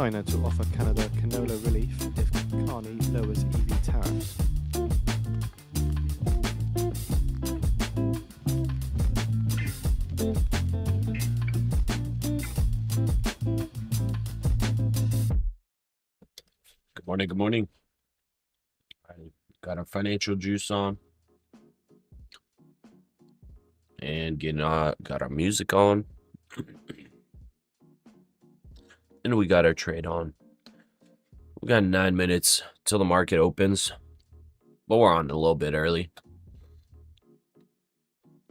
China to offer Canada canola relief if Carney lowers EV tariffs. Good morning, good morning. I got our financial juice on. And got our music on. And we got our trade on. We got 9 minutes till the market opens. But we're on a little bit early.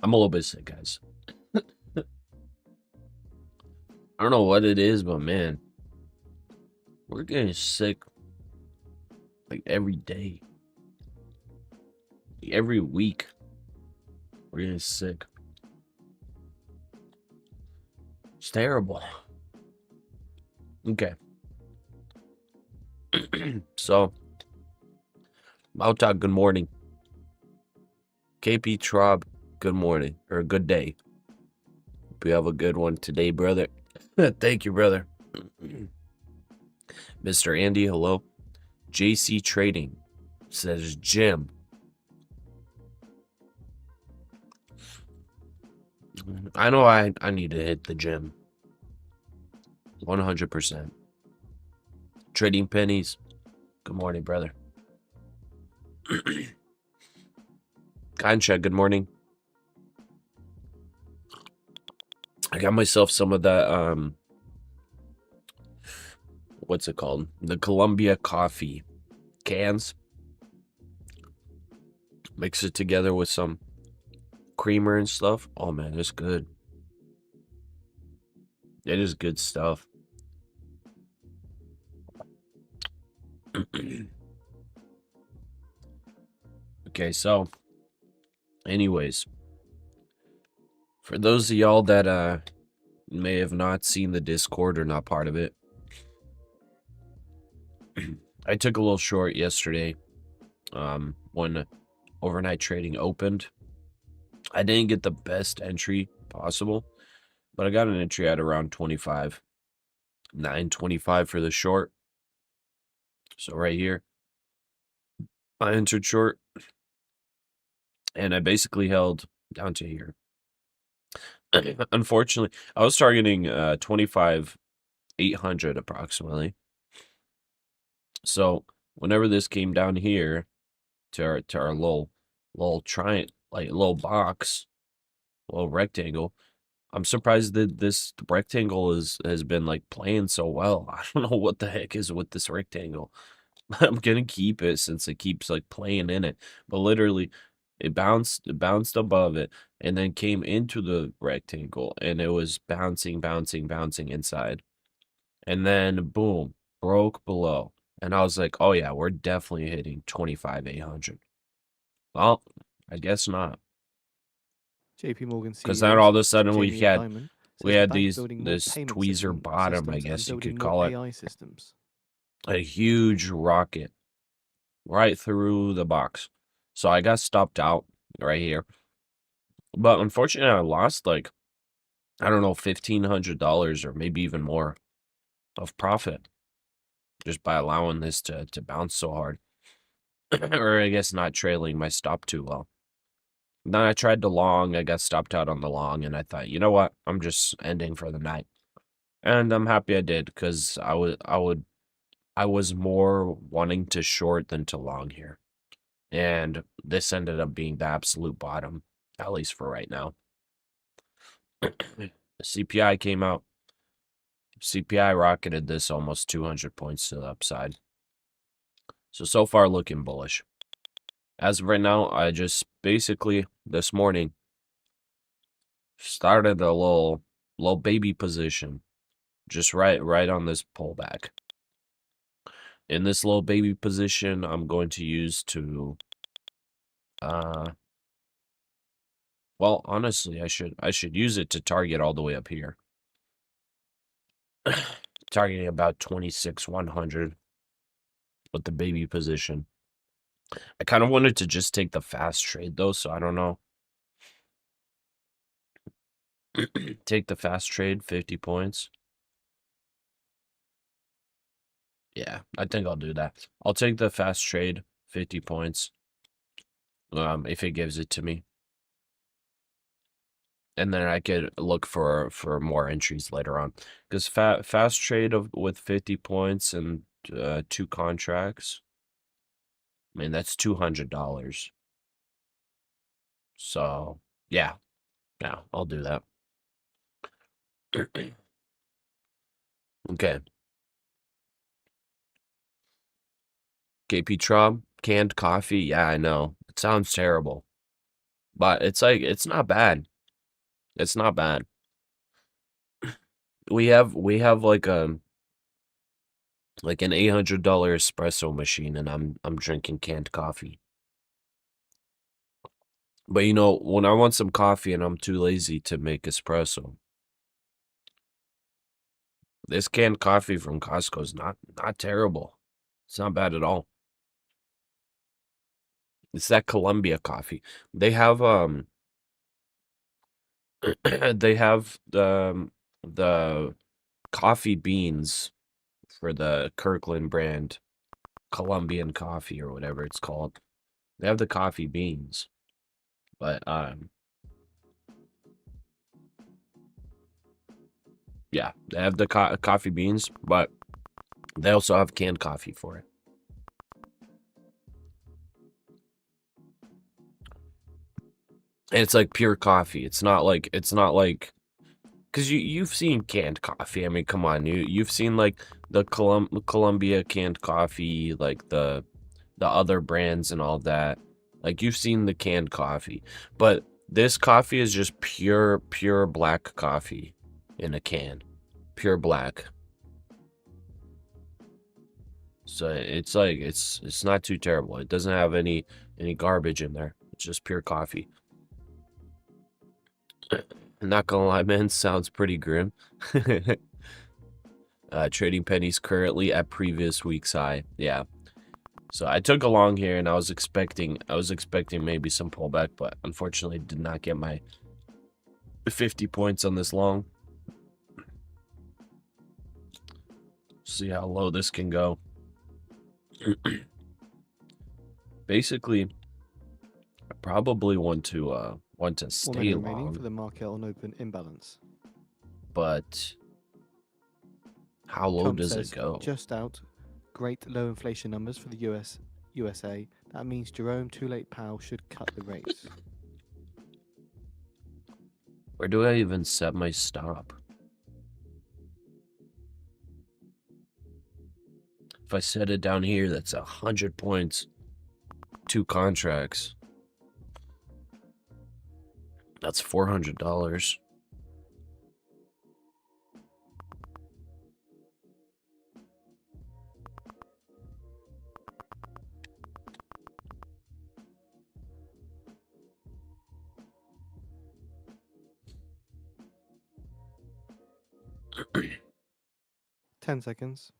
I'm a little bit sick, guys. I don't know what it is, but man, we're getting sick like every day. Every week, we're getting sick. It's terrible. Okay. So, Mauta, good morning. KP Traub, good morning, or good day. Hope you have a good one today, brother. Thank you, brother. Mr. Andy, hello. JC Trading says Jim. I know I need to hit the gym. 100%. Trading pennies. Good morning, brother. Kancha, good morning. I got myself some of that, what's it called? The Columbia coffee cans. Mix it together with some creamer and stuff. Oh man, it's good. It is good stuff. Okay, so anyways, for those of y'all that may have not seen the Discord or not part of it, I took a little short yesterday when overnight trading opened. I didn't get the best entry possible, but I got an entry at around 25. 9.25 for the short. So right here, I entered short, and I basically held down to here. Unfortunately, I was targeting 25,800 approximately. So whenever this came down here to our little triangle, like little box, little rectangle, I'm surprised that this rectangle has been like playing so well. I don't know what the heck is with this rectangle. I'm gonna keep it since it keeps like playing in it. But literally, it bounced above it and then came into the rectangle and it was bouncing inside. And then boom, broke below. And I was like, oh yeah, we're definitely hitting 25,800. Well, I guess not. JP Morgan Because CEO then all of a sudden we Jamie had Dimon says the bank building more this payment tweezer bottom, I systems guess and you could building call more it. AI systems. A huge rocket right through the box. So I got stopped out right here. But unfortunately, I lost like, I don't know, $1,500 or maybe even more of profit just by allowing this to bounce so hard. Or I guess not trailing my stop too well. Then I tried the long. I got stopped out on the long, and I thought, you know what? I'm just ending for the night. And I'm happy I did because I was more wanting to short than to long here. And this ended up being the absolute bottom, at least for right now. The CPI came out. CPI rocketed this almost 200 points to the upside. So far looking bullish. As of right now, I just basically this morning started a little baby position. Just right on this pullback. In this little baby position, I'm going to use to well, honestly, I should use it to target all the way up here. Targeting about 26,100 with the baby position. I kind of wanted to just take the fast trade though, so I don't know. Take the fast trade, 50 points. Yeah, I think I'll do that. I'll take the fast trade, 50 points, if it gives it to me. And then I could look for more entries later on. Because fast trade with 50 points and 2 contracts, I mean, that's $200. So, yeah, I'll do that. Okay. KP Trump, canned coffee. Yeah, I know. It sounds terrible. But it's like, it's not bad. It's not bad. We have like an $800 espresso machine, and I'm drinking canned coffee. But you know, when I want some coffee and I'm too lazy to make espresso, this canned coffee from Costco is not terrible. It's not bad at all. It's that Colombia coffee. They have they have the coffee beans for the Kirkland brand Colombian coffee or whatever it's called. They have the coffee beans. But yeah, they have the coffee beans, but they also have canned coffee for it. And it's like pure coffee. It's not like because you've seen canned coffee. I mean, come on, you've seen like the Colombia canned coffee, like the other brands and all that. Like you've seen the canned coffee, but this coffee is just pure black coffee in a can, pure black. So it's like it's not too terrible. It doesn't have any garbage in there. It's just pure coffee. Not gonna lie, man, sounds pretty grim. Trading pennies currently at previous week's high. Yeah. So I took a long here, and I was expecting maybe some pullback, but unfortunately did not get my 50 points on this long. See how low this can go. Basically, I probably want to stay long for the market on open imbalance. But how low does it go? Just out. Great low inflation numbers for the USA. That means Jerome Too Late Powell should cut the rates. Where do I even set my stop? If I set it down here, that's 100 points. 2 contracts. That's $400. $10 seconds.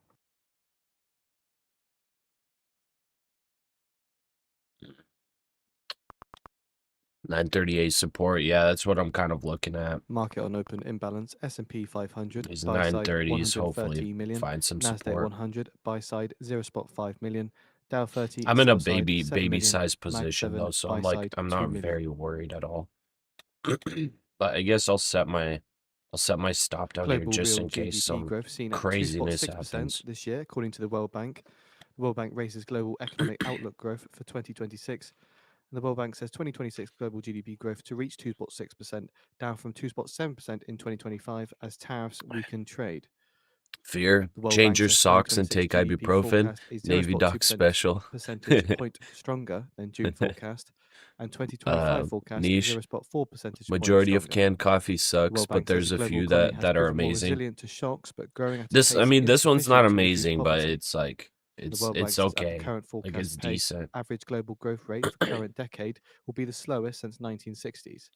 938 support. Yeah, that's what I'm kind of looking at. Market on open imbalance. S&P 500. These Buy side 930s 130 hopefully million. find some NASDAQ support. 100. Buy side 0.5 million. Dow 30. I'm in a baby size position though, so I'm not very worried at all. But I guess I'll set my stop down here just in case some craziness happens this year, according to the World Bank. The World Bank raises global economic outlook growth for 2026. And the World Bank says 2026 global GDP growth to reach 2.6%, down from 2.7% in 2025 as tariffs weaken trade. Fear, change your socks and take ibuprofen. Navy Doc special. Percentage point stronger than June forecast. And 2025 forecast niche. 0.4 percentage Majority point of canned coffee sucks, but there's a few that are amazing. Resilient to shocks, but growing at this one's not amazing, but it's like it's okay. Current forecast like it's decent. Average global growth rate for current decade will be the slowest since 1960s.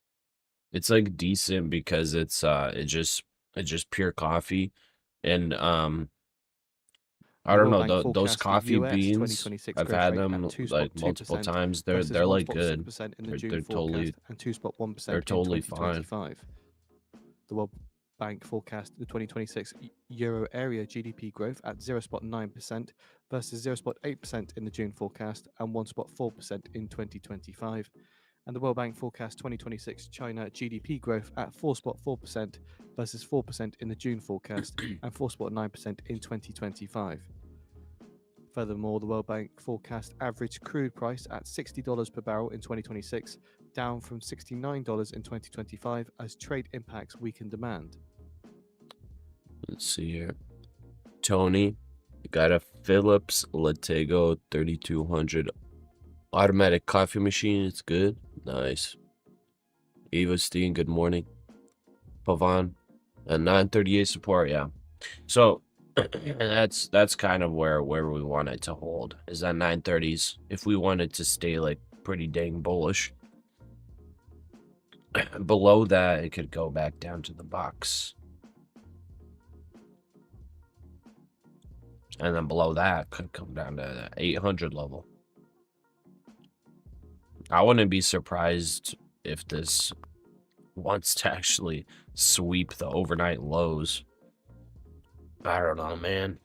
It's like decent because it's just pure coffee, and I don't know, those coffee beans, I've had them like multiple times. They're like good. They're totally fine. The World Bank forecast the 2026 Euro area GDP growth at 0.9% versus 0.8% in the June forecast and 1.4% in 2025. And the World Bank forecast 2026 China GDP growth at 4.4% versus 4% in the June forecast and 4.9% in 2025. Furthermore, the World Bank forecast average crude price at $60 per barrel in 2026, down from $69 in 2025 as trade impacts weaken demand. Let's see here. Tony, you got a Philips Latego 3200 automatic coffee machine. It's good. Nice. Eva Steen, good morning. Pavan, a 938 support. Yeah. So that's kind of where we want it to hold, is that 930s. If we want it to stay like pretty dang bullish, below that it could go back down to the box, and then below that could come down to the 800 level. I wouldn't be surprised if this wants to actually sweep the overnight lows. I don't know, man.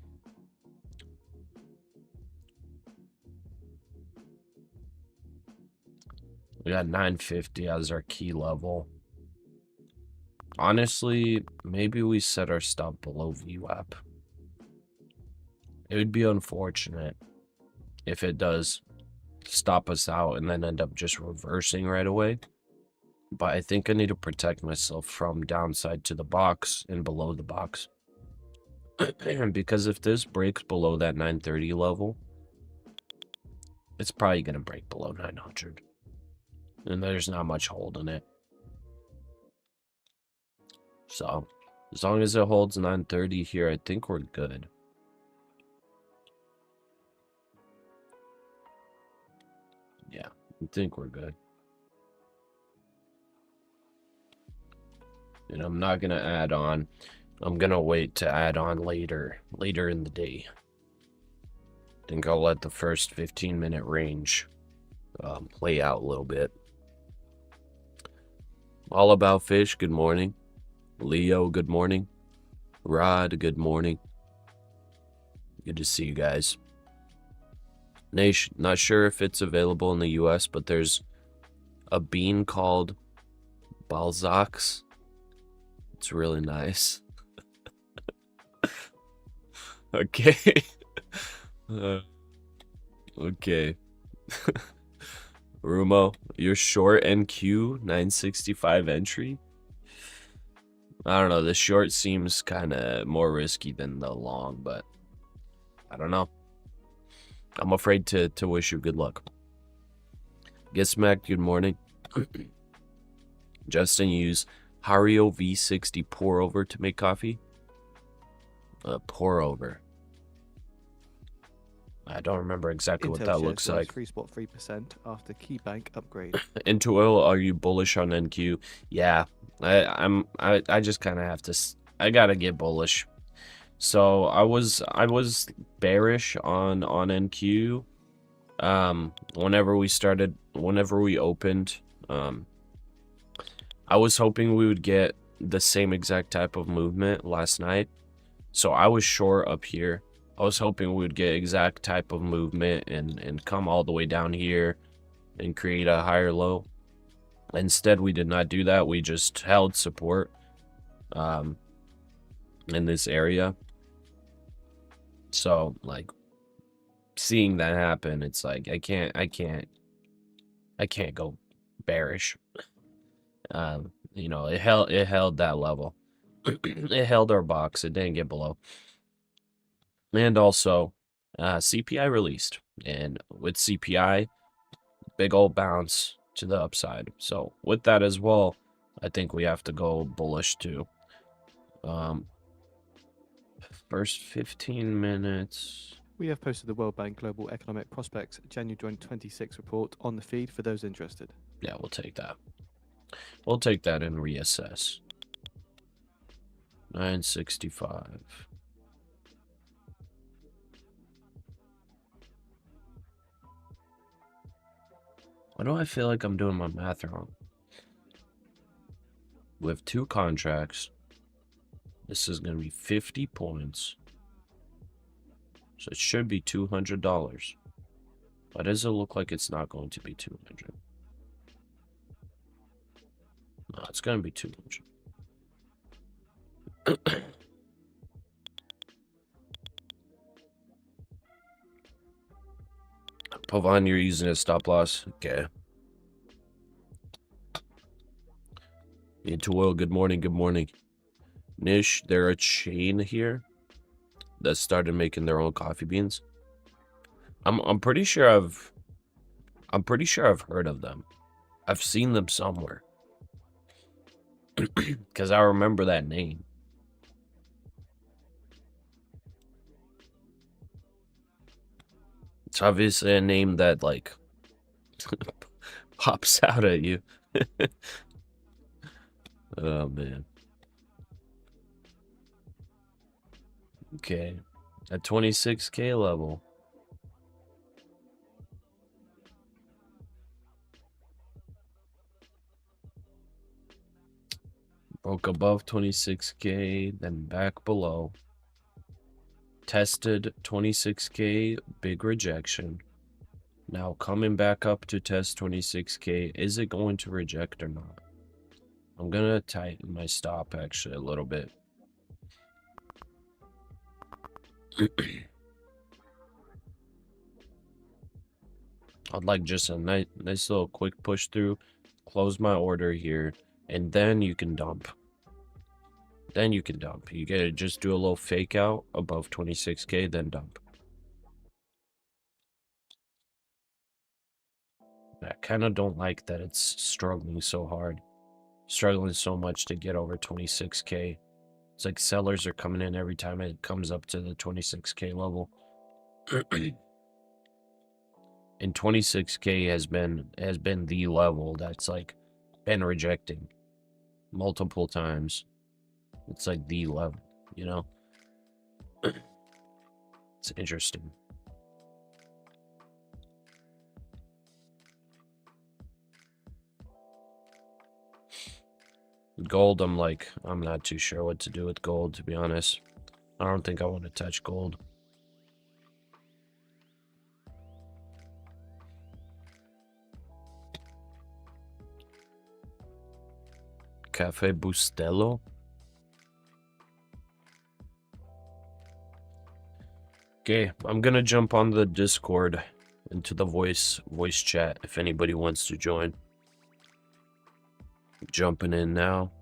We got 950 as our key level. Honestly, maybe we set our stop below VWAP. It would be unfortunate if it does stop us out and then end up just reversing right away. But I think I need to protect myself from downside to the box and below the box. Because if this breaks below that 930 level, it's probably going to break below 900. And there's not much holding it. So, as long as it holds 930 here, I think we're good. Yeah, I think we're good. And I'm not going to add on. I'm going to wait to add on later in the day. I think I'll let the first 15-minute range play out a little bit. All About Fish, good morning. Leo, good morning. Rod, good morning. Good to see you guys. Nation, not sure if it's available in the US, but there's a bean called Balzac's. It's really nice. Okay. Okay. Rumo, your short NQ 965 entry? I don't know. The short seems kind of more risky than the long, but I don't know. I'm afraid to wish you good luck. Get smacked, good morning. Justin, use Hario V60 pour over to make coffee. Pour over. I don't remember exactly what that looks like. 3.3% after KeyBank upgrade. Into oil, are you bullish on NQ? Yeah, I just kind of have to. I gotta get bullish. So I was bearish on NQ. Whenever we opened, I was hoping we would get the same exact type of movement last night. So I was short up here. I was hoping we would get exact type of movement and come all the way down here and create a higher low. Instead, we did not do that. We just held support in this area. So, like, seeing that happen, it's like I can't go bearish. You know, it held that level. It held our box. It didn't get below. And also, CPI released, and with CPI, big old bounce to the upside. So with that as well, I think we have to go bullish too. First 15 minutes. We have posted the World Bank Global Economic Prospects January 2026 report on the feed for those interested. Yeah, we'll take that. We'll take that and reassess. 965. Why do I feel like I'm doing my math wrong? We have two contracts. This is going to be 50 points. So it should be $200. Why does it look like it's not going to be 200? No, it's going to be 200. Pavan, you're using a stop loss. Okay. Into oil. Good morning. Good morning. Nish, they're a chain here that started making their own coffee beans. I'm pretty sure I've heard of them. I've seen them somewhere. Because I remember that name. It's obviously a name that, like, pops out at you. Oh, man. Okay. At 26K level. Broke above 26K, then back below. Tested 26K, big rejection. Now coming back up to test 26K. Is it going to reject or not? I'm gonna tighten my stop actually a little bit. I'd like just a nice little quick push through, close my order here, and then you can dump. Then you can dump. You gotta just do a little fake out above 26K, then dump. I kind of don't like that it's struggling so hard. Struggling so much to get over 26K. It's like sellers are coming in every time it comes up to the 26K level. And 26K has been the level that's like been rejecting multiple times. It's like the level, you know? It's interesting. Gold, I'm not too sure what to do with gold, to be honest. I don't think I want to touch gold. Cafe Bustelo? Okay, I'm gonna jump on the Discord into the voice chat if anybody wants to join. Jumping in now.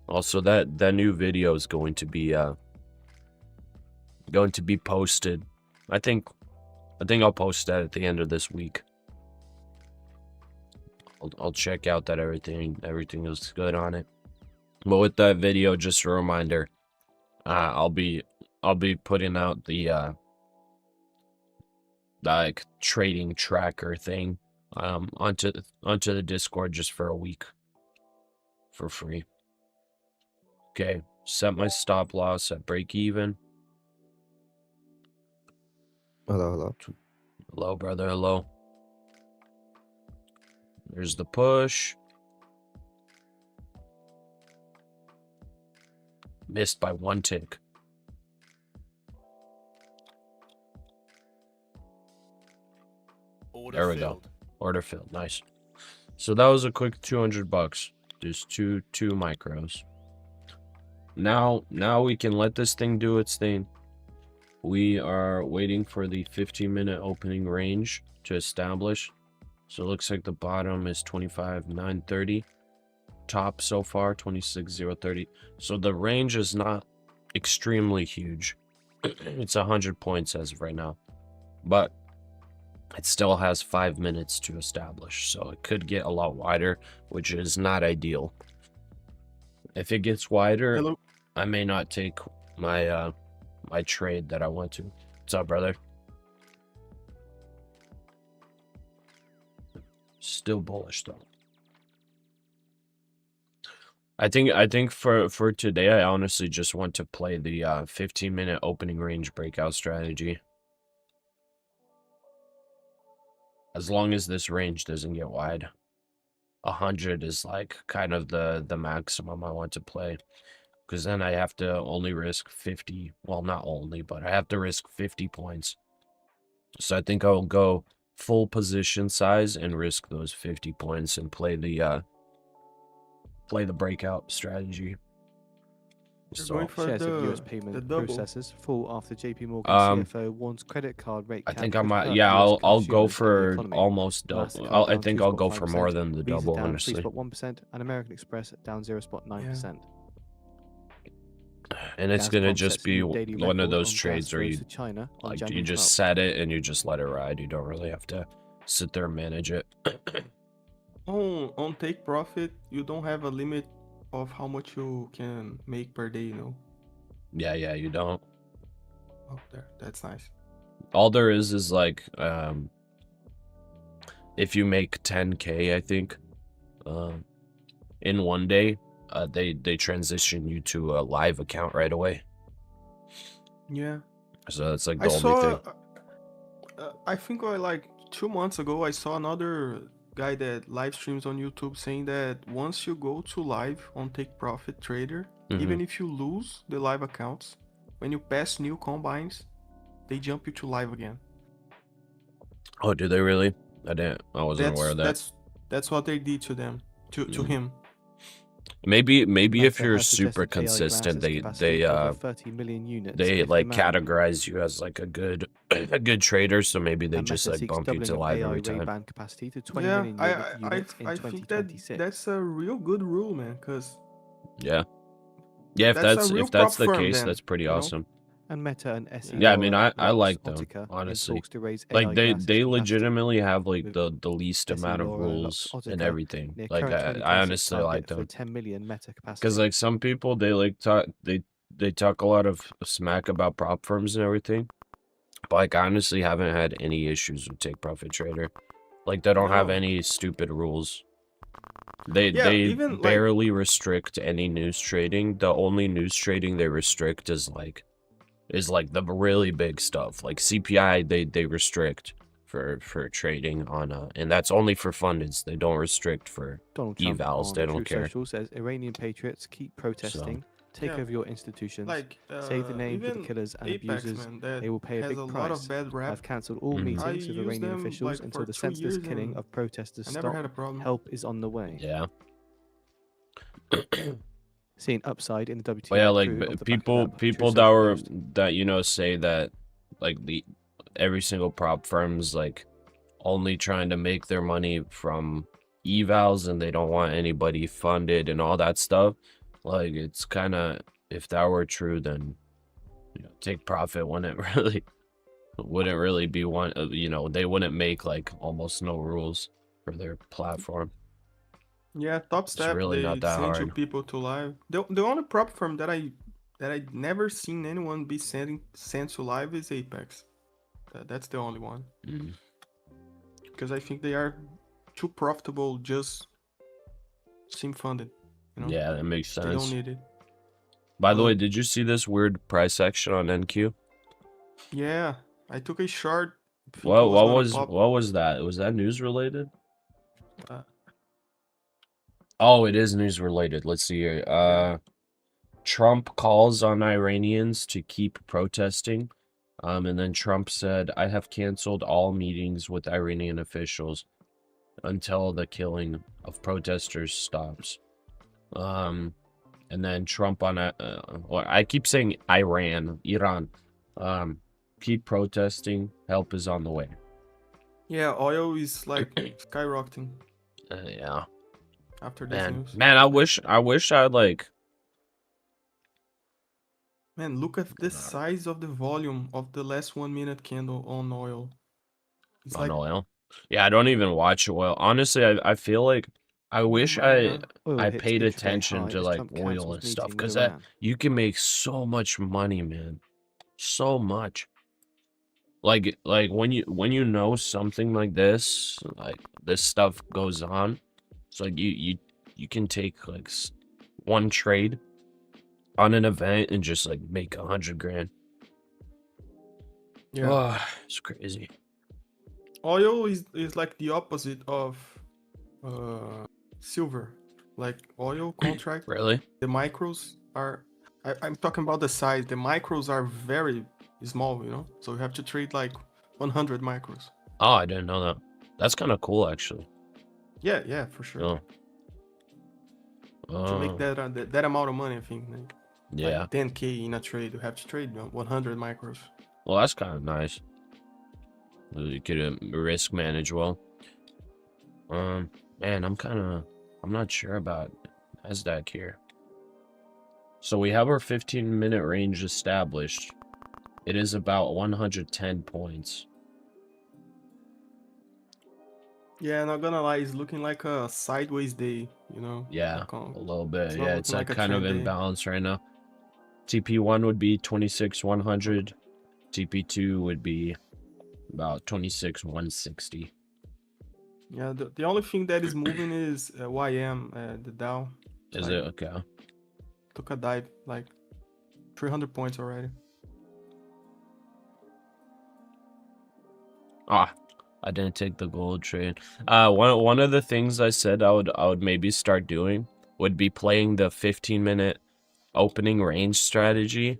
Also, that new video is going to be posted. I think I'll post that at the end of this week. I'll check out that everything is good on it. But with that video, just a reminder, I'll be putting out the like trading tracker thing onto the Discord just for a week for free. Okay, set my stop loss at break even. Hello. Hello, brother. Hello. There's the push. Missed by one tick. There we go. Order filled. Nice. So that was a quick $200. Just two micros. Now we can let this thing do its thing. We are waiting for the 15-minute opening range to establish. So it looks like the bottom is 25,930. Top so far 26,030. So the range is not extremely huge. It's 100 points as of right now, but it still has 5 minutes to establish, so it could get a lot wider, which is not ideal. If it gets wider, Hello. I may not take my my trade that I want to. What's up, brother? Still bullish though. I think for today, I honestly just want to play the 15-minute opening range breakout strategy. As long as this range doesn't get wide, 100 is like kind of the maximum I want to play, because then I have to only risk 50. Well, not only, but I have to risk 50 points. So I think I'll go full position size and risk those 50 points and play the breakout strategy. You're going So for Shares of US the payment double. processors fall after JP Morgan um CFO warns credit card rate I cap think I could might, hurt yeah, US I'll go consumers and the for economy. almost double. Mastercard I down think I'll go for more 2.5%, than the Visa double, down honestly. 3.1%, and American Express down 0.9%. And it's gonna Gazprom just sets be new daily one of record those on gas trades where flows you to China on like you January just 12th. set it and you just let it ride. You don't really have to sit there and manage it. On take profit, you don't have a limit of how much you can make per day, you know. Yeah, you don't. Oh, there, that's nice. All there is like if you make 10K, I think, in one day, they transition you to a live account right away. Yeah, So that's like I the only saw. thing. I think like 2 months ago, I saw another guy that live streams on YouTube saying that once you go to live on Take Profit Trader, even if you lose the live accounts, when you pass new combines, they jump you to live again. Oh, do they really? I wasn't aware of that. That's what they did to them, to him. Maybe if Meta you're has super suggested AI consistent, glasses capacity over 30 million units if like demand. categorize you as like a good trader, so maybe they And just Meta like seeks bump you to doubling of live AI every time. Ray-Ban capacity to 20 Yeah, million I units in I think 2026. that's a real good rule, man, because Yeah, if that's a real prop the firm case, then, that's pretty you know? awesome. And Meta and SE Yeah, I mean, Laura I like them, Oxotica honestly. in talks to raise Like AI they glasses they capacity legitimately have like with the least SE amount of Laura rules and Oxotica everything. near Like current I 2026 honestly like target for them, 10 million Meta because capacity. like some people they like talk they talk a lot of smack about prop firms and everything, but like I honestly haven't had any issues with Take Profit Trader. Like they don't have No. any stupid rules. They Yeah, even like barely restrict any news trading. The only news trading they restrict is like the really big stuff. Like CPI they restrict for trading on and that's only for fundeds. They don't restrict for Donald Trump evals. on They don't Truth care. Social says Iranian patriots keep protesting, take yeah, over your institutions, like say the names of the even killers and Apex, abusers. man, that They will pay a has big a lot of price. bad rap. I've cancelled all Mhm. I meetings with used Iranian them officials like until for the 2 senseless years killing and of protesters I never stop. had a problem. Help is on the way. Yeah. Seeing upside in the WTI Well, yeah, like crude off the back of people that Truth that Social were post. that say that like every single prop firm's like only trying to make their money from evals and they don't want anybody funded and all that stuff. Like it's kind of, if that were true, then Take Profit wouldn't really be one. They wouldn't make like almost no rules for their platform. Yeah, Top It's Step, really not they that send you hard. people to live. The only prop firm that I never seen anyone be sent to live is Apex. That's the only one. Because I think they are too profitable, just sim funded. You know? Yeah, that makes They don't sense. need it. By the way, But did you see this weird price action on NQ? yeah, I took a short. What What was that? Was that news related? Uh, Oh, it is news related. Let's see here. yeah. Trump calls on Iranians to keep protesting. And then Trump said, I have canceled all meetings with Iranian officials until the killing of protesters stops. And then Trump on I keep saying Iran. Keep protesting. Help is on the way. Yeah, oil is like skyrocketing Yeah. after this news. Man, I wish I'd like. Man, look at the size of the volume of the last 1 minute candle on oil. It's On like, oil. Yeah, I don't even watch oil. Honestly, I feel like I wish my God. Oil I hits paid intraday attention high to as like Trump oil cancels and stuff, meeting with because Iran. you can make so much money, man. So much. Like when you know something like this, like this stuff goes on, it's like you can take like one trade on an event and just like make 100 grand. Yeah. Oh, it's crazy. Oil is like the opposite of uh silver, like oil contract. Really? The micros are, I'm talking about the size. The micros are very small, you know. So you have to trade like 100 micros. Oh, I didn't know that. That's kind of cool, actually. Yeah, for sure. Oh. To make that amount of money, I think. Yeah. Like 10K in a trade, you have to trade 100 micros. Well, that's kind of nice. You could risk manage well. Man, I'm not sure about NASDAQ here. So we have our 15-minute range established. It is about 110 points. Yeah, not gonna lie, it's looking like a sideways day, you know? Yeah, Like, a little bit. it's not Yeah, it's looking like like a kind of trend day. imbalanced right now. TP1 would be 26,100. TP2 would be about 26,160. Yeah, the only thing that is moving is YM, the Dow. Is Like, it? Okay. took a dive, like 300 points already. Ah, I didn't take the gold trade. One of the things I said I would maybe start doing would be playing the 15-minute opening range strategy,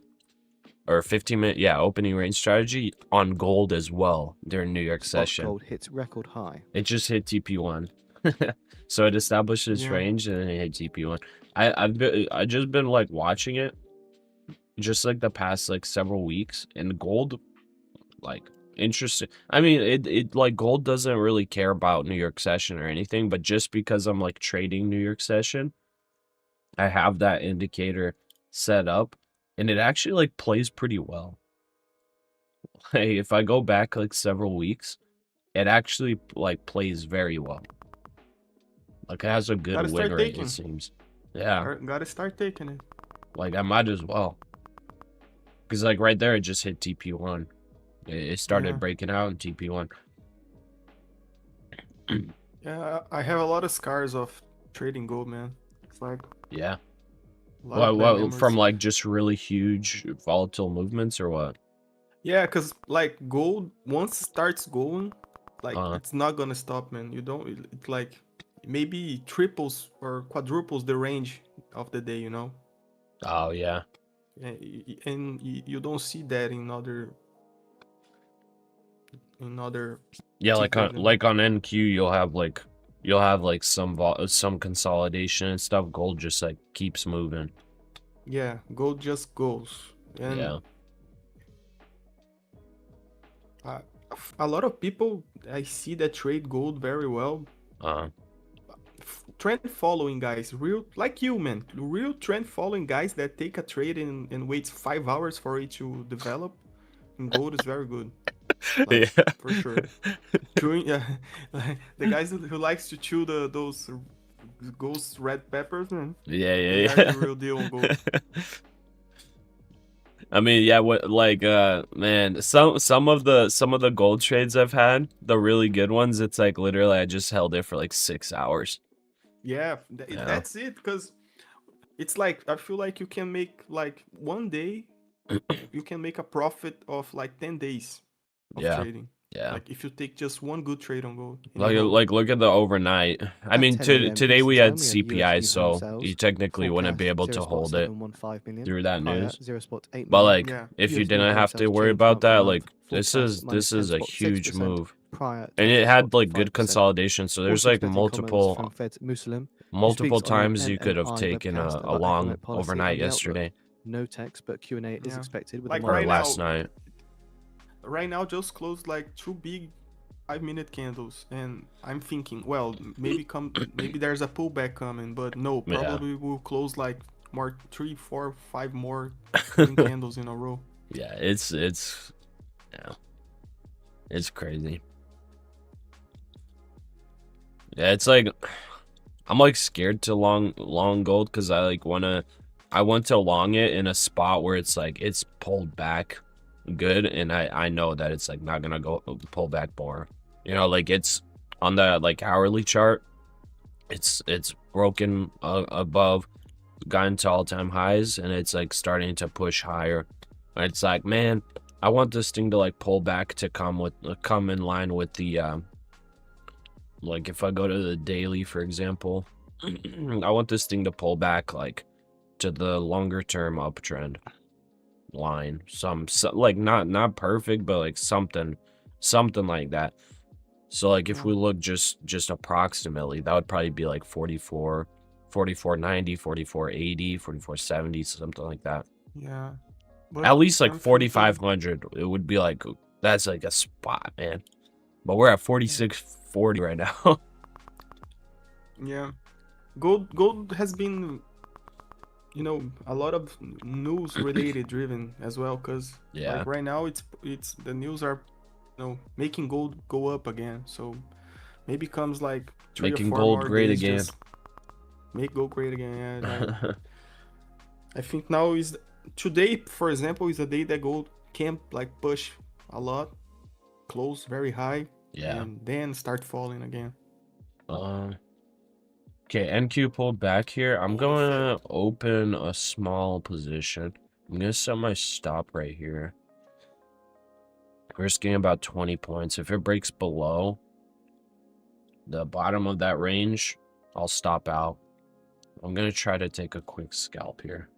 or 15-minute opening range strategy on gold as well during New York Spot session. gold hits record high. It just hit TP1, so it established its Yeah. range and then it hit TP1. I just been like watching it, just like the past like several weeks, and gold, like, interesting. I mean, it like gold doesn't really care about New York session or anything, but just because I'm like trading New York session, I have that indicator set up, and it actually like plays pretty well. Hey, if I go back like several weeks, it actually like plays very well. Like it has a good Gotta win start rate, taking. it seems. Yeah, Gotta start taking it. like I might as well. Because like right there, it just hit TP1. It started Yeah. breaking out in TP1. Yeah, I have a lot of scars of trading gold, man. It's like Yeah. a lot of bad What, memories. from like just really huge volatile movements or what? Yeah, cause like gold once it starts going, like Uh-huh. it's not gonna stop, man. You don't. It like maybe triples or quadruples the range of the day, you know. Oh yeah. And you don't see that in other Yeah, like tickers, on you know? like on NQ, you'll have like some consolidation and stuff. Gold just like keeps moving. Yeah, gold just goes. And Yeah. a lot of people I see that trade gold very well. Trend following guys, real like you, man. Real trend following guys that take a trade and waits 5 hours for it to develop. And gold is very good. Like, Yeah. for sure. Chewing, yeah, like, the guys who likes to chew those ghost red peppers, man. Yeah, They yeah, are yeah. the real deal on gold. I mean, yeah, what like man, some of the gold trades I've had, the really good ones, it's like literally I just held it for like 6 hours. Yeah, Yeah. that's it. Because it's like I feel like you can make like one day, you can make a profit of like 10 days of Yeah. trading. Yeah. Like if you take just one good trade on gold. and Like you know- like look at the overnight. I At mean, 10 a.m. today we Eastern had time, we have CPI, US so new home sales. you technically wouldn't be able to hold it 0.715 million. through that Prior, news. 0.8 But million. like, Yeah. if you US new didn't home have to sales worry change about month to that, month. like this Forecast is a huge 10.6%. move, Prior, and it had like good 10.5%. consolidation. So there's Also like expecting comments multiple from Fed Muslim, who multiple speaks on an times you could have NMI taken webcast a about long economic policy overnight and the outlook. yesterday No text, but Q&A is Yeah. expected with Like the or right market. last now- night. Right now, just closed like 2 big 5-minute candles, and I'm thinking, well, maybe there's a pullback coming, but no, Yeah. probably we'll close like more 3, 4, 5 more green candles in a row. Yeah, it's yeah, it's crazy. Yeah, it's like I'm like scared to long gold because I want to long it in a spot where it's like it's pulled back good, and I know that it's like not gonna go pull back more. You know, like it's on the like hourly chart, it's broken above, gotten to all-time highs, and it's like starting to push higher. And it's like, man, I want this thing to like pull back to come in line with the like if I go to the daily, for example, I want this thing to pull back like to the longer term uptrend line. Like not perfect, but like something like that. So like if Yeah. we look just approximately, that would probably be like 44, 44.90, 44.80, 44.70, something like that. Yeah. But At least like I'm thinking, 4,500. It would be like that's like a spot, man. But we're at 46.40 right now. yeah, gold has been, you know, a lot of news related driven as well, because Yeah. like right now it's the news are, you know, making gold go up again. So maybe comes like 3 Making or 4 gold more great days, again. just make gold great again. Yeah, I think now is today, for example, is a day that gold can like push a lot, close very high, Yeah. and then start falling again. Okay, NQ pulled back here. I'm going to open a small position. I'm going to set my stop right here. Risking about 20 points. If it breaks below the bottom of that range, I'll stop out. I'm going to try to take a quick scalp here.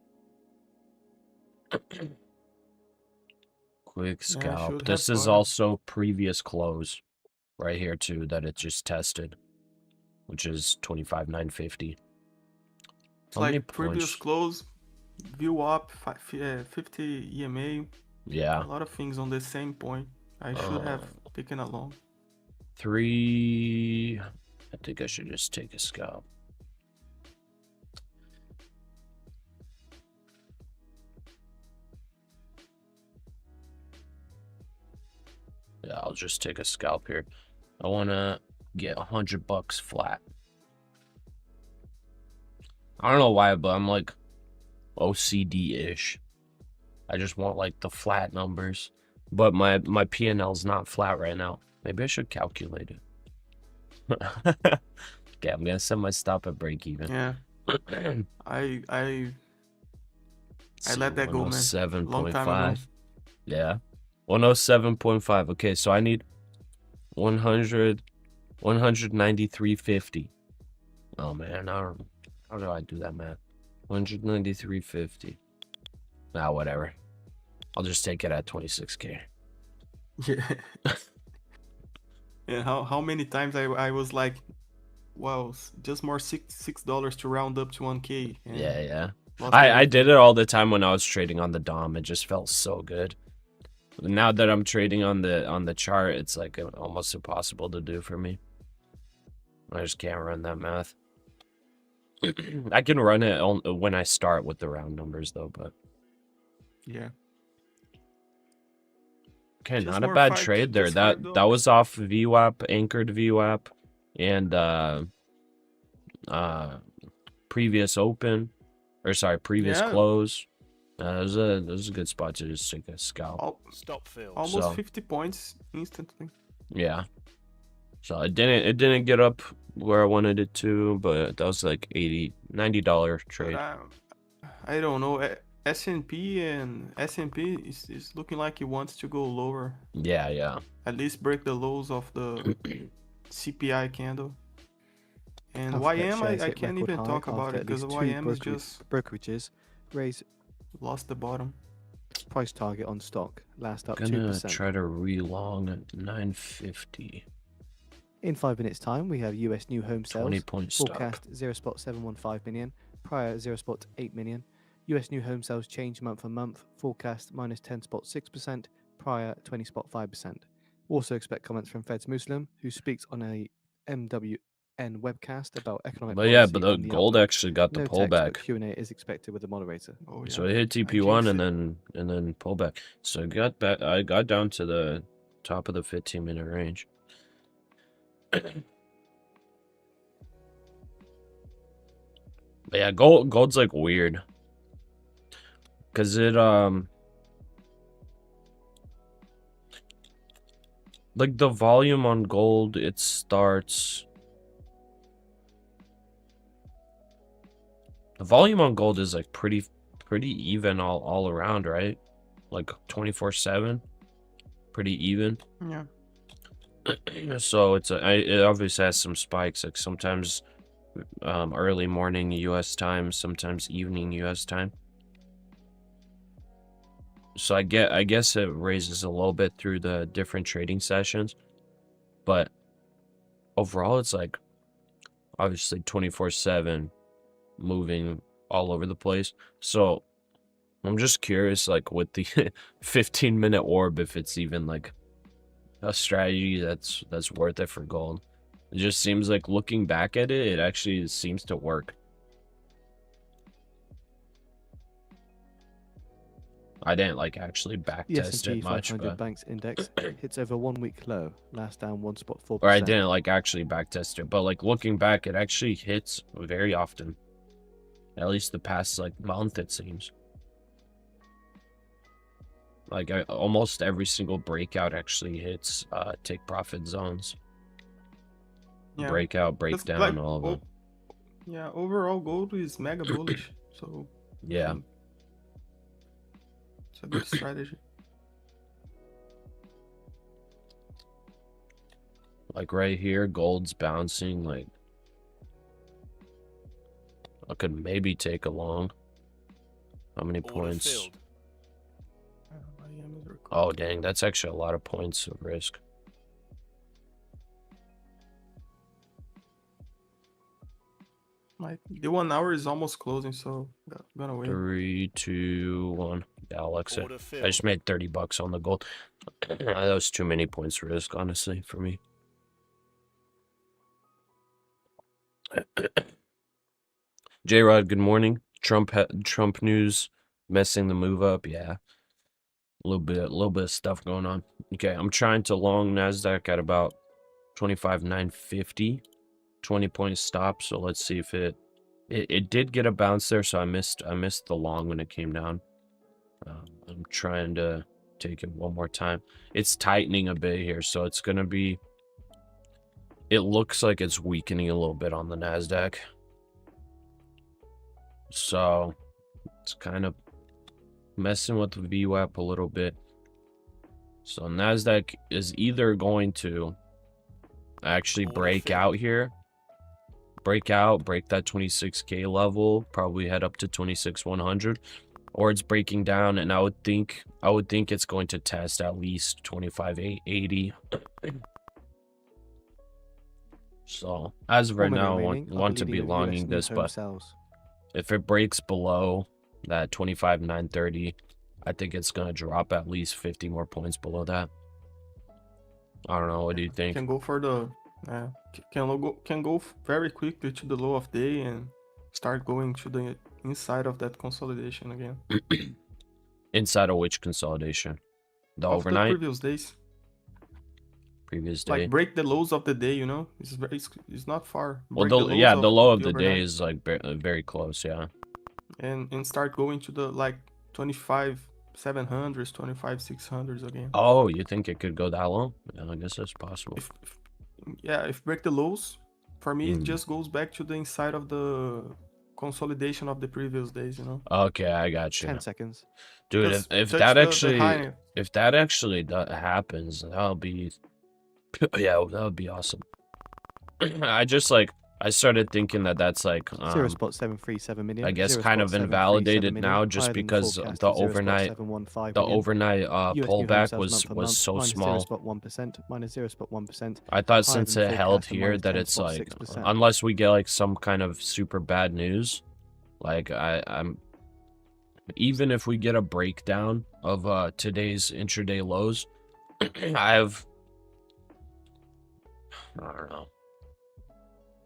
Quick Yeah, I scalp. should This have is bought it. also previous close right here too that it just tested, which is 25,950. It's How many like previous points? close, view up, 50 EMA, Yeah. a lot of things on the same point. I should have taken along. 3. I think I should just take a scalp. Yeah, I'll just take a scalp here. I want to get $100 flat. I don't know why, but I'm like OCD-ish. I just want like the flat numbers. But my P&L's not flat right now. Maybe I should calculate it. Okay, I'm gonna set my stop at break even. Yeah, I let that go, man. Long time ago. 107.5. Yeah. 107.5. Okay, so I need 193.50. Oh man, how do I do that math? 193.50. Nah, whatever. I'll just take it at 26K. Yeah. And how many times I was like, wow, just more $6 to round up to 1K. And Yeah. lost I everything. did it all the time when I was trading on the DOM. It just felt so good. Now that I'm trading on the chart, it's like almost impossible to do for me. I just can't run that math. I can run it when I start with the round numbers though, but Yeah. okay, Just not a more bad five- trade there. just That $5. was off VWAP, anchored VWAP, and previous open, or sorry, previous Yeah. close. That was a good spot to just take a scalp. Stop fill. Almost So- 50 points instantly. Yeah. So it didn't get up where I wanted it to, but that was like $90 But trade. I don't know. S&P is looking like it wants to go lower. Yeah. At least break the lows of the CPI candle. And Alphabet YM, shares I hit can't record even high talk about after it at because least two YM is just brokerages raise lost the bottom. price target on stock, last up Gonna 2%. try to re-long at 950. In 5 minutes' time, we have US new home 20 sales point stop. forecast 0.715 million, prior 0.8 million. US new home sales change month on month, forecast minus 10.6%, prior 20.5%. Also expect comments from Fed's Muslim, who speaks on a MWN webcast about economic But policy yeah, but the and the gold outlook. actually got the No text, but pullback. Q&A is expected with the moderator. Oh yeah. So it hit TP1 and then pullback. So it got back. I got down to the top of the 15-minute range. But yeah, gold's like weird. Cause it like the volume on gold, it starts. The volume on gold is like pretty even all around, right? Like 24/7, pretty even. Yeah. So it obviously has some spikes. Like sometimes early morning US time, sometimes evening US time. So I guess it raises a little bit through the different trading sessions, but overall it's like obviously 24/7 moving all over the place. So I'm just curious, like with the 15-minute orb, if it's even like a strategy that's worth it for gold. It just seems like looking back at it, it actually seems to work. I didn't like actually back The test S&P it much, 500 but banks index hits over 1 week low, last down 1.4%. or I didn't like actually back test it, but like looking back, it actually hits very often. At least the past like month, it seems. Like almost every single breakout actually hits take profit zones. Yeah. Breakout, That's breakdown, like, all of them. yeah, overall gold is mega bullish. So I Yeah. think it's a good strategy. Like right here, gold's bouncing. Like I could maybe take a long. How many points? Oh dang, that's actually a lot of points of risk. Like the 1 hour is almost closing, so gonna wait. 3, 2, 1. Yeah, I'll exit. I just made $30 on the gold. That was too many points risk, honestly, for me. J-Rod, good morning. Trump news messing the move up. Yeah, a little bit of stuff going on. Okay, I'm trying to long NASDAQ at about 25,950, 20-point stop. So let's see if it did get a bounce there. So I missed the long when it came down. I'm trying to take it one more time. It's tightening a bit here, so it's gonna be. It looks like it's weakening a little bit on the NASDAQ. So it's kind of messing with the VWAP a little bit. So NASDAQ is either going to actually break out here, break that 26K level, probably head up to 26,100, or it's breaking down, and I would think it's going to test at least 25,880. So as of right now, I want to be longing this, but if it breaks below that 25,930, I think it's gonna drop at least 50 more points below that. I don't know. What do you think? Can go for the can go very quickly to the low of day and start going to the inside of that consolidation again. Inside of which consolidation? The of overnight? The previous days. Previous day. Like break the lows of the day, you know. It's not far. Well, the low of the day is like very close, yeah. And start going to the like 25,700s, 25,600s again. Oh, you think it could go that low? Yeah, I guess that's possible. If break the lows, for me it just goes back to the inside of the consolidation of the previous days, you know. Okay, I got you. 10 seconds. Dude, if that actually happens, that'll be yeah, that would be awesome. I started thinking that's like 0.737 million. I guess kind of invalidated now, just because the overnight pullback was so small. -0.1%. I thought since it held here that it's like, unless we get like some kind of super bad news, like I'm even if we get a breakdown of today's intraday lows, I don't know.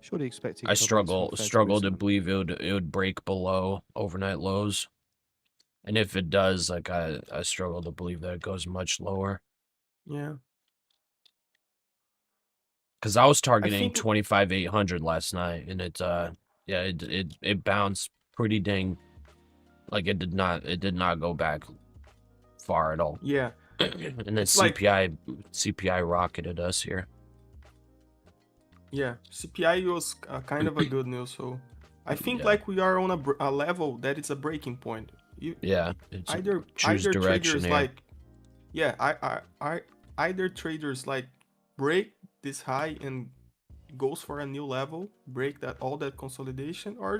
Surely expecting. I struggle to believe it would break below overnight lows, and if it does, like I struggle to believe that it goes much lower. Yeah. Because I was targeting 25,800 last night, and it bounced pretty dang. Like it did not go back far at all. Yeah. And then CPI rocketed us here. Yeah, CPI was kind of a good news, so I think like we are on a level that it's a breaking point. It's either direction traders here. either traders like break this high and goes for a new level, break all that consolidation, or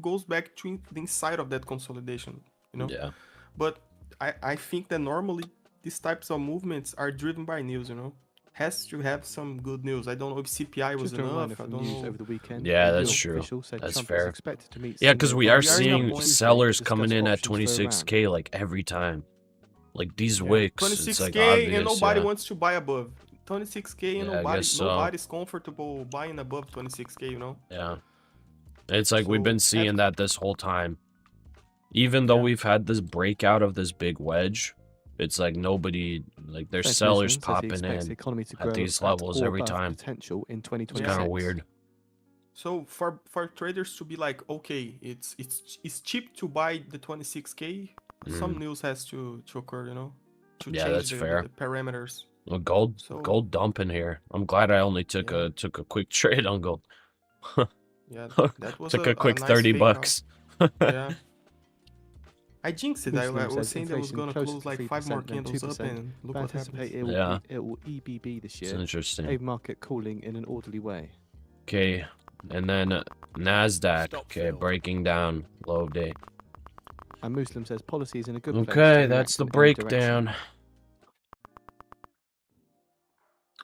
goes back to the inside of that consolidation, you know. Yeah. But I think that normally these types of movements are driven by news, you know. Has to have some good news. I don't know if CPI was Just a reminder enough. I from don't news know. over the weekend. Yeah, the that's Hill true. official said That's Trump is fair. expected to meet Yeah, because senior we But are we are in a seeing point- sellers Tuesday to coming discuss in at options for Iran. 26K like every time. Like these Yeah, wicks, it's like 26K obvious. and nobody Yeah, wants to buy above 26K and yeah, I guess so. nobody's comfortable buying above 26K, you know. Yeah, it's like we've So been seeing that this whole time. Even though Yeah. we've had this breakout of this big wedge, it's like nobody, like there's Fed sellers Muslim says he popping expects the in economy to at grow these at levels or every above time. potential in It's 2026. kind of weird. So for traders to be like, okay, it's cheap to buy the 26K, some news has to occur, you know, to Yeah, change that's fair. the parameters. Well, So gold dumping here. I'm glad I only took Yeah. a quick trade on gold. yeah, that was Took a quick nice 30 fake out. bucks. Yeah. I jinxed it. I Muslim was says saying that was inflation gonna close close to like 5 more 3% than candles up, 2%, and look but what anticipate happens. it will EBB this It's year, interesting. a market cooling in an orderly way. Okay, and then NASDAQ. Stop Okay, fill. breaking down low of day. And Muslim says policy is in a good place. Okay, to that's the react in any direction. breakdown.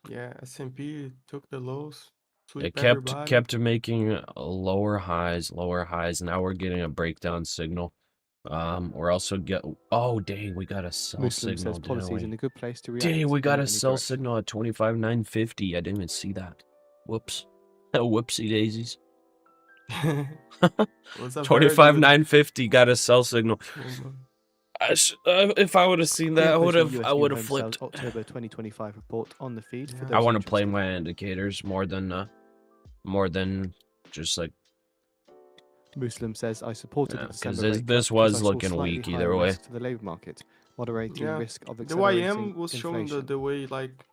Yeah, S&P took the lows, It sweep everybody. kept making lower highs. Now we're getting a breakdown signal. We're also oh dang, we got a sell Muslim signal, says didn't policy is in we? a good place to react. Dang, we got in a any sell direction. signal at 25,950. I didn't even see that. Whoops. Whoopsie daisies. Was a very 25,950 got a sell signal. good movement. If I would have seen that, I would have US I would have New Home flipped. Sales October 2025 report on the feed for Yeah. those I want to play interested. my indicators more than just like Muslim says I supported Yeah, the 'cause December this- rate this cut because was I saw looking slightly weak higher either way. risk to the labor market, moderating Yeah, risk of the accelerating YM was showing inflation. the way like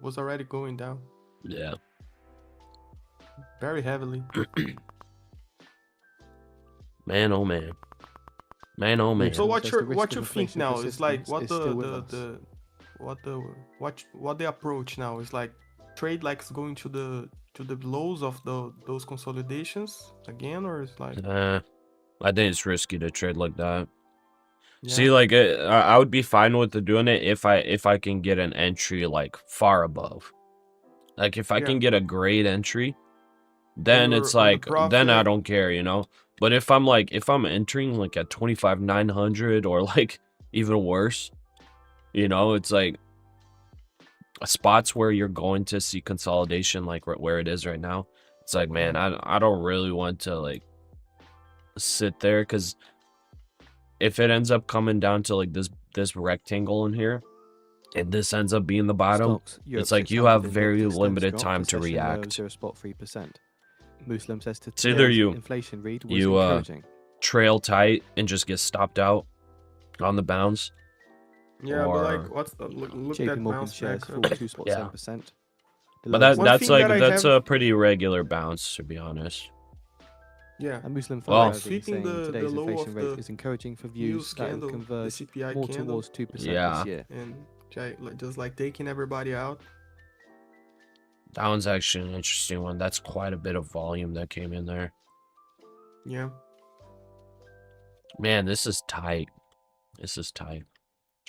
was already going down yeah. very heavily. Man, oh man. Man, oh man. So Says the risk what of you think inflation now is like persistence what is still with us. what the approach now is like trade like going to the lows of those consolidations again, or is like I think it's risky to trade like that. yeah, See, like I would be fine with doing it if I can get an entry like far above. Like if I Yeah. can get a great entry, then you're it's on the like then I profit. don't care, you know. But if I'm entering like at 25,900 or like even worse, you know, it's like spots where you're going to see consolidation like where it is right now. It's like, man, I don't really want to like sit there, because if it ends up coming down to like this rectangle in here and this ends up being the bottom, Stocks, Europe it's like you 600 have index very extends limited drop time to to session low react. 0.3%. Muslim says It's either today's you- inflation read was you, encouraging. Trail tight and just get stopped out on the bounce. yeah, but or- like what's the look JP that Morgan bounce shares back fall up. 2.7%. But that's One that's thing like that I that's have- a pretty regular bounce, to be honest. Yeah, And Muslim Well- follows sweeping saying the today's low inflation of rate the is encouraging for news views that will candle, the converge CPI more candle, towards 2% Yeah. this year. and just like taking everybody out. That one's actually an interesting one. That's quite a bit of volume that came in there. Yeah, Man, this is tight. This is tight.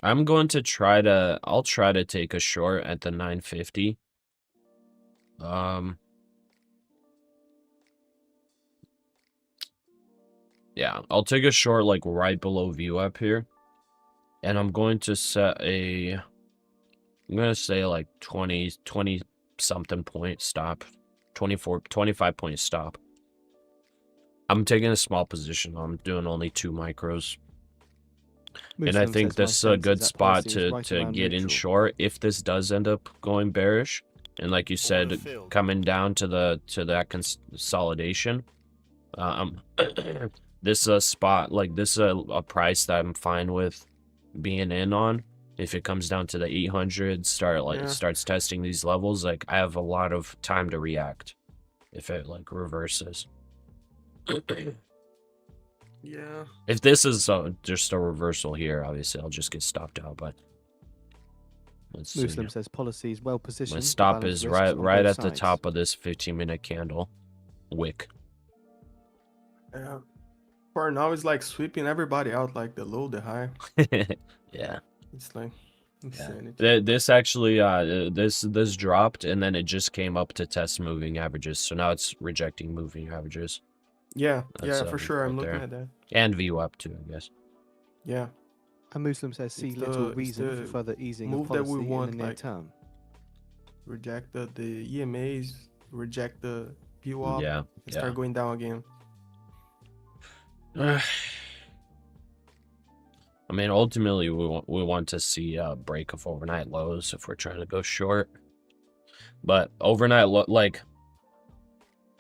I'm going to I'll try to take a short at the 950. Yeah, I'll take a short like right below view up here. And I'm going to set I'm going to say like 20 something point stop. 25 point stop. I'm taking a small position. I'm doing only 2 micros. And I Muslim think says, "My this is a sense good that spot policy is right to around get in neutral." short if this does end up going bearish. And like you said, filled. coming down to that consolidation. This is a spot, like this is a price that I'm fine with being in on. If it comes down to the 800, starts testing these levels, like I have a lot of time to react if it like reverses. yeah. If this is just a reversal here, obviously I'll just get stopped out. But Let's see. Muslim says policy is well My positioned to stop balance is risks on right both at the sides. top of this 15-minute candle wick. For now, it's like sweeping everybody out, like the low, the high. Yeah. It's like insanity. This actually this dropped and then it just came up to test moving averages. So now it's rejecting moving averages. Yeah, That's, yeah, for sure. I'm right looking there. at that. And VWAP too, I guess. Yeah, And Muslim says see It's little the- it's reason for the further easing of move that we policy in want, the near like- term. reject the EMAs, reject the VWAP, Yeah. and start going down again. I mean, ultimately, we want to see a break of overnight lows if we're trying to go short. But overnight like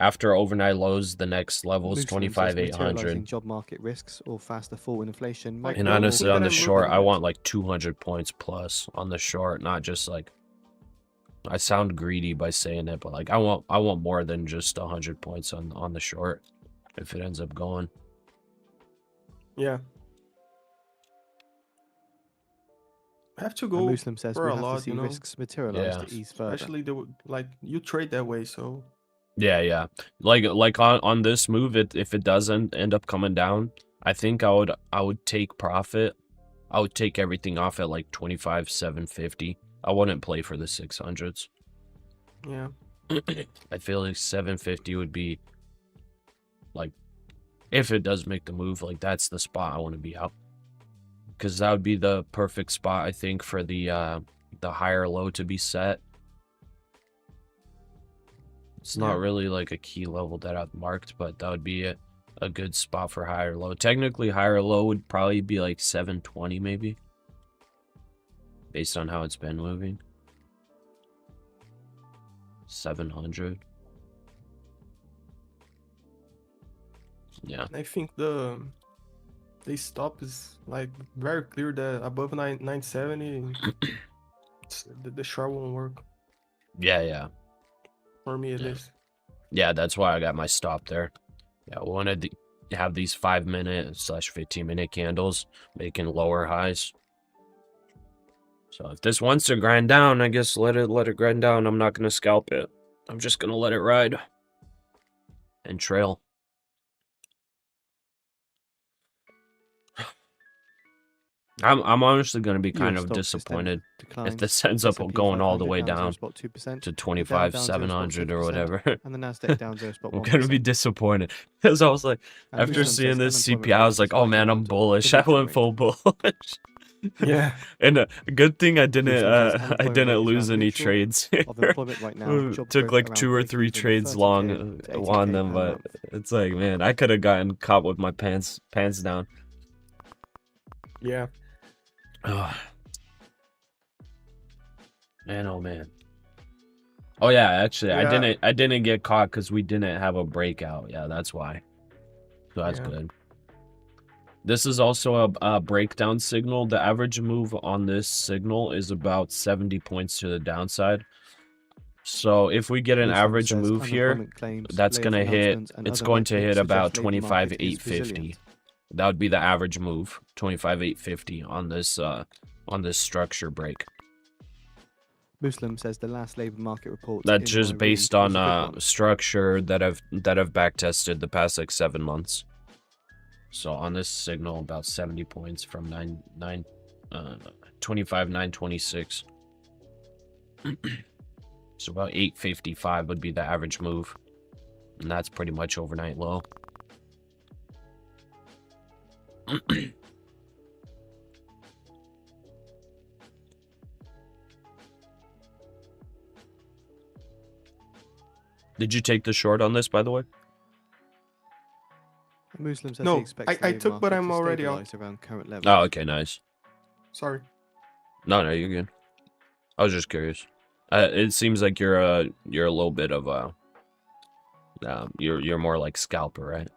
after overnight lows, the next level is Muslim says 25,800. materializing job market risks or faster fall in inflation might And the honestly, move on that the I'm short, looking I at- want like 200 points plus on the short, not just like. I sound greedy by saying it, but like I want more than just 100 points on the short if it ends up going. Yeah. I have to And go Muslim says for we a have to lot, see you know, risks materialize Yeah. to ease further. especially like you trade that way, so Yeah. Like on this move, if it doesn't end up coming down, I think I would take profit. I would take everything off at like 25,750. I wouldn't play for the 600s. yeah. I feel like 750 would be like, if it does make the move, like that's the spot I want to be out, because that would be the perfect spot, I think, for the higher low to be set. It's not Yeah. really like a key level that I've marked, but that would be a good spot for higher low. Technically, higher low would probably be like 720 maybe, based on how it's been moving. 700. Yeah. I think the stop is like very clear that above 970 the short won't work. Yeah. For me at Yeah. least. Yeah, that's why I got my stop there. Yeah, I wanted to have these 5-minute / 15-minute candles making lower highs. So if this wants to grind down, I guess let it grind down. I'm not gonna scalp it. I'm just gonna let it ride and trail. I'm honestly gonna be kind US of stocks extended disappointed if declines. this ends up S&P going all the 500 way down down 0.2%, to Dow 25,700 or 0.6%, whatever. and the NASDAQ down 0.1%. I'm gonna be disappointed because I was like, And after Muslim seeing says this unemployment CPI, I rate was is like, oh slightly man, I'm lower to bullish. the I neutral went rate. full bullish. Yeah. And a good thing I didn't Muslim says I unemployment didn't rate is lose around any neutral. trades. Of employment right now, job Took growth like around 2 or 3 break-even, trades 30K long to 80K on them, per but month. it's like, man, I could have gotten caught with my pants down. Yeah. Ugh. Man, oh man. Oh yeah, actually, Yeah. I didn't get caught because we didn't have a breakout. Yeah, that's why. So that's Yeah. good. This is also a breakdown signal. The average move on this signal is about 70 points to the downside. So if we get an Muslim average says move here, unemployment claims, that's layoff gonna hit. announcements, and It's other going to metrics hit about suggest labor market is 25,850. resilient. That would be the average move, 25,850 on this structure break. Muslim says the last labor market report That's in just my based read was on a good one. structure that I've back tested the past like 7 months. So on this signal, about 70 points from 25,926. So about 855 would be the average move, and that's pretty much overnight low. Did you take the short on this, by the way? Muslim says No, he expects the I labor took, but market I'm to already out. stabilize around current levels. Oh, okay, nice. Sorry. No, you're good. I was just curious. It seems like you're a little bit of a you're more like scalper, right?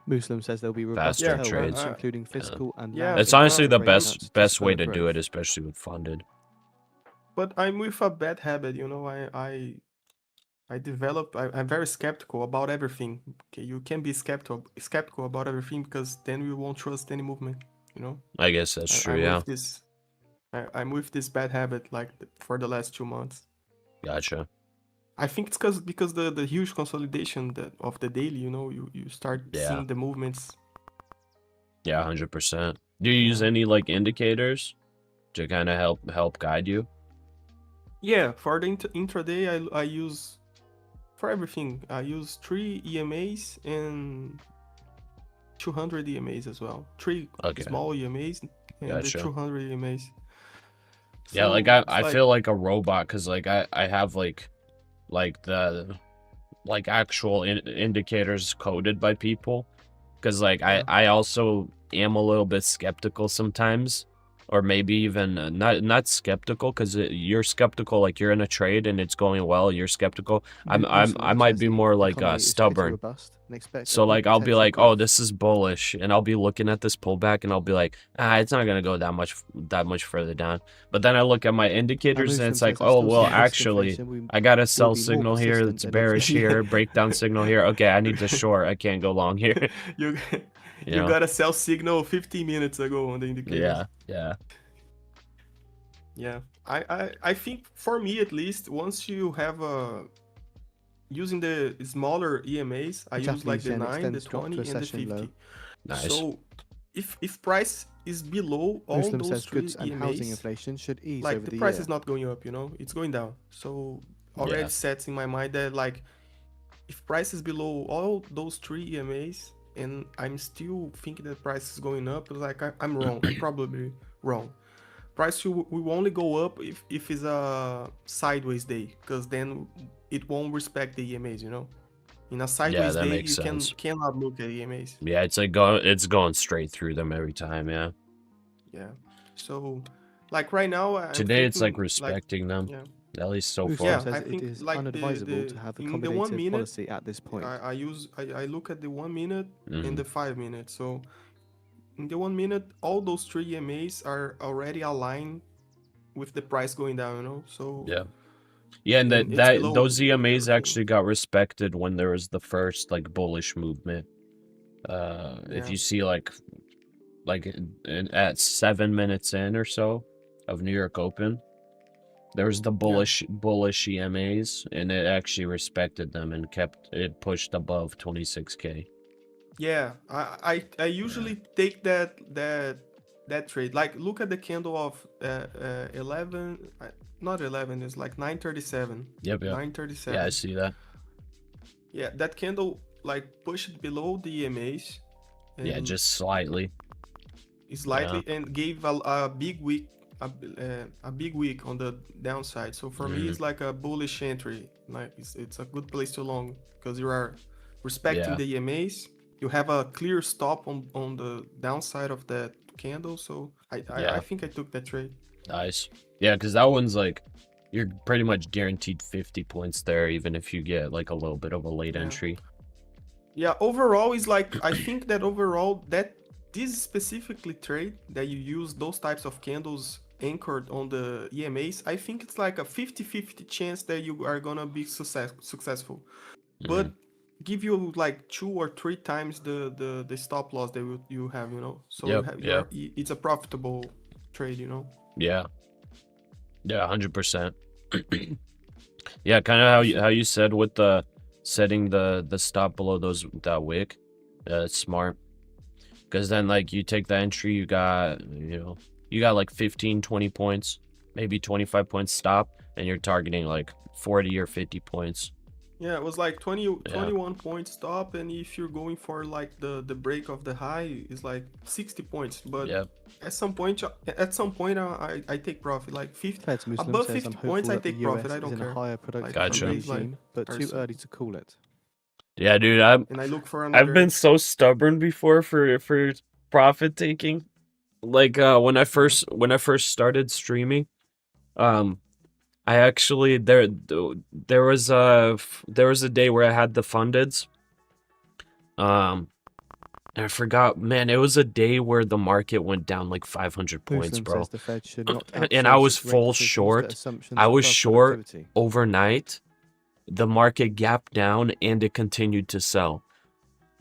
Muslim says there'll be robust Faster tailwinds, trades. including fiscal and Yeah, land It's honestly the infrastructure breakouts best to way spur to do growth. it, especially with funded. But I'm with a bad habit, you know. I'm very skeptical about everything. Okay, you can be skeptical about everything because then you won't trust any movement, you know. I guess that's true. I'm Yeah. with this. I'm with this bad habit like for the last 2 months. Gotcha. I think it's because the huge consolidation of the daily, you start Yeah. seeing the movements. Yeah, 100%. Do you use Yeah. any like indicators to kind of help guide you? Yeah, for the intraday, I use for everything. I use 3 EMAs and 200 EMAs as well. 3 Okay. small EMAs and the Gotcha. 200 EMAs. Yeah, like So it's I feel like a robot because like I have like the like actual indicators coded by people because like Yeah. I also am a little bit skeptical sometimes, or maybe even not skeptical because you're skeptical like you're in a trade and it's going well, you're skeptical. I Muslim might says be the more like economy is fit to stubborn. robust and expect a So good like I'll be potential like, oh, growth. this is bullish, and I'll be looking at this pullback, and I'll be like, it's not gonna go that much further down. But then I look at my And indicators, and Muslim it's like, says I oh still well, see risk actually, inflation I got a will sell be more signal here. persistent It's than bearish inflation. here, breakdown signal here. Okay, I need to short. I can't go long here. you You you know? got a sell signal 15 minutes ago on the indicators. Yeah. Yeah. I think for me at least, once you have using the smaller EMAs, I use like Japanese the yen 9, the extends drop to 20, a and the session low. 50. Nice. So if price is below all Muslim those says 3 goods and housing EMAs, inflation should ease like over the the price year. is not going up, it's going down. So already Yeah. sets in my mind that like if price is below all those 3 EMAs and I'm still thinking that price is going up, like I'm wrong. I'm probably wrong. Price will only go up if it's a sideways day, because then it won't respect the EMAs, In a sideways that day, makes you sense. cannot look at EMAs. Yeah, it's like it's going straight through them every time. Yeah. Yeah. So, like right now, I'm Today it's like thinking respecting them, yeah, at least so Muslim far. yeah. says I it think is like unadvisable to have in the 1 accommodative minute, policy at this point. I look at the 1 minute Mhm. and the 5 minutes. So in the 1 minute, all those 3 EMAs are already aligned with the price going down, So Yeah, and and it's below those EMAs everything. actually got respected when there was the first like bullish movement. If Yeah. you see like at 7 minutes in or so of New York Open, there's the bullish EMAs, and it actually respected them and kept it pushed above 26K. Yeah, I usually take that trade. Like, look at the candle of 11, not 11, it's like 937. Yep. 937. Yeah, I see that. Yeah, that candle like pushed below the EMAs. Yeah, And just slightly. slightly, and gave a big wick, a big wick on the downside. So for me, it's like a bullish entry. Like it's a good place to long, because you are respecting the EMAs. You have a clear stop on the downside of that candle. So I think I took that trade. Nice. Yeah, because that one's like, you're pretty much guaranteed 50 points there, even if you get like a little bit of a late entry. Yeah, overall is like, I think that overall that this specifically trade that you use those types of candles anchored on the EMAs, I think it's like a 50-50 chance that you are gonna be successful. But give you like 2 or 3 times the stop loss that you have, So it's a profitable trade, Yeah. Yeah, 100%. Yeah, kind of how you said with the setting the stop below that wick. It's smart. Because then like you take the entry, you got like 15, 20 points, maybe 25 points stop, and you're targeting like 40 or 50 points. Yeah, it was like 21 points stop, and if you're going for like the break of the high, is like 60 points. But at some point I take profit, like 50 above 50 points. I take profit. I don't care. In a higher productive Gotcha. regime, but too early to call it. Yeah, dude, and I look for another. I've been so stubborn before for profit taking. Like when I first started streaming, I actually there was a day where I had the fundeds. I forgot, man, it was a day where the market went down like 500 points, Muslim bro. says the Fed should not And I outsource was its rate full decisions to short. assumptions I was above short productivity. overnight. The market gapped down and it continued to sell.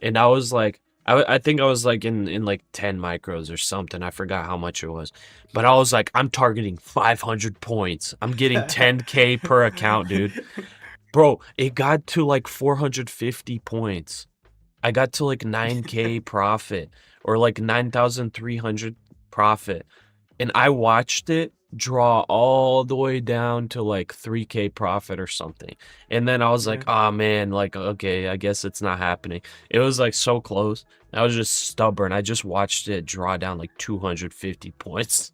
And I was like, I think I was like in like 10 micros or something. I forgot how much it was. But I was like, I'm targeting 500 points. I'm getting 10K per account, dude. Bro, it got to like 450 points. I got to like 9K profit or like 9,300 profit. And I watched it draw all the way down to like 3K profit or something. And then I was like, Yeah. oh man, like, okay, I guess it's not happening. It was like so close. I was just stubborn. I just watched it draw down like 250 points.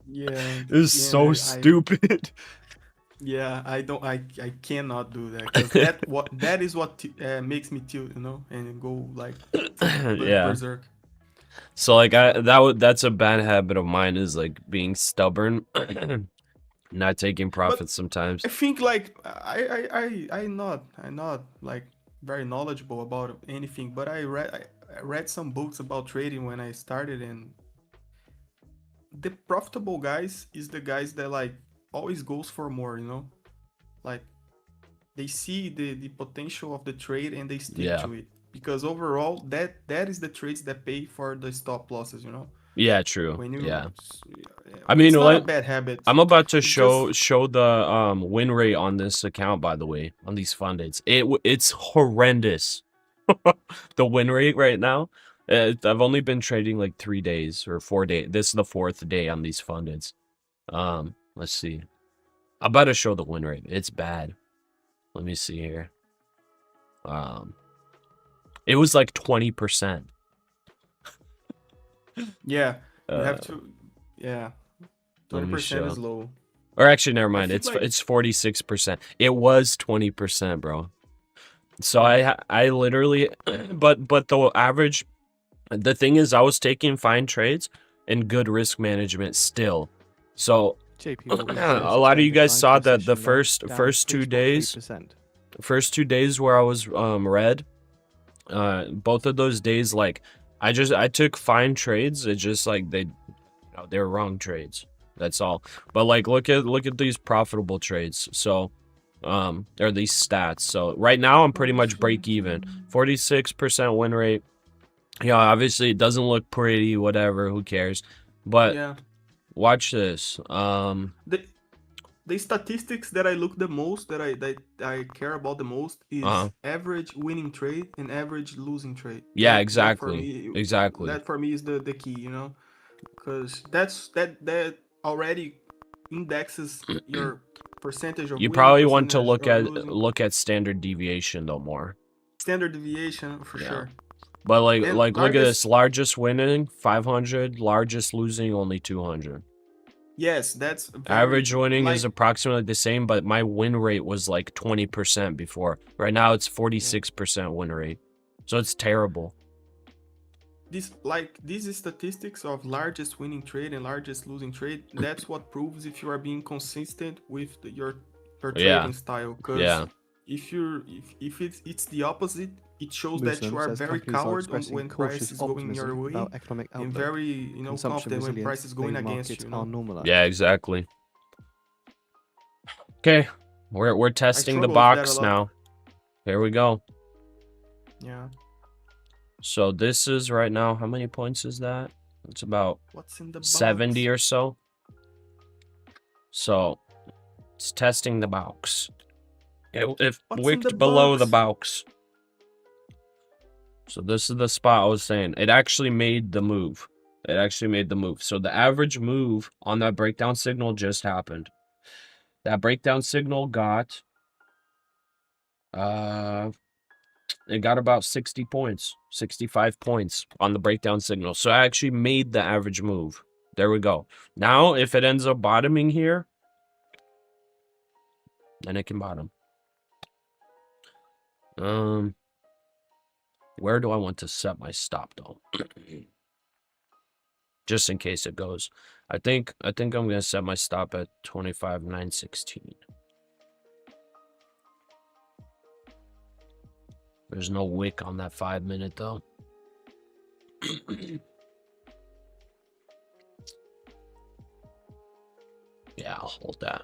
Yeah, It was man, so stupid. yeah, I cannot do that because that is what makes me tilt, you know, and go like Yeah. berserk. So like that's a bad habit of mine is like being stubborn, not taking profits sometimes. I think like I'm not like very knowledgeable about anything, but I read some books about trading when I started, and the profitable guys is the guys that like always goes for more, you know, like they see the potential of the trade and they stick Yeah. to it, because overall that is the trades that pay for the stop losses, you know. Yeah, true. When you Yeah. I mean, it's not a like bad habit. I'm about to It's show the win rate on this account, by the way, on these fundeds. It's horrendous. The win rate right now. I've only been trading like 3 days or 4 days. This is the 4th day on these fundeds. Let's see. I'm about to show the win rate. It's bad. Let me see here. It was like 20%. yeah, you have to, yeah, Let me 20% show. is low. Or actually, never mind. think It's like 46%. It was 20%, bro. So I literally, but the average, the thing is, I was taking fine trades and good risk management still. So JP Morgan a lot of you guys saw that the first 2 days, 2%. first 2 days where I was red, both of those days, like I took fine trades. It just like they were wrong trades. That's all. But like look at these profitable trades. So or these stats. So right now I'm pretty much break even. 46% win rate. Yeah, obviously it doesn't look pretty, whatever, who cares. But yeah, watch this. the statistics that I look the most, that I care about the most, is average winning trade and average losing trade. Yeah, That exactly. Exactly. That for me is the key, you know, because that already indexes your percentage of You winning, probably want to percentage of losing. look at standard deviation though more. Standard deviation for Yeah. sure. But like And look at this, largest winning 500, largest losing only 200. Yes, that's very, Average winning like, is approximately the same, but my win rate was like 20% before. Right now it's 46% win rate. So it's terrible. these statistics of largest winning trade and largest losing trade, that's what proves if you are being consistent with your trading style. Because Yeah. if it's the opposite, it shows that Muslim you are says very companies are coward expressing when price cautious is going your optimism way, about economic and outlook. very, you know, Consumption confident when resilience, price is going labor against markets you, you are know? normalized. Yeah, exactly. Okay, we're testing the struggle with that a box lot. now. Here we go. Yeah. So this is right now, how many points is that? It's about What's in the 70 box? or so. So it's testing the box. It What's in the wicked below the box? box. So this is the spot I was saying. It actually made the move. It actually made the move. So the average move on that breakdown signal just happened. That breakdown signal got it got about 60 points, 65 points on the breakdown signal. So I actually made the average move. There we go. Now, if it ends up bottoming here, then it can bottom. Where do I want to set my stop though? Just in case it goes. I think I'm gonna set my stop at 25,916. There's no wick on that 5-minute though. Yeah, I'll hold that.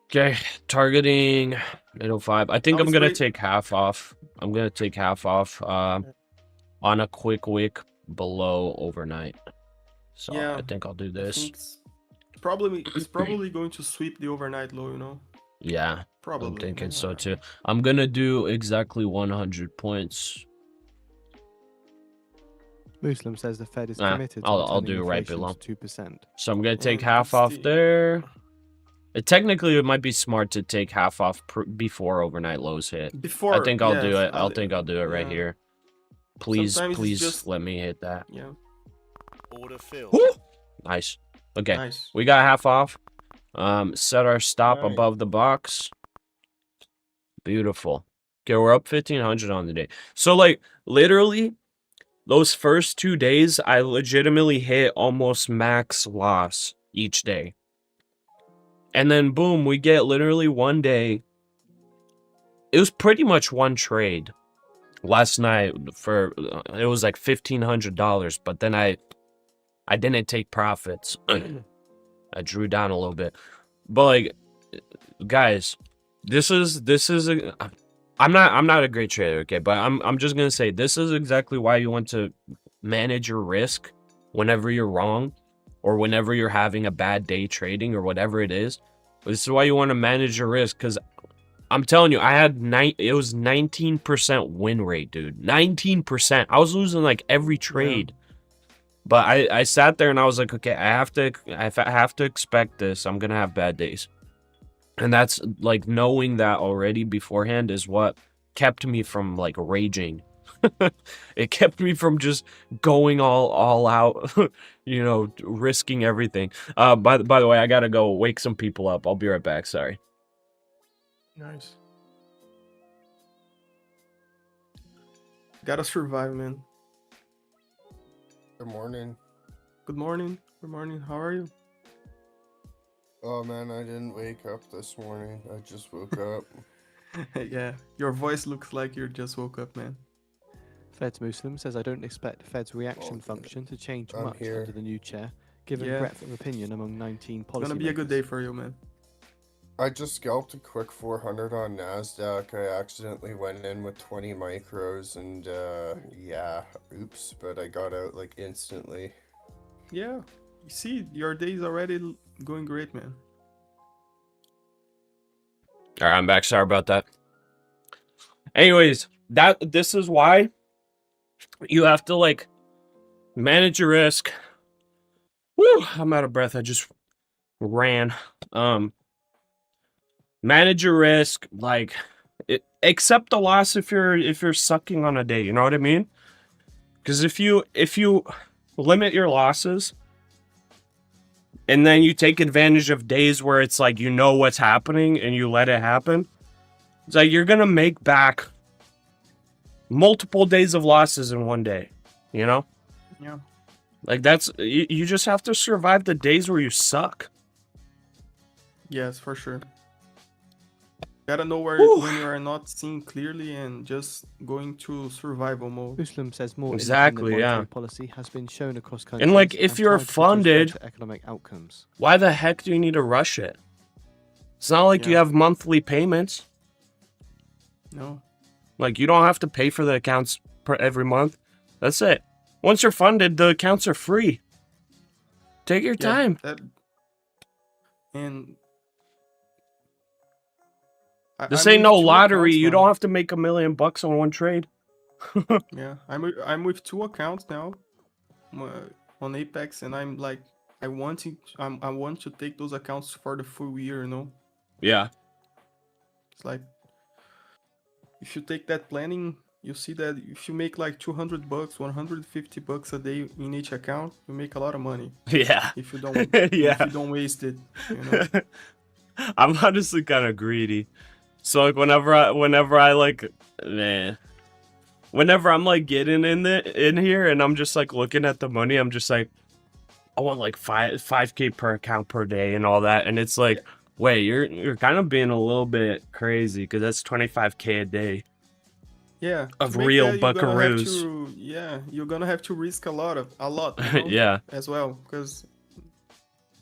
Okay, targeting 805. I think I'm gonna take half off. I'm gonna take half off. on a quick wick below overnight. So Yeah, I think I'll do I this. think it's probably going to sweep the overnight low, you know. Yeah, Probably. I'm thinking man. so too. I'm gonna do exactly 100 points. Muslim says the Fed is committed to I'll returning do it right inflation below. to 2%. So I'm gonna take And half it's off the- there. Technically, it might be smart to take half off before overnight lows hit. Before, I think I'll do yes, it. I think I'll do it right yeah. here. Please, Sometimes it's please just- let me hit that. Yeah. Order filled. Woo! Nice. Okay, Nice. we got half off. Set our stop Right. above the box. Beautiful. Okay, we're up 1,500 on the day. So, like, literally, those first 2 days, I legitimately hit almost max loss each day. And then, boom, we get literally one day. It was pretty much one trade last night for, it was like $1,500, but then I didn't take profits. I drew down a little bit. But, like, guys, this is I'm not a great trader, okay, but I'm just gonna say this is exactly why you want to manage your risk whenever you're wrong or whenever you're having a bad day trading or whatever it is. This is why you want to manage your risk, because I'm telling you, I had it was 19% win rate, dude. 19%. I was losing like every trade. But I sat there and I was like, okay, I have to expect this. I'm gonna have bad days. And that's like knowing that already beforehand is what kept me from like raging. It kept me from just going all out, you know, risking everything. By the way, I gotta go wake some people up. I'll be right back. Sorry. Nice. Gotta survive, man. Good morning. Good morning. Good morning. How are you? Oh man, I didn't wake up this morning. I just woke up. Yeah, your voice looks like you just woke up, man. Fed's Muslim says I don't expect Fed's reaction Okay. function to change I'm much here. under the new chair, given Yeah. breadth of opinion among 19 It's policymakers. gonna be a good day for you, man. I just scalped a quick 400 on NASDAQ. I accidentally went in with 20 micros and yeah, oops, but I got out like instantly. Yeah, you see, your day is already going great, man. All right, I'm back. Sorry about that. Anyways, this is why you have to like manage your risk. Woo, I'm out of breath. I just ran. Manage your risk, like accept the loss if you're sucking on a day, you know what I mean? Because if you limit your losses and then you take advantage of days where it's like you know what's happening and you let it happen, it's like you're gonna make back multiple days of losses in one day, you know? Yeah. Like that's you just have to survive the days where you suck. Yes, for sure. Gotta know when you are not seeing clearly and just going to survival mode. Muslim says more Exactly, independent monetary yeah. policy has been shown across countries. And like if you're tried to produce funded, better economic outcomes. why the heck do you need to rush it? It's not like you Yeah. have monthly payments. No. Like you don't have to pay for the accounts every month. That's it. Once you're funded, the accounts are free. Take your Yeah, time. And This I'm ain't with no two lottery. accounts You now. don't have to make $1 million on one trade. Yeah, I'm with 2 accounts now on Apex, and I'm like, I want to take those accounts for the full year, you know. Yeah. It's like if you take that planning, you see that if you make like $200, $150 a day in each account, you make a lot of money Yeah. if you don't Yeah. if you don't waste it, you know. I'm honestly kind of greedy. So like whenever I like, man, whenever I'm like getting in here and I'm just like looking at the money, I'm just like, I want like 5K per account per day and all that, and it's like, wait, you're kind of being a little bit crazy because that's 25K a day. Yeah, Of to make real that, you're gonna have buckaroos. to- yeah, you're gonna have to risk a lot, you know, Yeah. as well, because.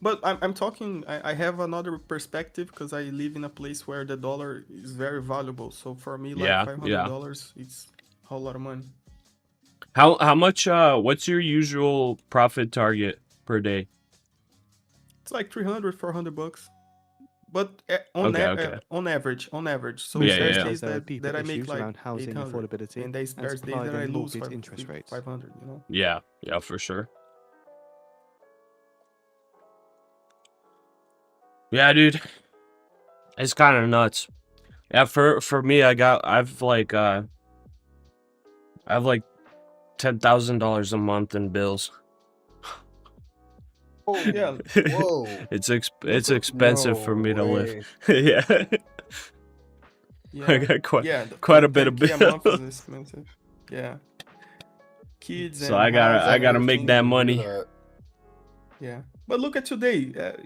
But I'm talking. I have another perspective because I live in a place where the dollar is very valuable. So for me, like Yeah, $500, it's a whole lot of money. How much? What's your usual profit target per day? It's like 300, 400 bucks. But on Okay. on average. So Yeah, there's yeah. days There are deeper that I make issues like around housing 800, affordability and there's and days supply that I and lose mortgage interest rates. 500. You know. Yeah, for sure. Yeah, dude, it's kind of nuts. Yeah, for me, I've like $10,000 a month in bills. Oh, Yeah. whoa. It's Look, expensive No for me to live. way. Yeah, I yeah. got Yeah. quite a bit of 10K a month is bills. expensive. Yeah. Kids So and house I and gotta make everything. that To do money. that. Yeah. But look at today.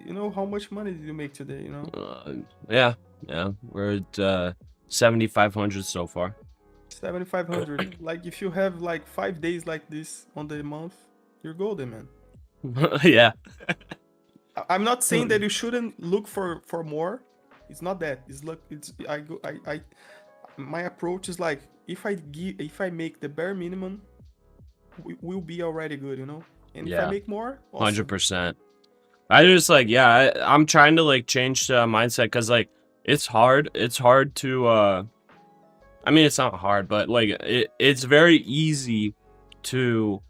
You know how much money did you make today? You know. Yeah, we're at 7,500 so far. 7,500. Like if you have like 5 days like this on the month, you're golden, man. Yeah, I'm not saying that you shouldn't look for more. It's not that. It's look. It's I go. I my approach is like if I make the bare minimum, we'll be already good, you know. And if I yeah, make more, awesome. 100%. I just like, yeah, I'm trying to like change the mindset because like it's hard. It's hard to I mean, it's not hard, but like it's very easy to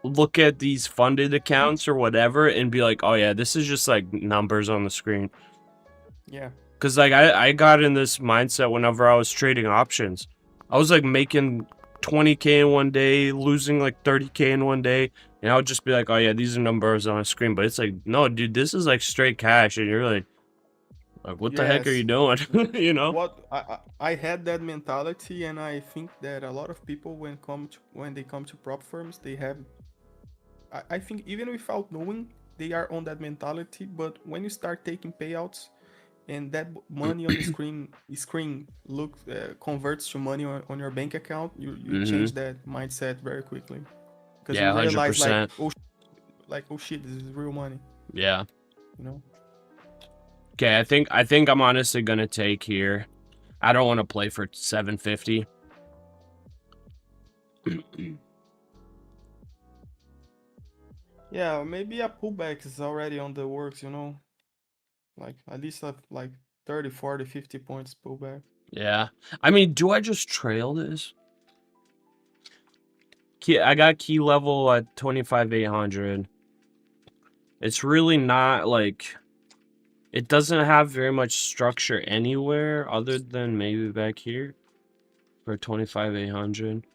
look at these funded accounts or whatever and be like, oh yeah, this is just like numbers on the screen. Yeah. Cause like I got in this mindset whenever I was trading options. I was like making 20K in one day, losing like 30K in one day, and I would just be like, oh yeah, these are numbers on a screen. But it's like, no, dude, this is like straight cash, and you're like what the heck are you doing? You know? What I had that mentality, and I think that a lot of people when they come to prop firms, they have. I think even without knowing, they are on that mentality. But when you start taking payouts, and that money on the screen converts to money on your bank account, you change that mindset very quickly, because Yeah, you realize 100%. like oh shit, this is real money, Yeah. you know. Okay, I think I'm honestly gonna take here. I don't want to play for 750. Yeah, maybe a pullback is already on the works, you know, like at least like 30, 40, 50 points pullback. Yeah. I mean, do I just trail this? I got key level at 25,800. It's really not like it doesn't have very much structure anywhere other than maybe back here for 25,800.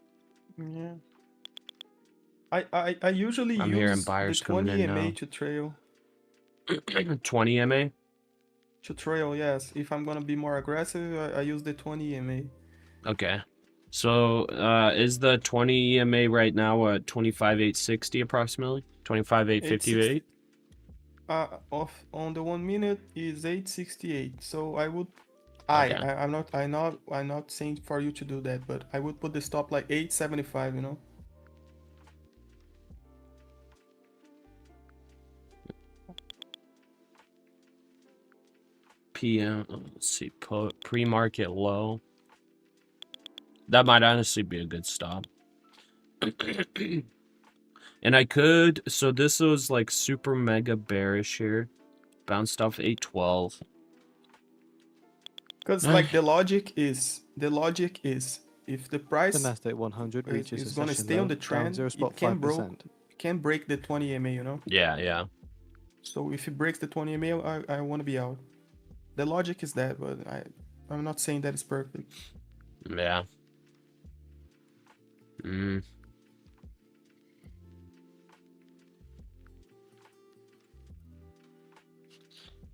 Yeah. I usually I'm hearing use the buyers coming 20 in EMA now. to trail. 20 MA? To trail, yes. If I'm gonna be more aggressive, I use the 20 EMA. Okay. So, is the 20 EMA right now at 25,860 approximately? 25,858? On the 1 minute is 868. So I would Okay. I'm not saying for you to do that, but I would put the stop like 875, you know. PM, let's see, pre-market low. That might honestly be a good stop. And I could, so this was like super mega bearish here. Bounced off 812. Because like the logic is if the The price NASDAQ 100 reaches is a gonna session stay on low, the down trend, it 0.5%. can break the 20 EMA, you know. Yeah. So if it breaks the 20 EMA, I want to be out. The logic is that, but I'm not saying that it's perfect. Yeah.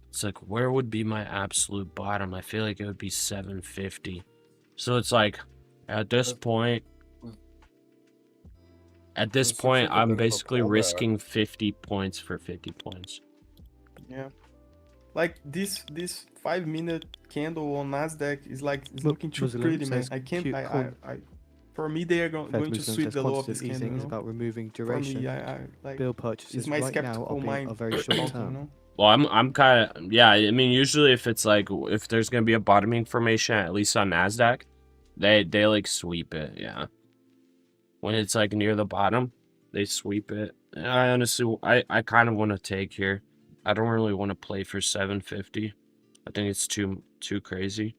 It's like, where would be my absolute bottom? I feel like it would be 750. So it's like, at this point, This looks like a I'm bit of a basically pullback. risking 50 points for 50 points. Yeah. Like this 5-minute candle on NASDAQ is like looking too Muslim pretty, man. says I can't. Q- For me, they are Fed going to Muslim sweep says the low of quantitative this candle. easing You is know? about removing For duration. me, I like. Bill purchases It's my right now skeptical are mind. very short talking, term. you know? Well, I'm kind of, yeah, I mean, usually if it's like, if there's going to be a bottoming formation, at least on NASDAQ, they like sweep it, yeah. when it's like near the bottom, they sweep it. And I honestly, I kind of want to take here. I don't really want to play for 750. I think it's too crazy.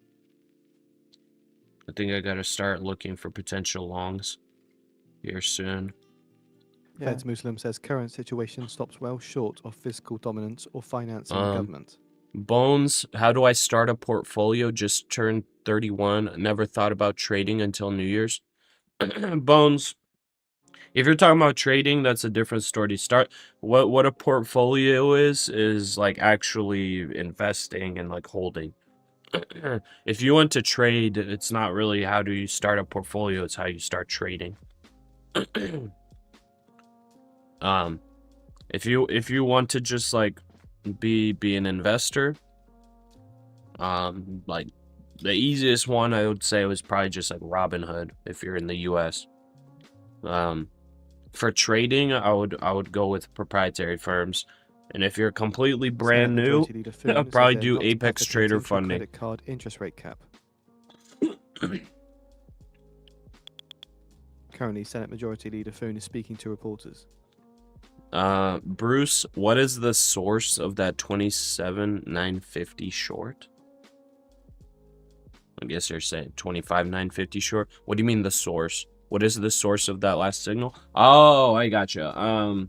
I think I gotta start looking for potential longs here soon. Yeah. Feds Muslim says current situation stops well short of fiscal dominance or financing the government. Bones, how do I start a portfolio? Just turned 31. Never thought about trading until New Year's. Bones, if you're talking about trading, that's a different story. Start what a portfolio is like actually investing and like holding. If you want to trade, it's not really how do you start a portfolio, it's how you start trading. If you want to just like be an investor, like the easiest one I would say was probably just like Robinhood if you're in the US. For trading, I would go with proprietary firms. And if you're completely brand Senate new, Majority Leader Foon I'll says probably they're do not Apex Trader advocating for Funding. credit card interest rate cap. Currently, Senate Majority Leader Foon is speaking to reporters. Bruce, what is the source of that 27,950 short? I guess you're saying 25,950 short. What do you mean the source? What is the source of that last signal? Oh, I gotcha.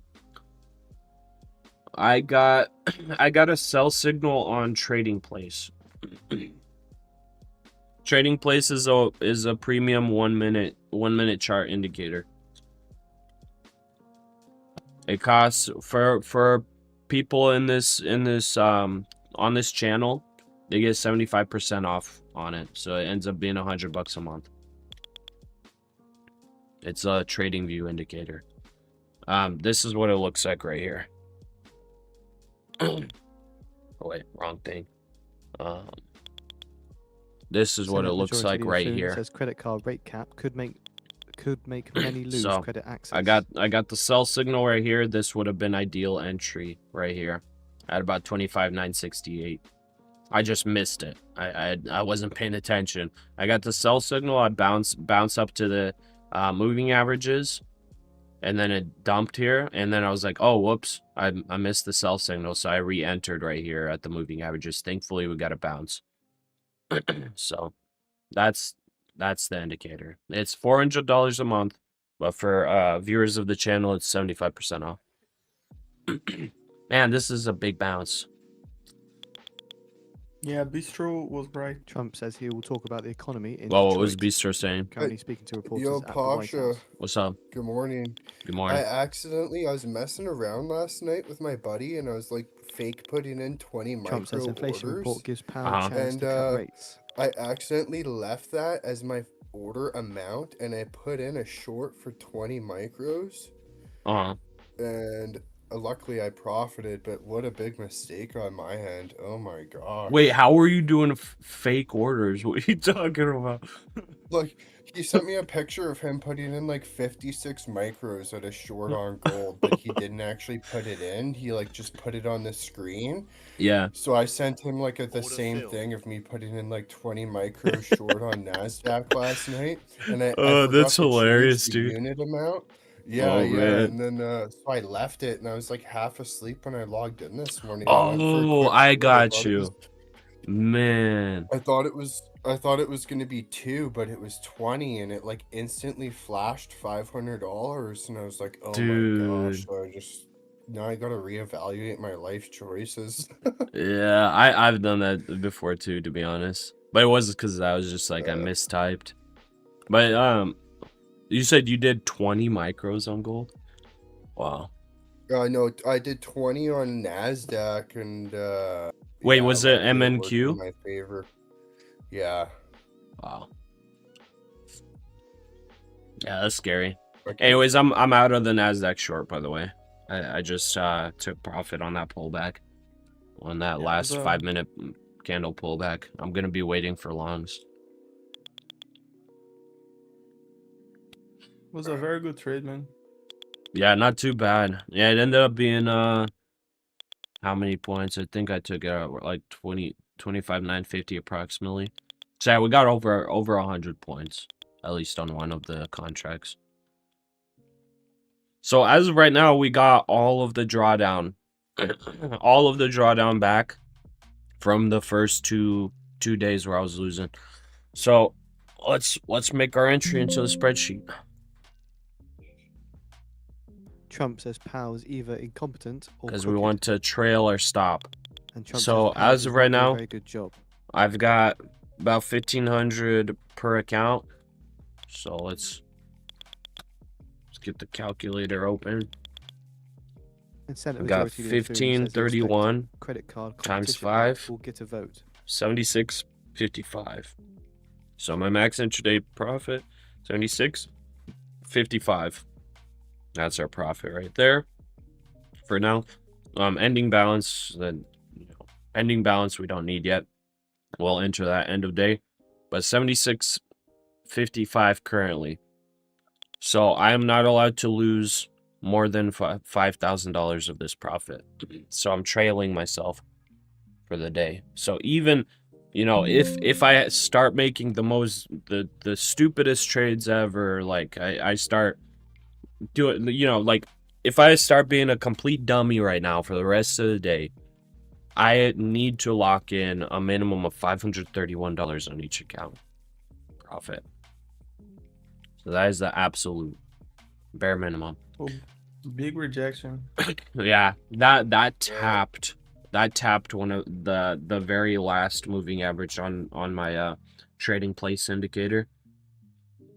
I got a sell signal on Trading Place. Trading Place is a premium 1 minute chart indicator. It costs for people in this on this channel, they get 75% off on it, so it ends up being $100 a month. It's a trading view indicator. This is what it looks like right here. Oh wait, wrong thing. This is what Senate it looks Majority like Leader right Foon here. says credit card rate cap could make many lose So, credit access. I got the sell signal right here. This would have been ideal entry right here at about 25,968. I just missed it. I wasn't paying attention. I got the sell signal. I bounce up to the moving averages, and then it dumped here. And then I was like, oh, whoops, I missed the sell signal, so I re-entered right here at the moving averages. Thankfully, we got a bounce. So that's the indicator. It's $400 a month, but for viewers of the channel, it's 75% off. Man, this is a big bounce. Yeah, Bistro was right. Trump says he will talk about the economy in Well, what was Detroit. Bistro saying? Currently speaking to reporters Yo, at the White Pasha. House. What's up? Good morning. Good morning. I was messing around last night with my buddy, and I was like fake putting in 20 Trump says micro inflation orders. report gives Powell Uh-huh. a chance to cut rates. I accidentally left that as my order amount, and I put in a short for 20 micros, and luckily I profited, but what a big mistake on my end. Oh my gosh. Wait, how were you doing fake orders? What are you talking about? Look, he sent me a picture of him putting in like 56 micros at a short on gold, but he didn't actually put it in. He like just put it on the screen. Yeah. So I sent him like the Order same filled. thing of me putting in like 20 micros short on NASDAQ last night. And I Oh, forgot that's to change hilarious, the dude. unit amount. Yeah, Oh, yeah. man. And then so I left it, and I was like half asleep when I logged in this morning. I went for a Oh, quick I look. got thought it was- you. Man. I thought it was gonna be 2, but it was 20, and it like instantly flashed $500, and I was like, oh my gosh! Dude. So now I gotta reevaluate my life choices. Yeah, I've done that before too, to be honest. But it was because I was just like I mistyped. But you said you did 20 micros on gold? Wow. No, I did 20 on NASDAQ, and Wait, yeah, was it luckily worked in MNQ? my favor. Yeah. Wow. Yeah, that's scary. Okay. Anyways, I'm out of the NASDAQ short, by the way. I just took profit on that pullback. On that Yeah, last it was, 5-minute candle pullback. I'm gonna be waiting for longs. Was a very good trade, man. Yeah, not too bad. Yeah, it ended up being how many points? I think I took out like 25,950 approximately. So yeah, we got over 100 points, at least on one of the contracts. So as of right now, we got all of the drawdown, all of the drawdown back from the first two days where I was losing. So let's make our entry into the spreadsheet. Trump says Powell's either incompetent or Because we crooked. want to trail or stop. And Trump So says Powell as does of not right do a now, very good job. I've got about 1,500 per account. So let's get the calculator open. And Senate We got Majority Leader Thune says he expects 1531 credit card times competition 5. will get a vote. 76.55. So my max intraday profit 76.55. That's our profit right there. For now, ending balance. Then ending balance we don't need yet. We'll enter that end of day, but 76.55 currently. So I am not allowed to lose more than $5,000 of this profit. So I'm trailing myself for the day. So even, if I start making the stupidest trades ever, like I start doing, like if I start being a complete dummy right now for the rest of the day, I need to lock in a minimum of $531 on each account profit. So that is the absolute bare minimum. Oh, big rejection. Yeah, that tapped one of the very last moving average on my trading place indicator.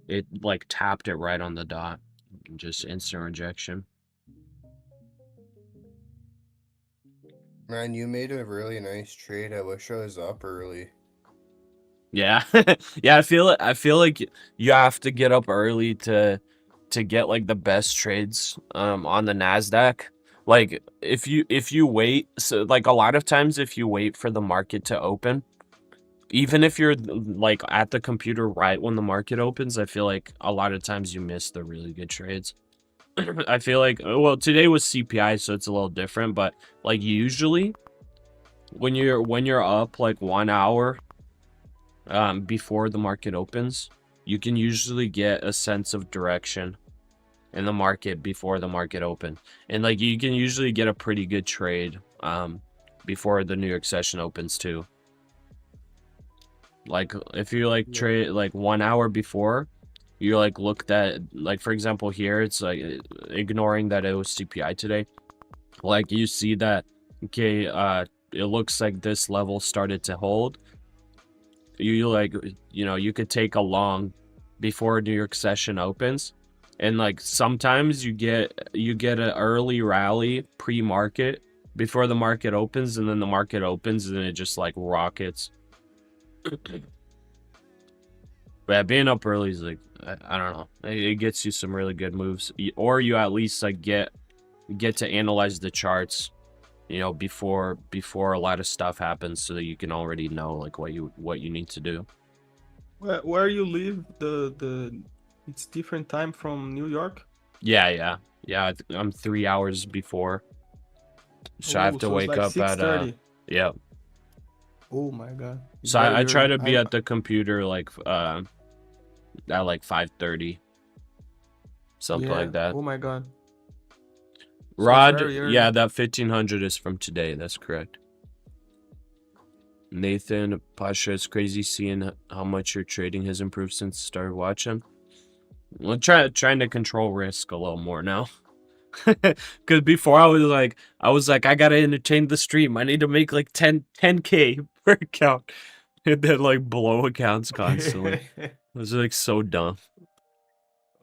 It like tapped it right on the dot. Just instant rejection. Man, you made a really nice trade. I wish I was up early. Yeah. Yeah, I feel like you have to get up early to get like the best trades on the NASDAQ. Like if you wait, so like a lot of times if you wait for the market to open, even if you're like at the computer right when the market opens, I feel like a lot of times you miss the really good trades. I feel like, well, today was CPI, so it's a little different, but like usually when you're up like 1 hour before the market opens, you can usually get a sense of direction in the market before the market open, and like you can usually get a pretty good trade before the New York session opens too. Like if you like trade like 1 hour before, you like looked at, like for example here, it's like ignoring that it was CPI today, like you see that, okay, it looks like this level started to hold. You like, you could take a long before New York session opens, and like sometimes you get an early rally pre-market before the market opens, and then the market opens and it just like rockets. But yeah, being up early is like, I don't know, it gets you some really good moves, or you at least like get to analyze the charts, before a lot of stuff happens, so that you can already know like what you need to do. Where you live, it's different time from New York? Yeah. I'm 3 hours before, so I have to wake like up 6:30. at yeah. Oh my god. So I try to be at the computer like at like 5:30, something like that. Oh my god. So Rod, very early. yeah, that 1,500 is from today. That's correct. Nathan, Pasha, it's crazy seeing how much your trading has improved since I started watching. I'm trying to control risk a little more now. Because before I was like, I gotta entertain the stream. I need to make like 10K per account, and then like blow accounts constantly. It was like so dumb.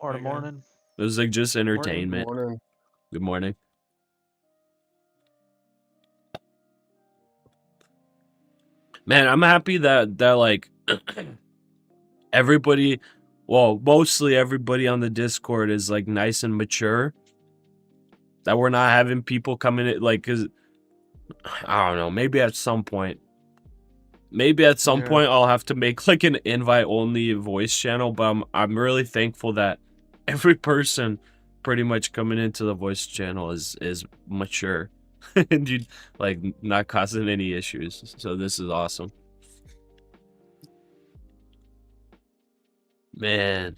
Morning. It was like just entertainment. Morning. Good morning. Man, I'm happy that like everybody, well, mostly everybody on the Discord is like nice and mature. That we're not having people coming in like, cause I don't know, maybe at some point I'll have to make like an invite only voice channel, but I'm really thankful that every person pretty much coming into the voice channel is mature and you like not causing any issues. So this is awesome. Man,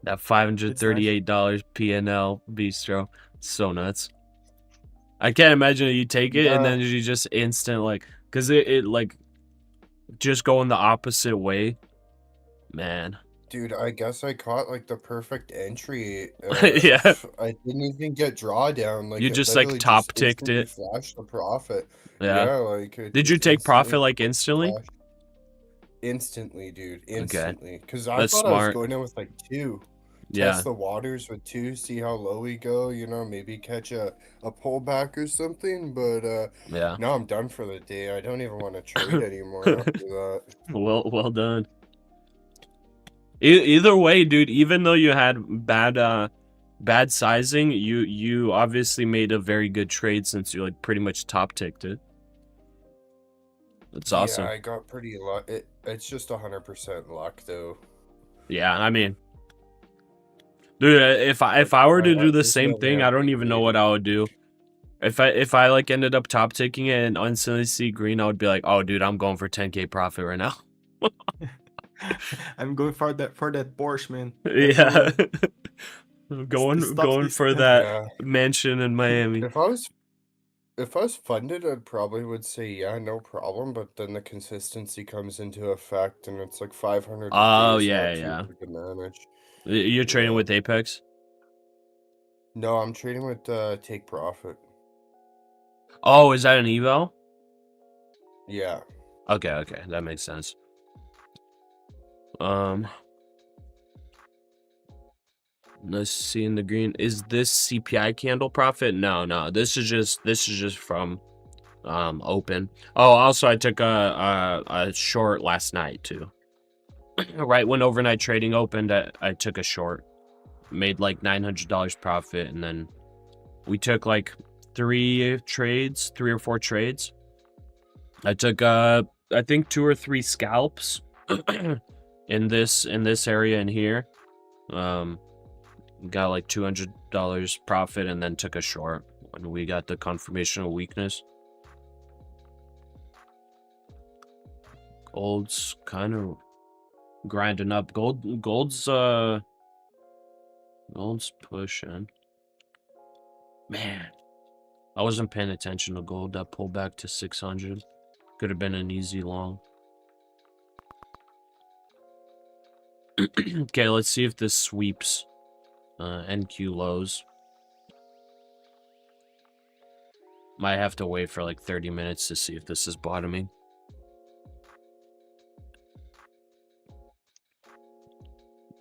That $538 PNL bistro. So nuts. I can't imagine you take it and then you just instant like, because it like just going the opposite way. Man. Dude, I guess I caught like the perfect entry. Yeah. I didn't even get drawdown. Like You it just like literally top just ticked instantly it. flashed the profit. Yeah. Like Did you take profit like instantly? Instantly, dude. Okay. Instantly. Because I That's thought I was smart. going in with like 2. Yeah. Test the waters with 2, see how low we go, you know, maybe catch a pullback or something. But Yeah. now I'm done for the day. I don't even want to trade anymore after that. Well done. Either way, dude, even though you had bad sizing, you obviously made a very good trade since you like pretty much top ticked it. That's awesome. Yeah, I got pretty luck. It's just 100% luck though. Yeah, I mean, dude, if I were to do the same thing, I don't even know what I would do. If I like ended up top ticking it and instantly see green, I would be like, oh, dude, I'm going for 10K profit right now. I'm going for that Porsche, man. Yeah. going for that mansion in Miami. If I was funded, I'd probably would say yeah, no problem. But then the consistency comes into effect, and it's like 500. Oh yeah. To manage. You're trading with Apex? No, I'm trading with Take Profit. Oh, is that an eval? Yeah. Okay, that makes sense. Let's see in the green. Is this CPI candle profit? No. This is just from open. Oh, also I took a short last night too. Right when overnight trading opened, I took a short. Made like $900 profit, and then we took like 3 or 4 trades. I took I think 2 or 3 scalps in this area in here. Got like $200 profit and then took a short when we got the confirmation of weakness. Gold's kind of grinding up. Gold's pushing. Man, I wasn't paying attention to gold. That pulled back to 600. Could have been an easy long. Okay, let's see if this sweeps NQ lows. Might have to wait for like 30 minutes to see if this is bottoming.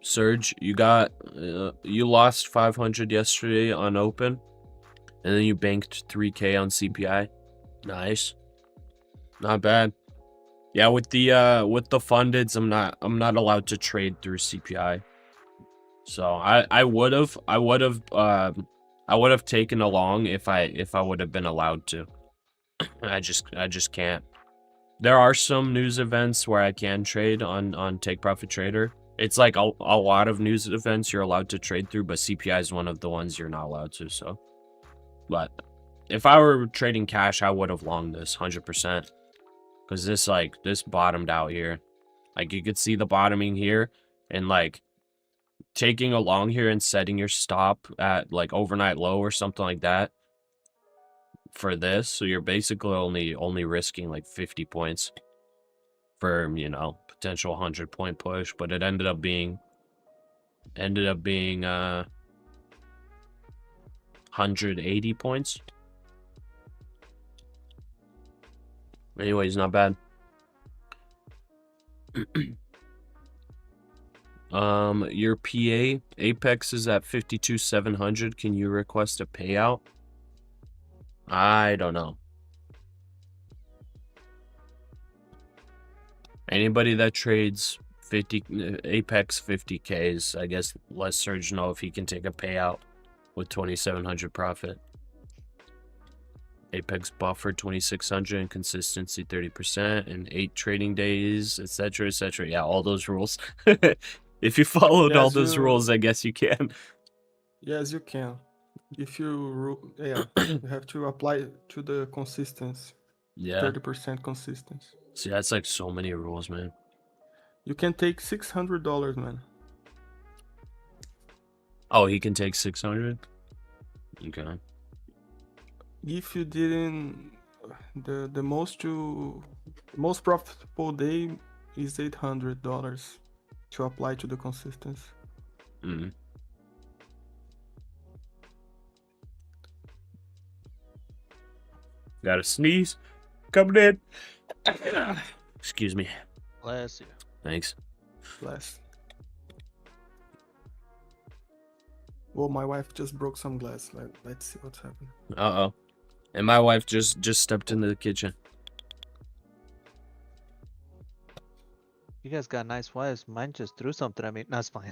Surge, you got you lost 500 yesterday on open, and then you banked 3K on CPI. Nice, not bad. Yeah, with the fundeds, I'm not allowed to trade through CPI. So I would have taken a long if I would have been allowed to. I just can't. There are some news events where I can trade on Take Profit Trader. It's like a lot of news events you're allowed to trade through, but CPI is one of the ones you're not allowed to. So, but if I were trading cash, I would have longed this 100%, because this bottomed out here. Like you could see the bottoming here, and like taking a long here and setting your stop at like overnight low or something like that for this. So you're basically only risking like 50 points for, you know, potential 100-point push, but it ended up being 180 points. Anyways, not bad. Your PA Apex is at 52,700. Can you request a payout? I don't know. Anybody that trades Apex 50Ks, I guess let Surge know if he can take a payout with 2,700 profit. Apex buffer 2,600 and consistency 30% and 8 trading days, etc., etc. Yeah, all those rules. If you followed all those rules, I guess you can. Yes, you can. If you you have to apply to the consistency. Yeah. 30% consistency. See, that's like so many rules, man. You can take $600, man. Oh, he can take 600. Okay. If you didn't, the most profitable day is $800 to apply to the consistency. Mm. Got a sneeze coming in. Excuse me. Bless you. Thanks. Bless. Well, my wife just broke some glass. Let's see what's happening. Uh-oh. And my wife just stepped into the kitchen. You guys got nice wives. Mine just threw something at me. No, it's fine.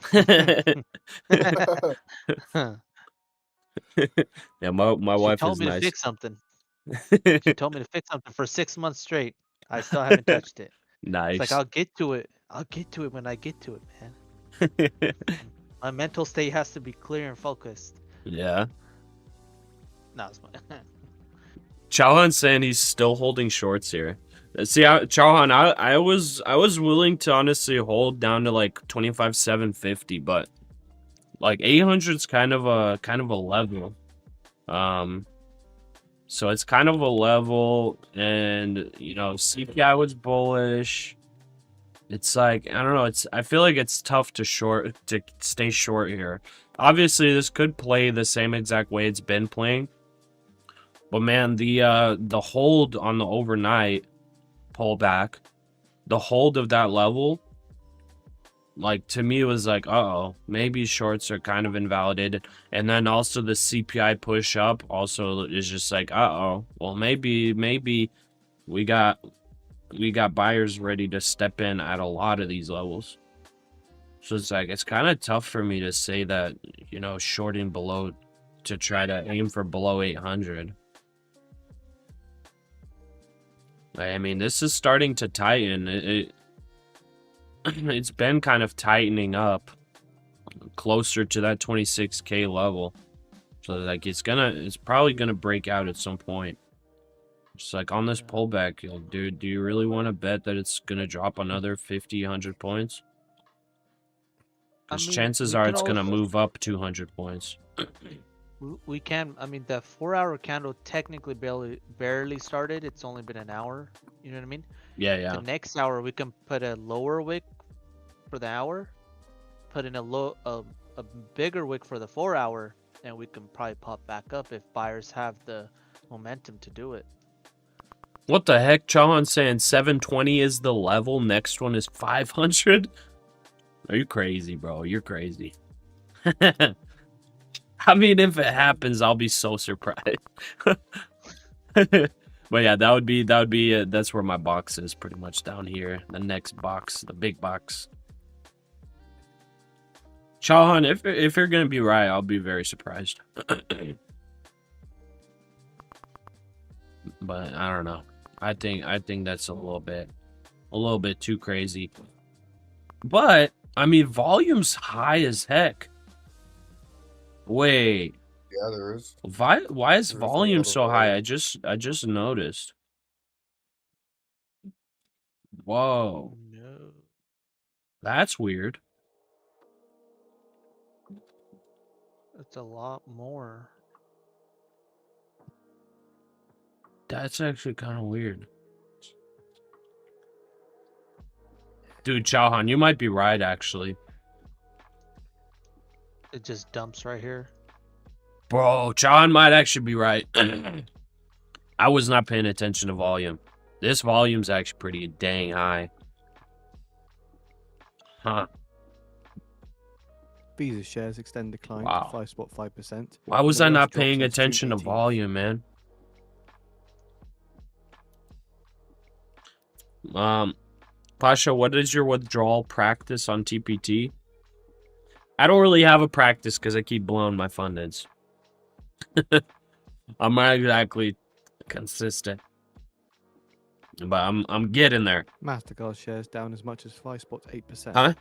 Yeah, my She wife told is me to nice. fix something. She told me to fix something for 6 months straight. I still haven't touched it. Nice. It's like, I'll get to it. I'll get to it when I get to it, man. My mental state has to be clear and focused. Yeah. No, it's fine. Chauhan's saying he's still holding shorts here. See, Chauhan, I was willing to honestly hold down to like 25,750, but like 800's kind of a level. So it's kind of a level, and you know, CPI was bullish. It's like, I don't know, I feel like it's tough to stay short here. Obviously, this could play the same exact way it's been playing. But man, the hold on the overnight pullback, the hold of that level, like, to me, it was like, uh-oh, maybe shorts are kind of invalidated. And then also the CPI push up also is just like, uh-oh, well, maybe we got buyers ready to step in at a lot of these levels. So it's like, it's kind of tough for me to say that, you know, shorting below, to try to aim for below 800. I mean, this is starting to tighten. It's been kind of tightening up closer to that 26K level. So like, it's probably gonna break out at some point. Just like on this pullback, like, dude, do you really want to bet that it's gonna drop another 50, 100 points? Because chances are it's gonna move up 200 points. We can. I mean, the 4-hour candle technically barely started. It's only been an hour. You know what I mean? Yeah. The next hour we can put a lower wick for the hour, put in a bigger wick for the 4-hour, and we can probably pop back up if buyers have the momentum to do it. What the heck? Chauhan's saying 720 is the level. Next one is 500. Are you crazy, bro? You're crazy. I mean, if it happens, I'll be so surprised. But yeah, that would be that's where my box is, pretty much down here. The next box, the big box. Chauhan, if you're gonna be right, I'll be very surprised. But I don't know. I think that's a little bit too crazy. But I mean, volume's high as heck. Wait. Yeah, there is. Why is volume so high? I just noticed. Whoa. No. That's weird. It's a lot more. That's actually kind of weird. Dude, Chauhan, you might be right, actually. It just dumps right here. Bro, Chauhan might actually be right. I was not paying attention to volume. This volume's actually pretty dang high. Huh. Visa shares extend decline to 5.5%. Why was I not paying attention to volume, man? Pasha, what is your withdrawal practice on TPT? I don't really have a practice because I keep blowing my fundeds. I'm not exactly consistent, but I'm getting there. NASDAQ shares down as much as 5.8%. Huh?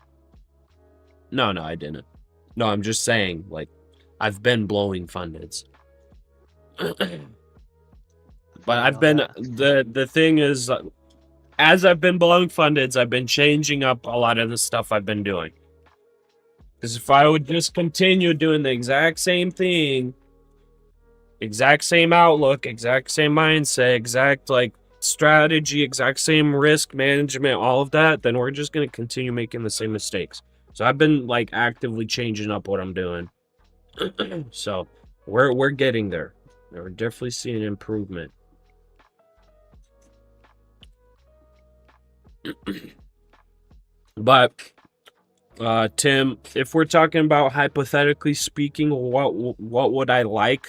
No, I didn't. No, I'm just saying, like, I've been blowing fundeds. But I've been, the thing is, as I've been blowing fundeds, I've been changing up a lot of the stuff I've been doing. Because if I would just continue doing the exact same thing, exact same outlook, exact same mindset, exact like strategy, exact same risk management, all of that, then we're just gonna continue making the same mistakes. So I've been like actively changing up what I'm doing. So we're getting there. We're definitely seeing improvement. But Tim, if we're talking about hypothetically speaking, what would I like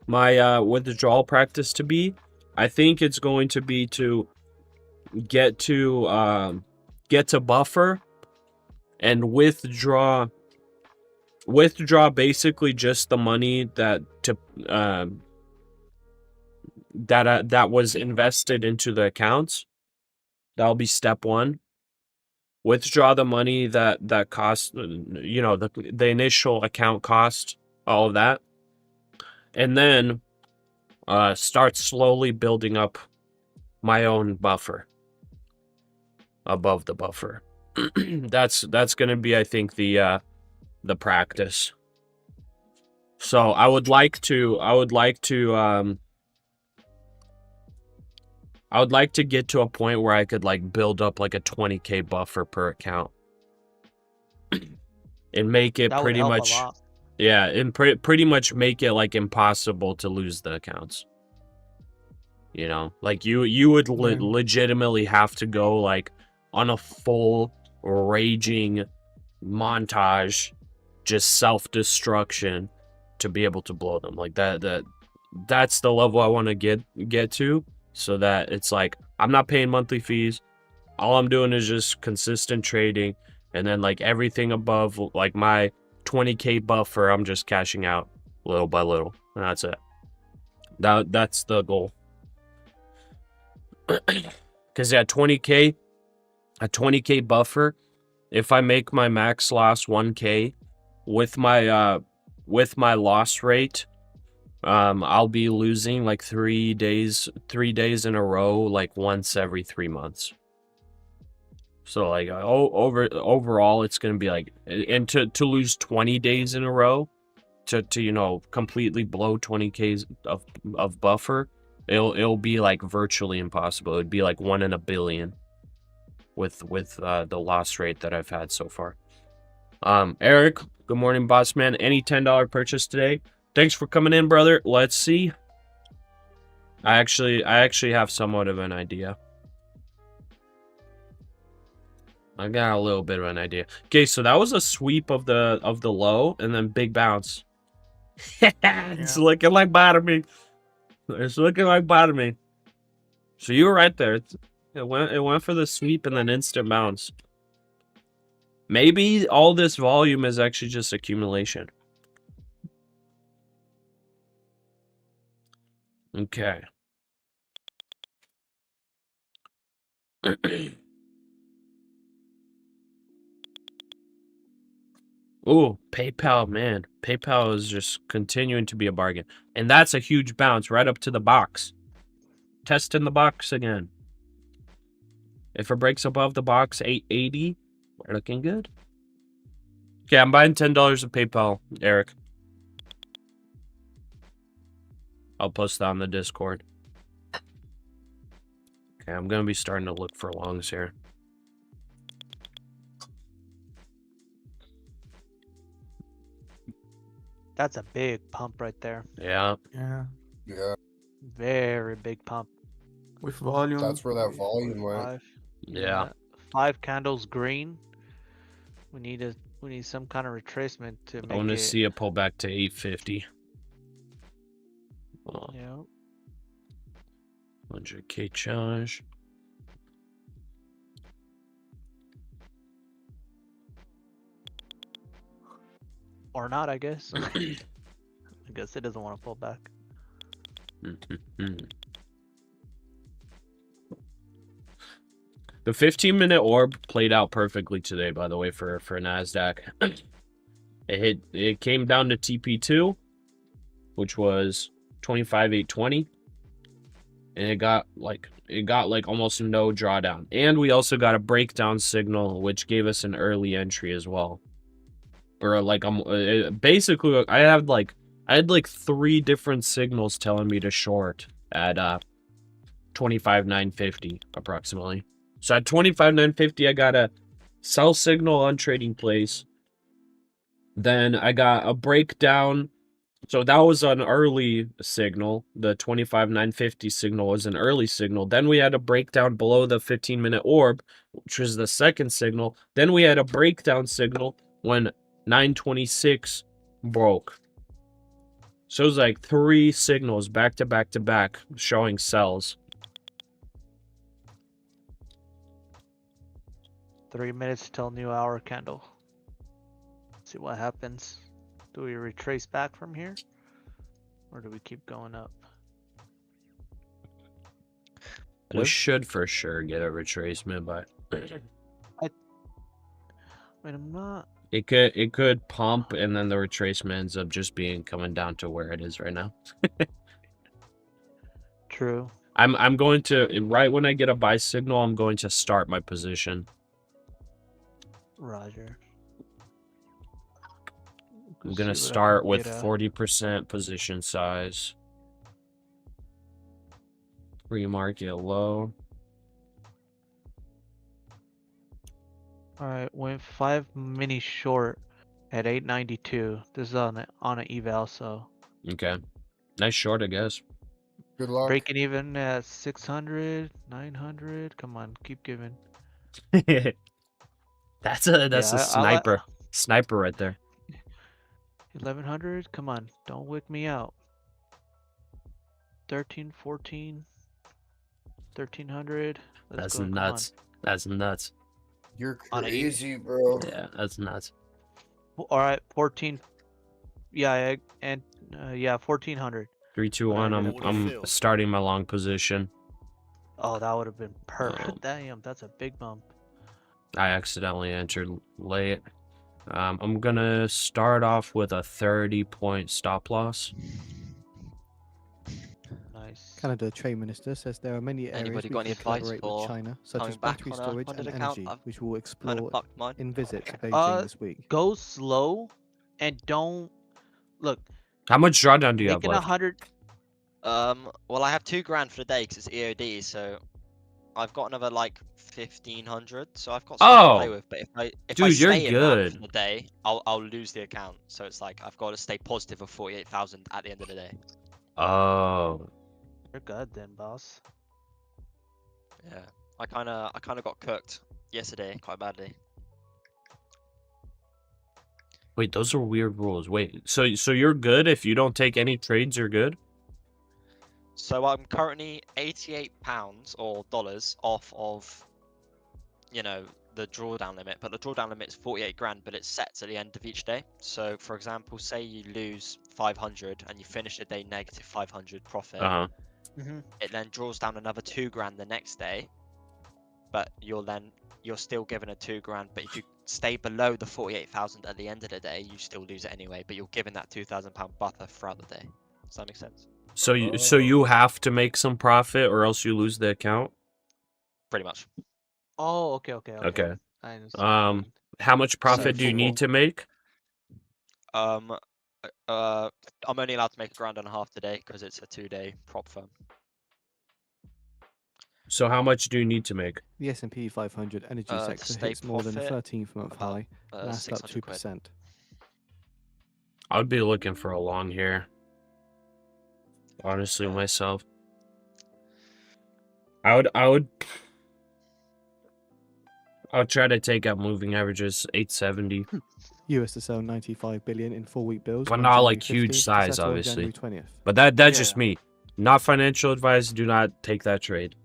my withdrawal practice to be? I think it's going to be to get to buffer and withdraw basically just the money that that was invested into the accounts. That'll be step one. Withdraw the money that cost, you know, the initial account cost, all of that, and then start slowly building up my own buffer above the buffer. That's gonna be, I think, the practice. So I would like to get to a point where I could like build up like a 20K buffer per account and make it That would pretty help much, a lot. yeah, and pretty much make it like impossible to lose the accounts. You know, like you would legitimately have to go like on a full raging montage, just self-destruction to be able to blow them. Like that's the level I want to get to, so that it's like I'm not paying monthly fees. All I'm doing is just consistent trading, and then like everything above like my 20K buffer, I'm just cashing out little by little, and that's it. That's the goal. Because at 20K, a 20K buffer, if I make my max loss 1K with my loss rate, I'll be losing like 3 days in a row, like once every 3 months. So like overall, it's gonna be like, and to lose 20 days in a row, to you know, completely blow 20K of buffer, it'll be like virtually impossible. It'd be like 1 in a billion with the loss rate that I've had so far. Eric, good morning, boss man. Any $10 purchase today? Thanks for coming in, brother. Let's see. I actually have somewhat of an idea. I got a little bit of an idea. Okay, so that was a sweep of the low and then big bounce. It's looking like bottoming. It's looking like bottoming. So you were right there. It went for the sweep and then instant bounce. Maybe all this volume is actually just accumulation. Okay. Oh, PayPal, man. PayPal is just continuing to be a bargain. And that's a huge bounce right up to the box. Testing the box again. If it breaks above the box, 880, we're looking good. Okay, I'm buying $10 of PayPal, Eric. I'll post that on the Discord. Okay, I'm going to be starting to look for longs here. That's a big pump right there. Yeah. Yeah. Yeah, Very big pump. With volume. that's where that volume went. 5. Yeah. 5 candles green. We need some kind of retracement to make I want to it. see a pullback to 850. Oh, Yeah. 100K challenge. Or not, I guess. I guess it doesn't want to pull back. The 15-minute orb played out perfectly today, by the way, for NASDAQ. It came down to TP2, which was 25,820, and it got like almost no drawdown. And we also got a breakdown signal, which gave us an early entry as well. or like basically I had like 3 different signals telling me to short at 25,950 approximately. So at 25,950 I got a sell signal on trading place. Then I got a breakdown. So that was an early signal. The 25,950 signal was an early signal. Then we had a breakdown below the 15-minute orb, which was the second signal. Then we had a breakdown signal when 926 broke. So it was like 3 signals back to back to back showing sells. 3 minutes till new hour candle. See what happens. Do we retrace back from here? Or do we keep going up? We should for sure get a retracement, but I mean, I'm not. it could pump and then the retracement ends up just coming down to where it is right now. True. I'm going to, right when I get a buy signal, I'm going to start my position. Roger. I'm gonna start with 40% position size. Pre-market low. Alright, went 5 mini short at 892. This is on an eval, so Okay. Nice short, I guess. Good luck. breaking even at 600, 900. Come on, keep giving. That's a sniper. Sniper right there. 1100. Come on, don't wick me out. 13, 14, 1300. That's nuts. That's nuts. You're crazy, bro. Yeah, that's nuts. All right, 14. Yeah, and yeah, 1400. 3, 2, 1. I'm starting my long position. Oh, that would have been perfect. Damn, that's a big bump. I accidentally entered late. I'm gonna start off with a 30-point stop loss. Nice. Canada Trade Minister says there are many areas Anybody we got can any advice collaborate for with China, such as coming back battery on a storage and funded account? energy, I've which we'll kind explore of fucked mine. in visit to Beijing this week. Go slow and don't look. How much drawdown do you have Making left? 100. Well, I have $2,000 for the day because it's EOD, so I've got another like 1,500, so I've got something to play with. But if I dude, you're stay in that good. for the day, I'll lose the account. So it's like I've got to stay positive of 48,000 at the end of the day. Oh. You're good then, boss. Yeah, I kind of got cooked yesterday quite badly. Wait, those are weird rules. Wait, so you're good if you don't take any trades, you're good? So I'm currently £88 or dollars off of, you know, the drawdown limit, but the drawdown limit is 48,000, but it sets at the end of each day. So for example, say you lose 500 and you finish the day negative 500 profit, it then draws down another 2,000 the next day, but you're still given a 2,000. But if you stay below the 48,000 at the end of the day, you still lose it anyway, but you're given that £2,000 buffer throughout the day. Does that make sense? So you have to make some profit or else you lose the account? Pretty much. Oh, okay. I understand. How much profit do you need to make? I'm only allowed to make $1.50 today because it's a 2-day prop firm. So how much do you need to make? The S&P 500 energy sector hits more than a 13th-month high, NASDAQ 2%. I would be looking for a long here. Honestly, myself. I would try to take out moving averages 870. US to sell 95 billion in 4-week bills. But on not January like huge 15th to size, settle on obviously. January 20th. But that's just me. Not financial advice. Do not take that trade.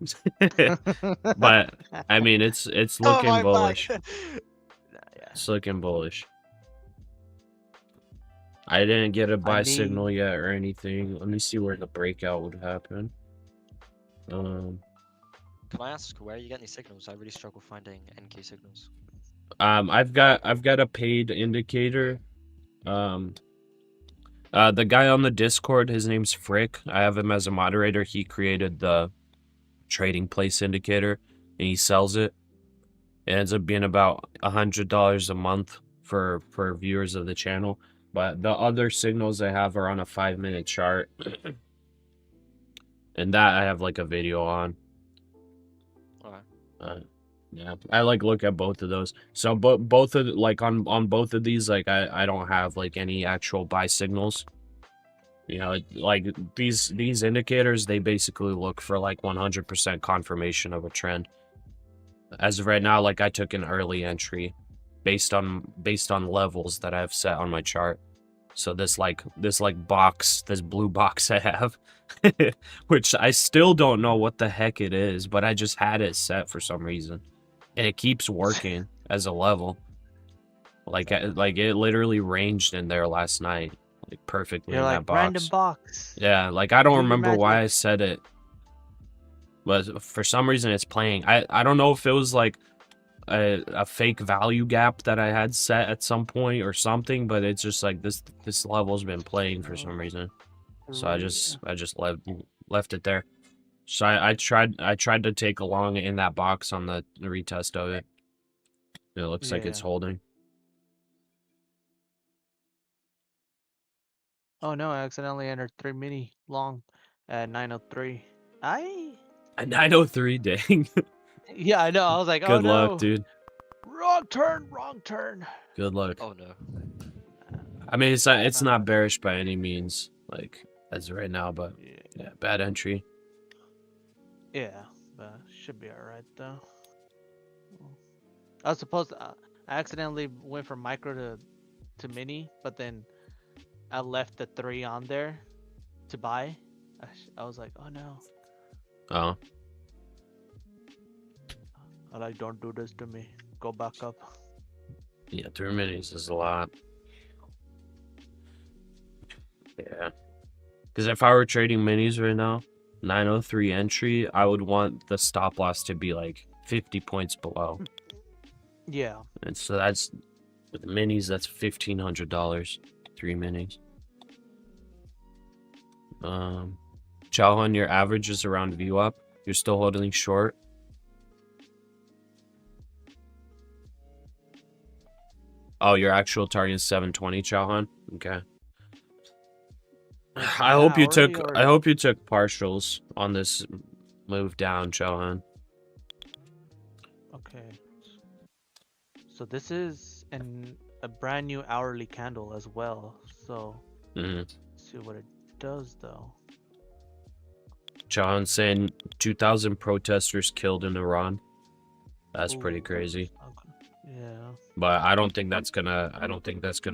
But I mean, it's looking bullish. It's looking bullish. I didn't get a buy signal yet or anything. Let me see where the breakout would happen. Can I ask where are you getting these signals? I really struggle finding NQ signals. I've got a paid indicator. The guy on the Discord, his name's Frick. I have him as a moderator. He created the trading place indicator and he sells it. It ends up being about $100 a month. for viewers of the channel. But the other signals I have are on a 5-minute chart. And that I have like a video on. Alright. Yeah, I like look at both of those. So both of like on both of these, like I don't have like any actual buy signals. You know, like these indicators, they basically look for like 100% confirmation of a trend. As of right now, like I took an early entry based on levels that I've set on my chart. So this box, this blue box I have, which I still don't know what the heck it is, but I just had it set for some reason, and it keeps working as a level. Like it literally ranged in there last night, like perfectly in that box. Random box. Yeah, like I don't Do your remember why I magic. said it, but for some reason it's playing. I don't know if it was like a fake value gap that I had set at some point or something, but it's just like this level's been playing for some reason. So I just left it there. So I tried to take a long in that box on the retest of it. It looks like it's holding. Oh no, I accidentally entered 3 mini long at 9:03. At 9:03, dang. Yeah, I know. I was like, oh Good no. luck, dude. Wrong turn. Good luck. Oh no. I mean, it's not bearish by any means, like as of right now, but yeah, bad entry. Yeah, but should be alright though. I was supposed to, I accidentally went from micro to mini, but then I left the 3 on there to buy. I was like, oh no. Oh. I like, don't do this to me. Go back up. Yeah, 3 minis is a lot. Yeah. Because if I were trading minis right now, 903 entry, I would want the stop loss to be like 50 points below. Yeah. And so that's, with minis, that's $1,500. 3 minis. Chauhan, your average is around view up. You're still holding short. Oh, your actual target is 720, Chauhan. Okay. I hope you took partials on this move down, Chauhan. Okay. So this is a brand new hourly candle as well. So let's see what it does though. Chauhan saying 2,000 protesters killed in Iran. That's pretty crazy. Okay. Yeah. But I don't think that's gonna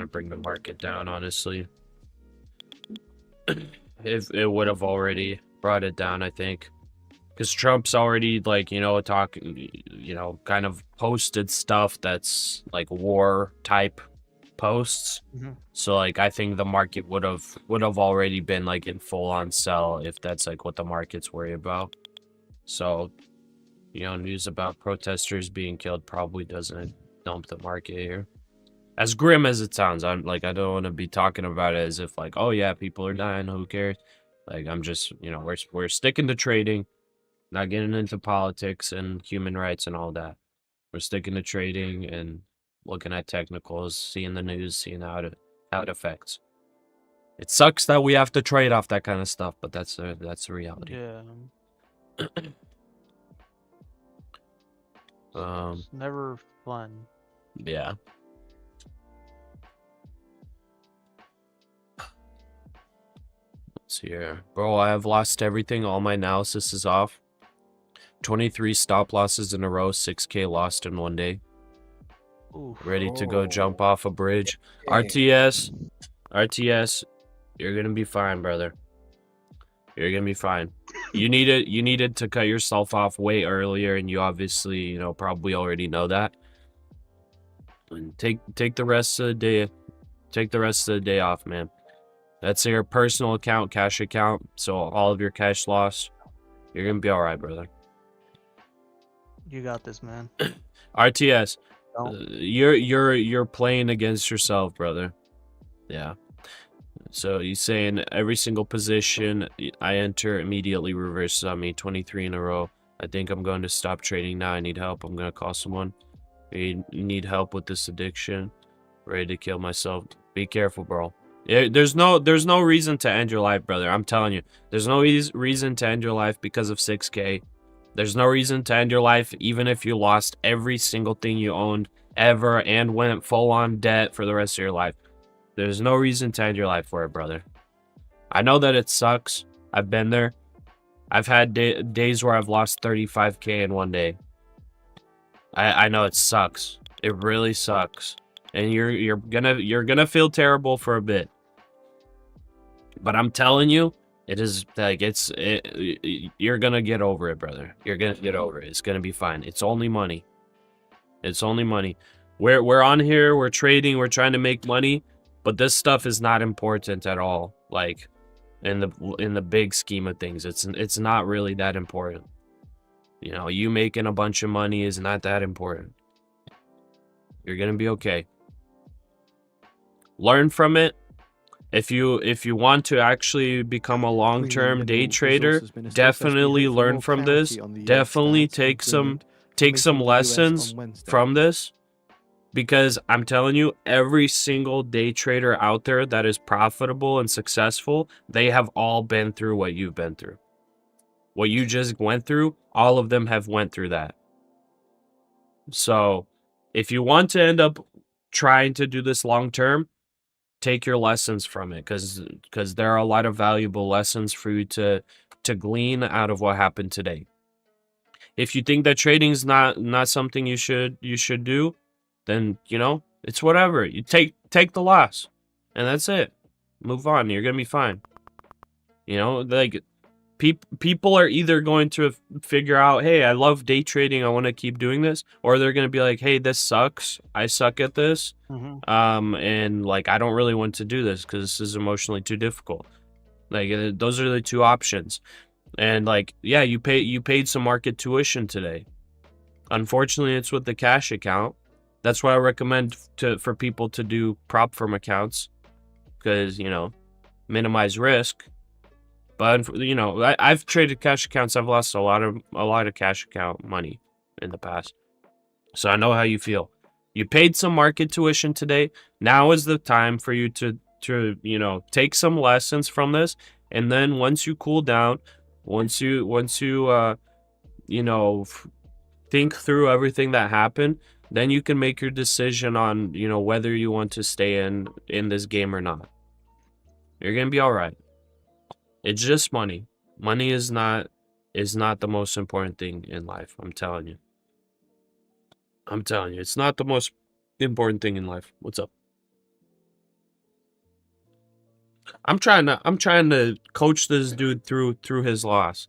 bring the market down, honestly. If it would have already brought it down, I think. Because Trump's already, like, you know, talking, you know, kind of posted stuff that's like war type posts. So like I think the market would have already been like in full on sell if that's like what the market's worried about. So, you know, news about protesters being killed probably doesn't dump the market here. As grim as it sounds, I don't want to be talking about it as if like, oh yeah, people are dying, who cares? Like, I'm just, you know, we're sticking to trading, not getting into politics and human rights and all that. We're sticking to trading and looking at technicals, seeing the news, seeing how it affects. It sucks that we have to trade off that kind of stuff, but that's the reality. Yeah. It's never fun. Yeah. Let's see here. Bro, I have lost everything. All my analysis is off. 23 stop losses in a row, 6K lost in one day. Ooh. Ready to go jump off a bridge. RTS, you're gonna be fine, brother. You're gonna be fine. You needed to cut yourself off way earlier, and you obviously, you know, probably already know that. And take the rest of the day. Take the rest of the day off, man. That's your personal account, cash account. So all of your cash lost. You're gonna be all right, brother. You got this, man. RTS, you're playing against yourself, brother. Yeah. So he's saying every single position I enter immediately reverses on me. 23 in a row. I think I'm going to stop trading now. I need help. I'm gonna call someone. You need help with this addiction. Ready to kill myself. Be careful, bro. There's no reason to end your life, brother. I'm telling you. There's no reason to end your life because of 6K. There's no reason to end your life even if you lost every single thing you owned ever and went full on debt for the rest of your life. There's no reason to end your life for it, brother. I know that it sucks. I've been there. I've had days where I've lost 35K in one day. I know it sucks. It really sucks. And you're gonna feel terrible for a bit. But I'm telling you, it is like you're gonna get over it, brother. You're gonna get over it. It's gonna be fine. It's only money. It's only money. We're on here, we're trading, we're trying to make money, but this stuff is not important at all. Like in the big scheme of things, it's not really that important. You know, you making a bunch of money is not that important. You're gonna be okay. Learn from it. If you want to actually become a long-term day trader, definitely learn from this. Definitely take some lessons from this, because I'm telling you, every single day trader out there that is profitable and successful, they have all been through what you've been through. What you just went through, all of them have went through that. So if you want to end up trying to do this long term, take your lessons from it, because there are a lot of valuable lessons for you to glean out of what happened today. If you think that trading's not something you should do, then it's whatever. You take the loss, and that's it. Move on. You're gonna be fine. Like people are either going to figure out, hey, I love day trading, I want to keep doing this, or they're going to be like, hey, this sucks, I suck at this, and like I don't really want to do this because this is emotionally too difficult. Like those are the two options. And like, yeah, you paid some market tuition today. Unfortunately, it's with the cash account. That's why I recommend for people to do prop firm accounts, because minimize risk. But I've traded cash accounts. I've lost a lot of cash account money in the past, so I know how you feel. You paid some market tuition today. Now is the time for you to take some lessons from this, and then once you cool down, once you think through everything that happened, then you can make your decision on whether you want to stay in this game or not. You're gonna be all right. It's just money. Money is not the most important thing in life. I'm telling you. It's not the most important thing in life. What's up? I'm trying to coach this dude through his loss.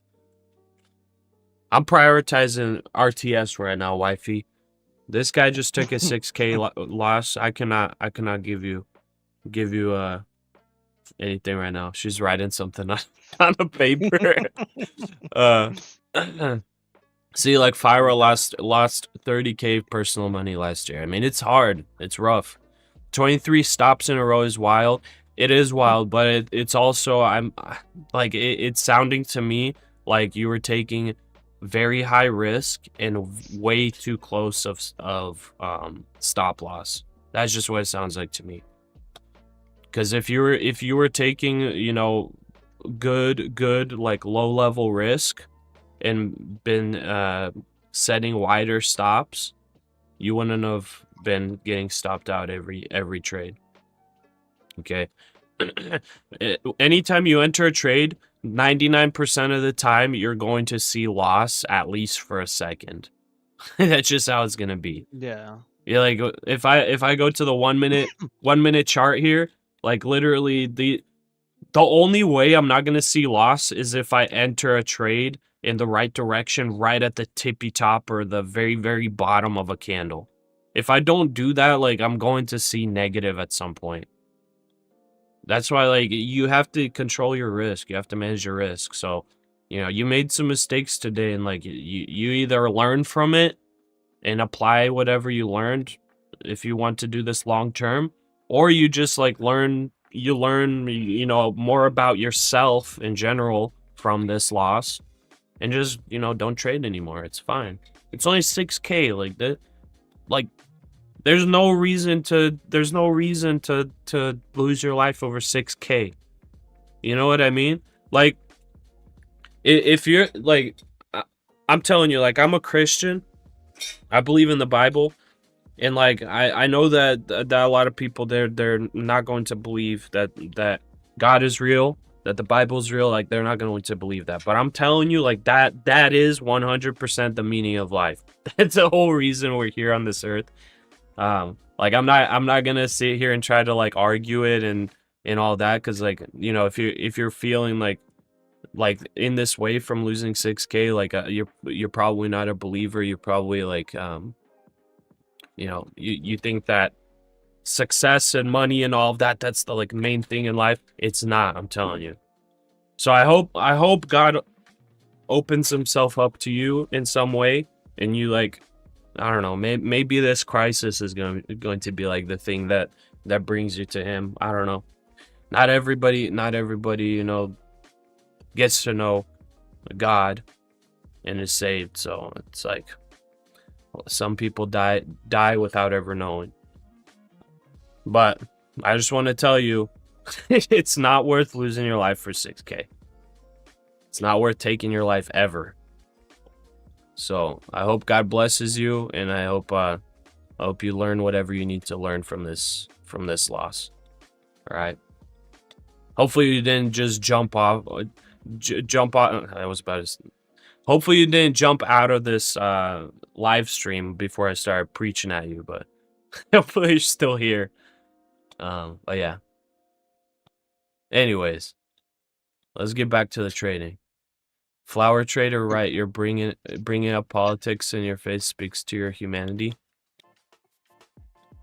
I'm prioritizing RTS right now, wifey. This guy just took a 6K loss. I cannot give you anything right now. She's writing something on a paper. See, like Fyra lost 30K personal money last year. I mean, it's hard. It's rough. 23 stops in a row is wild. It is wild, but it's also, I'm like, it's sounding to me like you were taking very high risk and way too close of stop loss. That's just what it sounds like to me. Because if you were taking good like low level risk and been setting wider stops, you wouldn't have been getting stopped out every trade. Okay. Anytime you enter a trade, 99% of the time you're going to see loss at least for a second. That's just how it's gonna be. Yeah. Yeah, like if I go to the 1 minute chart here, like literally the only way I'm not gonna see loss is if I enter a trade in the right direction, right at the tippy top or the very, very bottom of a candle. If I don't do that, like I'm going to see negative at some point. That's why, like, you have to control your risk. You have to manage your risk. So, you made some mistakes today, and like you either learn from it and apply whatever you learned if you want to do this long term, or you just like learn more about yourself in general from this loss, and just don't trade anymore. It's fine. It's only 6K. Like that, like There's no reason to lose your life over 6K. You know what I mean? Like, if you're like, I'm telling you, like, I'm a Christian. I believe in the Bible, and like I know that a lot of people they're not going to believe that God is real, that the Bible is real. Like, they're not going to believe that. But I'm telling you, like, that is 100% the meaning of life. That's the whole reason we're here on this earth. Like, I'm not gonna sit here and try to like argue it and all that, because, like, you know, if you're feeling like in this way from losing 6K, like, you're probably not a believer. You're probably like, you know, you think that success and money and all of that's the like main thing in life. It's not, I'm telling you. So I hope God opens himself up to you in some way, and you, like, I don't know, maybe this crisis is going to be like the thing that brings you to him. I don't know. Not everybody, you know, gets to know God and is saved. So it's like, some people die without ever knowing. But I just want to tell you, it's not worth losing your life for 6K. It's not worth taking your life ever. So I hope God blesses you, and I hope you learn whatever you need to learn from this loss. All right. Hopefully you didn't just jump off. I was about to. Hopefully you didn't jump out of this live stream before I started preaching at you, but hopefully you're still here. But yeah. Anyways, let's get back to the trading. Flower trader, right? You're bringing up politics in your face speaks to your humanity.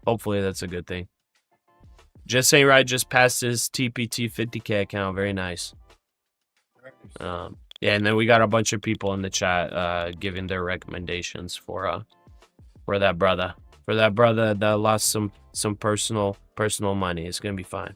Hopefully that's a good thing. Just saying, right? Just passed his TPT 50K account. Very nice. Yeah, and then we got a bunch of people in the chat giving their recommendations for that brother. For that brother that lost some personal money. It's gonna be fine.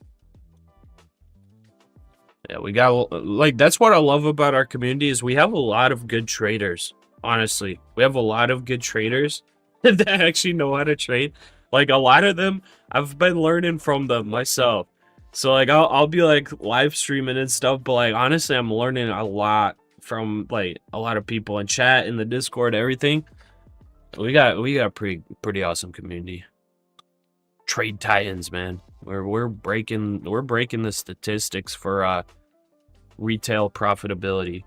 Yeah, we got, like, that's what I love about our community, is we have a lot of good traders. Honestly, we have a lot of good traders that actually know how to trade. Like, a lot of them, I've been learning from them myself. So, like, I'll be like live streaming and stuff, but like, honestly, I'm learning a lot from like a lot of people in chat, in the Discord, everything. We got a pretty awesome community. Trade Titans, man. We're breaking the statistics for retail profitability.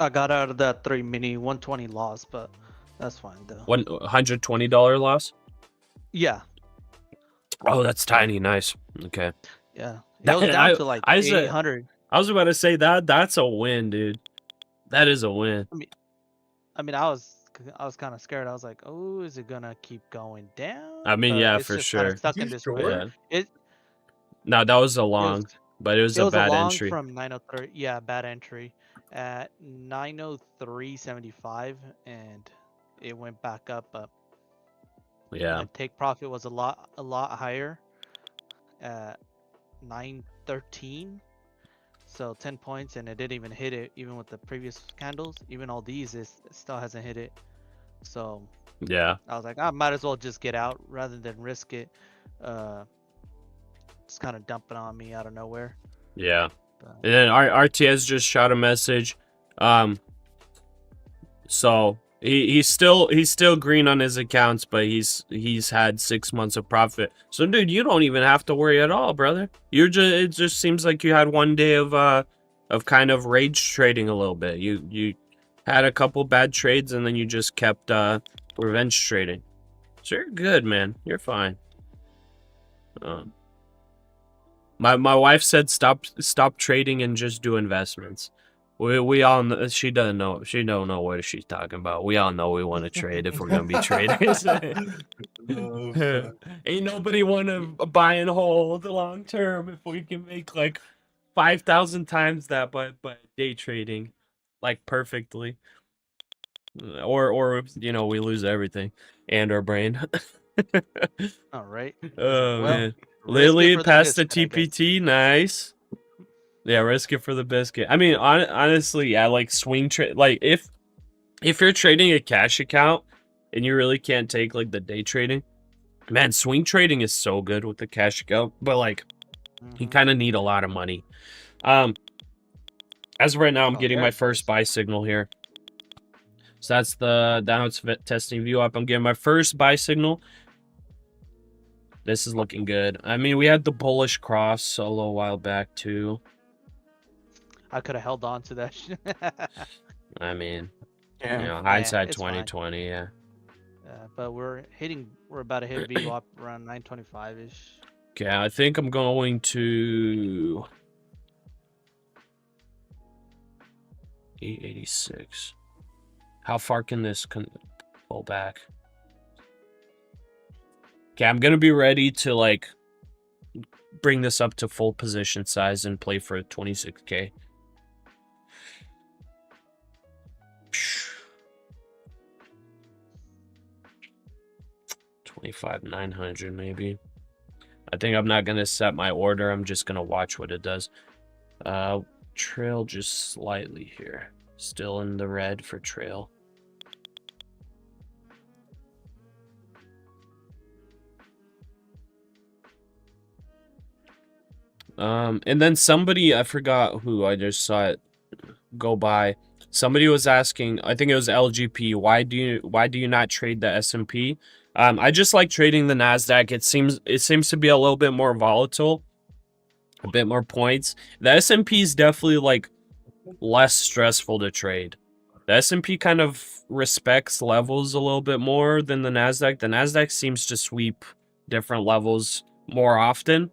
I got out of that 3 mini 120 loss, but that's fine though. $120 loss? Yeah. Oh, that's tiny. Nice. Okay. Yeah. It was down to like 800. I was about to say that's a win, dude. That is a win. I mean, I was kind of scared. I was like, "Oh, is it gonna keep going down?" I mean, yeah, for sure. Stuck in this range. No, that was a long, but it was a bad entry. From 903. Yeah, bad entry at 903.75, and it went back up. But yeah, take profit was a lot higher at 913. So 10 points, and it didn't even hit it, even with the previous candles. Even all these, it still hasn't hit it. So yeah, I was like, I might as well just get out rather than risk it. It's kind of dumping on me out of nowhere. Yeah. And then RTS just shot a message. So he's still green on his accounts, but he's had 6 months of profit. So dude, you don't even have to worry at all, brother. It just seems like you had one day of kind of rage trading a little bit. You had a couple bad trades, and then you just kept revenge trading. So you're good, man. You're fine. My wife said stop trading and just do investments. We all know, she don't know what she's talking about. We all know we want to trade if we're gonna be traders. Ain't nobody want to buy and hold long term if we can make like 5,000 times that by day trading, like perfectly. Or you know, we lose everything and our brain. All right. Oh man. Lily passed the TPT, nice. Yeah, risk it for the biscuit. I mean, honestly, yeah, like swing trade. Like if you're trading a cash account and you really can't take like the day trading, Man, swing trading is so good with the cash go, but like you kind of need a lot of money. As of right now, I'm getting there my it first is. buy signal here. So that's now it's testing view up. I'm getting my first buy signal. This is looking good. I mean, we had the bullish cross a little while back too. I could have held on to that. I mean, Yeah. you know, hindsight it's fine. 2020, yeah. But we're about to hit VWAP around 925-ish. Okay, I think I'm going to 886. How far can this pull back? Okay, I'm gonna be ready to like bring this up to full position size and play for 26K. 25,900 maybe. I think I'm not gonna set my order. I'm just gonna watch what it does. Trail just slightly here. Still in the red for trail. And then somebody, I forgot who, I just saw it go by. Somebody was asking, I think it was LGP, why do you not trade the S&P? I just like trading the NASDAQ. It seems to be a little bit more volatile, a bit more points. The S&P is definitely like less stressful to trade. The S&P kind of respects levels a little bit more than the NASDAQ. The NASDAQ seems to sweep different levels more often.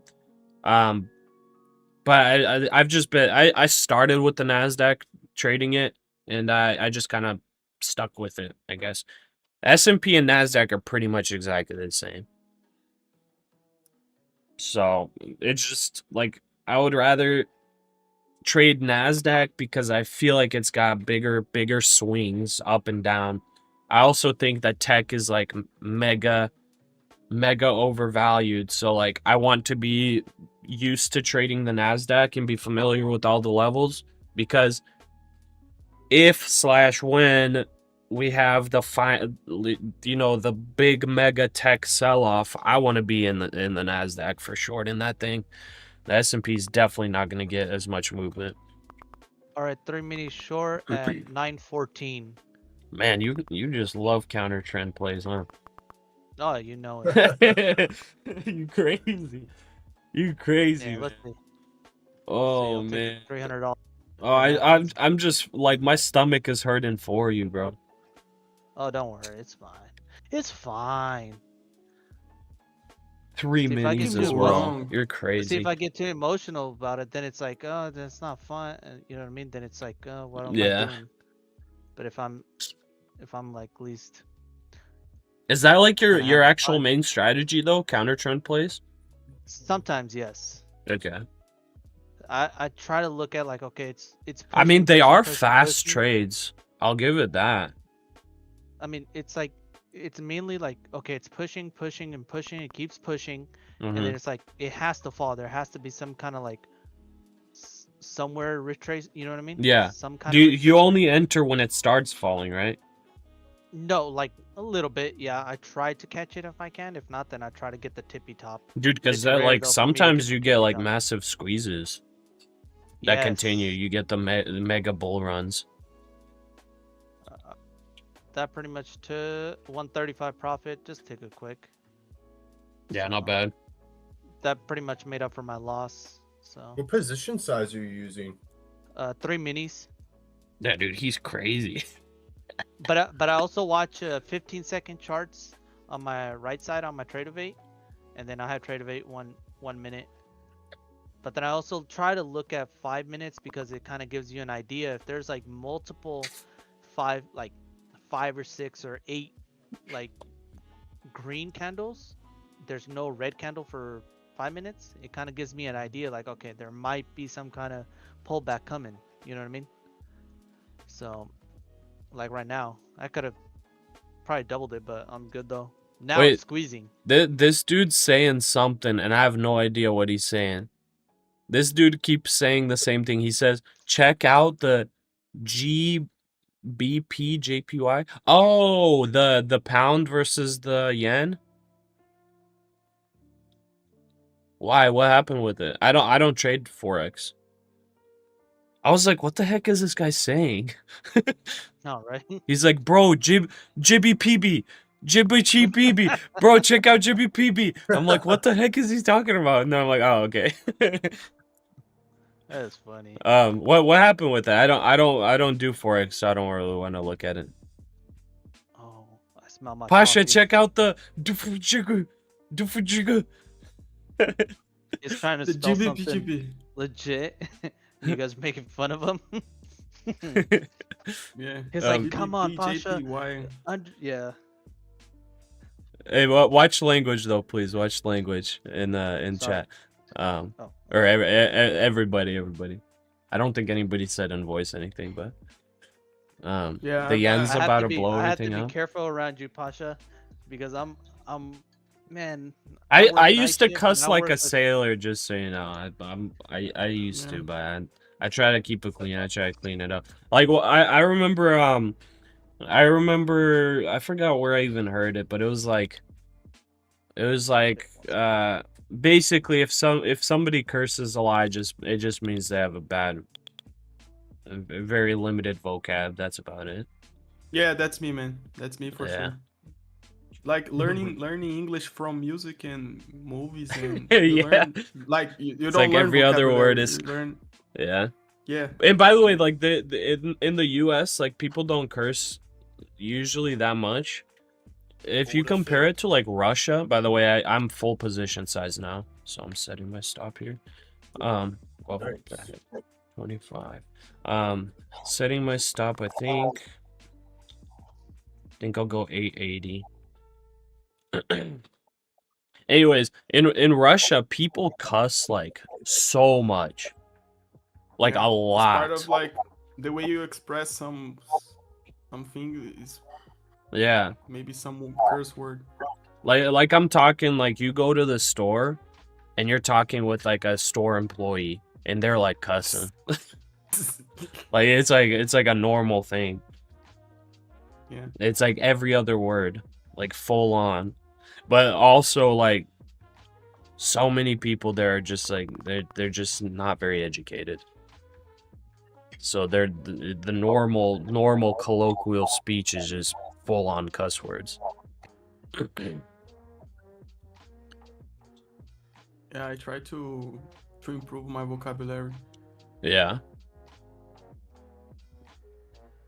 But I've just been, I started with the NASDAQ trading it, and I just kind of stuck with it, I guess. S&P and NASDAQ are pretty much exactly the same. So it's just like, I would rather trade NASDAQ because I feel like it's got bigger swings up and down. I also think that tech is like mega overvalued. So like I want to be used to trading the NASDAQ and be familiar with all the levels, because if/when we have the big mega tech sell-off, I want to be in the NASDAQ for short in that thing. The S&P is definitely not going to get as much movement. All right, 3 mini short at 914. Man, you just love counter trend plays, huh? Oh, you know it. You crazy. You crazy. Yeah, Man. let's see. Oh man. $300. Oh, I'm just like, my stomach is hurting for you, bro. Oh, don't worry, it's fine. It's fine. 3 minis as well. You're crazy. See, if I get too emotional about it, then it's like, oh, that's not fun. You know what I mean? Then it's like, oh, what am I doing? But if I'm like least. Is that like your actual main strategy though? Counter trend plays? Sometimes, yes. Okay. I try to look at like, okay, it's pushing, I mean, they are pushing, fast trades. I'll give it that. I mean, it's like, it's mainly like, okay, it's pushing and pushing, it keeps pushing, and then it's like, it has to fall. There has to be some kind of like somewhere retrace, you know what I mean? Yeah. Some kind of you only enter when it starts falling, right? No, like a little bit. Yeah, I try to catch it if I can. If not, then I try to get the tippy top. Dude, because that like sometimes you get like massive squeezes that continue. You get the mega bull runs. That pretty much to 135 profit. Just take a quick. Yeah, not bad. That pretty much made up for my loss. So. What position size are you using? 3 minis. Yeah, dude, he's crazy. But I also watch 15-second charts on my right side on my Trade-O-Vate, and then I have Trade-O-Vate 1 minute. But then I also try to look at 5 minutes, because it kind of gives you an idea if there's like multiple 5 or 6 or 8 like green candles. There's no red candle for 5 minutes. It kind of gives me an idea like, okay, there might be some kind of pullback coming. You know what I mean? So. Like right now, I could have probably doubled it, but I'm good though. Now it's squeezing. This dude's saying something, and I have no idea what he's saying. This dude keeps saying the same thing. He says, check out the GBP JPY. Oh, the pound versus the yen. Why? What happened with it? I don't trade Forex. I was like, what the heck is this guy saying? No, right? He's like, bro, Jibby PB. Jibby PB. Bro, check out Jibby PB. I'm like, what the heck is he talking about? And then I'm like, oh, okay. That is funny. What happened with that? I don't do Forex, so I don't really want to look at it. Oh, I smell my Pasha, coffee. check out the Dufujiga. He's trying to The spell GBP. something legit. You guys making fun of him? Yeah. He's like, come on, Pasha. JPY. Yeah. Hey, watch language though, please. Watch language in Sorry. chat. Oh. Or everybody. I don't think anybody said in voice anything, but Yeah, the yen's I have about to to be, blow I have to everything be up. careful around you, Pasha, because man. I work night used to shift and cuss I like work a with- sailor, just so you know. I used Yeah. to, but I try to keep it clean. I try to clean it up. Like, well, I remember I forgot where I even heard it, but it was like basically if somebody curses a lot, it just means they have a very limited vocab. That's about it. Yeah, that's me, man. That's me for Yeah. sure. Like learning English from music and movies, and Yeah. you learn, like you It's don't like learn every other word vocabulary, is you learn. yeah. Yeah. And by the way, like in the US, like people don't curse usually that much. If you compare it to like Russia, by the way, I'm full position size now, so I'm setting my stop here. 25. Setting my stop. I think I'll go 880. Anyways, in Russia, people cuss like so much, like Yeah. a lot. It's part of like the way you express something is Yeah. maybe some curse word. Like I'm talking like you go to the store and you're talking with like a store employee and they're like cussing. Like it's like a normal thing. Yeah. It's like every other word, like full on. But also like so many people there are just like they're just not very educated. So they're the normal colloquial speech is just full on cuss words. Yeah, I try to improve my vocabulary. Yeah.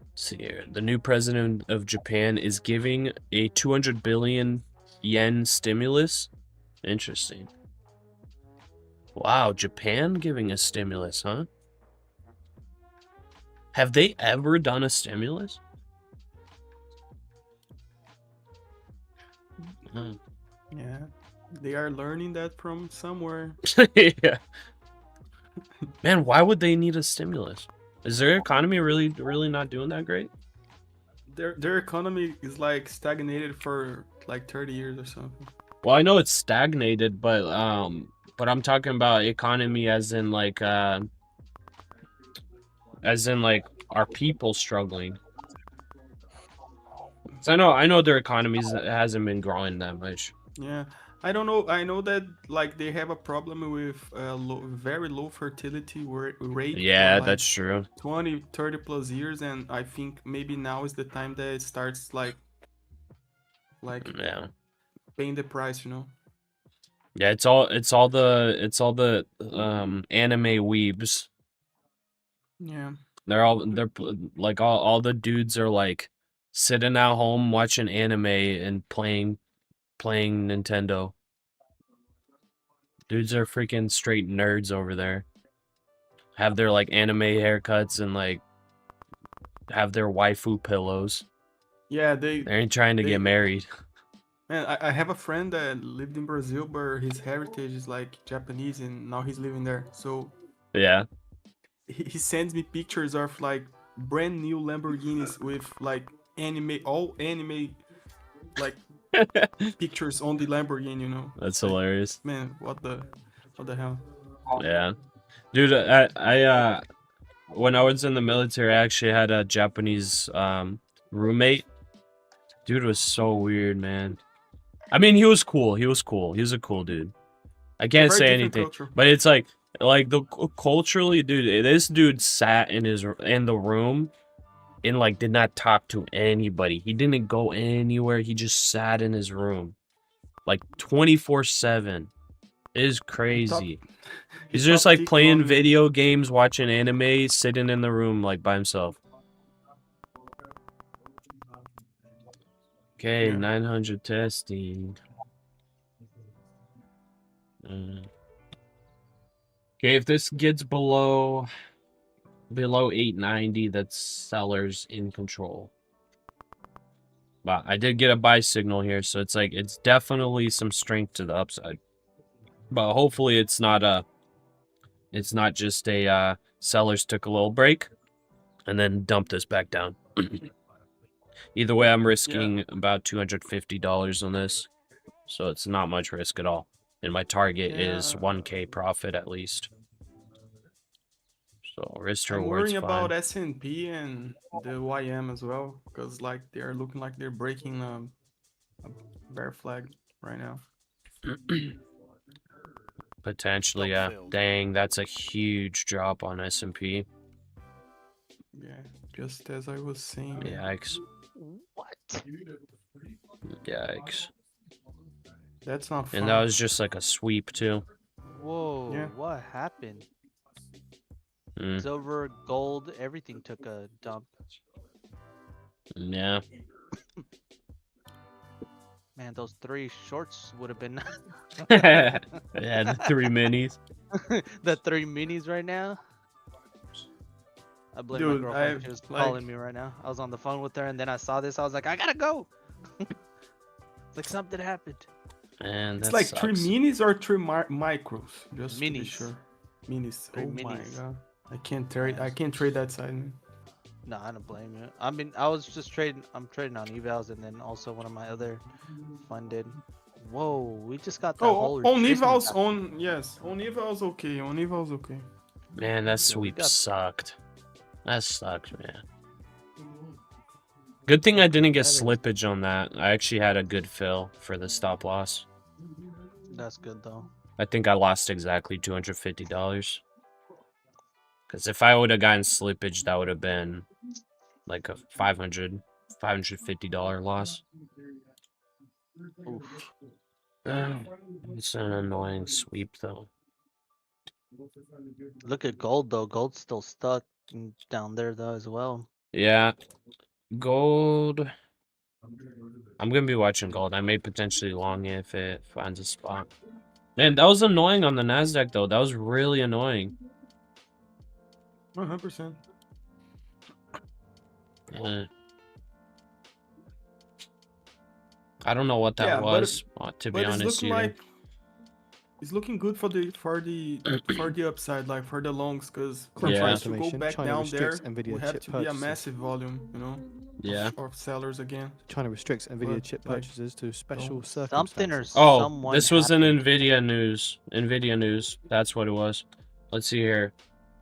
Let's see here. The new president of Japan is giving a 200 billion yen stimulus. Interesting. Wow, Japan giving a stimulus, huh? Have they ever done a stimulus? Hmm. Yeah. They are learning that from somewhere. Yeah. Man, why would they need a stimulus? Is their economy really not doing that great? Their economy is like stagnated for like 30 years or something. Well, I know it's stagnated, but I'm talking about economy as in like our people struggling. So I know their economies hasn't been growing that much. Yeah, I don't know. I know that like they have a problem with very low fertility rate. Yeah, for, like, that's true. 20, 30 plus years, and I think maybe now is the time that it starts like Yeah. paying the price, you know. Yeah, it's all the anime weebs. Yeah. They're like all the dudes are like sitting at home watching anime and playing Nintendo. Dudes are freaking straight nerds over there. Have their like anime haircuts and like have their waifu pillows. Yeah, they ain't trying to get married. Man, I have a friend that lived in Brazil, but his heritage is like Japanese, and now he's living there. So Yeah. he sends me pictures of like brand new Lamborghinis with like all anime like pictures on the Lamborghini, you know. That's Like, hilarious. man, what the hell? Yeah. Dude, I when I was in the military, I actually had a Japanese roommate. Dude was so weird, man. I mean, he was cool. He was a cool dude. I can't very say different anything, culture. but it's like culturally, dude. This dude sat in the room and like did not talk to anybody. He didn't go anywhere. He just sat in his room, like 24/7. It is crazy. He's just like playing video games, watching anime, sitting in the room like by himself. Okay, Yeah. 900 testing. Okay, if this gets below 890, that's sellers in control. But I did get a buy signal here, so it's like it's definitely some strength to the upside. But hopefully it's not just a sellers took a little break and then dumped this back down. Either way, I'm risking about $250 on this, so it's not much risk at all. And my target is 1K profit at least. So risk to I'm reward's worrying fine. about S&P and the YM as well, because like they're looking like they're breaking a bear flag right now. Potentially, yeah. Dang, that's a huge drop on S&P. Yeah, just as I was saying. Yikes. What? Yikes. That's not fun. And that was just like a sweep too. Whoa, Yeah. what happened? Mm. Silver, gold, everything took a dump. Yeah. Man, those 3 shorts would have been Yeah, the 3 minis. the 3 minis right now. I blame my Dude, girlfriend. She was calling me right now. I was on the phone with her, and then I saw this. I was like, I gotta go. It's like something happened. Man, it's that like sucks. 3 minis or 3 micros, just Minis. to be sure. Minis. 3 Oh my minis. god, I can't trade that side, man. No, I don't blame you. I mean, I was just trading. I'm trading on evals, and then also one of my other funded. Whoa, we just got that whole. On evals, on evals, okay. On evals, okay. Man, that sweep sucked. That sucked, man. Good thing I didn't get slippage on that. I actually had a good fill for the stop loss. That's good though. I think I lost exactly $250. Because if I would have gotten slippage, that would have been like a $550 loss. Oof. It's an annoying sweep though. Look at gold though. Gold's still stuck down there though as well. Yeah. Gold. I'm going to be watching gold. I may potentially long it if it finds a spot. Man, that was annoying on the NASDAQ though. That was really annoying. 100%. I don't know what that was, to be honest. It's looking good for the upside, like for the longs, because once you go back down there, we have to be a massive volume, you know. Of sellers again. China restricts Nvidia chip purchases to special circumstances. Something or someone. This was an Nvidia news. Nvidia news. That's what it was. Let's see here.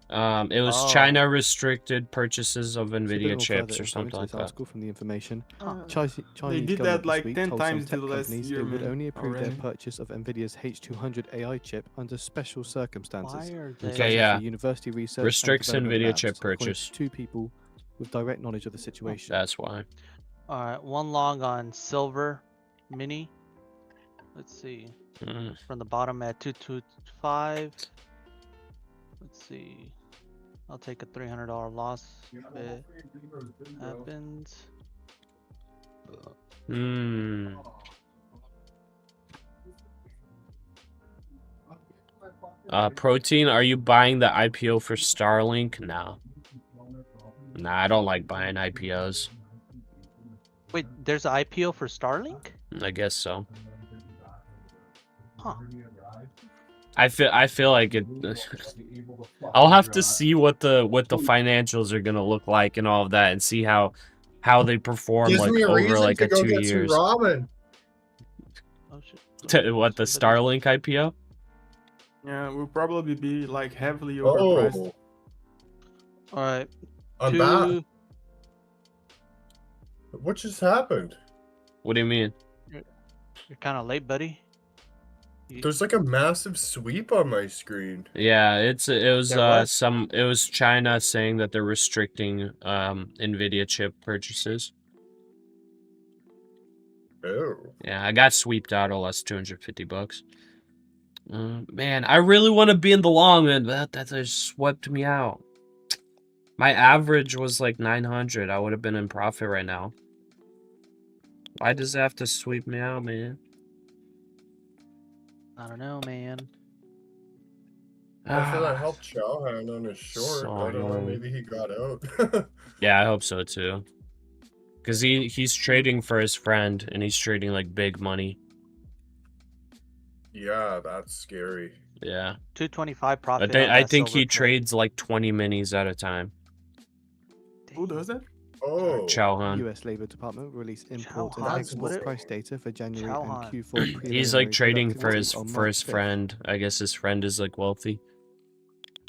It was China restricted purchases of Nvidia chips or something like that. From the information, they did that like 10 times the last year. They would only approve their purchase of Nvidia's H200 AI chip under special circumstances. Okay, yeah. University research restricts Nvidia chip purchase. 2 people with direct knowledge of the situation. That's why. All right, one long on silver mini. Let's see. From the bottom at 225. Let's see. I'll take a $300 loss if it happens. Protein, are you buying the IPO for Starlink? No. Nah, I don't like buying IPOs. Wait, there's an IPO for Starlink? I guess so. Huh. I feel like it. I'll have to see what the financials are gonna look like and all of that, and see how they perform like over like a 2 years. Ramen. Oh, shit. What, the Starlink IPO? Yeah, we'll probably be like heavily overpriced. All right. I'm back. What just happened? What do you mean? You're kind of late, buddy. There's like a massive sweep on my screen. Yeah, it was There was? China saying that they're restricting Nvidia chip purchases. Oh. Yeah, I got sweeped out. I lost $250. Man, I really want to be in the long, and that just swept me out. My average was like 900. I would have been in profit right now. Why does it have to sweep me out, man? I don't know, man. I feel that helped Chowhan on his short. So I don't know, annoying. maybe he got out. Yeah, I hope so too. Cause he's trading for his friend, and he's trading like big money. Yeah, that's scary. Yeah. 225 profit. I think he trades like 20 minis at a time. Who does that? Oh. Chowhan. U.S. Labor Department released import and Chowhan, export what- price data for January Chowhan. and Q4 He's like preliminary trading for productivity his on for March his 5th. friend. I guess his friend is like wealthy.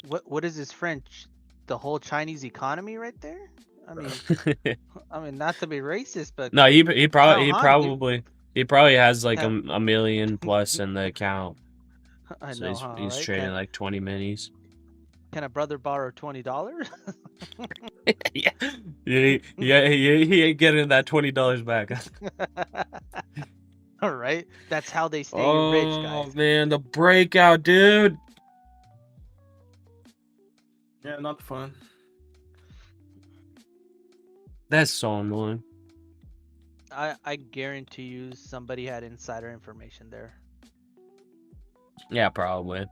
What is his French? The whole Chinese economy right there? I mean, not to be racist, but No, he Chowhan, probably has like have- a million plus in the account. I So know, huh? he's Right? trading like 20 minis. Can a brother borrow $20? Yeah, he ain't getting that $20 back. All right, that's how they stay rich, guys. Oh man, the breakout, dude. Yeah, not fun. That's so annoying. I guarantee you somebody had insider information there. Yeah, probably.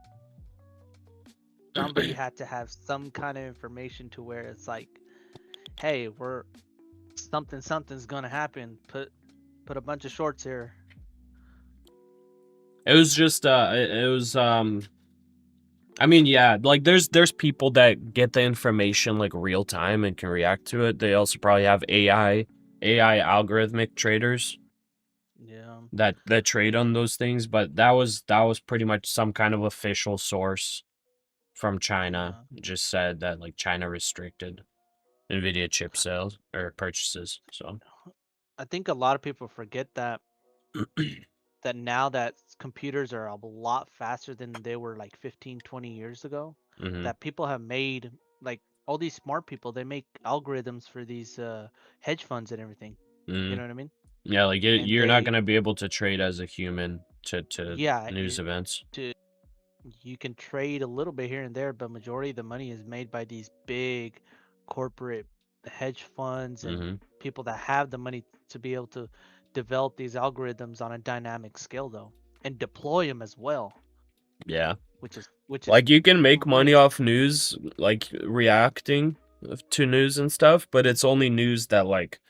Somebody had to have some kind of information to where it's like, hey, something's gonna happen. Put a bunch of shorts here. It was just I mean, yeah, like there's people that get the information like real time and can react to it. They also probably have AI algorithmic traders Yeah. that trade on those things, but that was pretty much some kind of official source from China just said that like China restricted Nvidia chip sales or purchases. So I think a lot of people forget that that now that computers are a lot faster than they were like 15, 20 years ago, that people have made, like all these smart people, they make algorithms for these hedge funds and everything. You know what I mean? Yeah, like you're not gonna be able to trade as a human to news events. You can trade a little bit here and there, but majority of the money is made by these big corporate hedge funds and people that have the money to be able to develop these algorithms on a dynamic scale, though, and deploy them as well. Yeah, which is like you can make money off news, like reacting to news and stuff, but it's only news that like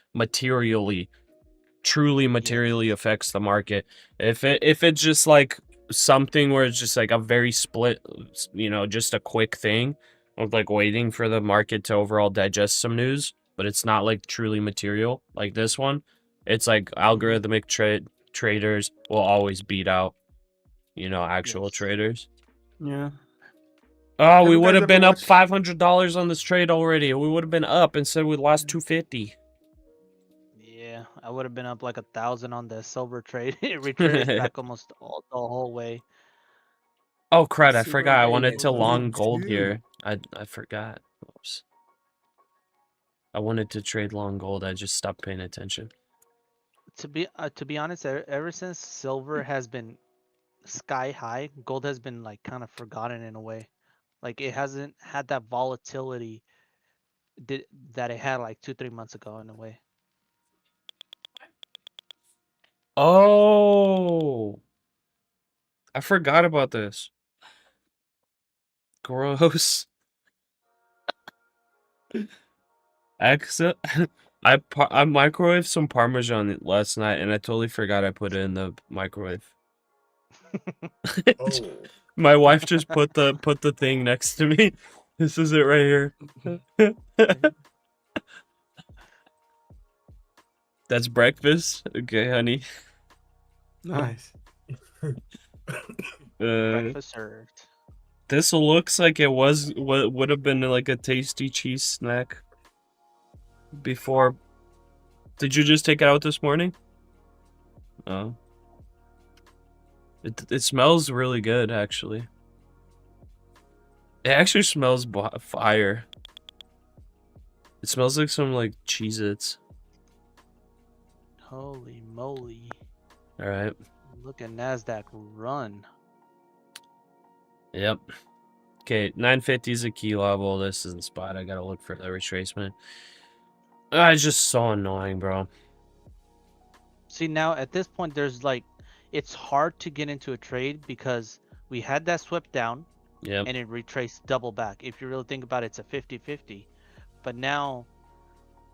truly materially affects the market. If it's just like something where it's just like a very split, just a quick thing of like waiting for the market to overall digest some news, but it's not like truly material like this one. It's like algorithmic traders will always beat out actual traders. Yeah. Oh, we would have been up $500 on this trade already. We would have been up instead we lost $250. Yeah, I would have been up like 1,000 on the silver trade. It retraced back almost the whole way. Oh crud! I forgot. I wanted to long gold here. I forgot. Oops. I wanted to trade long gold. I just stopped paying attention. To be honest, ever since silver has been sky high, gold has been like kind of forgotten in a way. Like it hasn't had that volatility that it had like 2-3 months ago in a way. Oh, I forgot about this. Gross. Exit. I microwaved some Parmesan last night, and I totally forgot I put it in the microwave. Oh. My wife just put the thing next to me. This is it right here. That's breakfast. Okay, honey. Nice. Breakfast served. This looks like it was what would have been like a tasty cheese snack before. Did you just take it out this morning? Oh. It smells really good, actually. It actually smells fire. It smells like some like Cheez-Its. Holy moly! All right. Look at NASDAQ run. Yep. Okay, 950 is a key level. This is the spot. I gotta look for the retracement. It's just so annoying, bro. See, now at this point, there's like, it's hard to get into a trade because we had that swept down. Yep. And it retraced double back. If you really think about it, it's a 50-50. But now,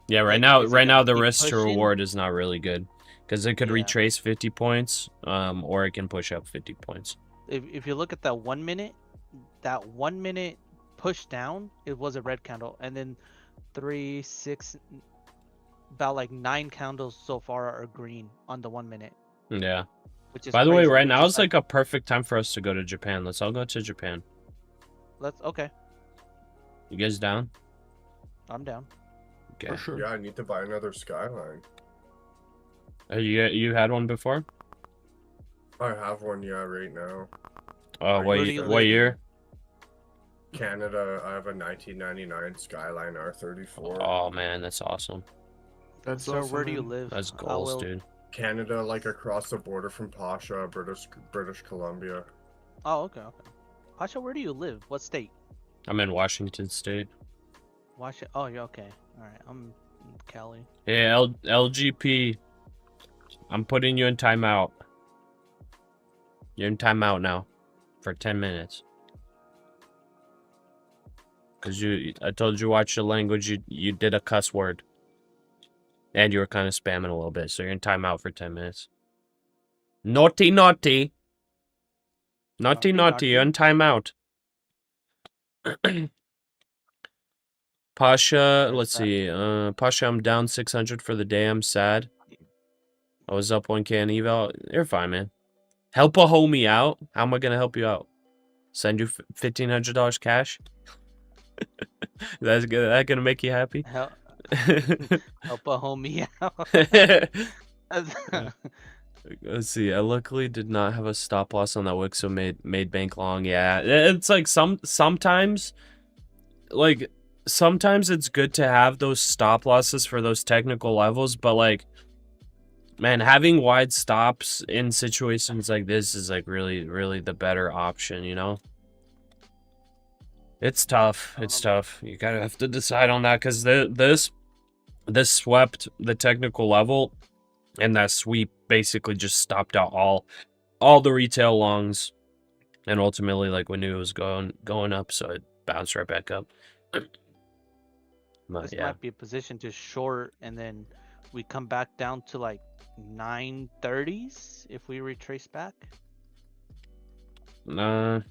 yeah, right like, now the risk to reward is not really good because it could Yeah. retrace 50 points, or it can push up 50 points. if you look at that 1 minute, that 1 minute push down, it was a red candle, and then 3, 6, about like 9 candles so far are green on the 1 minute. Yeah. Which is By the way, crazy, right which now is is like a perfect time for us to go to Japan. Let's all go to Japan. okay. You guys down? I'm down. Okay. For sure. Yeah, I need to buy another Skyline. You had one before? I have one, yeah, right now. Oh, Where do you what live? year? Canada, I have a 1999 Skyline R34. Oh man, that's awesome. That's Sir, awesome, where do you man. live? That's I goals, will- dude. Canada, like across the border from Pasha, British Columbia. Oh, okay. Pasha, where do you live? What state? I'm in Washington State. Washington. Oh, yeah, okay. All right, I'm in Cali. Hey, LGP. I'm putting you in timeout. You're in timeout now for 10 minutes. Cause I told you watch the language. You did a cuss word, and you were kind of spamming a little bit. So you're in timeout for 10 minutes. Naughty. You're in timeout. Pasha, let's see. Pasha, I'm down 600 for the day. I'm sad. I was up 1K in eval. You're fine, man. Help a homie out. How am I gonna help you out? Send you $1,500 cash. That's good. That gonna make you happy? Help a homie out. Let's see. I luckily did not have a stop loss on that wick, so made bank long. Yeah, it's like sometimes it's good to have those stop losses for those technical levels, but like, man, having wide stops in situations like this is like really the better option, you know? It's tough. It's tough. You gotta have to decide on that because this swept the technical level, and that sweep basically just stopped out all the retail longs, and ultimately, like, we knew it was going up, so it bounced right back up. But, This yeah. might be a position to short, and then we come back down to like 930s if we retrace back. Nah.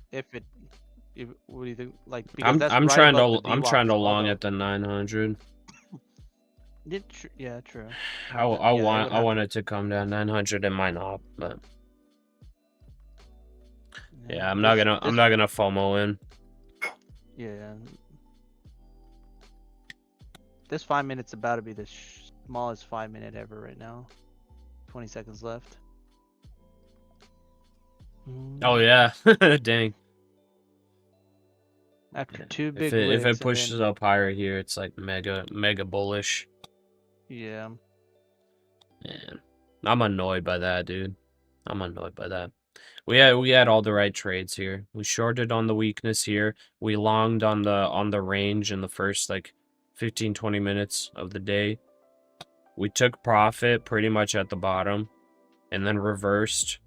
What do you think? Like, because I'm that's trying right to I'm trying to above the long VWAP at the 900. Yeah, true. I want it to come down 900. It might not, but yeah, I'm not gonna FOMO in. Yeah. This 5 minutes about to be the smallest 5 minute ever right now. 20 seconds left. Oh yeah, dang. After two big If wicks it pushes up higher here, it's like mega bullish. Yeah. Man, I'm annoyed by that, dude. I'm annoyed by that. We had all the right trades here. We shorted on the weakness here. We longed on the range in the first like 15-20 minutes of the day. We took profit pretty much at the bottom, and then reversed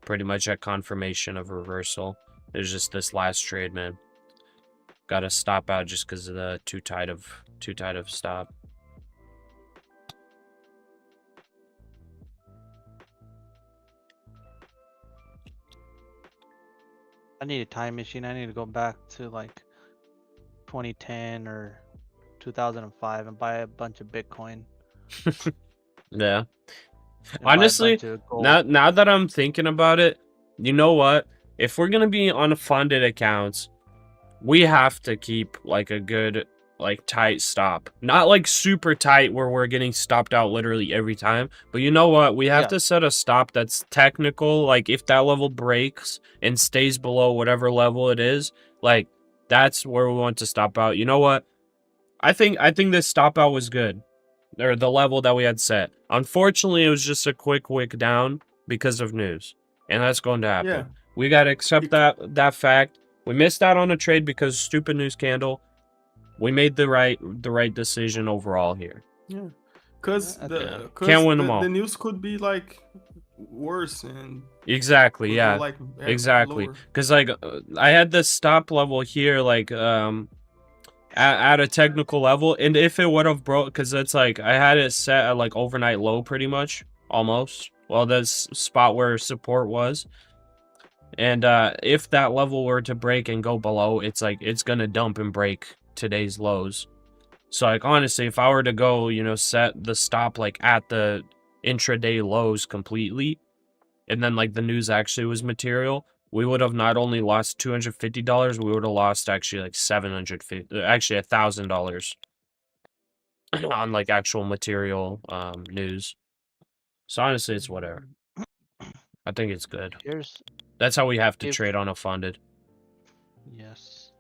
pretty much at confirmation of reversal. There's just this last trade, man. Got to stop out just because of the too tight of stop. I need a time machine. I need to go back to like 2010 or 2005 and buy a bunch of Bitcoin. Yeah. and buy a Honestly, bunch of gold. now that I'm thinking about it, you know what? If we're gonna be on funded accounts, we have to keep like a good like tight stop. Not like super tight where we're getting stopped out literally every time. But you know what? We have to set a stop that's technical. Like if that level breaks and stays below whatever level it is, like that's where we want to stop out. You know what? I think this stop out was good. Or the level that we had set. Unfortunately, it was just a quick wick down because of news. And that's going to happen. Yeah. We got to accept that fact. We missed out on a trade because stupid news candle. We made the right decision overall here. Yeah. Cuz can't win them all. The news could be like worse and exactly, yeah. Like, exactly. Cuz like I had the stop level here like at a technical level, and if it would have broke, because it's like I had it set at like overnight low pretty much, almost, well, that's spot where support was, and if that level were to break and go below, it's like it's gonna dump and break today's lows. So like honestly, if I were to go, you know, set the stop like at the intraday lows completely, and then like the news actually was material, we would have not only lost $250, we would have lost actually like $750, actually $1,000 on like actual material news. So honestly, it's whatever. I think it's good. That's how we have to trade on a funded. Yes.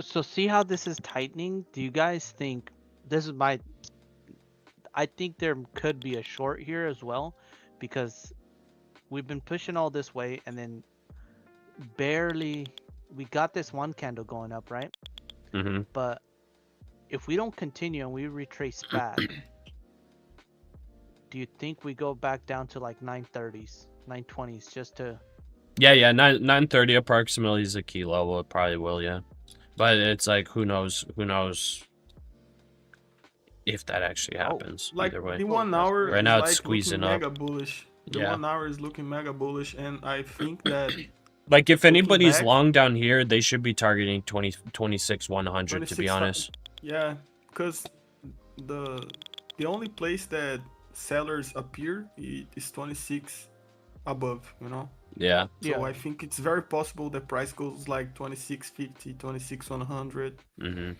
So see how this is tightening? Do you guys think this is my? I think there could be a short here as well, because we've been pushing all this way and then barely we got this one candle going up, right? Mm-hmm. But if we don't continue and we retrace back, do you think we go back down to like 930s, 920s just to? Yeah, 930 approximately is a key level. It probably will, yeah. But it's like who knows if that actually happens. Like either way. The 1 hour right now is it's like squeezing looking up. mega bullish. The 1 hour is looking mega bullish, and I think that like if anybody's long down here, they should be targeting 26,100 to be honest. Yeah, because the only place that sellers appear is 26 above, you know. Yeah. So I think it's very possible the price goes like 2650, 26,100. Mm-hmm.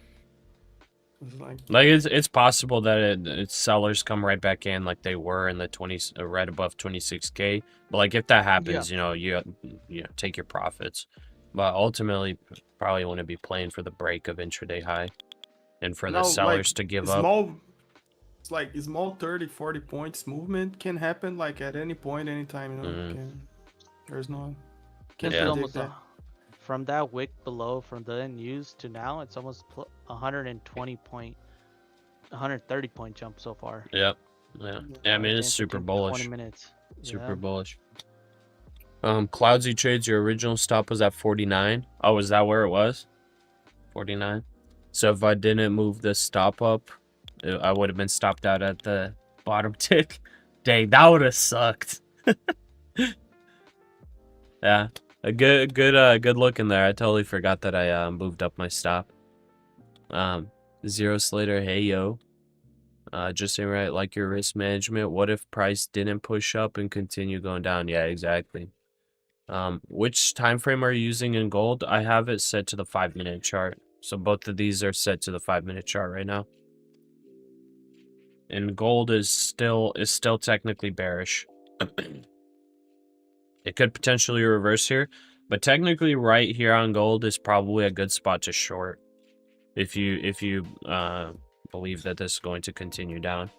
It's it's possible that it's sellers come right back in like they were in the 20s, right above 26K. But like if that happens, you know, you take your profits. But ultimately, probably want to be playing for the break of intraday high, and for the sellers to give up. It's like small 30-40 points movement can happen like at any point, anytime. You know, there's no. Can't almost from that wick below, from the news to now, it's almost 130 point jump so far. Yep. Yeah. I mean, it's super bullish. 20 minutes. Super bullish. Cloudsy Trades, your original stop was at 49. Oh, is that where it was? 49. So if I didn't move this stop up, I would have been stopped out at the bottom tick. Dang, that would have sucked. Yeah. A good look in there. I totally forgot that I moved up my stop. Zero Slater, hey yo. Just saying, right, like your risk management. What if price didn't push up and continue going down? Yeah, exactly. Which time frame are you using in gold? I have it set to the 5-minute chart. So both of these are set to the 5-minute chart right now. And gold is still technically bearish. It could potentially reverse here, but technically right here on gold is probably a good spot to short if you believe that this is going to continue down.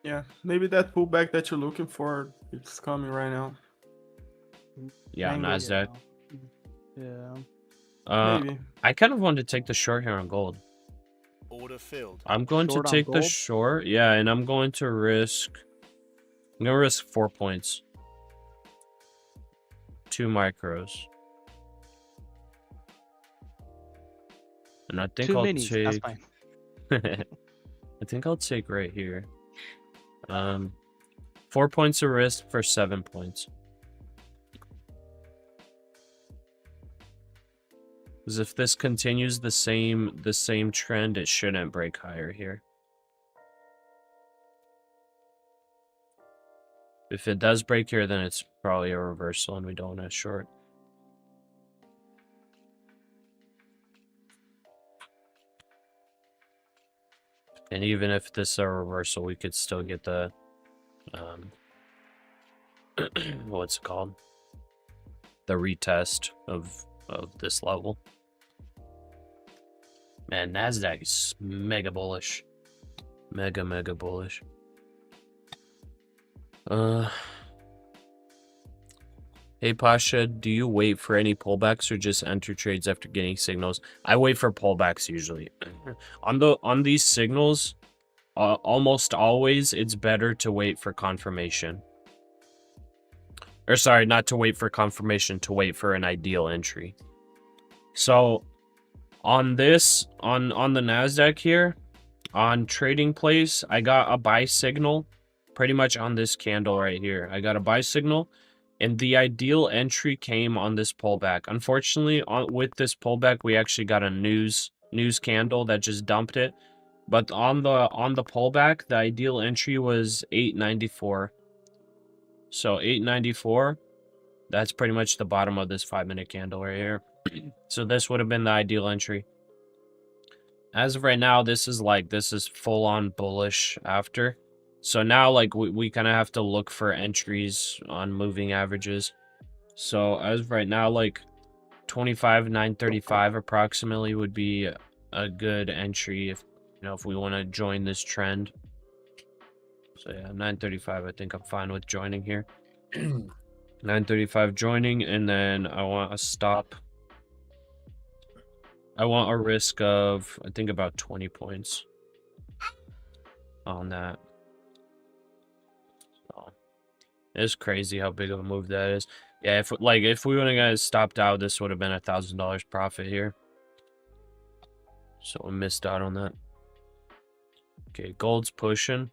Yeah, maybe that pullback that you're looking for, it's coming right now. Yeah, NASDAQ. Yeah. Maybe. I kind of wanted to take the short here on gold. Order filled. I'm going to take the short, yeah, and I'm going to risk 4 points. 2 micros. And I think I'll take I think I'll take right here. 4 points of risk for 7 points. Because if this continues the same trend, it shouldn't break higher here. If it does break here, then it's probably a reversal and we don't want to short. And even if this is a reversal, we could still get the what's it called? The retest of this level. Man, NASDAQ is mega bullish. Mega bullish. Hey Pasha, do you wait for any pullbacks or just enter trades after getting signals? I wait for pullbacks usually. On these signals, almost always it's better to wait for confirmation. Or sorry, not to wait for confirmation, to wait for an ideal entry. So on this, on the NASDAQ here, on Trading Place, I got a buy signal pretty much on this candle right here. I got a buy signal, and the ideal entry came on this pullback. Unfortunately, with this pullback, we actually got a news candle that just dumped it. But on the pullback, the ideal entry was 894. So 894, that's pretty much the bottom of this 5-minute candle right here. So this would have been the ideal entry. As of right now, this is full on bullish after. So now like we kind of have to look for entries on moving averages. So as of right now, like 25,935 approximately would be a good entry if if we want to join this trend. So yeah, 935, I think I'm fine with joining here. 935 joining, and then I want a stop. I want a risk of, I think, about 20 points on that. So, it's crazy how big of a move that is. Yeah, if we would have guys stopped out, this would have been $1,000 profit here. So we missed out on that. Okay, gold's pushing.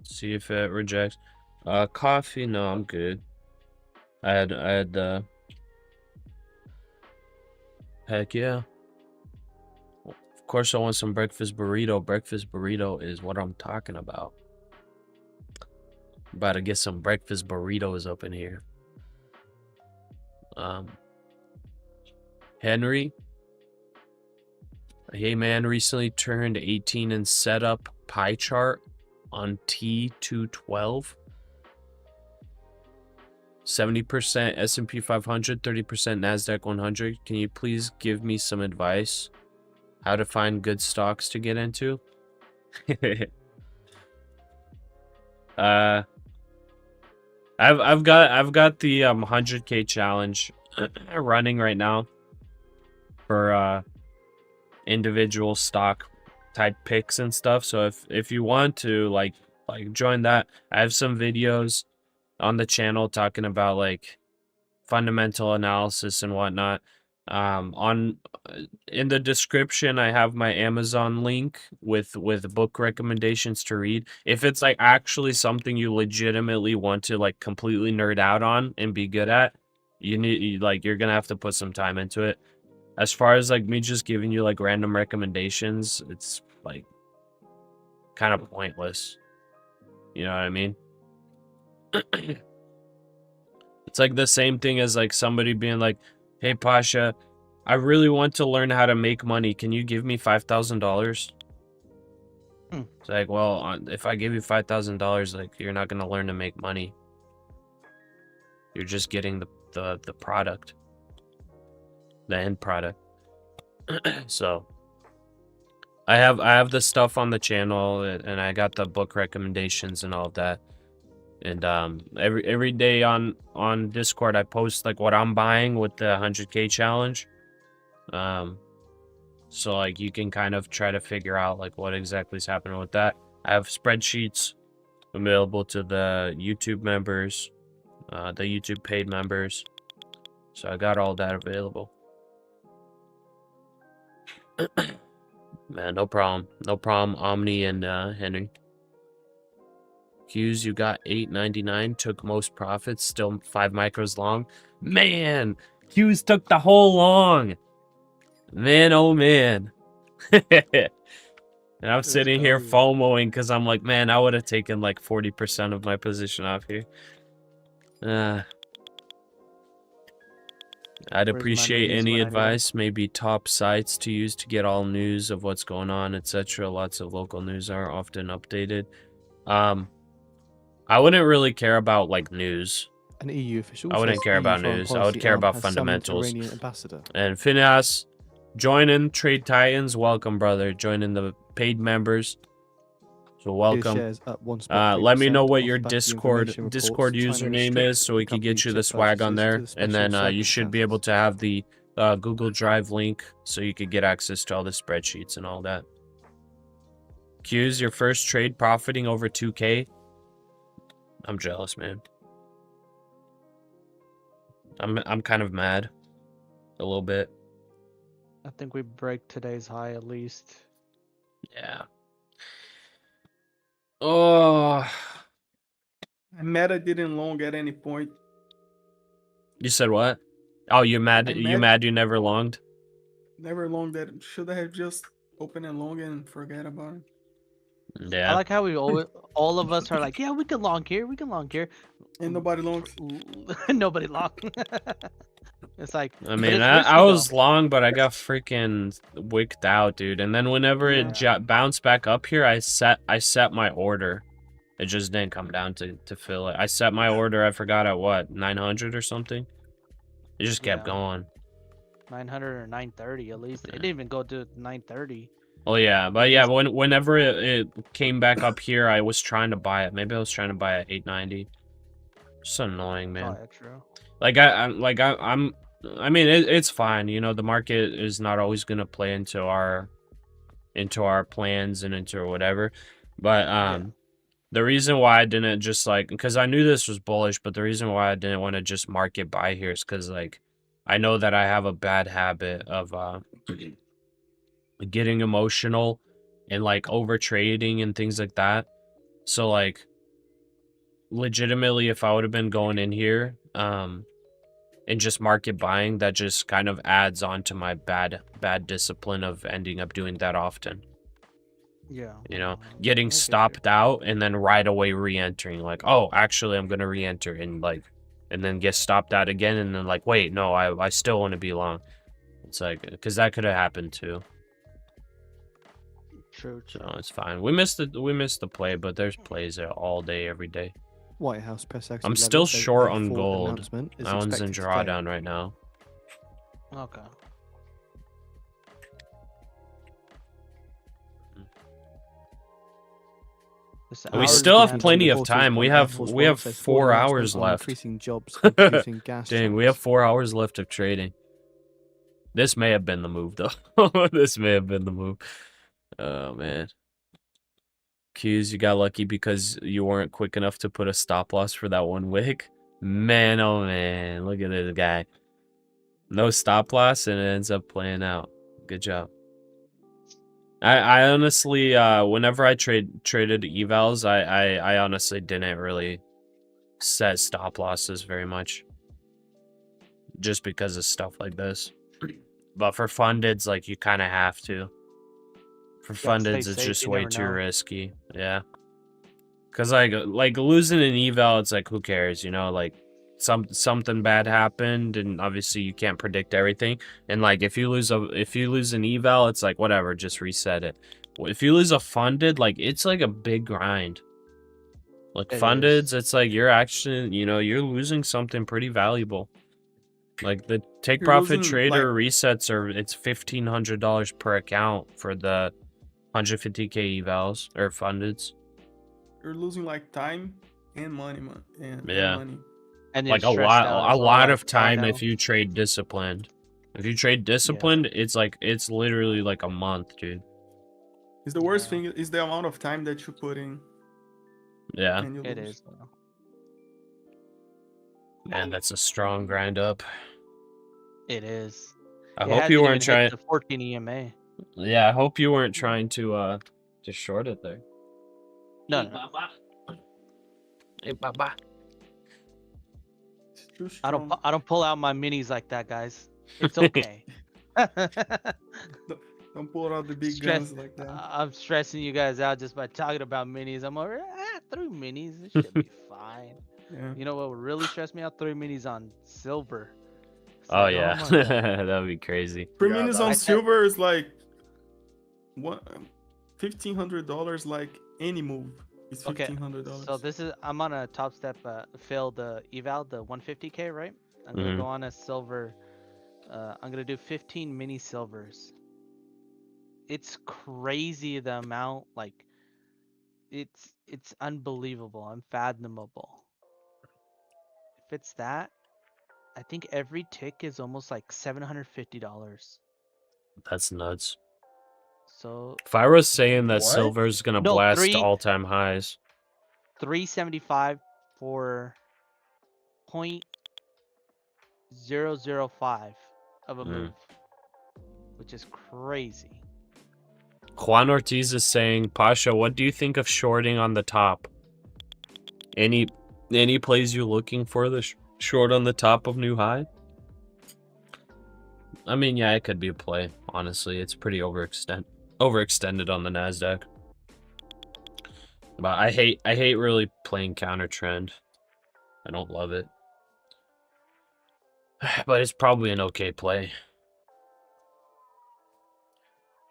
See if it rejects. Coffee, no, I'm good. I had the heck yeah. Of course I want some breakfast burrito. Breakfast burrito is what I'm talking about. About to get some breakfast burritos up in here. Henry. Hey man, recently turned 18 and set up pie chart on T212. 70% S&P 500, 30% NASDAQ 100. Can you please give me some advice how to find good stocks to get into? I've got the 100K challenge running right now for individual stock type picks and stuff. So if you want to like join that, I have some videos on the channel talking about like fundamental analysis and whatnot. In the description I have my Amazon link with book recommendations to read. If it's like actually something you legitimately want to like completely nerd out on and be good at, you're gonna have to put some time into it. As far as like me just giving you like random recommendations, it's like kind of pointless. You know what I mean? It's like the same thing as like somebody being like, hey Pasha, I really want to learn how to make money. Can you give me $5,000? It's like, well, if I give you $5,000, like you're not gonna learn to make money. You're just getting the product, the end product. So I have the stuff on the channel, and I got the book recommendations and all of that. And every day on Discord I post like what I'm buying with the 100K challenge. So like you can kind of try to figure out like what exactly is happening with that. I have spreadsheets available to the YouTube members, the YouTube paid members. So I got all that available. Man, no problem. No problem, Omni and Henry. Q's, you got 8.99, took most profits, still 5 micros long. Man, Q's took the whole long. Man, oh man. And I'm sitting here FOMOing because I'm like, man, I would have taken like 40% of my position off here. I'd Where's my appreciate minis any when I need 'em? advice, maybe top sites to use to get all news of what's going on, etc. Lots of local news are often updated. I wouldn't really care about like news. An EU official I wouldn't says care EU about foreign news. I policy would care arm about has summoned fundamentals. Iranian ambassador. And Phineas, join in Trade Titans. Welcome, brother. Join in the paid members. So welcome. Shares up 1.3% Let me know what off your the back of Discord information reports China username restrict is, so we the can get company's you the chip swag on purchases there, to the and special then you should be able circumstances. to have the Google Drive link, so you could get access to all the spreadsheets and all that. Q's your first trade profiting over 2K. I'm jealous, man. I'm kind of mad, a little bit. I think we break today's high at least. Yeah. Oh, I'm mad I didn't long at any point. you said what? Oh, you mad? I'm You mad- mad? You never longed? Never long that. Should I have just opened and long and forget about it? Yeah. I like how we all of us are like, yeah, we can long here, we can long here. And nobody longs. Nobody long. It's like, I but mean, it's I risky, was though. long, but I got freaking wicked out, dude. And then whenever it bounced back up here, I set my order. It just didn't come down to fill it. I set my order. I forgot at what, 900 or something. It just kept going. 900 or 930 at least. It didn't even go to 930. Oh yeah, but yeah, whenever it came back up here, I was trying to buy it. Maybe I was trying to buy it at 890. It's annoying, man. Oh, yeah, true. I mean, it's fine. You know, the market is not always gonna play into our plans and into whatever. But the reason why I didn't just because I knew this was bullish, but the reason why I didn't want to just market buy here is because I know that I have a bad habit of getting emotional and over trading and things like that. So legitimately, if I would have been going in here and just market buying, that just kind of adds on to my bad discipline of ending up doing that often. Yeah. You know, getting stopped out and then right away re-entering, oh, actually I'm gonna re-enter, and then get stopped out again, and then wait, no, I still want to be long. It's because that could have happened too. True. So it's fine. We missed the play, but there's plays all day, every day. White House press I'm still short on gold. That one's in today. drawdown right now. Okay. We still have plenty of time. We have 4 hours left. Increasing jobs and producing gas. Dang, we have 4 hours left of trading. This may have been the move, though. This may have been the move. Oh, man. Q's, you got lucky because you weren't quick enough to put a stop loss for that one wick. Man, oh, man. Look at this guy. No stop loss, and it ends up playing out. Good job. I honestly, whenever I traded evals, I honestly didn't really set stop losses very much. Just because of stuff like this. But for fundeds, you kind of have to. For fundeds, it's just way too risky. Yeah. Because, losing an eval, it's who cares, you know? Something bad happened, and obviously you can't predict everything. And, if you lose an eval, it's whatever, just reset it. If you lose a funded, it's a big grind. Fundeds, it's you're actually, you know, you're losing something pretty valuable. The take profit trader resets it's $1,500 per account for the 150k evals or fundeds. You're losing time and money, man. And yeah. money. And a lot of time if you trade disciplined. If you trade disciplined, it's it's literally a month, dude. It's the worst thing is the amount of time that you put in. Yeah. It is. Man, that's a strong grind up. It is. I hope you weren't trying the 14 EMA. Yeah, I hope you weren't trying to short it there. No. Hey, baba. I don't pull out my minis like that, guys. It's okay. Don't pull out the big guns like that. I'm stressing you guys out just by talking about minis. I'm over 3 minis. It should be fine. Yeah. You know what would really stress me out? 3 minis on silver. Oh like, yeah, my God. that would be crazy. 3 Yeah, minutes that- on I- silver is like what $1,500 like any move. It's Okay, $1,500. so this is I'm on a Top Step fail the eval the 150k, right? I'm gonna go on a silver. I'm gonna do 15 mini silvers. It's crazy the amount, like it's unbelievable, unfathomable. If it's that, I think every tick is almost like $750. That's nuts. So If I was saying that What? silver's gonna No, blast three- all-time highs, 375 for 0.005 of a move, which is crazy. Juan Ortiz is saying, Pasha, what do you think of shorting on the top? Any plays you looking for the short on the top of new high? I mean, yeah, it could be a play. Honestly, it's pretty overextended on the NASDAQ. But I hate really playing counter trend. I don't love it. But it's probably an okay play.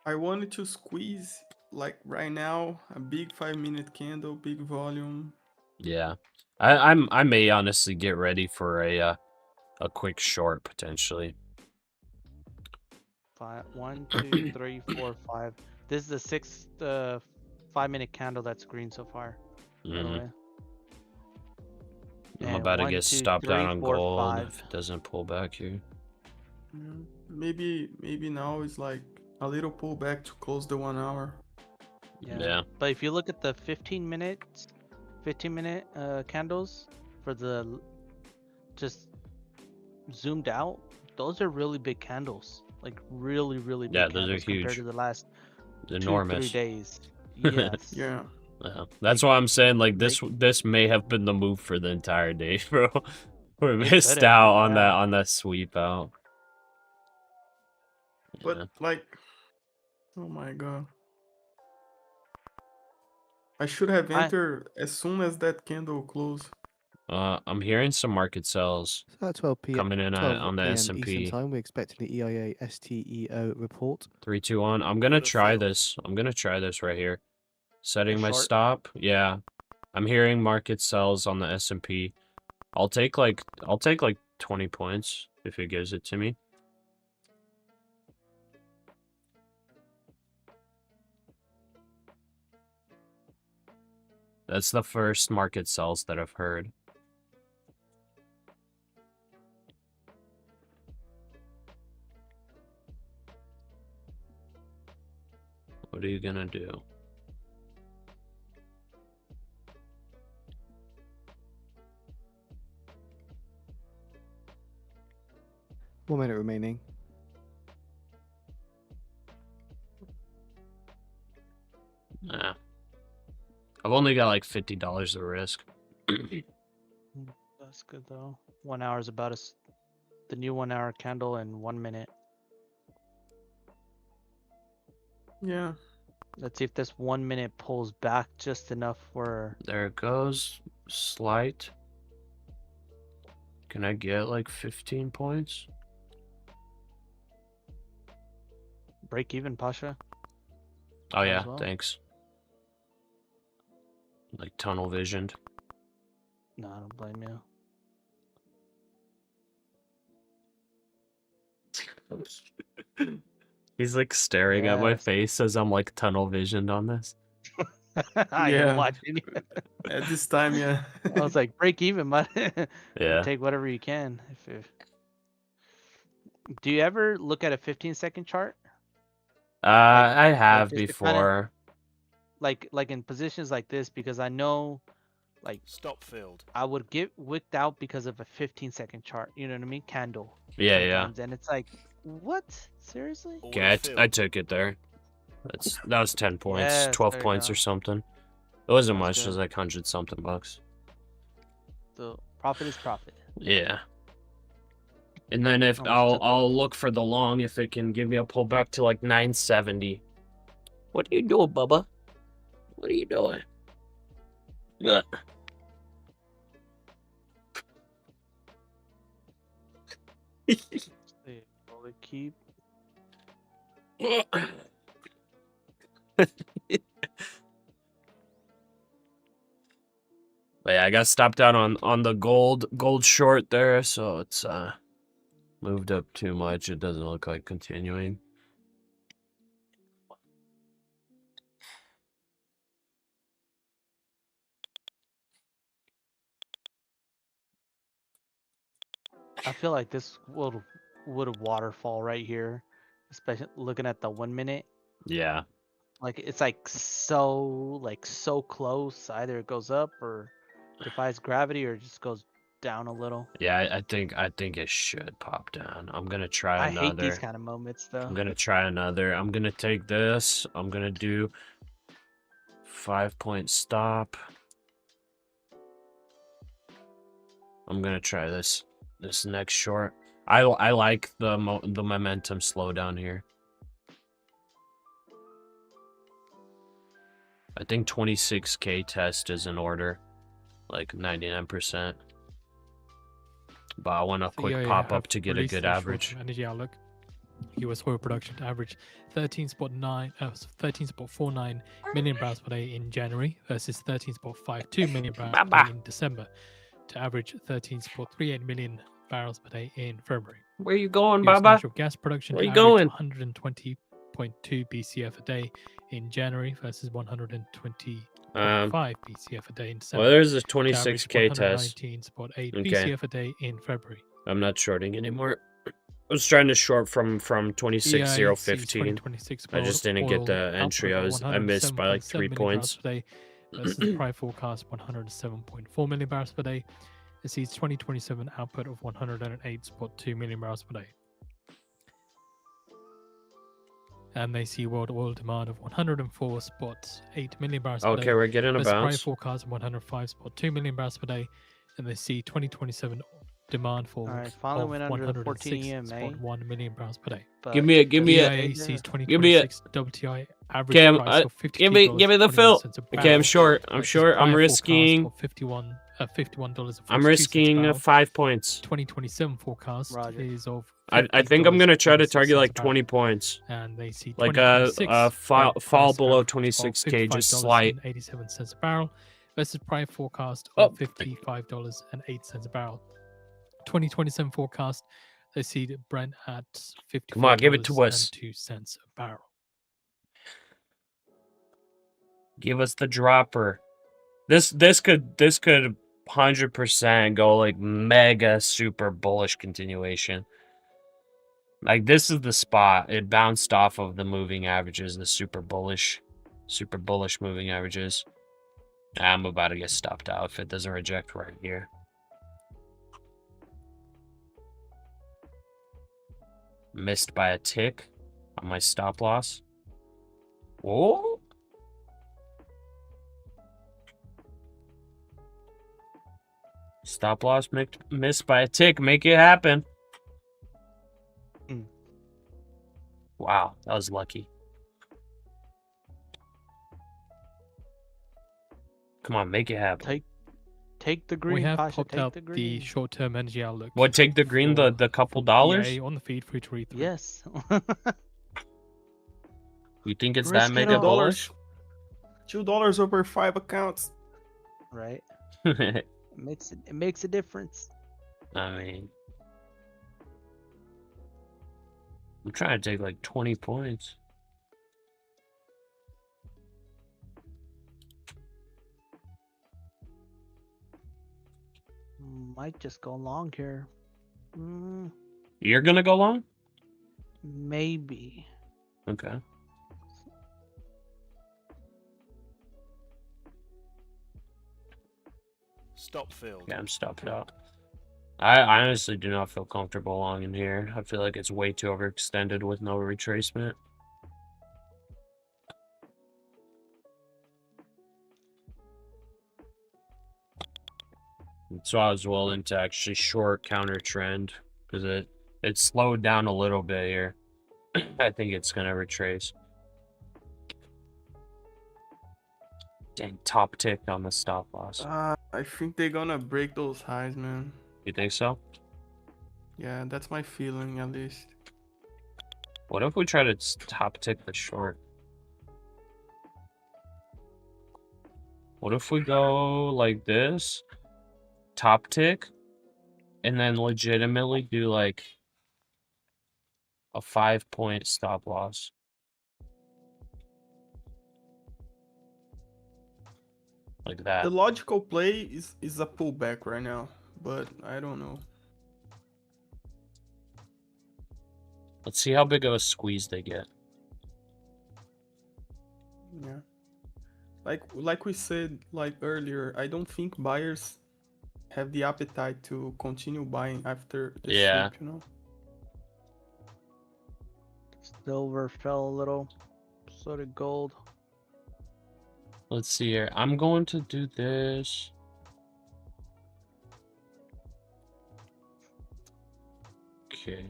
I wanted to squeeze like right now a big 5-minute candle, big volume. Yeah. I may honestly get ready for a quick short potentially. 1, 2, 3, 4, 5. This is the sixth 5-minute candle that's green so far. By the way. I'm And about to 1, get 2, stopped 3, out on 4, gold 5. if it doesn't pull back here. Maybe now it's like a little pullback to close the 1 hour. Yeah. But if you look at the 15-minute candles for the just zoomed out, those are really big candles. Like really big Yeah, those are candles compared huge. to the last Enormous. 2-3 days. Yes. Yeah. That's why I'm saying like this may have been the move for the entire day, bro. We It missed could've out been, on that sweep out. But Yeah. like, oh my god. I should have entered as soon as that candle closed. I'm hearing some market sells So at 12 p.m. coming in 12 on the p.m. S&P. Eastern time, we're expecting the EIA STEO report. 3, 2, 1. I'm gonna Would've try failed. this. I'm gonna try this right here. Setting my short? stop. Yeah. I'm hearing market sells on the S&P. I'll take like 20 points if it gives it to me. That's the first market sells that I've heard. What are you gonna do? One minute remaining. Nah. I've only got like $50 of risk. That's good though. 1 hour is about the new 1 hour candle in 1 minute. Yeah. Let's see if this 1 minute pulls back just enough for There it goes. Slight. Can I get like 15 points? break even, Pasha. Oh Might yeah, as well. thanks. Like tunnel visioned. No, I don't blame you. He's like staring at my Yes. face as I'm like tunnel visioned on this. I Yeah. am watching you. At this time, yeah. I was like, break even, but Yeah. take whatever you can. Do you ever look at a 15-second chart? I have just to before. Like in positions like this, because I know, like, Stop filled. I would get wicked out because of a 15-second chart. You know what I mean? Candle. Yeah, yeah. sometimes, and it's like, what? Seriously? Order Yeah, I filled. took it there. That was 10 points, Yes, 12 there you points go. or something. It wasn't That's much, it was good. like 100 something bucks. So profit is profit. Yeah. And then if Almost took I'll look for the long if it can give me a pullback to like 970. What are you doing, Bubba? What are you doing? Ugh. See, will it keep? But yeah, I got stopped out on the gold short there, so it's moved up too much. It doesn't look like continuing. I feel like this would waterfall right here, especially looking at the 1 minute. Yeah. Like it's like so close. Either it goes up or defies gravity, or just goes down a little. Yeah, I think it should pop down. I'm gonna try I another. hate these kind of moments though. I'm gonna try another. I'm gonna take this. I'm gonna do 5-point stop. I'm gonna try this next short. I like the momentum slowdown here. I think 26K test is in order, like 99%. But I want a quick pop up to get a good average. Energy outlook. US oil production to average 13.49 million barrels per day in January versus 13.52 million barrels per day in December, to average 13.38 million barrels per day in February. Where you going, US Baba? natural gas production Where to you average going? 120.2 BCF a day in January versus 120.5 BCF a day in December. Well, there's a to average 26K test. 119.8 Okay. BCF a day in February. I'm not shorting anymore. I was trying to short from 26.015. I just didn't get the entry. I missed by like 3 points. Per day versus the prior forecast 107.4 million barrels per day. It sees 2027 output of 108.2 million barrels per day. And they see world oil demand of 104.8 million barrels per day. Okay, we're getting a Prior bounce. forecast of 105.2 million barrels per day. And they see 2027 demand for Alright, finally went under the 14 EMA. 106.1 million barrels per day. Give me a EIA sees 2026 WTI average Okay, price of $52. give me the fill. Okay, I'm short. I'm versus short. I'm prior risking. forecast of $51. I'm risking 5 points. 2027 forecast Roger. is of I think I'm gonna try to target $50.26 like a barrel. 20 points. And they see Like a 2026 fall price below average of 26K, just slight. $55.87 a barrel versus prior forecast Oh. of $55.08 a barrel. 2027 forecast, they see the Brent at $54.02 Come on, give it to us. a barrel. Give us the dropper. This could 100% go like mega super bullish continuation. Like this is the spot. It bounced off of the moving averages, the super bullish moving averages. I'm about to get stopped out if it doesn't reject right here. Missed by a tick on my stop loss. Whoa. Stop loss missed by a tick. Make it happen. Wow, that was lucky. Come on, make it happen. Take the green. We have Pasha, popped take out the the green. short-term energy outlook. What, take the green, the couple dollars? EA on the feed for you to read through. Yes. You think it's Risk that it mega all. bullish? $2 over 5 accounts. Right. I It makes a difference. mean, I'm trying to take like 20 points. Might just go long here. You're gonna go long? Maybe. Okay. Stop filled. Yeah, I'm stopped out. I honestly do not feel comfortable long in here. I feel like it's way too overextended with no retracement. So I was willing to actually short counter trend because it slowed down a little bit here. I think it's gonna retrace. Dang, top tick on the stop loss. I think they're gonna break those highs, man. You think so? Yeah, that's my feeling at least. What if we try to top tick the short? What if we go like this, top tick, and then legitimately do like a 5-point stop loss? Like that. The logical play is a pullback right now, but I don't know. Let's see how big of a squeeze they get. Yeah. Like we said like earlier, I don't think buyers have the appetite to continue buying after the Yeah. sweep, you know. Silver fell a little. So did gold. Let's see here. I'm going to do this. Okay.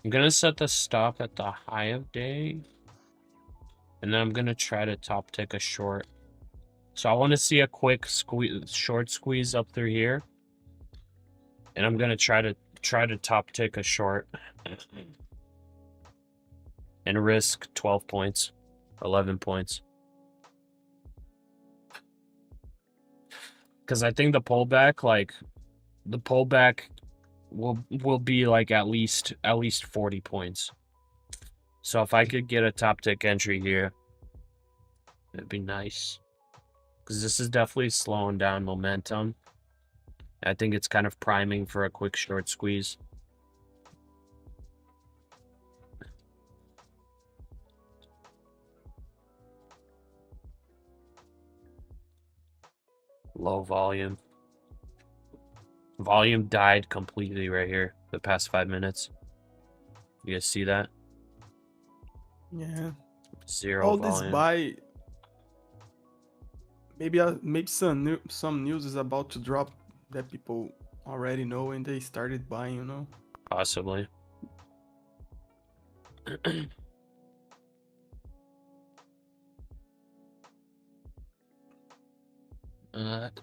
I'm going to set the stop at the high of day. And then I'm going to try to top tick a short. So I want to see a quick short squeeze up through here. And I'm going to try to top tick a short. And risk 12 points. 11 points. Because I think the pullback will be like at least 40 points. So if I could get a top tick entry here, it'd be nice. Because this is definitely slowing down momentum. I think it's kind of priming for a quick short squeeze. Low volume. Volume died completely right here the past 5 minutes. You guys see that? Yeah. Zero All volume. this buy, maybe some news is about to drop that people already know and they started buying, you know. Possibly.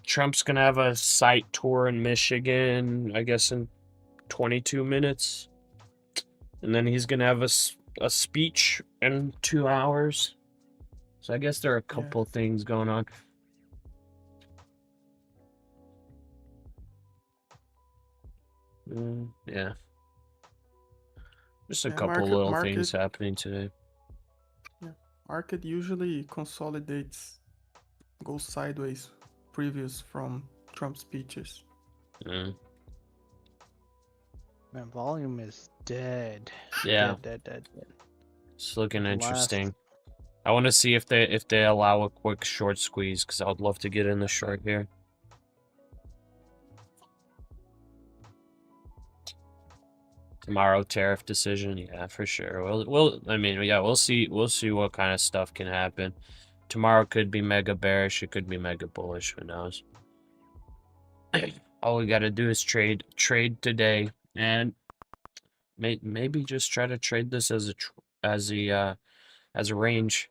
Trump's gonna have a site tour in Michigan, I guess in 22 minutes. And then he's gonna have a speech in 2 hours. So I guess there are a couple things going on. Yeah. Just a couple little things happening today. Yeah. Market usually consolidates, goes sideways, previous from Trump speeches. Man, volume is dead. Yeah. Dead. It's looking interesting. I want to see if they allow a quick short squeeze, because I would love to get in the short here. Tomorrow tariff decision, yeah, for sure. We'll see what kind of stuff can happen. Tomorrow could be mega bearish, it could be mega bullish, who knows. All we got to do is trade today, and maybe just try to trade this as a range.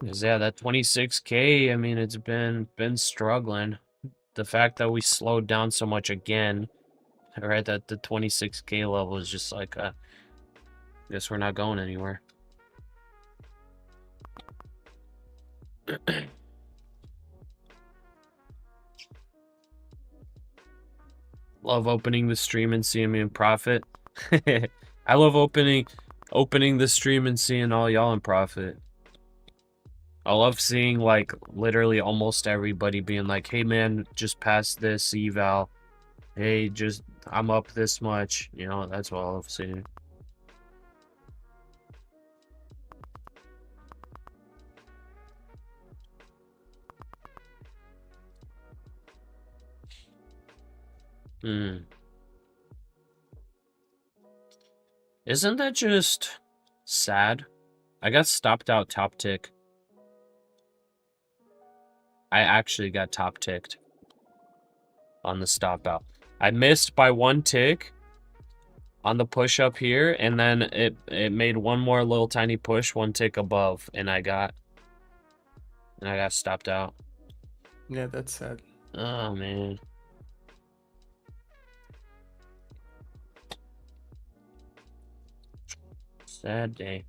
Because yeah, that 26K, I mean, it's been struggling. The fact that we slowed down so much again, right, that the 26K level is just like, guess we're not going anywhere. Love opening the stream and seeing me in profit. I love opening the stream and seeing all y'all in profit. I love seeing, like, literally almost everybody being like, hey man, just pass this eval. Hey, I'm up this much. You know, that's what I love seeing. Isn't that just sad? I got stopped out top tick. I actually got top ticked on the stop out. I missed by 1 tick on the push up here, and then it made one more little tiny push 1 tick above, and I got stopped out. Yeah, that's sad. Oh man. Sad day.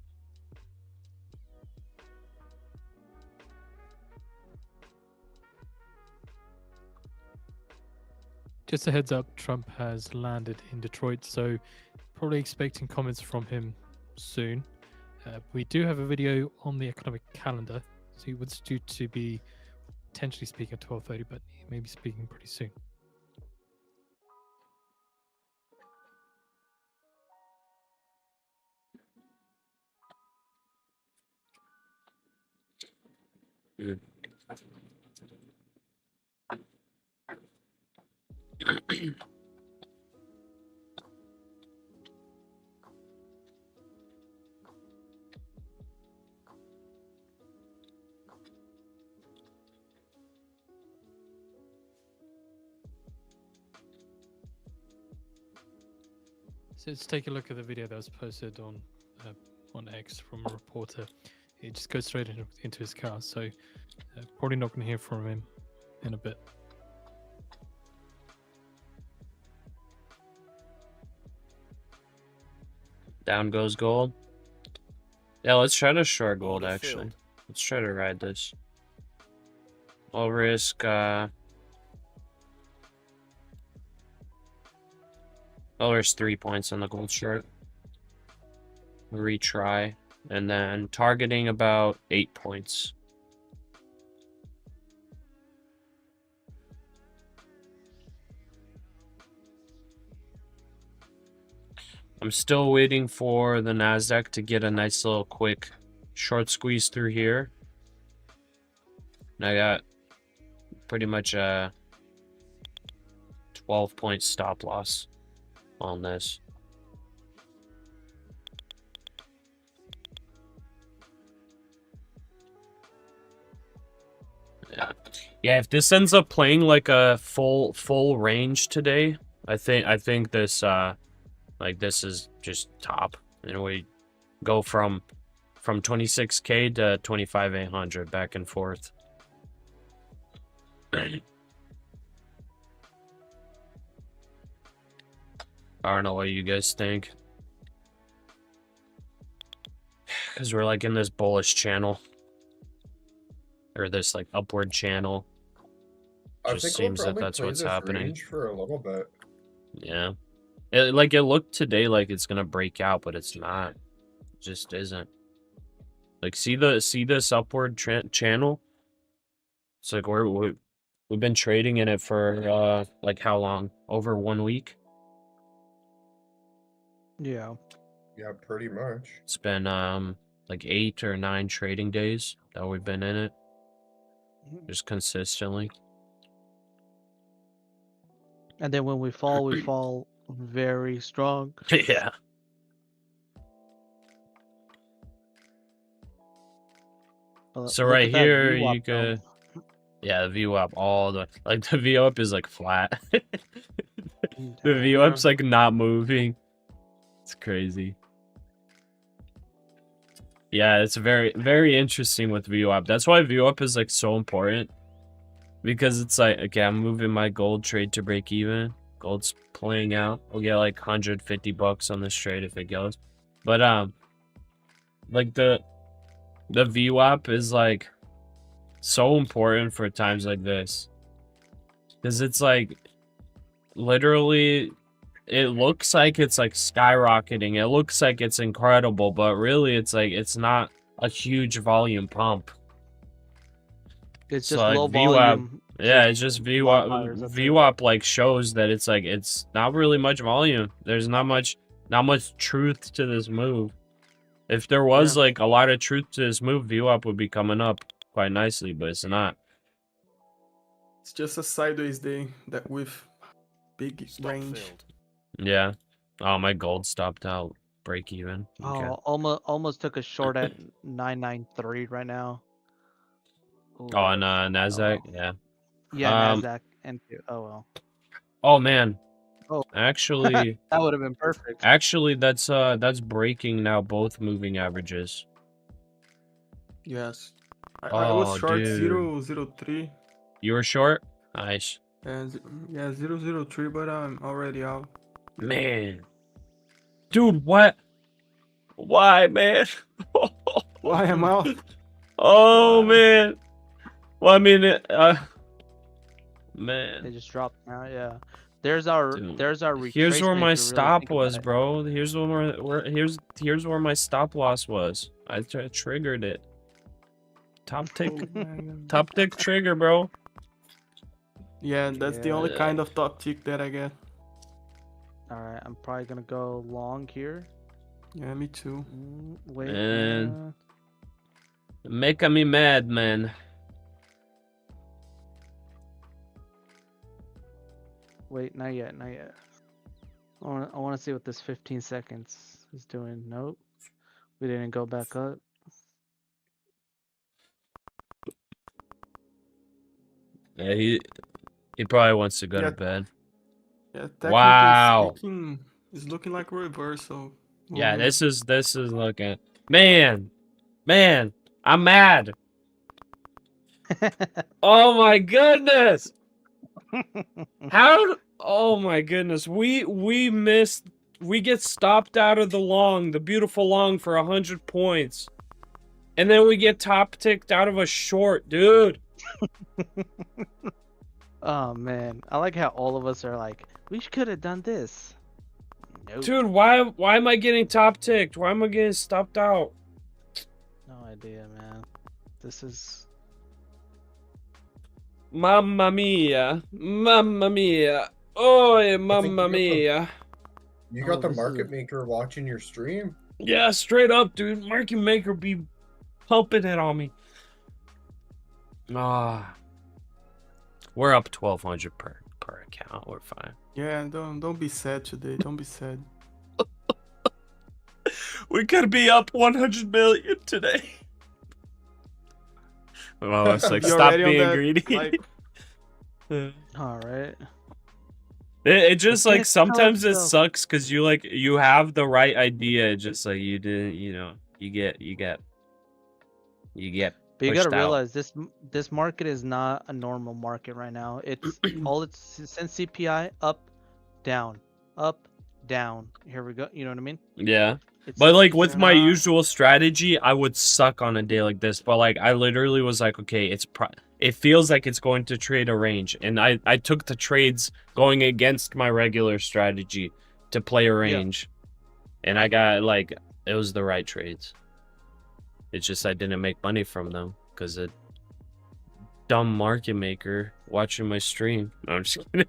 Just a heads up, Trump has landed in Detroit, so probably expecting comments from him soon. We do have a video on the economic calendar, so he was due to be potentially speaking at 12:30, but he may be speaking pretty soon. So let's take a look at the video that was posted on X from a reporter. It just goes straight into his car, so probably not going to hear from him in a bit. Down goes gold. Yeah, let's try to short gold, Order actually. filled. Let's try to ride this. I'll risk, I'll risk 3 points on the gold short. Retry. And then targeting about 8 points. I'm still waiting for the NASDAQ to get a nice little quick short squeeze through here. And I got pretty much a 12-point stop loss on this. Yeah, if this ends up playing like a full range today, I think this like this is just top, and we go from 26K to 25,800 back and forth. I don't know what you guys think, because we're like in this bullish channel, or this like upward channel. I Just think seems we'll that probably that's play what's this happening. range for a little bit. Yeah, it looked today like it's gonna break out, but it's not. It just isn't. Like, see this upward channel? It's like we've been trading in it for like how long? Over 1 week. Yeah. Yeah, pretty much. It's been like 8 or 9 trading days that we've been in it, just consistently. And then when we fall very strong. Yeah. So Look right at that here VWAP, you though. could, yeah, the VWAP all the like the VWAP is like flat. The VWAP's like not moving. It's crazy. Yeah, it's very interesting with VWAP. That's why VWAP is like so important. Because it's like, okay, I'm moving my gold trade to break even. Gold's playing out. We'll get like 150 bucks on this trade if it goes. But like the VWAP is like so important for times like this. Because it's like literally it looks like it's like skyrocketing. It looks like it's incredible, but really it's like it's not a huge volume pump. It's So, just like, low VWAP, volume. yeah, it's just low buyers, that's it. VWAP like shows that it's like it's not really much volume. There's not much truth to this move. If there was like a lot of truth to this move, VWAP would be coming up quite nicely, but it's not. It's just a sideways day that with big Stop range. filled. Yeah. Oh, my gold stopped out. Break even. Okay. Oh, almost took a short at 993 right now. Ooh. Oh, on NASDAQ? Oh. Yeah. Yeah, NASDAQ and oh well. Oh man. Oh. Actually, that would have been perfect. Actually, that's breaking now both moving averages. Yes. I was short dude. 003. You were short? Nice. Yeah, 003, but I'm already out. Man. Dude, what? Why, man? Why am out? Oh man. Well, I mean, man. They just dropped now. Yeah. There's our Dude, retracement. here's where my if you really stop think was, about it. bro. Here's where my stop loss was. I triggered it. Top tick trigger, bro. Yeah, that's the only kind of top tick that I get. All right, I'm probably gonna go long here. Yeah, me too. Wait. Man. Making me mad, man. Wait, not yet, not yet. I want to see what this 15 seconds is doing. Nope, we didn't go back up. Yeah, he probably wants to go to bed. Yeah, technically Wow. speaking, it's looking like a reversal. Yeah, this is looking. Man, I'm mad. Oh my goodness. How? Oh my goodness. We missed. We get stopped out of the long, the beautiful long, for 100 points, and then we get top ticked out of a short, dude. Oh man, I like how all of us are like, we could have done this. Nope. Dude, why am I getting top ticked? Why am I getting stopped out? No idea, man. This is. Mamma mia. Mamma mia. Oh, mamma mia. You got the market maker watching your stream? Yeah, straight up, dude. Market maker be pumping it on me. Ah. We're up 1,200 per account. We're fine. Yeah, don't be sad today. Don't be sad. We could be up 100 million today. Oh, it's like, stop being greedy. Like... All right. It just like sometimes it sucks because you have the right idea, just like you didn't, you get But you pushed gotta out. realize this market is not a normal market right now. It's since CPI up, down, up, down. Here we go. You know what I mean? Yeah. But like with my usual strategy, I would suck on a day like this. But like I literally was like, okay, it feels like it's going to trade a range, and I took the trades going against my regular strategy to play a range, and I got like it was the right trades. It's just I didn't make money from them because a dumb market maker watching my stream. No, I'm just kidding.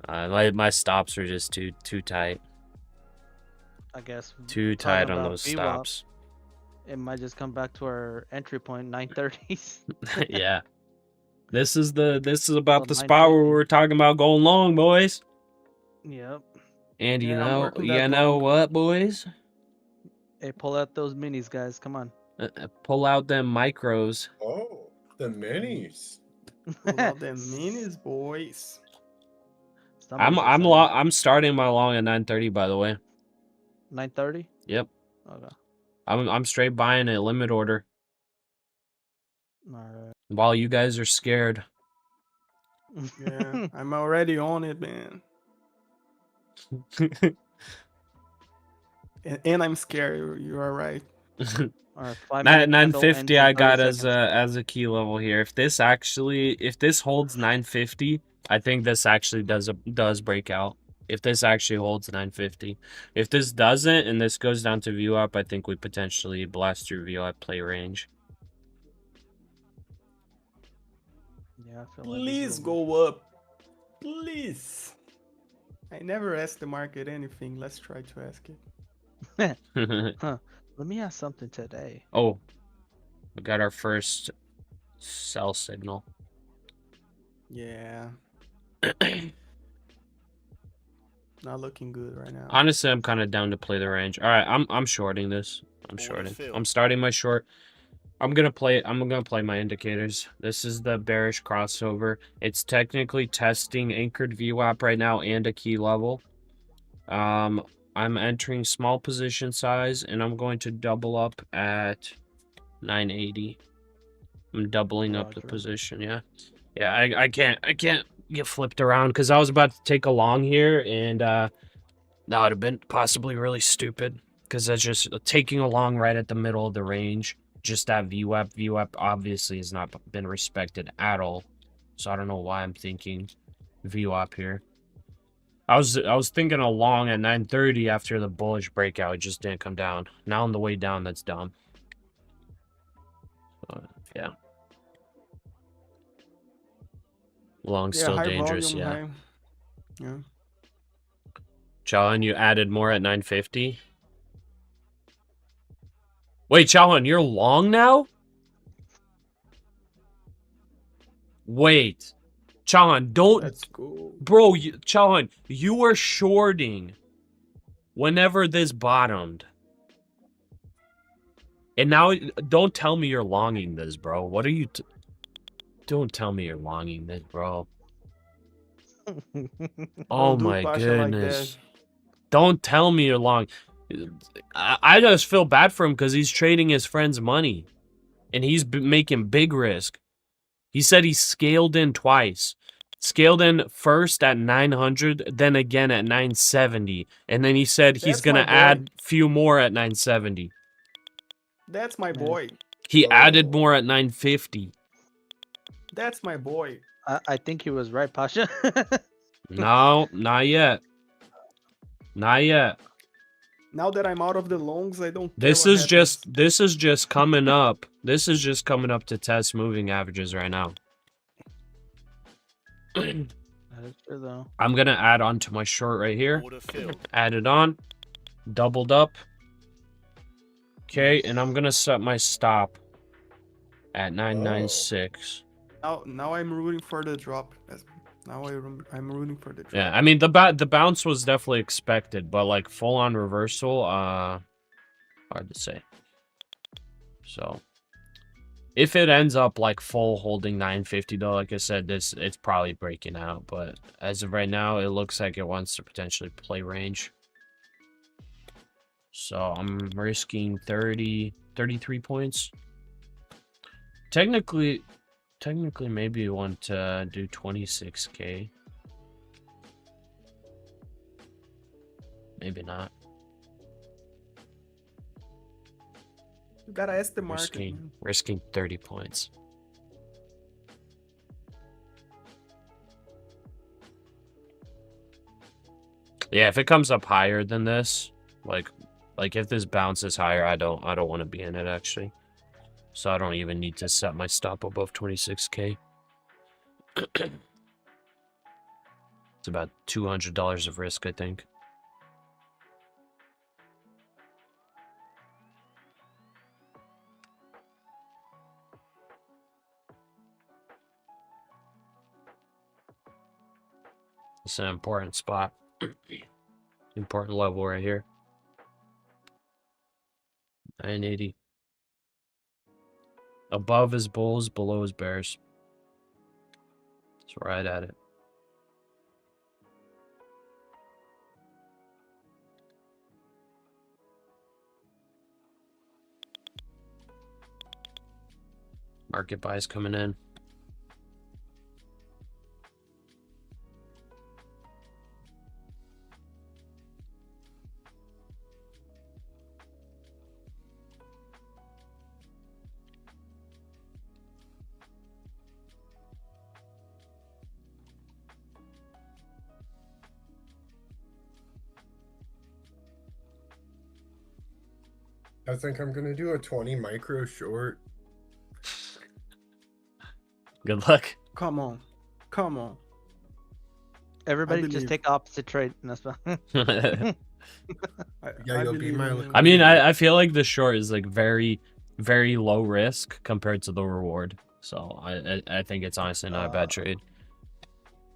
My stops are just too tight. I guess too tight on those stops. It might just come back to our entry point, 930s. Yeah, this is about the spot where we're talking about going long, boys. Yep. And you know what, boys? Hey, pull out those minis, guys. Come on. Pull out them micros. Oh, the minis. Pull out them minis, boys. I'm starting my long at 930, by the way. 930? Yep. Okay. I'm straight buying a limit order. Alright. While you guys are scared. Yeah, I'm already on it, man. and I'm scared. You are right. Alright, 950 I got as a key level here. If this holds 950, I think this actually does break out. If this actually holds 950. If this doesn't and this goes down to view up, I think we potentially blast through view up play range. Yeah, I feel Please go up. Please. I never asked the market anything. Let's try to ask it. Huh. Let me ask something today. Oh, we got our first sell signal. Yeah. Not looking good right now. Honestly, I'm kind of down to play the range. All right, I'm shorting this. I'm shorting. I'm starting my short. I'm gonna play my indicators. This is the bearish crossover. It's technically testing anchored VWAP right now and a key level. I'm entering small position size, and I'm going to double up at 980. I'm doubling up the position. Yeah. I can't get flipped around because I was about to take a long here, and that would have been possibly really stupid because that's just taking along right at the middle of the range. Just that VWAP. VWAP obviously has not been respected at all. So I don't know why I'm thinking VWAP here. I was thinking a long at 9:30 after the bullish breakout. It just didn't come down. Now on the way down, that's dumb. Yeah. Long still high dangerous, volume, yeah. high. Yeah. Chahan, you added more at 950? Wait, Chahan, you're long now? Wait. Chahan, don't... Let's go. Bro, Chahan, you were shorting whenever this bottomed. And now, don't tell me you're longing this, bro. What are you... Don't tell me you're longing this, bro. Oh my goodness. Don't tell me you're long. I just feel bad for him because he's trading his friend's money. And he's making big risk. He said he scaled in twice. Scaled in first at 900, then again at 970. And then he said he's going to add few more at 970. That's my boy. He added more at 950. That's my boy. I think he was right, Pasha. No, not yet. Not yet. Now that I'm out of the longs, I don't. This is just coming up. This is just coming up to test moving averages right now. That is true, though. I'm gonna add on to my short right here. Order filled. Add it on. Doubled up. Okay, and I'm gonna set my stop at 996. Now I'm rooting for the drop. Now I'm rooting for the drop. Yeah, I mean the bounce was definitely expected, but like full on reversal, hard to say. So if it ends up like full holding 950 though, like I said, it's probably breaking out. But as of right now, it looks like it wants to potentially play range. So I'm risking 33 points. Technically maybe you want to do 26k. Maybe not. You gotta ask the market. Risking 30 points. Yeah, if it comes up higher than this, like if this bounces higher, I don't want to be in it actually. So I don't even need to set my stop above 26k. It's about $200 of risk, I think. It's an important spot. Important level right here. 980. Above is bulls, below is bears. That's right at it. Market buys coming in. I think I'm gonna do a 20 micro short. Good luck. Come on. Come on. Everybody just take opposite trade. That's fine. You'll be my I mean, I feel like the short is like very, very low risk compared to the reward. So I think it's honestly not a bad trade.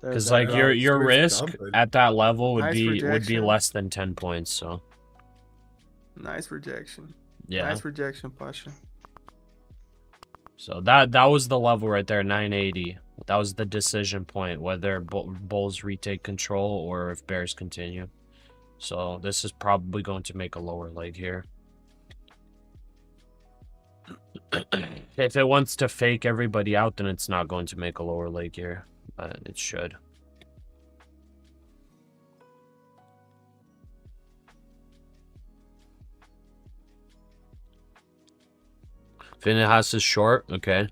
Because like your risk at that level would be less than 10 points. So nice rejection. Yeah. Nice rejection, Pasha. So that was the level right there, 980. That was the decision point, whether bulls retake control or if bears continue. So this is probably going to make a lower leg here. If it wants to fake everybody out, then it's not going to make a lower leg here. But it should. Finihas is short. Okay.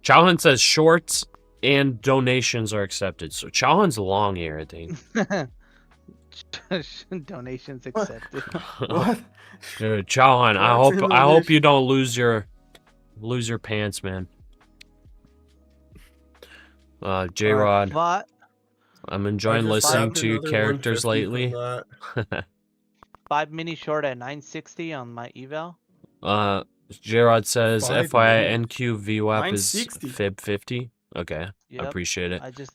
Chowhan says shorts and donations are accepted. So Chowhan's long here, I think. Donations accepted. What? Dude, Chowhan, I Shorts hope and you donations. don't lose your pants, man. J-Rod, I'm enjoying I just listening grabbed to your another characters 150 lately. from that. 5 mini short at 960 on my eval. J-Rod says 5 FYI mini? NQ VWAP is 960. fib 50. Okay, Yep. appreciate it. I just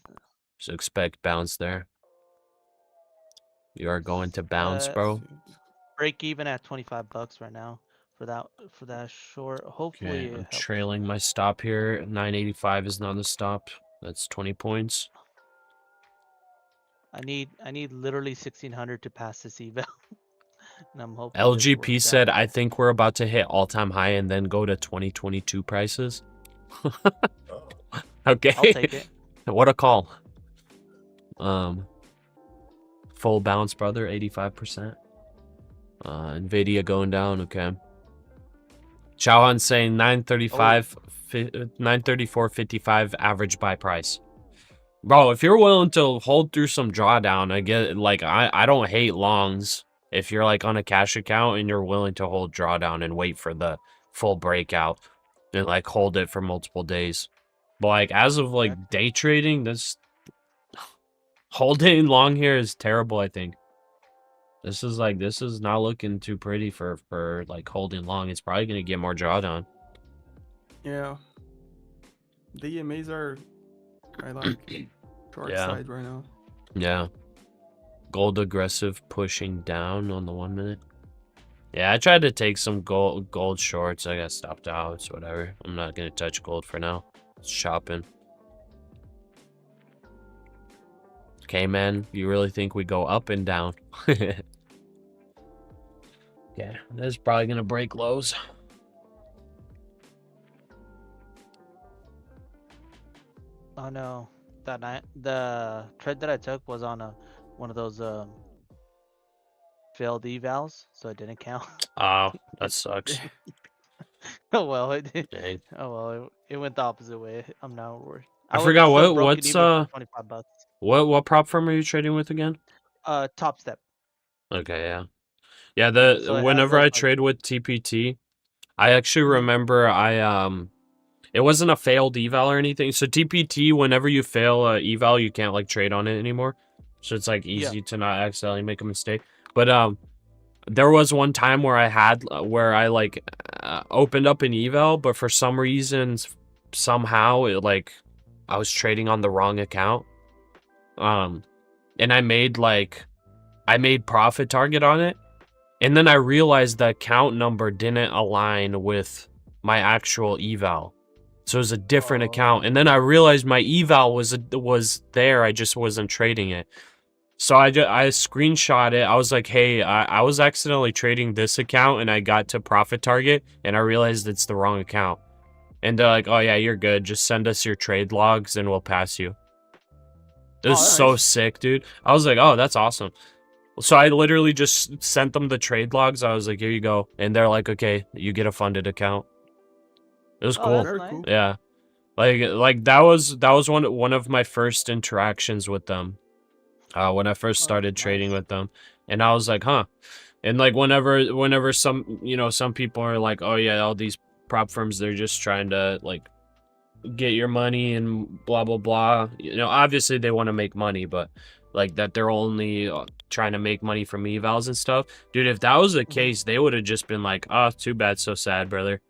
So expect bounce there. You are going to bounce, bro. break even at $25 right now for that short. Hopefully Okay, it I'm helps. trailing my stop here. 985 is not the stop. That's 20 points. I need literally 1600 to pass this eval. And I'm hoping this LGP works said, out. I think we're about to hit all-time high and then go to 2022 prices. Oh. Okay. I'll take it. What a call. Full bounce, brother, 85%. Nvidia going down, okay. Chowhan saying 935, 934.55 average buy price. Bro, if you're willing to hold through some drawdown, I get like I don't hate longs. If you're like on a cash account and you're willing to hold drawdown and wait for the full breakout and like hold it for multiple days. But like as of like day trading, this holding long here is terrible, I think. This is not looking too pretty for like holding long. It's probably gonna get more drawdown. Yeah. The EMAs are like short Yeah. side right now. Yeah. Gold aggressive pushing down on the 1 minute. Yeah, I tried to take some gold shorts. I got stopped out. It's whatever. I'm not gonna touch gold for now. It's shopping. Okay, man. You really think we go up and down? Yeah, this is probably gonna break lows. Oh no, the trade that I took was on one of those failed evals, so it didn't count. Oh, that sucks. Oh well, it did. Dang. Oh well, it went the opposite way. I'm not worried. I would've forgot still broken what's even for $25. what prop firm are you trading with again? Top Step. Okay, yeah. Yeah, So it has whenever those, I like, trade with TPT, I actually Mhm. remember it wasn't a failed eval or anything. So TPT, whenever you fail a eval, you can't like trade on it anymore. So it's like easy to not accidentally make a mistake. But there was one time where I like opened up an eval, but for some reasons, somehow it like I was trading on the wrong account. And I made profit target on it. And then I realized the account number didn't align with my actual eval. So it was a different account. And then I realized my eval was there. I just wasn't trading it. So I screenshot it. I was like, hey, I was accidentally trading this account and I got to profit target and I realized it's the wrong account. And they're like, oh yeah, you're good. Just send us your trade logs and we'll pass you. It was so nice. sick, dude. I was like, oh, that's awesome. So I literally just sent them the trade logs. I was like, here you go. And they're like, okay, you get a funded account. It was cool. That's Very nice. cool. Yeah. Like that was one of my first interactions with them. When I first started trading with them. And I was like, huh. And like whenever some people are like, oh yeah, all these prop firms, they're just trying to like get your money and blah blah blah. Obviously they want to make money, but like that they're only trying to make money from evals and stuff. Dude, if that was the case, they would have just been like, oh, too bad, so sad, brother.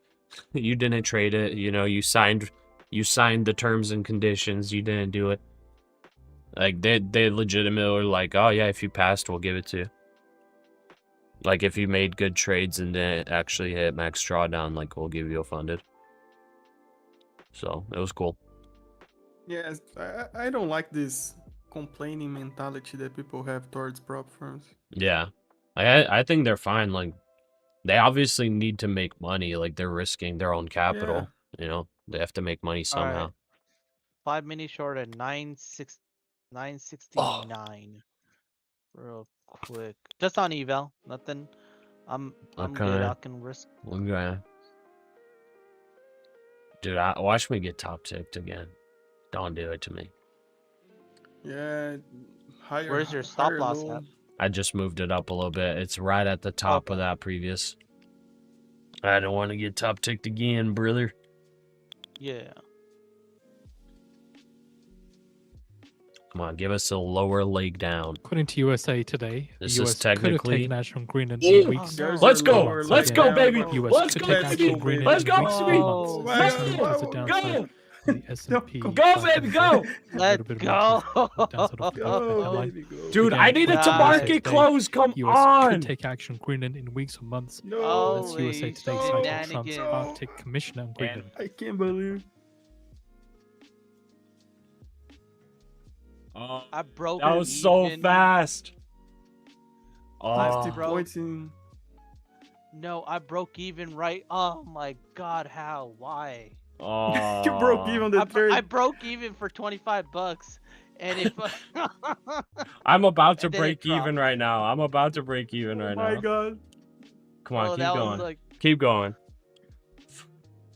You didn't trade it. You signed the terms and conditions. You didn't do it. Like they legitimately were like, oh yeah, if you passed, we'll give it to you. Like if you made good trades and didn't actually hit max drawdown, like we'll give you a funded. So it was cool. Yes, I don't like this complaining mentality that people have towards prop firms. Yeah, I think they're fine. Like they obviously need to make money. Like they're risking their own capital. They have to make money somehow. 5 mini short at 969. Real quick, just on eval. Nothing. I'm good. I can risk. Okay. Dude, watch me get top ticked again. Don't do it to me. Yeah, higher. Where's your stop higher loss low. at? I just moved it up a little bit. It's right at the top of Okay. that previous. I don't want to get top ticked again, brother. Yeah. Come on, give us a lower leg down. According to USA Today, This the is US could have technically- taken action on Greenland Ooh, in weeks. There's Let's your go. lower Let's leg go, down, baby. bro. US Let's could go, take Let's action go, on Greenland Let's in go, weeks or baby. months. Oh, my This God. move was a Go. downside for the S&P. Go, 500. baby, go. A little Let's bit of go. a downside of the Go, headline. baby, go. Dude, Again, I needed to God. market Today, close. Come US on. could take action on Greenland in weeks or months. No, That's USA Holy Today citing Trump's shenanigans. Arctic commissioner on Greenland. I can't believe. Oh, I broke. that was so even. fast. I 50 broke. points in. No, I broke even right. Oh my God, how? Why? Oh. You broke even the third. I broke even for $25, and if I'm about to And then it break even dropped. right now. I'm about to break even Oh right my now. God. Come on, oh, keep that going. was like Keep going.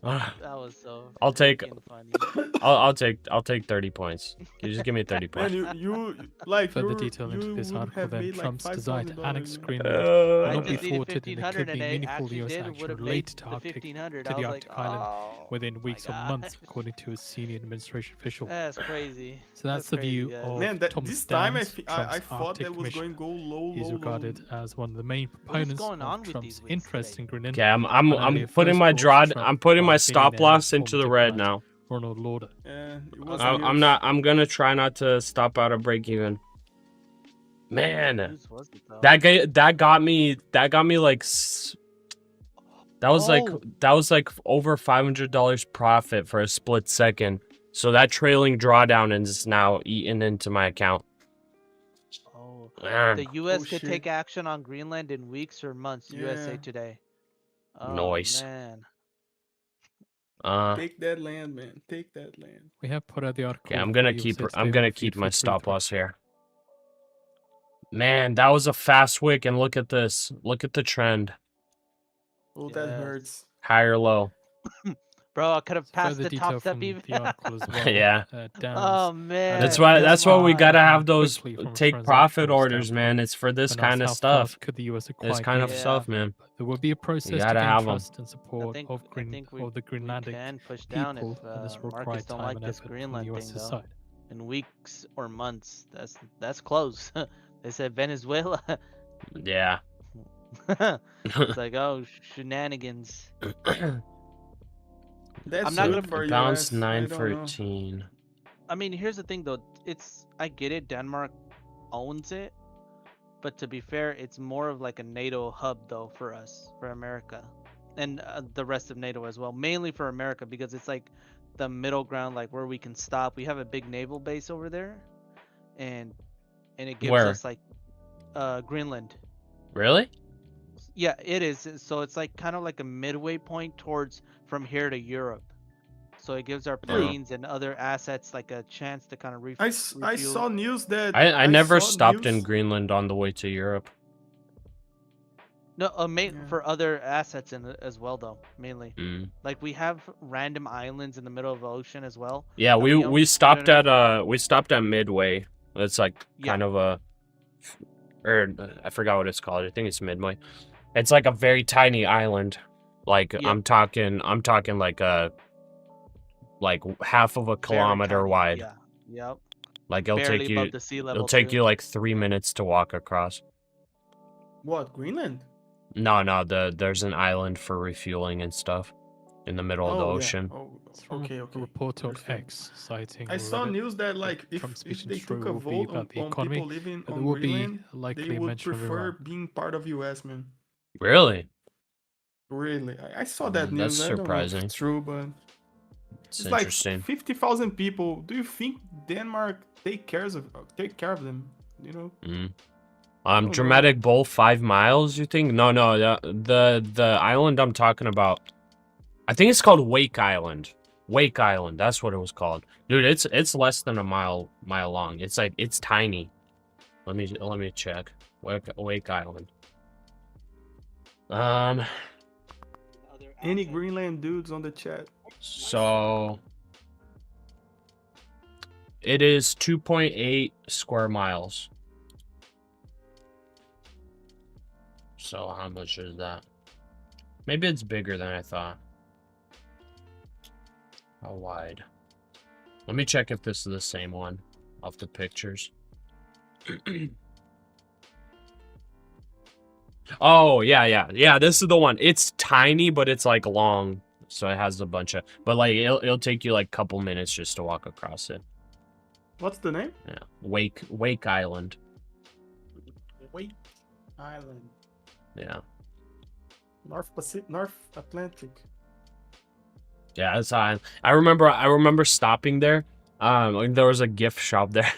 that was so. I'll take- freaking funny. I'll take 30 points. Can you just give me 30 Man, points? you like Further you, detail into you this would article have then, made like Trump's desire to $5,000, annex man. Greenland I will not be just needed thwarted, and there could 1,500, be and I meaningful actually US did action would have made related to the Arctic 1,500. to I the was Arctic like, island oh, within my weeks or God. months, according to a senior administration official. That's crazy. So that's the view crazy, of Man, Thomas this time I, Stans, I Trump's thought Arctic that was commissioner. going to go low, He's low, regarded low. as one of the main What is proponents going on of with Trump's these weeks interest today? in Greenland. Okay, I'm Finally, a putting first my call draw. for Trump I'm putting by my stop billionaire loss former into the red diplomat now. Ronald Lauder. Yeah, it was I'm news. not. I'm gonna try not to stop out of break even. Man, Whose was it, though? that got me like that was like over $500 profit for a split second. So that trailing drawdown is now eaten into my account. Oh, Man. the U.S. Oh, could shit. take action on Greenland in weeks or months. USA Yeah. Today. Oh, Nice. man. Take that land, man. Take that land. We have put out the article. Okay, I'm gonna for keep. USA I'm Today gonna on keep feed my for free stop through. loss here. Man, that was a fast wick, and look at this. Look at the trend. Oh, that Yes. hurts. High or low? Bro, I could have passed Further the detail top step from even. the article as well. Yeah. Downs. Oh, man. That's why. That's why we come gotta on. have those Quickly from a take profit transactional orders, standpoint, man. It's for this when asked kind of how stuff. fast could the US acquire This kind of Greenland, stuff, man. there will be a process to gotta gain have 'em. trust and I support think, of I think we, the we Greenlandic can push down people, if and this will require markets don't time like and this effort from the Greenland thing, US's though. side. In weeks or months, that's close. They said Venezuela. Yeah. It's like, oh, shenanigans. That's I'm not good gonna- for you. Bounce I don't know. 913. I mean, here's the thing, though. I get it. Denmark owns it. But to be fair, it's more of like a NATO hub, though, for us, for America. And the rest of NATO as well. Mainly for America, because it's like the middle ground, like where we can stop. We have a big naval base over there. And it gives Where? us like Greenland. Really? Yeah, it is. So it's like kind of like a midway point towards from here to Europe. So it gives our planes and other assets like a chance to kind of I refuel. saw news that I never saw stopped in news- Greenland on the way to Europe. No, Yeah. for other assets as well, though, mainly. Mm. Like we have random islands in the middle of the ocean as well. Yeah, that we own. we stopped No, at Midway. It's like Yeah. kind of a, or I forgot what it's called. I think it's Midway. It's like a very tiny island. Like Yep. I'm talking like half of a Very kilometer tiny, wide. Yeah. Yep. Like it'll Barely take you above the sea level. it'll take too. you like 3 minutes to walk across. What, Greenland? No, there's an island for refueling and stuff in the middle of the Oh, yeah. otion. Oh, It's from okay, a okay. report on Understand. X citing. I saw Reddit news that like that Trump's if vision they through took a will be vote about the on economy, people living but on there will be Greenland, likely they would mention of prefer Iran. being part of US, man. Really? Really, I saw that That's news. I don't know if surprising. it's true, but It's it's like interesting. 50,000 people. Do you think Denmark take care of them? You know? Mm. know. Dramatic Bowl 5 miles, you think? No, the island I'm talking about, I think it's called Wake Island. Wake Island, that's what it was called. Dude, it's less than a mile long. It's like, it's tiny. Let me check. Wake Island. Any Greenland dudes on the chat? So it is 2.8 square miles. So how much is that? Maybe it's bigger than I thought. How wide? Let me check if this is the same one off the pictures. Oh, yeah, this is the one. It's tiny, but it's like long. So it has a bunch of, but like it'll take you like a couple minutes just to walk across it. What's the name? Yeah. Wake Island. Wake Island. Yeah. North Atlantic. Yeah, that's how I remember stopping there. There was a gift shop there.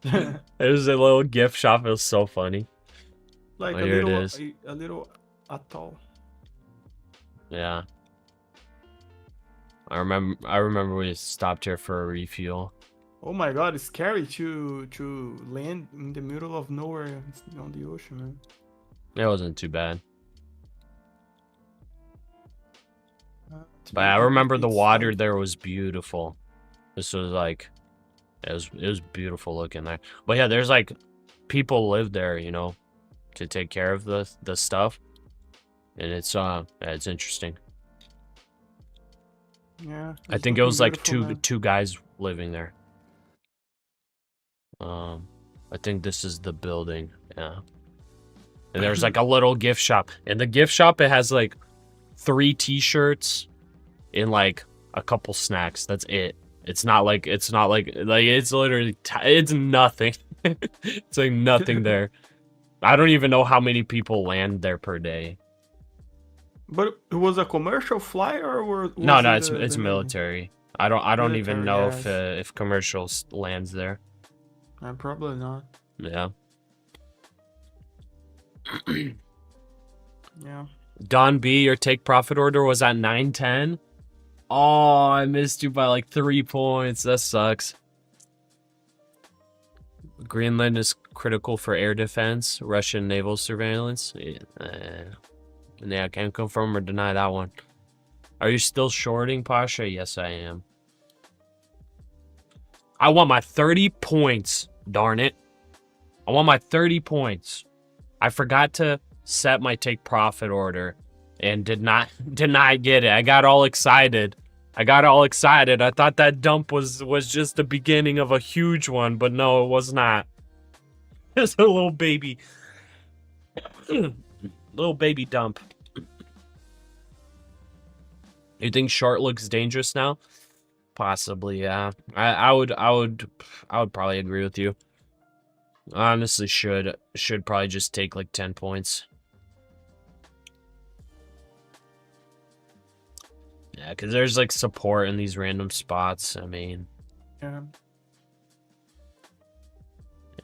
There's a little gift shop. It was so funny. Like here it is. a little atoll. Yeah. I remember we stopped here for a refuel. Oh my god, it's scary to land in the middle of nowhere on the ocean, man. It wasn't too bad. But I remember the water there was beautiful. This was like, it was beautiful looking there. But yeah, there's like people live there, you know, to take care of the stuff, and it's interesting. Yeah. I think it was like two guys living there. I think this is the building. Yeah. And there's like a little gift shop. And the gift shop, it has like 3 t-shirts and like a couple snacks. That's it. It's literally it's nothing. It's like nothing there. I don't even know how many people land there per day. But it was a commercial flight or was No, it it's the military. I don't even know Military, if commercial lands there. Probably not. Yeah. Yeah. Don B, your take profit order was at 910. Oh, I missed you by like 3 points. That sucks. Greenland is critical for air defense, Russian naval surveillance. Yeah, I can't confirm or deny that one. Are you still shorting, Pasha? Yes, I am. I want my 30 points, darn it. I want my 30 points. I forgot to set my take profit order and did not get it. I got all excited. I thought that dump was just the beginning of a huge one, but no, it was not. It's a little baby. Little baby dump. You think short looks dangerous now? Possibly, yeah. I would probably agree with you. Honestly, should probably just take like 10 points. Yeah, because there's like support in these random spots. I mean, Yeah.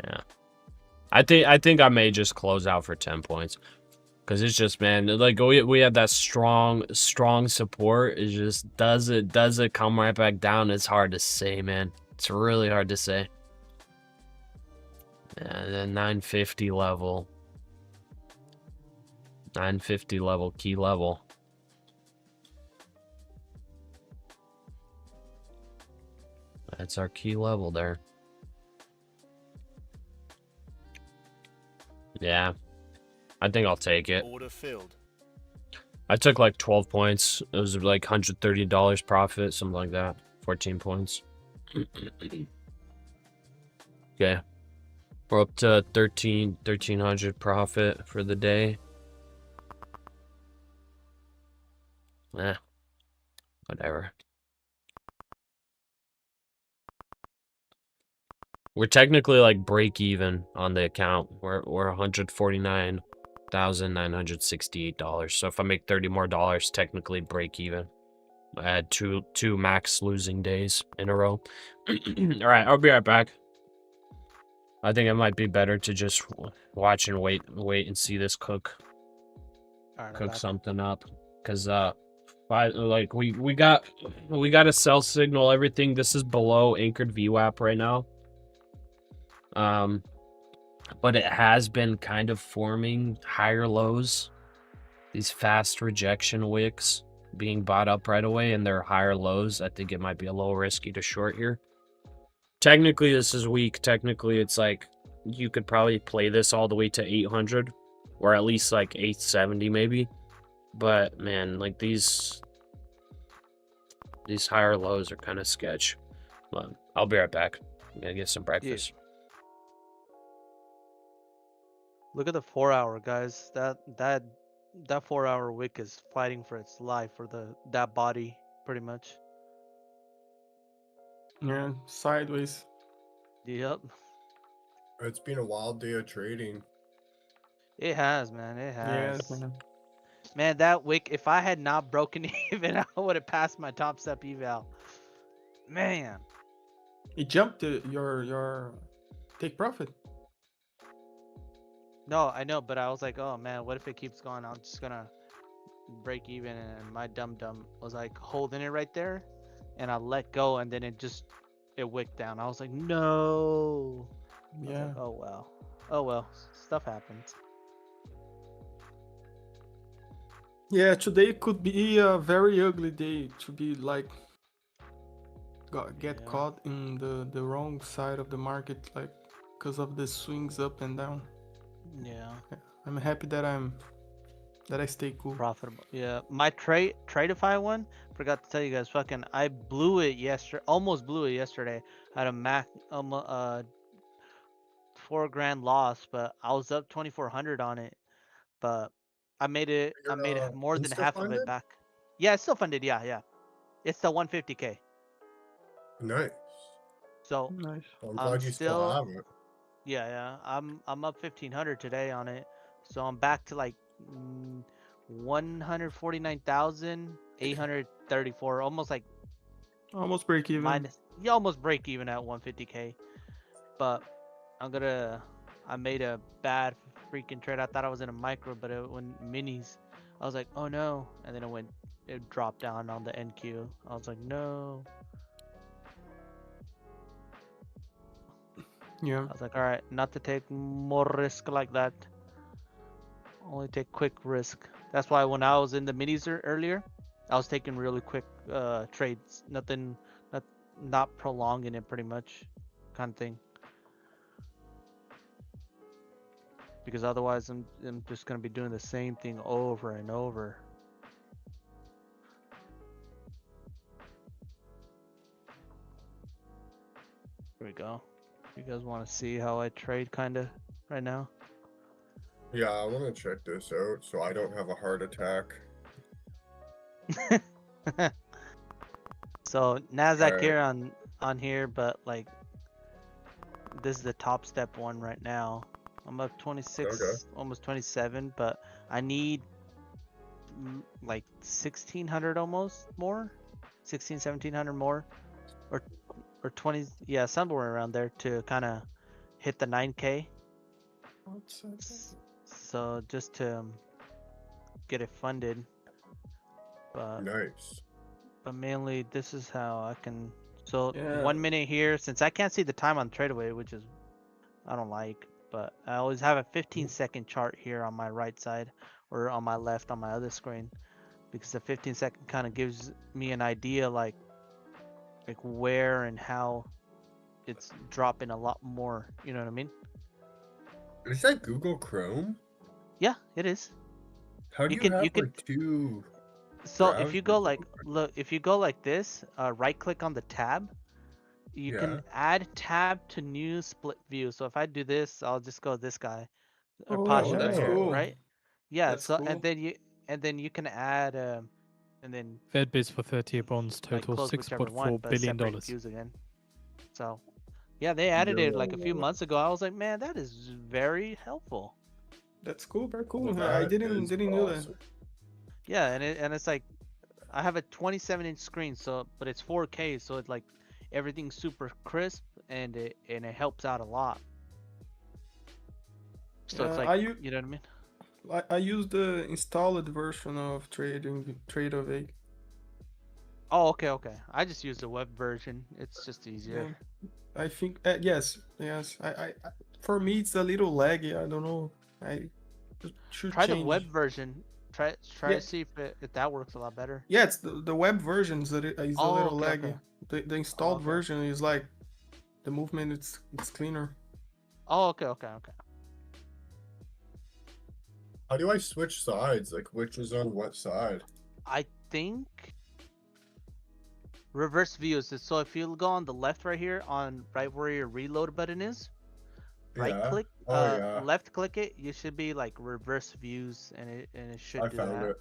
yeah. I think I may just close out for 10 points. Because it's just, man, like we have that strong support. It just does it come right back down. It's hard to say, man. It's really hard to say. Yeah, the 950 level. 950 level, key level. That's our key level there. Yeah. I think I'll take it. Order filled. I took like 12 points. It was like $130 profit, something like that. 14 points. Okay. We're up to 1300 profit for the day. Whatever. We're technically like break even on the account. We're $149,968. So if I make $30 more, technically break even. I had two max losing days in a row. All right, I'll be right back. I think it might be better to just watch and wait and see this cook something up, because like we got a sell signal. Everything, this is below anchored VWAP right now. But it has been kind of forming higher lows. these fast rejection wicks being bought up right away and their higher lows, I think it might be a little risky to short here. Technically, this is weak. Technically, it's like you could probably play this all the way to 800 or at least like 870 maybe. But man, like these higher lows are kind of sketch. But I'll be right back. I'm gonna get some breakfast. Look at the 4-hour, guys. That 4-hour wick is fighting for its life for that body, pretty much. Yeah, sideways. Yep. It's been a wild day of trading. It has, man. It has. Yeah, man. Man, that wick, if I had not broken even, I would have passed my top step eval. Man. It jumped to your take profit. No, I know, but I was like, oh man, what if it keeps going? I'm just gonna break even, and my dum was like holding it right there, and I let go, and then it wicked down. I was like, no. Yeah. Like, oh well, stuff happens. Yeah, today could be a very ugly day to be like get caught in the wrong side of the market, like because of the swings up and down. Yeah. I'm happy that I stay cool. Profitable. Yeah. My Tradeify one, forgot to tell you guys, I blew it yesterday, almost blew it yesterday. I had a $4 grand loss, but I was up 2,400 on it. But I made more than half of it back. Yeah, it's still funded. Yeah. It's the 150K. Nice. So Nice. I'm glad you still have it. Yeah. I'm up 1,500 today on it. So I'm back to like 149,834, almost break even. Almost break even at 150K. But I made a bad freaking trade. I thought I was in a micro, but it went minis. I was like, oh no, and then it dropped down on the NQ. I was like, no. Yeah. I was like, all right, not to take more risk like that. Only take quick risk. That's why when I was in the minis earlier, I was taking really quick trades. Not prolonging it, pretty much, kind of thing. Because otherwise I'm just gonna be doing the same thing over and over. Here we go. You guys want to see how I trade kinda right now? Yeah, I want to check this out so I don't have a heart attack. So NASDAQ here on here, but like this is the top step one right now. I'm up 26, almost 27, but I need like 1,600 almost more, 1,700 more, or 20, yeah, somewhere around there to kind of hit the 9K. So just to get it funded. But nice. But mainly this is how I can. So 1 minute here, since I can't see the time on TradeAway, which is I don't like. But I always have a 15-second chart here on my right side or on my left on my other screen, because the 15-second kind of gives me an idea like where and how it's dropping a lot more. You know what I mean? Is that Google Chrome? Yeah, it is. How do you have like two? So if you go if you go like this, right click on the tab. You can add tab to new split view. So if I do this, I'll just go this guy, or Pasha, that's cool. right? Yeah. That's so cool. and then you can add and then Fed bids for 30-year bonds total close whichever one, $6.4 but billion. separate views again. So yeah, they added it like a few months ago. I was like, man, that is very helpful. That's cool. Very cool. I didn't know that. Yeah, and it's like I have a 27-inch screen, so but it's 4K, so it's like everything's super crisp and it helps out a lot. So it's like you know what I mean? I use the installed version of TradeAway. Oh, okay. I just use the web version. It's just easier. Yeah. I think yes. I for me it's a little laggy. I don't know. I should try change. the web version. Try Yeah. to see if that works a lot better. Yeah, it's the web versions that is a Oh, little okay, laggy. okay. The installed okay. version is like the movement. It's cleaner. Oh, okay. How do I switch sides? Like, which is on what side? I think reverse views. So if you go on the left right here, on right where your reload button is, right Yeah. click, Oh, yeah. left click it. You should be like reverse views, and it should I do found that. it.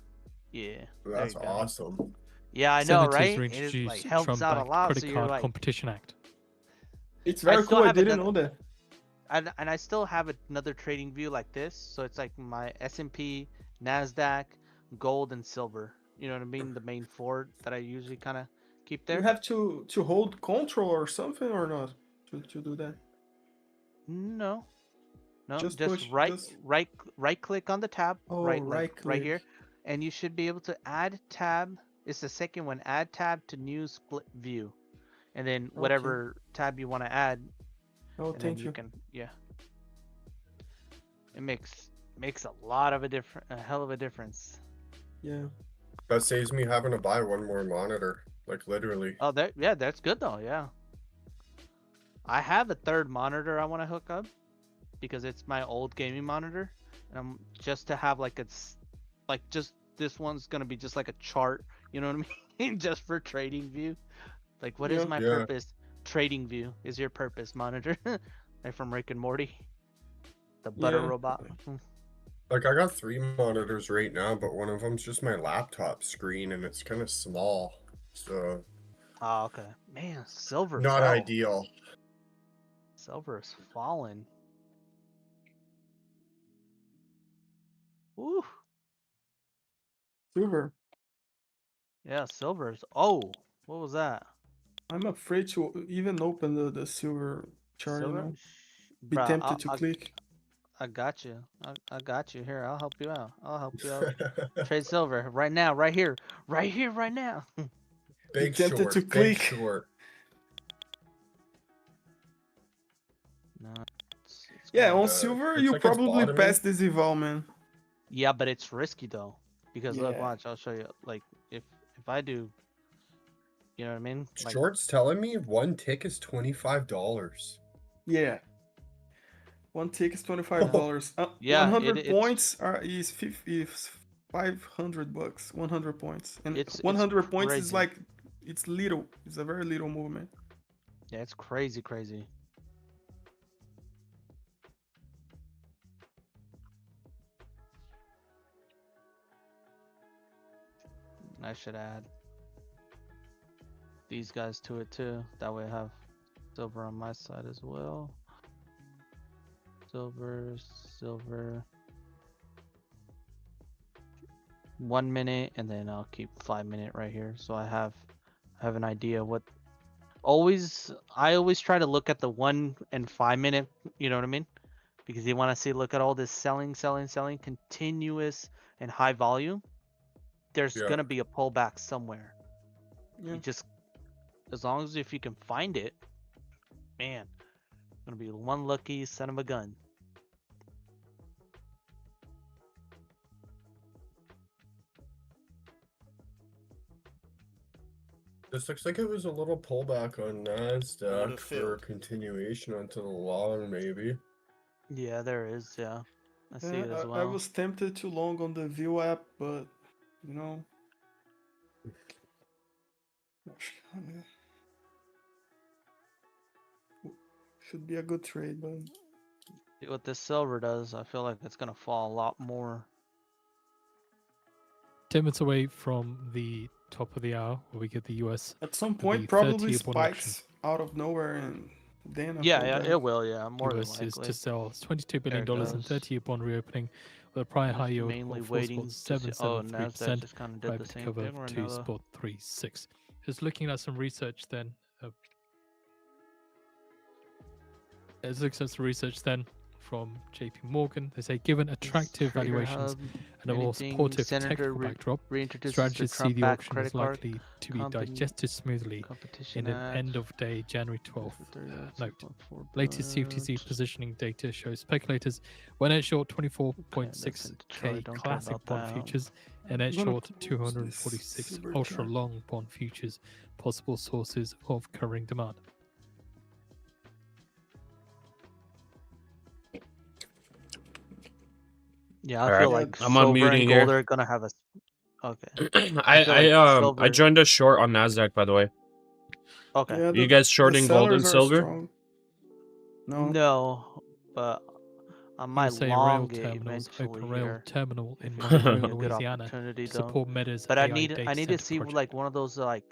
Yeah. That's there you go. awesome. Yeah, I know, Senators right? It reintroduced like helps Trump out a Bank lot. Credit So you're Card like, Competition Act. It's very still cool. I have didn't another- know that. and I still have another trading view like this. So it's like my S&P, NASDAQ, gold, and silver. You know what I mean? The main four that I usually kind of keep there. You have to hold control or something or not to do that. No, Just just push. right click on the tab. Oh, right right right here, click. and you should be able to add tab. It's the second one. Add tab to new split view, and then whatever tab you want to add. Oh, And then thank you. can, yeah. It makes a lot of a hell of a difference. Yeah. That saves me having to buy one more monitor. Like, literally. Oh, that's good though. Yeah. I have a third monitor I want to hook up because it's my old gaming monitor, and I'm just to have like just this one's gonna be just like a chart. You know what I mean? Just for trading view. Like, what is my purpose? Trading view is your purpose, monitor. Like from Rick and Morty. The butter robot. Like, I got 3 monitors right now, but one of them's just my laptop screen, and it's kind of small. So. Oh, okay. Man, silver. Not ideal. Silver is falling. Woo. Silver. Yeah, silver's. Oh, what was that? I'm afraid to even open the silver chart. Silver? You know? Be Bruh, tempted to click. I got you. I got you. Here, I'll help you out. Trade silver right now, right here, right now. Big tempted short. to Big click. short. No. Yeah, on silver you looks like it's probably bottoming. pass this eval, man. Yeah, but it's risky though, because look, Yeah. watch. I'll show you. Like, if I do, you know what I mean? Like, Short's telling me one tick is $25. Yeah. One tick is $25. Yeah, 100 points is $500. 100 points, and It's 100 points is crazy. like it's little. It's a very little movement. Yeah, it's crazy. I should add these guys to it too. That way I have silver on my side as well. Silver. 1 minute, and then I'll keep 5 minute right here. So I have an idea what. I always try to look at the 1 and 5 minute. You know what I mean? Because you want to see, look at all this selling, continuous and high volume. There's gonna be a pullback somewhere. Yeah. You just, as long as if you can find it, man, gonna be one lucky son of a gun. This looks like it was a little pullback on NASDAQ Order for filled. continuation onto the long, maybe. Yeah, there is. Yeah, I see it as well. I was tempted to long on the View app, but you know. Should be a good trade, but See what this silver does. I feel like it's gonna fall a lot more. 10 minutes away from the top of the hour, where we get the US. at some The point probably 30-year bond auction. spikes out of nowhere and then a Yeah, pullback. it will. Yeah, more US than is likely. to sell. It's $22 billion There it and goes. 30-year bond reopening with a prior high yield Mainly of waiting to see. Oh, NASDAQ 4.773%. just kind of did the private same cover thing. Or of another. 2.36. Just looking at some research then. from JP Morgan. They say, given attractive Trader valuations Hub, and a more anything, supportive Senator technical backdrop, reintroduces the strategists see Trump the backed auction credit is card likely to be company digested smoothly competition in an act. end-of-day January 12th note. 2.4 Latest CFTC billion. positioning data shows speculators were net short Okay, 24.6k Charlie, don't care classic about bond that. futures and net I'm gonna short close this 246 super ultra chat. long bond futures, possible sources of current demand. Yeah, I All feel right, like I'm silver unmuting and here. gold are gonna have a. Okay. I feel like I silver. joined a short on NASDAQ, by the way. Okay. Yeah, You guys shorting gold and sellers are silver? strong. No. No, but I might USA Rail long it Terminals eventually Open Rail here. Terminal in If it gives me Monroe, a good Louisiana, opportunity, to though. support Meta's But I AI need data to center see project. like one of those like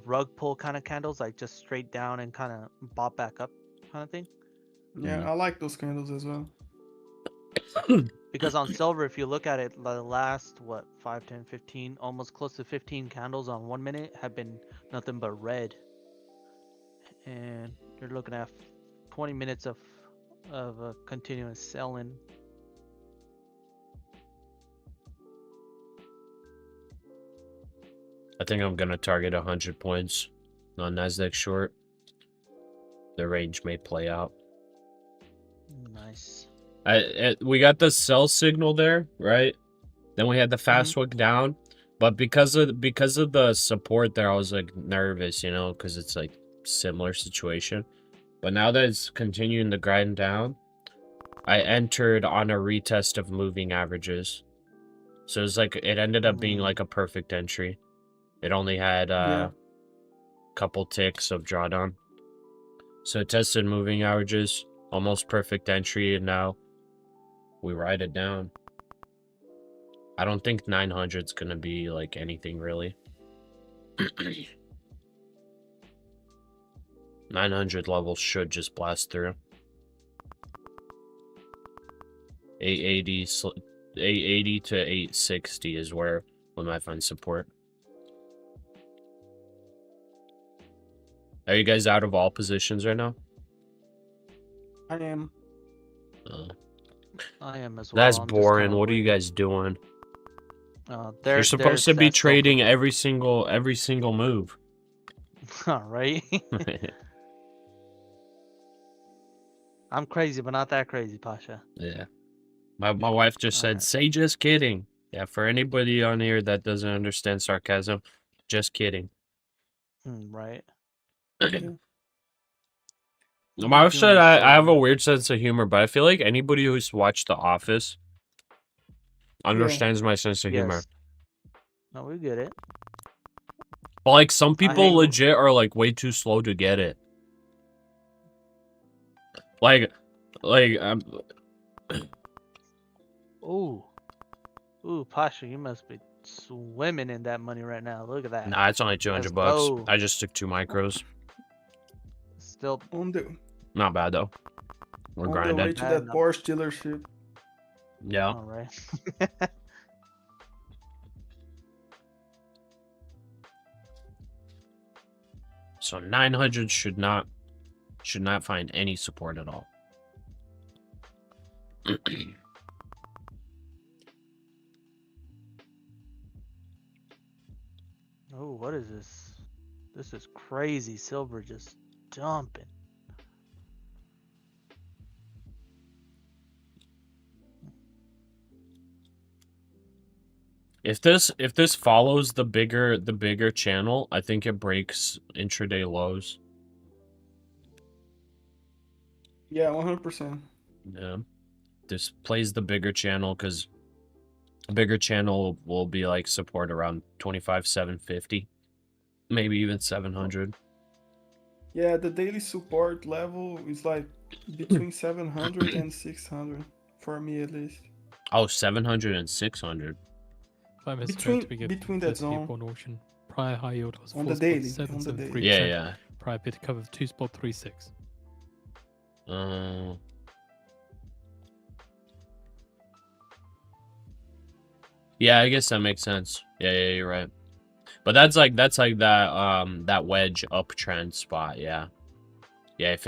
rug pull kind of candles, like just straight down and kind of bop back up kind of thing. Yeah, I like those candles as well. Because on silver, if you look at it, the last, what, 5, 10, 15, almost close to 15 candles on 1 minute have been nothing but red. And you're looking at 20 minutes of a continuous selling. I think I'm gonna target 100 points on NASDAQ short. The range may play out. Nice. We got the sell signal there, right? Then we had the fast wick down, but because of the support there, I was like nervous, you know, because it's like similar situation. But now that it's continuing to grind down, I entered on a retest of moving averages, so it's like it ended up being like a perfect entry. It only had couple ticks of drawdown, so it tested moving averages, almost perfect entry, and now we ride it down. I don't think 900 is gonna be like anything really. 900 levels should just blast through. 880 to 860 is where we might find support. Are you guys out of all positions right now? I am. I am as well. That's I'm just boring. kinda What are you waiting. guys doing? You're You're supposed to be that's silver. trading every single move. Right? I'm crazy, but not that crazy, Pasha. Yeah. My wife just said, say just kidding. Yeah, for anybody on here that doesn't understand sarcasm, just kidding. Right. My wife said I have a weird sense of humor, but I feel like anybody who's watched The Office understands my sense of humor. No, we get it. But like some people legit are like way too slow to get it. Like Ooh, Pasha, you must be swimming in that money right now. Look at that. Nah, it's only 200 bucks. I just took 2 micros. Still not bad though. We're grinding. On the way to that Porsche dealership. Yeah. All right. So 900 should not find any support at all. Oh, what is this? This is crazy. Silver just jumping. If this follows the bigger channel, I think it breaks intraday lows. Yeah, 100%. Yeah. This plays the bigger channel because a bigger channel will be like support around 25,750, maybe even 700. Yeah, the daily support level is like between 700 and 600 for me at least. Oh, 700 and 600. Between that zone. Auction. Prior high yield was on the daily. On the daily. Yeah. Prior bid cover of 2.36. Yeah, I guess that makes sense. Yeah, you're right. But that's like that wedge uptrend spot, yeah. Yeah, if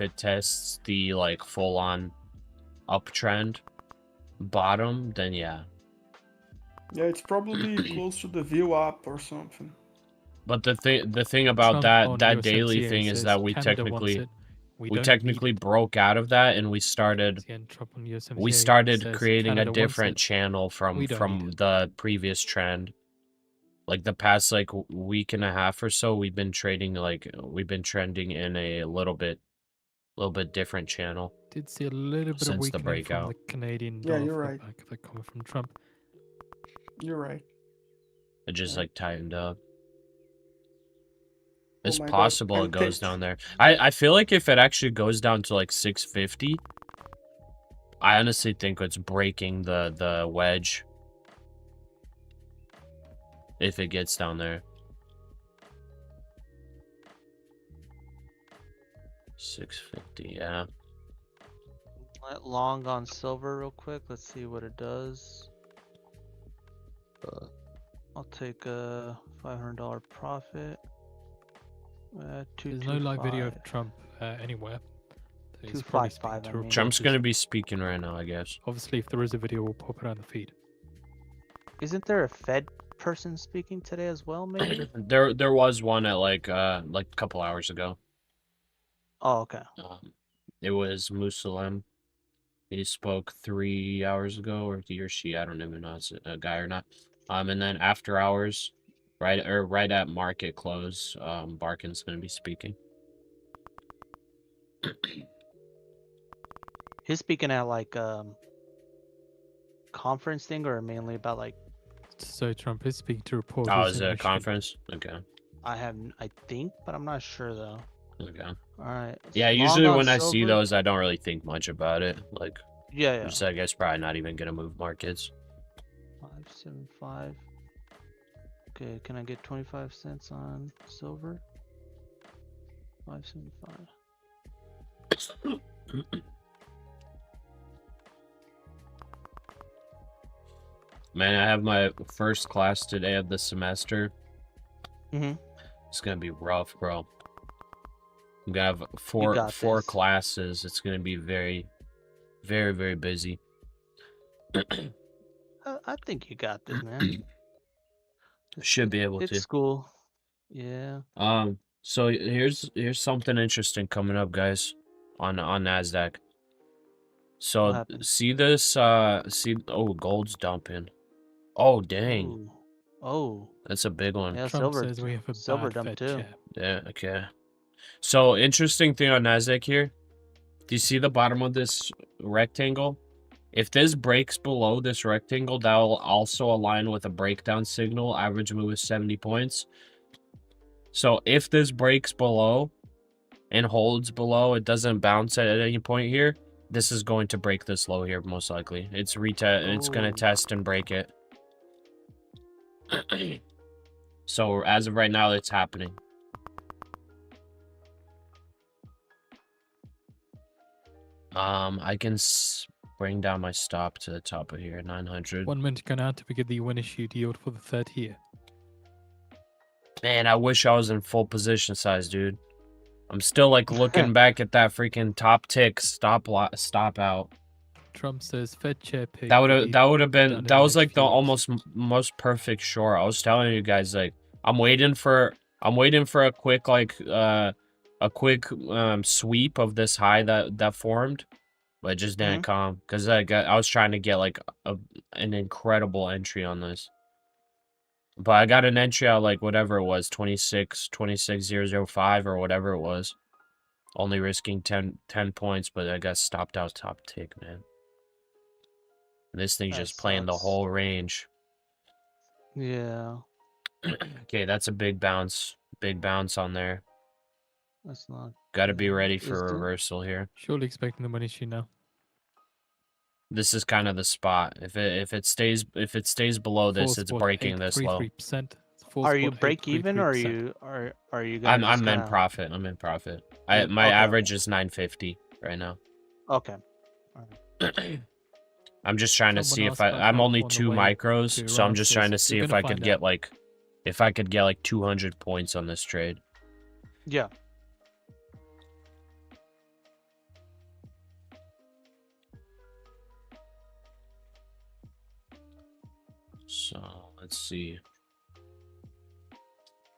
it tests the like full on uptrend bottom, then yeah. Yeah, it's probably close to the view up or something. But the thing about Trump on that daily USMCA thing is says that we Canada wants technically it. We we don't technically need it. broke out of that and we started Again, Trump on USMCA we started says creating Canada a wants different it. channel We don't need from it. the previous trend. Like the past like week and a half or so, we've been trending in a little bit different channel Did see a little bit of since the weakening from breakout. the Canadian Yeah, dollar you're for right. the back of that comment from Trump. You're right. It just like tightened up. Oh It's my God, possible I'm it goes pissed. down there. I feel like if it actually goes down to like 650, I honestly think it's breaking the wedge. If it gets down there. 650, yeah. Long on silver real quick. Let's see what it does. I'll take a $500 profit. There's no live video of Trump anywhere. He's 255, I mean. Trump's gonna be speaking right now, I guess. Obviously, if there is a video, we'll pop it on the feed. Isn't there a Fed person speaking today as well, maybe? There was one at like a couple hours ago. Oh, okay. It was Musalem. He spoke 3 hours ago, or he or she, I don't even know if it's a guy or not. And then after hours, right at market close, Barkin's gonna be speaking. He's speaking at like conference thing, or mainly about like. So Trump is speaking to reporters. Oh, is it in a Michigan. conference? Okay. I think, but I'm not sure though. Okay. All right. Yeah, Long usually on when I see silver? those, I don't really think much about it. Like, Yeah. just I guess probably not even gonna move markets. 575. Okay, can I get 25 cents on silver? 575. Man, I have my first class today of the semester. Mhm. It's gonna be rough, bro. I'm gonna have four this. classes. It's gonna be very, very, very busy. I think you got this, man. Should be able It's to. school. Yeah. So here's something interesting coming up, guys, on NASDAQ. So What happened? see this? Oh, gold's dumping. Oh, dang. Ooh. Oh. That's a big one. Yeah, Trump silver. says we have a Silver bad dump Fed too. chair. Yeah, okay. So, interesting thing on NASDAQ here. Do you see the bottom of this rectangle? If this breaks below this rectangle, that will also align with a breakdown signal. Average move is 70 points. So, if this breaks below and holds below, it doesn't bounce at any point here, this is going to break this low here, most likely. It's going to test and break it. So, as of right now, it's happening. I can bring down my stop to the top of here, 900. 1 minute gone out to get the win issued yield for the third year. Man, I wish I was in full position size, dude. I'm still like looking back at that freaking top tick stop out. Trump says Fed chair pick. That would have been was like the almost most perfect short. I was telling you guys, like I'm waiting for a quick sweep of this high that formed, but it just didn't come because I was trying to get like an incredible entry on this. But I got an entry at like whatever it was, 26,005 or whatever it was. Only risking 10 points, but I got stopped out top tick, man. And this thing's just playing the whole range. Yeah. Okay, that's a big bounce. Big bounce on there. That's not. Got to be ready for a reversal here. Surely expecting the win issue now. This is kind of the spot. If it stays below this, it's breaking this low. Are you break even, or are you guys? I'm in profit. I'm in profit. My average is 950 right now. Okay. I'm just trying to see if I'm only 2 micros, so I'm just trying to see if I could get like 200 points on this trade. Yeah. So let's see.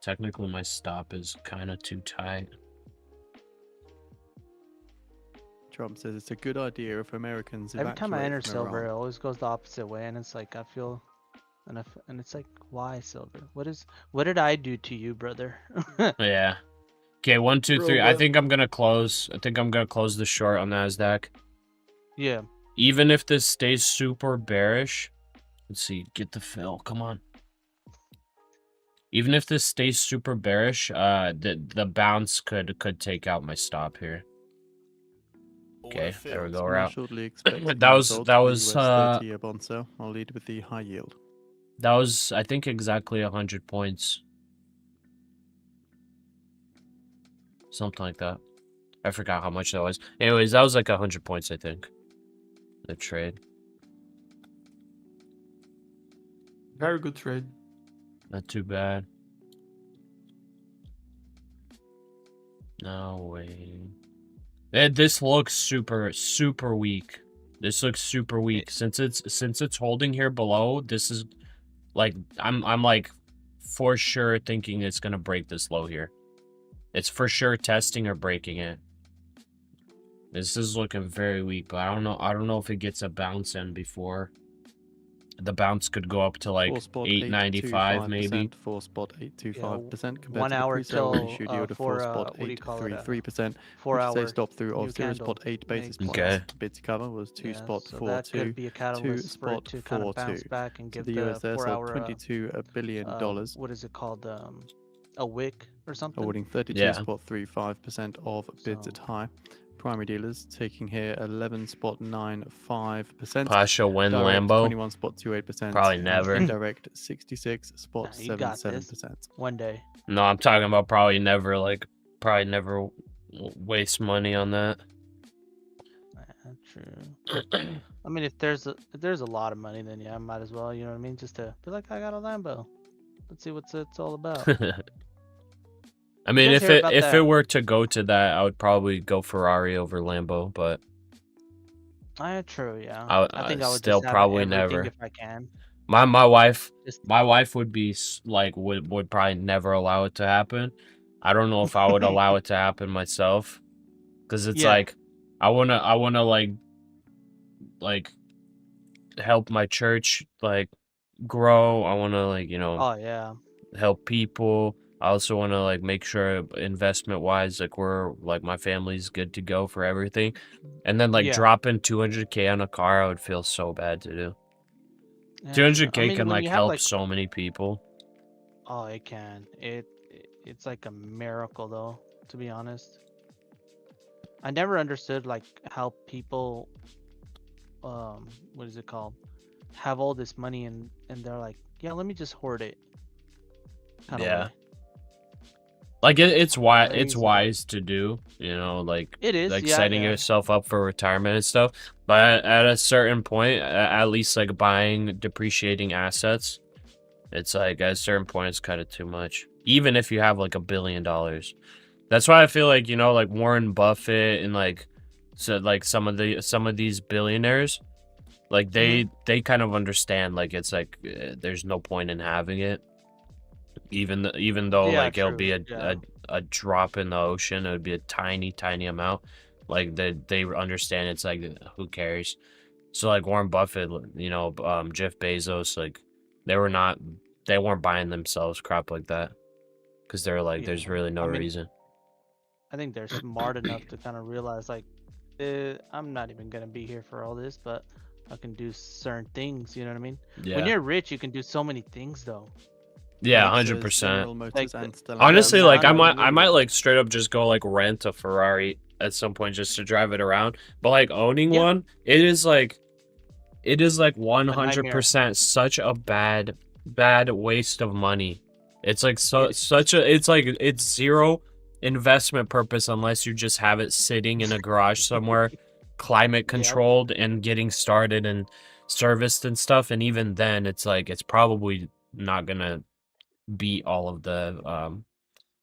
Technically, my stop is kind of too tight. Trump says it's a good idea if Americans Every time I evacuate enter from silver, it Iran. always goes the opposite way, and it's like I feel, and it's like, why silver? What did I do to you, brother? Yeah. Okay, 1, 2, Bro, 3. I but- think I'm gonna close. I think I'm gonna close the short on NASDAQ. Yeah. Even if this stays super bearish, let's see. Get the fill. Come on. Even if this stays super bearish, the bounce could take out my stop here. Okay, there we go. We're out. Shortly expecting That was- results that for the was, US 30-year bond sale. I'll lead with the high yield. That was, I think, exactly 100 points. Something like that. I forgot how much that was. Anyways, that was like 100 points, I think. The trade. Very good trade. Not too bad. No way. This looks super weak. This looks super weak. Since it's holding here below, this is like I'm like for sure thinking it's gonna break this low here. It's for sure testing or breaking it. This is looking very weak, but I don't know if it gets a bounce in before. The bounce could go up to like 895 maybe. 4 spot 825% compared 1 to the hour pre-sale when till, issued yield of for, 4 spot what do you call it, 833%. 4 which is hour a stop through of new 0 candle spot 8 basis makes- points. Okay. Bid to cover was 2 spot so 42. that could be a catalyst for it spot to kind of bounce 42. back and So give the US there 4 sold hour $22 billion, what is it called, a wick or something. awarding 32 Yeah. spot 35% of bids at high. Primary dealers taking here 11 spot 95%. Pasha win Direct Lambo. 21 spot 28%. Probably and never. Indirect 66 spot Nah, you got this. 77%. One day. No, I'm talking about probably never waste money on that. True. I mean, if there's a lot of money, then yeah, I might as well. You know what I mean? Just to be like, I got a Lambo. Let's see what it's all about. I mean, guys if hear it about if that? it were to go to that, I would probably go Ferrari over Lambo, but True, yeah. I think I would still just have probably everything never. if I can. my wife Just would be like would probably never allow it to happen. I don't know if I would allow it to happen myself, because it's Yeah. like I wanna like help my church like grow. I wanna like oh yeah. help people. I also want to like make sure investment wise, like we're like my family's good to go for everything. And then like Yeah. dropping 200K on a car, I would feel so bad to do. Yeah, true. 200K I mean, can when like you have, help like- so many people. Oh, it can. It's like a miracle though, to be honest. I never understood like how people what is it called? Have all this money and they're like, yeah, let me just hoard it. Kinda Yeah. way. Like it's Crazy. wise to do, like It is, like yeah, setting yeah. yourself up for retirement and stuff. But at a certain point, at least like buying depreciating assets, it's like at a certain point it's kind of too much. Even if you have like $1 billion. That's why I feel like, like Warren Buffett and like some of these billionaires, like they kind of understand like it's like there's no point in having it. Even though Yeah, like it'll true, be yeah. a drop in the ocean, it would be a tiny amount. Like they understand it's like who cares. So like Warren Buffett, Jeff Bezos, like they weren't buying themselves crap like that because they're like there's Yeah. really no I mean, reason. I think they're smart enough to kind of realize like, I'm not even gonna be here for all this, but I can do certain things. You know what I mean? Yeah, When you're rich, you can do so many things though. yeah, It says 100%. General Motors Like and Stellantis. Honestly, Yeah, like I man, might like straight up just go like rent a Ferrari at some point just to drive it around. But like owning Yeah. one, it is like 100% such a bad waste of money. It's like it's zero investment purpose unless you just have it sitting in a garage somewhere, climate controlled and getting started and serviced and stuff. And even then, it's like it's probably not gonna beat all of the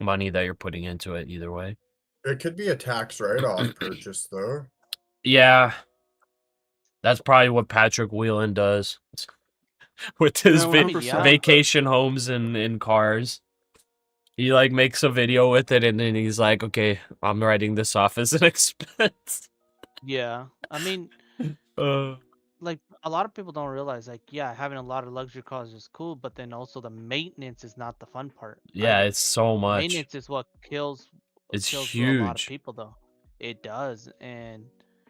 money that you're putting into it either way. It could be a tax write-off purchase, though. Yeah, that's probably what Patrick Whelan does. with his Yeah, I mean, yeah. vacation homes and cars. He like makes a video with it, and then he's like, "Okay, I'm writing this off as an expense." Yeah, I mean, like a lot of people don't realize, like, yeah, having a lot of luxury cars is cool, but then also the maintenance is not the fun part. Yeah, either. it's so much. Maintenance is what kills It's kills a lot of huge. people, though. It does, and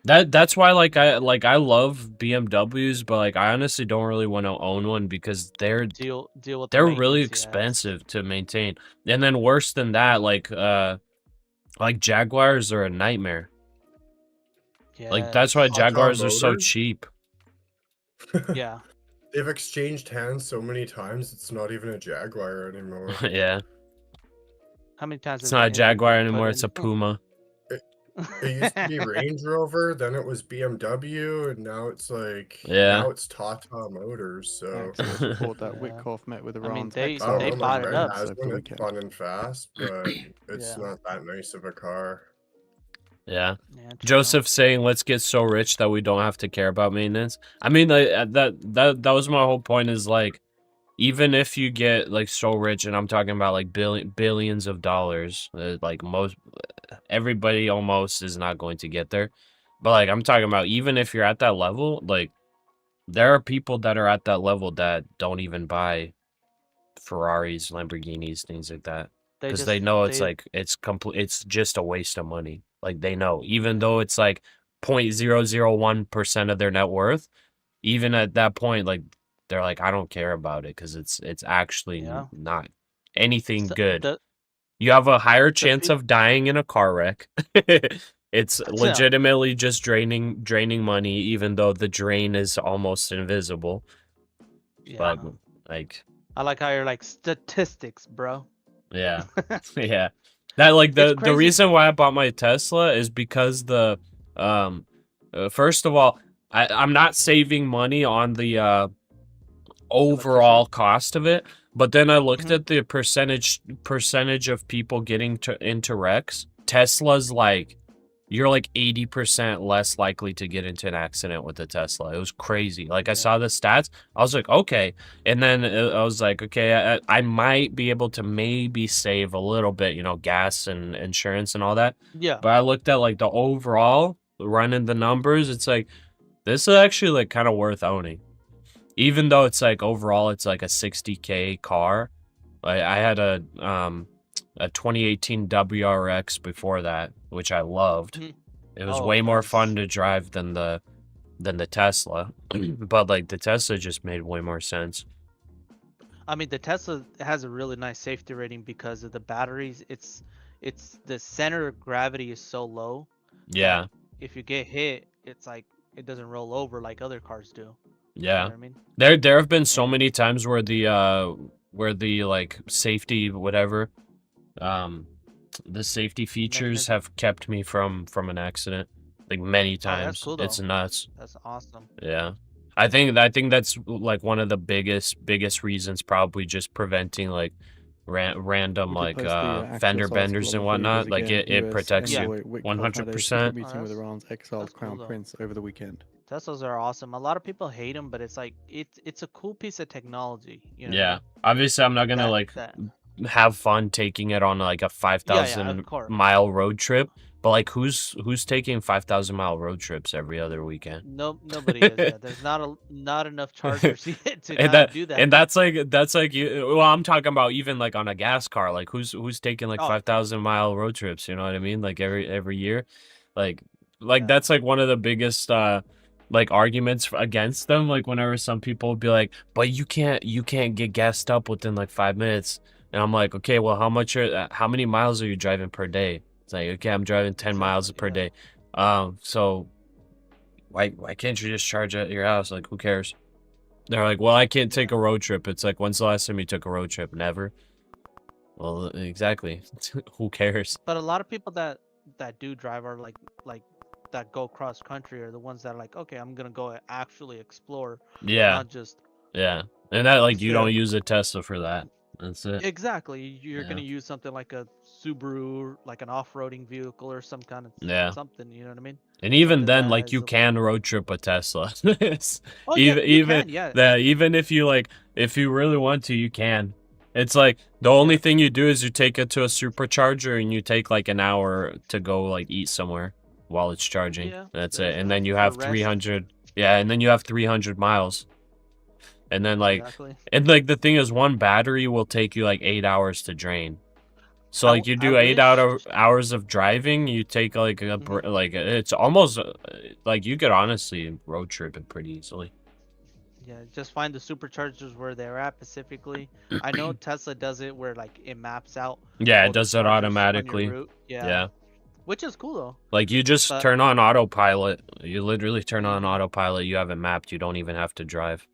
That's why I love BMWs, but like I honestly don't really want to own one because they're deal with the they're really maintenance, yes. expensive to maintain. And then worse than that, like Jaguars are a nightmare. Like that's why Yes. Jaguars are so Motors? cheap. Yeah. They've exchanged hands so many times, it's not even a Jaguar anymore. Yeah. How many times It's has not a it Jaguar been anymore, put it's a in? Puma. It used to be Range Rover, then it was BMW, and now it's like Yeah. now it's Tata Motors. So Excellent report that Yeah. Witkoff met with I mean, Iran's they I don't they know, exile my bought it friend up. has over one. the It's weekend. fun and fast, but it's Yeah. not that nice of a car. Yeah. Yeah, true. Joseph saying, "Let's get so rich that we don't have to care about maintenance." I mean, like, that was my whole point. Is like, even if you get like so rich, and I'm talking about like billions of dollars, like everybody almost is not going to get there. But like, I'm talking about even if you're at that level, like, there are people that are at that level that don't even buy Ferraris, Lamborghinis, things like that. Because they know it's like it's just a waste of money. Like they know, even though it's like 0.001% of their net worth, even at that point, like they're like, I don't care about it because it's actually Yeah. not anything So good. You have a higher chance peop- of dying in a car wreck. It's legitimately just draining money, even though the drain is almost invisible. Yeah. But like, I like how you're like statistics, bro. yeah, yeah. That like the crazy. reason why I bought my Tesla is because the first of all, I'm not saving money on the overall cost of it, but then I looked at the percentage of people getting into wrecks. Tesla's like, you're like 80% less likely to get into an accident with a Tesla. It was crazy. Like I saw the stats, I was like, okay, and then I was like, okay, I might be able to maybe save a little bit, you know, gas and insurance and all that. Yeah. But I looked at like the overall, running the numbers, it's like this is actually like kind of worth owning. Even though it's like overall it's like a 60K car. Like I had a 2018 WRX before that, which I loved. It was way more fun to drive than the Tesla. But like the Tesla just made way more sense. I mean, the Tesla has a really nice safety rating because of the batteries. It's the center of gravity is so low. Yeah. If you get hit, it's like it doesn't roll over like other cars do. Yeah. You know what I mean? There have been so many times where the like safety whatever the safety features have kept me from an accident like many times. That's cool, though. It's nuts. That's awesome. Yeah. I think that's like one of the biggest reasons, probably just preventing like random like fender benders and whatnot. Like it protects you 100%. Meeting with Iran's exiled crown prince over the weekend. Teslas are awesome. A lot of people hate them, but it's like it's a cool piece of technology. You know? Yeah, obviously I'm not gonna have fun taking it on like a 5,000 mile road trip. But like, who's taking 5,000 mile road trips every other weekend? Nobody is. Yeah. There's not enough chargers yet to do that. And that's like you. Well, I'm talking about even like on a gas car. Like who's taking like 5,000 mile road trips? You know what I mean? Like every year, like that's like one of the biggest like arguments against them. Like whenever some people would be like, but you can't get gassed up within like 5 minutes. And I'm like, okay, well, how many miles are you driving per day? It's like, okay, I'm driving 10 miles per day. So why can't you just charge at your house? Like, who cares? They're like, well, I can't take a road trip. It's like, when's the last time you took a road trip? Never. Well, exactly. Who cares? But a lot of people that do drive are like that go cross country are the ones that are like, okay, I'm gonna go actually explore. Yeah. Not just. Yeah, and that like you don't use a Tesla for that. That's it. Exactly. You're Yeah. gonna use something like a Subaru, like an off-roading vehicle or some kind of Yeah. something. You know what I mean? And even Something then, that like, you has a- can road trip a Tesla. Oh yeah, you even can. Yeah. that, even if you like, if you really want to, you can. It's like the only thing you do is you take it to a supercharger and you take like an hour to go like eat somewhere while it's charging. Yeah. That's There it. you And go. then you For have rest. 300. Yeah, and then you have 300 miles. And then like, Exactly. and like the thing is, one battery will take you like 8 hours to drain. So I like w- you I do 8 wish- hours of driving, you take like a Mhm. like it's almost like you could honestly road trip it pretty easily. Yeah, just find the superchargers where they're at specifically. I know Tesla does it where like it maps out. Yeah, all it the does it chargers on your automatically. route. Yeah. Which is cool though. Like you just But- turn on autopilot. You literally turn on Mhm. autopilot. You have it mapped. You don't even have to drive.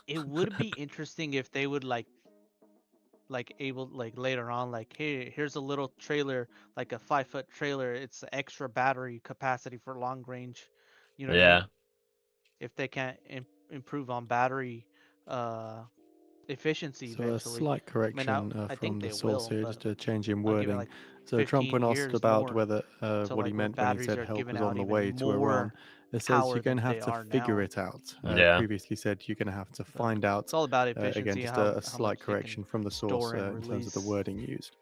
It would be interesting if they would like able like later on like, hey, here's a little trailer, like a 5-foot trailer. It's extra battery capacity for long range. You know what I Yeah. mean? If they can't improve on battery efficiency So a eventually. slight correction I from think the they source will, here, but just a change in I'll give it wording. like So Trump, when 15 asked years about more whether until what he like when meant when he batteries said are help giving was out on the even way to Iran, more it says power you're going to than have they to are figure now. it out. Yeah. Previously said you're going to have to find out. It's all about Again, efficiency. just how a how slight much they can correction from the source store and in terms of the release. wording used.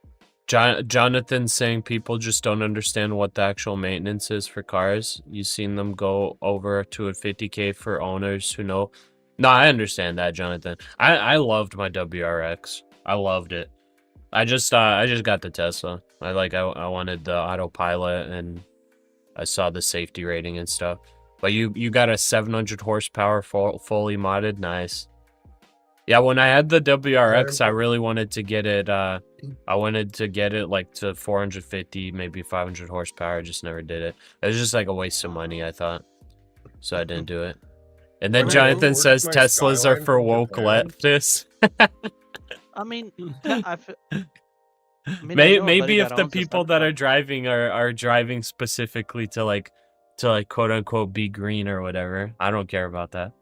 Jonathan saying people just don't understand what the actual maintenance is for cars. You've seen them go over to a 50K for owners who know. No, I understand that, Jonathan. I loved my WRX. I loved it. I just got the Tesla. I wanted the autopilot and I saw the safety rating and stuff. But you got a 700 horsepower fully modded. Nice. Yeah, when I had the WRX, I really wanted to get it. I wanted to get it like to 450, maybe 500 horsepower. I just never did it. It was just like a waste of money, I thought. So I didn't do it. And then When I Jonathan imported says my Teslas are Skyline for from woke Japan- leftists. I mean, I mean, I know a buddy Maybe if that the owns a people that are Cybertruck. driving are driving specifically to like quote unquote be green or whatever. I don't care about that.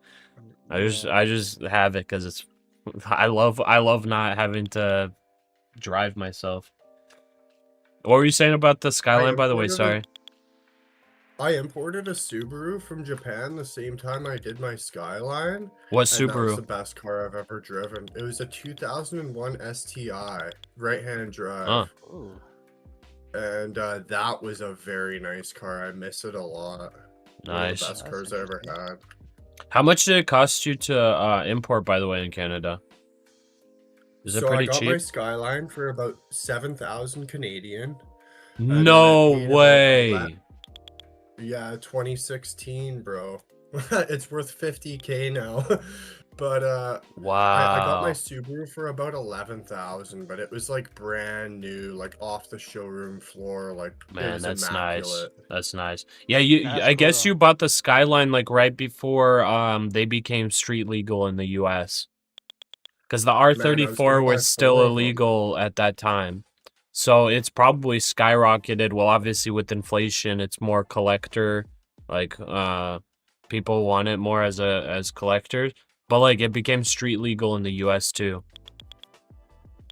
I just have it because it's I love not having to drive myself. What were you saying about the Skyline, by the way? Sorry. I imported a Subaru from Japan the same time I did my Skyline. What And that was Subaru? the best car I've ever driven. It was a 2001 STI, right-hand drive. Huh. And that was a very nice car. I miss it a lot. One of Nice. the best cars I ever had. How much did it cost you to import, by the way, in Canada? Is it So pretty I got cheap? my Skyline for about 7,000 Canadian. and then I No paid about way. Yeah, 2016, bro. It's worth 50K now. But I got my Wow. Subaru for about 11,000, but it was like brand new, like off the showroom floor, like it Man, was that's immaculate. nice. That's nice. Yeah, That's I cool, guess though. you bought the Skyline like right before they became street legal in the US. Because the Man, I was gonna R34 buy was still 4 of 'em. illegal at that time. So it's probably skyrocketed. Well, obviously with inflation, it's more collector, like people want it more as collectors. But like it became street legal in the US too.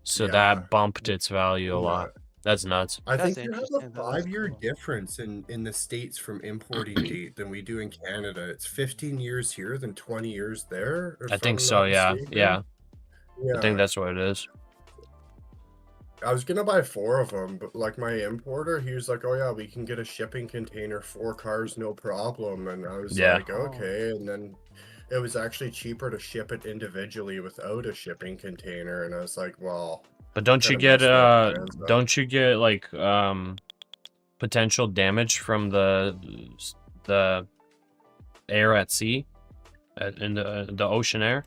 So Yeah. that bumped its value a Yeah. lot. That's nuts. I That's think you have interesting, a though, that's 5-year cool. difference in the States from importing date than we do in Canada. It's 15 years here than 20 years there. I if think I'm so, not yeah. mistaken. Yeah. I think Yeah. that's what it is. I was gonna buy 4 of them, but like my importer, he was like, "Oh yeah, we can get a shipping container, 4 cars, no problem." And I was Yeah. like, "Okay." And then it was actually cheaper to ship it individually without a shipping container. And I was like, "Well, But don't you kinda get messed up, man, so- don't you get like potential damage from the air at sea in the ocean air?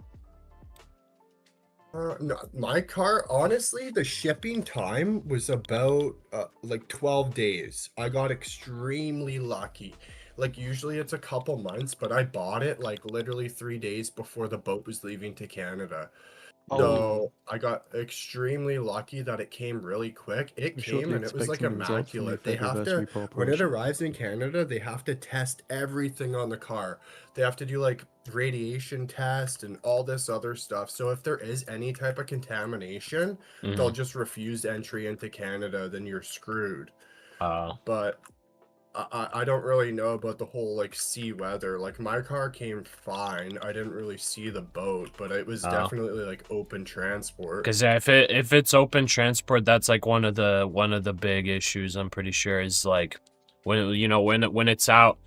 No, my car, honestly, the shipping time was about like 12 days. I got extremely lucky. like usually it's a couple months, but I bought it like literally 3 days before the boat was leaving to Canada. Oh, So I got extremely lucky that it came really quick. It We're came shortly and it was like expecting the result from the immaculate. They have Federal to, Repo when it operation. arrives in Canada, they have to test everything on the car. They have to do like radiation test and all this other stuff. So if there is any type of contamination, they'll just refuse entry into Canada, then you're screwed. But I don't really know about the whole like sea weather. Like my car came fine. I didn't really see the boat, but it was definitely like open transport. Because if it's open transport, that's like one of the big issues. I'm pretty sure is like when when it's out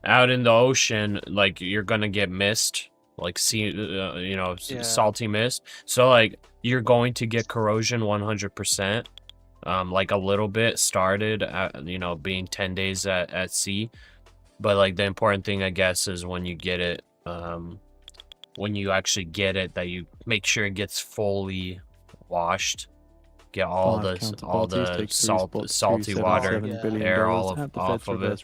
in the ocean, like you're gonna get mist, like salty mist. So like you're going to get corrosion 100%. Like a little bit started at, being 10 days at sea, but like the important thing I guess is when you get it, when you actually get it, that you make sure it gets fully washed, get all the salty water, air all off of it.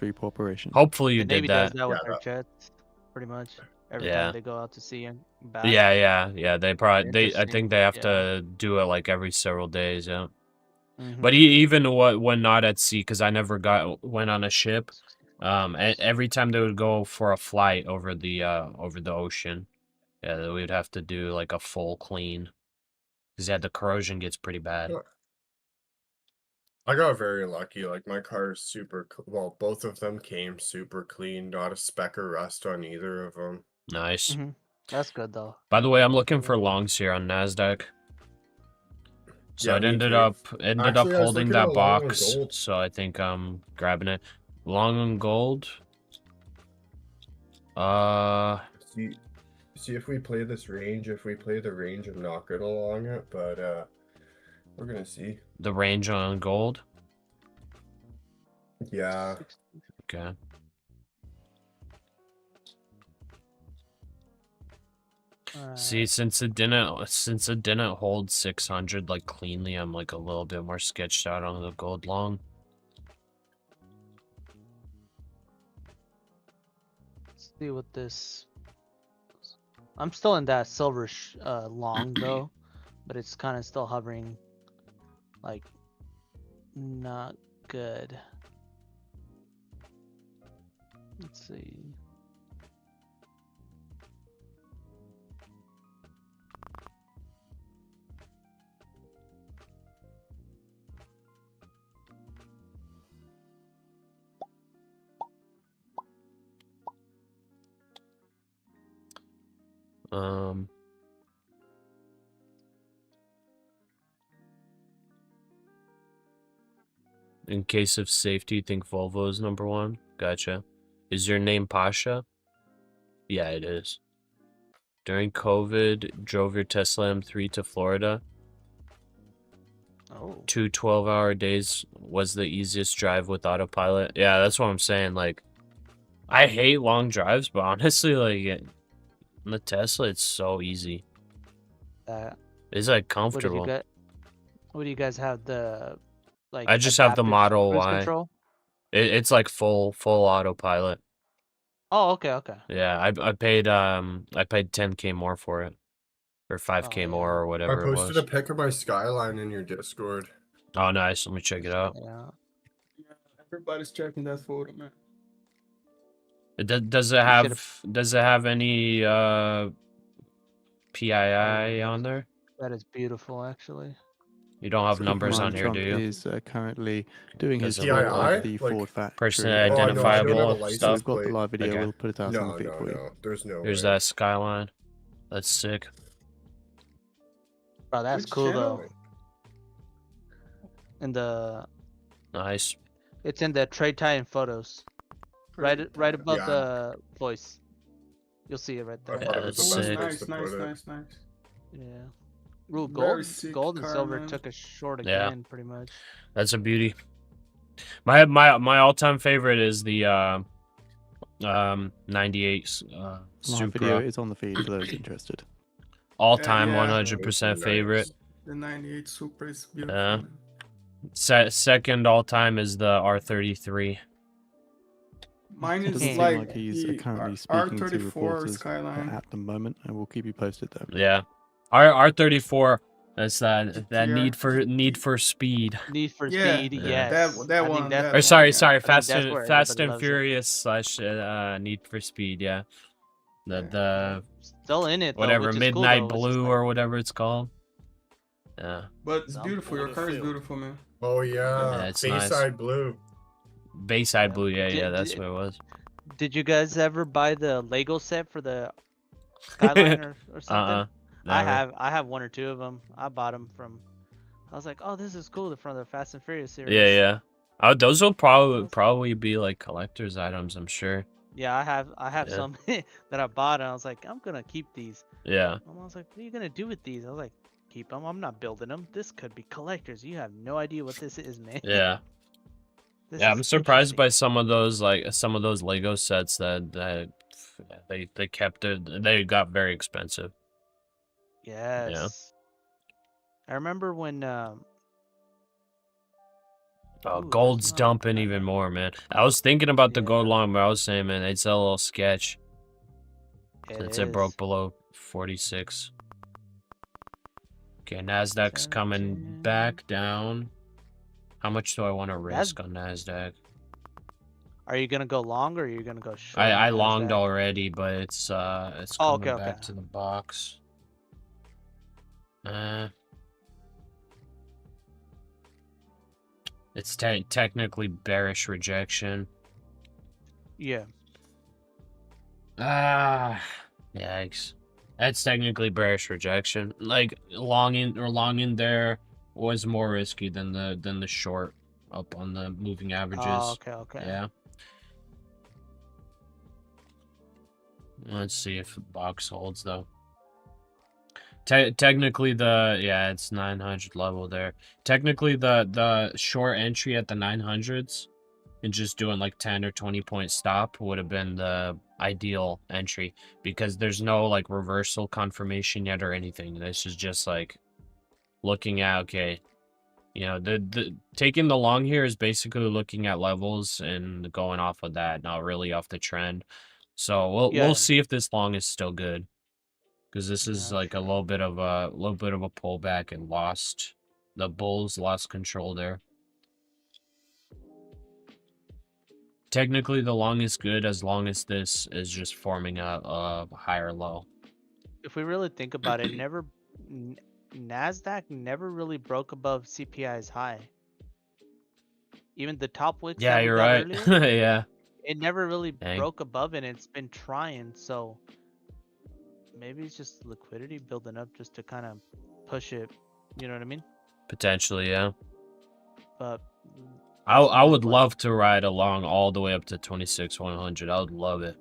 Hopefully you the Navy did that. does that with their jets, pretty much. Every time they go out to sea and back. Yeah. They probably I think they have to do it like every several days. Yeah. But even when not at sea, because I never went on a ship, every time they would go for a flight over the ocean, we would have to do like a full clean, because the corrosion gets pretty bad. I got very lucky. Like my car is super well. Both of them came super clean. Not a speck or rust on either of them. Nice. That's good though. By the way, I'm looking for longs here on NASDAQ. So it ended up holding that box. So I think I'm grabbing it. Long on gold. See if we play this range. If we play the range, I'm not good along it, but we're gonna see. The range on gold? Yeah. Okay. See, since it didn't hold 600 like cleanly, I'm like a little bit more sketched out on the gold long. Let's see what this. I'm still in that silver long though, but it's kind of still hovering, like, not good. Let's see. In case of safety, you think Volvo is number one? Gotcha. Is your name Pasha? Yeah, it is. During COVID, drove your Tesla M3 to Florida. Oh. 2 12-hour days was the easiest drive with autopilot. Yeah, that's what I'm saying. Like, I hate long drives, but honestly, like, on the Tesla, it's so easy. It's like comfortable. What do you guys have? The like? I just have the Model cruise Y. Control? It's like full autopilot. Oh, okay. Yeah, I paid 10K more for it, or 5K more, or whatever it was. I posted a pic of my Skyline in your Discord. Oh, nice. Let me check it out. Yeah, everybody's checking that photo, man. Does it have any PII on there? That is beautiful, actually. You don't have numbers on here, Trump do you? is currently doing his PII? tour of the Like, Ford factory. Personally Oh, no, I don't have a identifiable license stuff. We've got the live video. Okay. We'll put it out on the feed for you. No. There's no Here's way. that Skyline. That's sick. Bro, that's Which cool channel? though. In the Nice. It's in the Trade Titan photos. Right above Yeah. the voice. You'll see it right there. Yeah, that's sick. Nice. Yeah. Ooh, Very sick gold and car, silver man. took a short Yeah. again, pretty much. That's a beauty. My all-time favorite is the 98 Live Supra. video is on the feed for those interested. All-time Yeah. 100% favorite. The 98 Supra is beautiful. Yeah. Man. Second all-time is the R33. Mine It is doesn't seem like like he's the currently speaking to R34 reporters Skyline. at the moment, and we'll keep you posted there. Yeah. R34. That's that GTR. need for speed. Need for Yeah, Speed, Yeah. yes. that I think one. that's That Or sorry, one, yeah. sorry, I think that's where Fast everybody and loves it. Furious slash Need for Speed. Yeah. The Still in it though, whatever which is cool, Midnight though. It's just Blue like, or whatever it's called. Yeah. But it's Some beautiful. Your car is Field. beautiful, man. Oh yeah, Yeah, it's nice. Bayside Blue. Bayside Yeah. Blue. Yeah, Did- yeah, that's did- what it was. Did you guys ever buy the Lego set for the Skyline or something? Never. I have one or two of them. I bought them from. I was like, oh, this is cool. They're from the Fast and Furious series. Yeah, yeah. Oh, those will probably be like collector's items, I'm sure. Yeah, I have Yeah. some that I bought, and I was like, I'm gonna keep these. Yeah. And I was like, what are you gonna do with these? I was like, keep them. I'm not building them. This could be collectors. You have no idea what this is, man. Yeah. This Yeah, is I'm surprised interesting. by some of those Lego sets that they kept it. They got very expensive. Yes. I remember when Oh, Ooh, there's gold's another dumping guy. even more, man. I was thinking about the gold Yeah. long, but I was saying, man, it's a little sketch since it broke is. below 46. Okay, NASDAQ's coming 17. back down. How much do I want to risk on NASDAQ? Are you gonna go long or are you gonna go short? I on longed NASDAQ? already, but it's Oh, coming okay, back okay. to the box. It's technically bearish rejection. Yeah. Yikes. That's technically bearish rejection. Like long in there was more risky than the short up on the moving averages. Oh, okay. Yeah. Let's see if the box holds though. Technically it's 900 level there. Technically the short entry at the 900s and just doing like 10 or 20 point stop would have been the ideal entry because there's no like reversal confirmation yet or anything. This is just like looking at, okay, you know, the taking the long here is basically looking at levels and going off of that, not really off the trend. So we'll see if this long is still good, because this is like a little bit of a pullback and the bulls lost control there. Technically, the long is good as long as this is just forming a higher low. If we really think about it, NASDAQ never really broke above CPI's high. Even the top wicks Yeah, that we you're got right. earlier, Yeah. it never really Dang. broke above it, and it's been trying. So maybe it's just liquidity building up just to kind of push it. You know what I mean? Potentially, yeah. But I would love to ride along all the way up to 26,100. I would love it.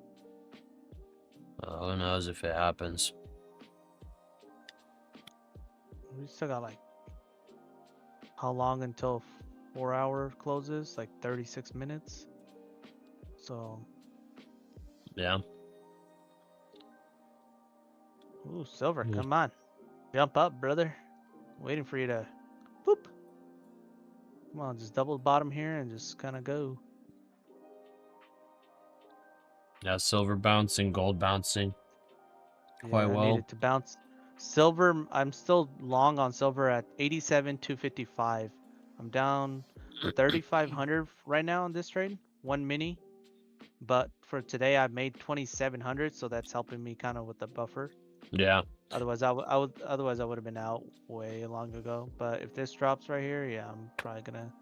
Who knows if it happens. we still got like how long until 4 hour closes? Like 36 minutes. So Yeah. ooh, silver, Yeah. come on, jump up, brother. Waiting for you to boop. Come on, just double the bottom here and just kind of go. Yeah, silver bouncing, gold bouncing. Quite I well. needed to bounce. Silver, I'm still long on silver at 87,255. I'm down 3,500 right now on this trade, one mini. But for today, I made 2,700, so that's helping me kind of with the buffer. Yeah. Otherwise, I would have been out way long ago. But if this drops right here, yeah, I'm probably gonna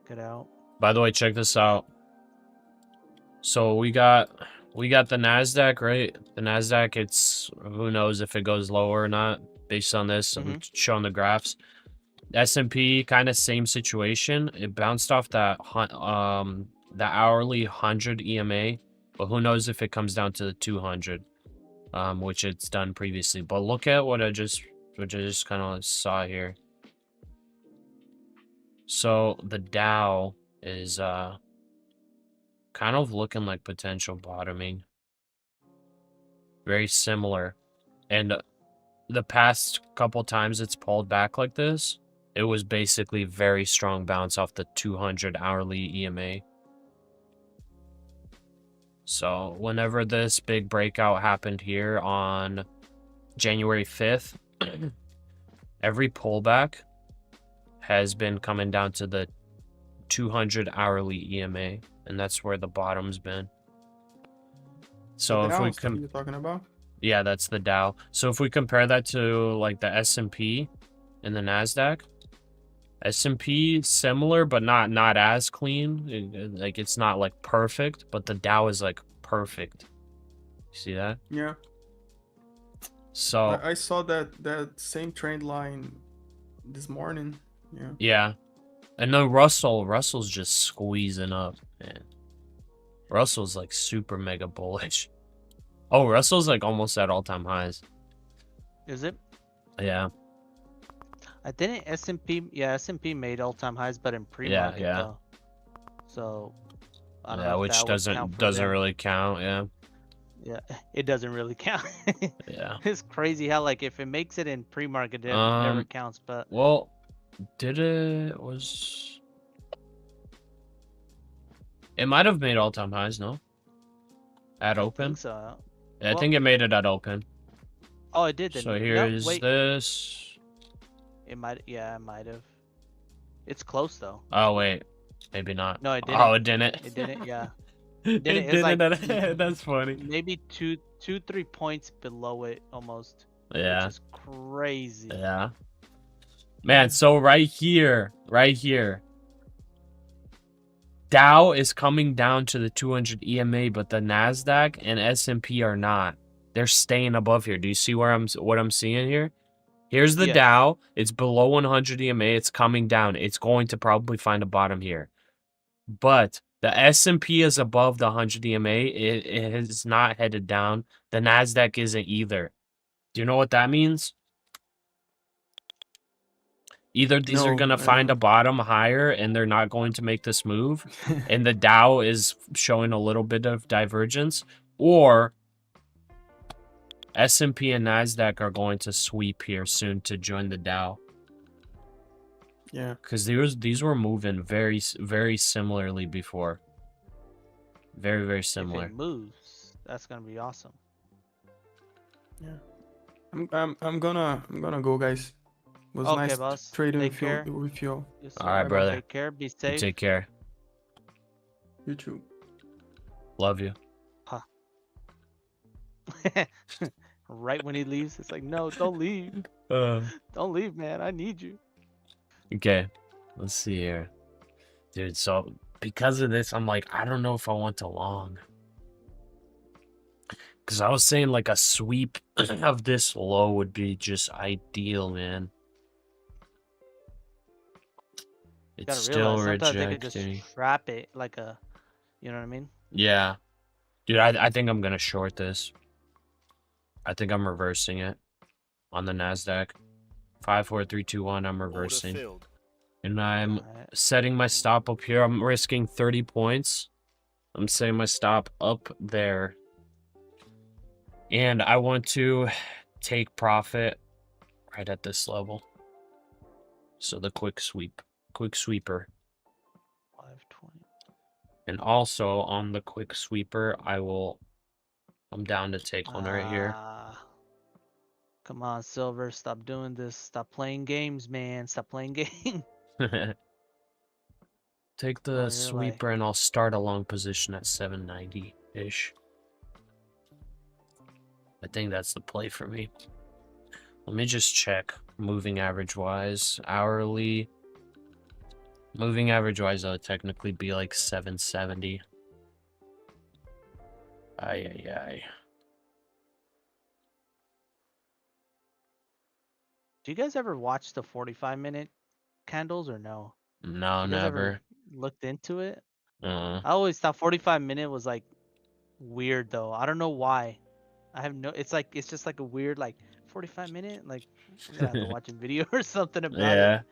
get out. By the way, check this out. So we got the NASDAQ, right? The NASDAQ, it's who knows if it goes lower or not based on this. I'm showing the graphs. S&P kind of same situation. It bounced off that the hourly 100 EMA, but who knows if it comes down to the 200, which it's done previously. But look at what I just kind of saw here. So the Dow is kind of looking like potential bottoming. Very similar. And the past couple times it's pulled back like this, it was basically very strong bounce off the 200 hourly EMA. So whenever this big breakout happened here on January 5th, every pullback has been coming down to the 200 hourly EMA, and that's where the bottom's been. So if we you're talking about? Yeah, that's the Dow. So if we compare that to like the S&P and the NASDAQ, S&P similar but not as clean. Like it's not like perfect, but the Dow is like perfect. You see that? Yeah. So I saw that same trend line this morning. Yeah. Yeah. And then Russell's just squeezing up, man. Russell's like super mega bullish. Oh, Russell's like almost at all-time highs. Is it? Yeah. I didn't S&P. Yeah, S&P made all-time highs, but in pre-market yeah. though. So I don't Yeah, know if which that would count for doesn't them. really count, yeah. Yeah, it doesn't really count. Yeah. It's crazy how like if it makes it in pre-market, it never counts. But Well, it might have made all-time highs, no? At I open? think so. Yeah, I think it made it at open. Oh, it did. So No, here's wait. this. It might. Yeah, it might have. It's close though. Oh wait, maybe not. No, it didn't. Oh, it didn't. It didn't. Yeah. It didn't. It's didn't. like That's funny. maybe 3 points below it almost. Yeah. Which is crazy. Yeah. Man, so right here. Dow is coming down to the 200 EMA, but the NASDAQ and S&P are not. They're staying above here. Do you see what I'm seeing here? Here's the Yes. Dow. It's below 100 EMA. It's coming down. It's going to probably find a bottom here. But the S&P is above the 100 EMA. It is not headed down. The NASDAQ isn't either. Do you know what that means? Either these are No, going to I find a don't. bottom higher and they're not going to make this move, and the Dow is showing a little bit of divergence, or S&P and NASDAQ are going to sweep here soon to join the Dow. Yeah. Because these were moving very, very similarly before. Very, very similar. If it moves, that's gonna be awesome. Yeah. I'm gonna go, guys. It was Okay, nice boss. trading Take with care. you. With you. Yes, All right, sir. brother. Take care. Be You safe. take care. You too. Love you. Right when he leaves, it's like, no, don't leave. Don't leave, man. I need you. Okay, let's see here. Dude, so because of this, I'm like, I don't know if I want to long. Because I was saying like a sweep of this low would be just ideal, man. You It's gotta still realize sometimes they could rejecting. just trap it like a, you know what I mean? Yeah. Dude, I think I'm going to short this. I think I'm reversing it on the NASDAQ. 5, 4, 3, 2, 1, I'm Order reversing. filled. And I'm Alright. setting my stop up here. I'm risking 30 points. I'm setting my stop up there. And I want to take profit right at this level. So the quick sweeper. 520. And also on the quick sweeper, I'm down to take one right here. Come on, Silver. Stop doing this. Stop playing games, man. Stop playing games. Take the you're sweeper and I'll start a long position at 790-ish. I think that's the play for me. Let me just check moving average wise. Hourly. Moving average wise, that would technically be like 770. Ay. Do you guys ever watch the 45-minute candles or no? No, You guys never. ever looked into it? Uh, I always thought 45-minute was like weird though. I don't know why. I have no. It's just like a weird like 45-minute. Like I'm gonna have to watch a video or something about yeah. it.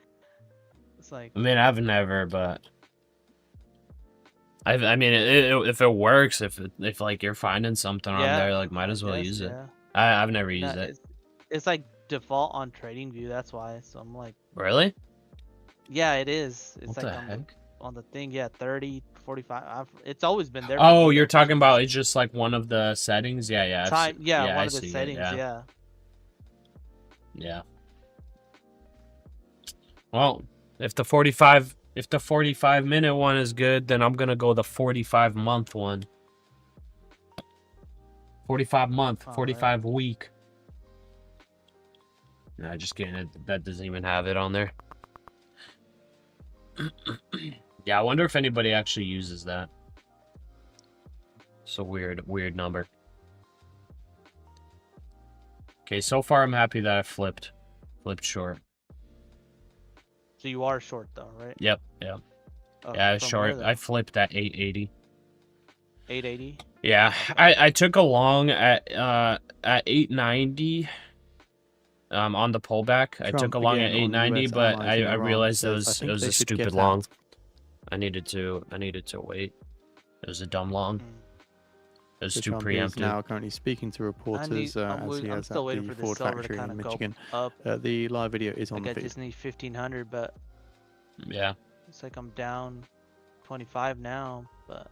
It's like I mean, I've never, but I mean, if it works, if like you're finding something on yeah, there, like might as well yes, use it. yeah. I've never No, used it. it's like default on TradingView. That's why. So I'm like, Really? yeah, it is. It's What like the on heck? on the thing, yeah, 30, 45. It's always been there. Oh, you're talking about it's just like one of the settings? Yeah. Time, yeah, yeah, one I of the see it, settings, yeah. yeah. Yeah. Well, if the 45-minute one is good, then I'm gonna go the 45-month one. 45-month, 45-week. Nah, just kidding. That doesn't even have it on there. Yeah, I wonder if anybody actually uses that. It's a weird number. Okay, so far I'm happy that I flipped short. So you are short though, right? Yep. Yeah, short. Where, I flipped at 880. 880. Yeah, I took a long at 890. On the pullback, I took a long at 890, but I realized it was a stupid long. I needed to wait. It was a dumb long. It was too preemptive. Is now currently speaking to reporters as he has at the Ford factory in Michigan. The live video is on the feed. I just need 1500, but yeah, it's like I'm down 25 now, but.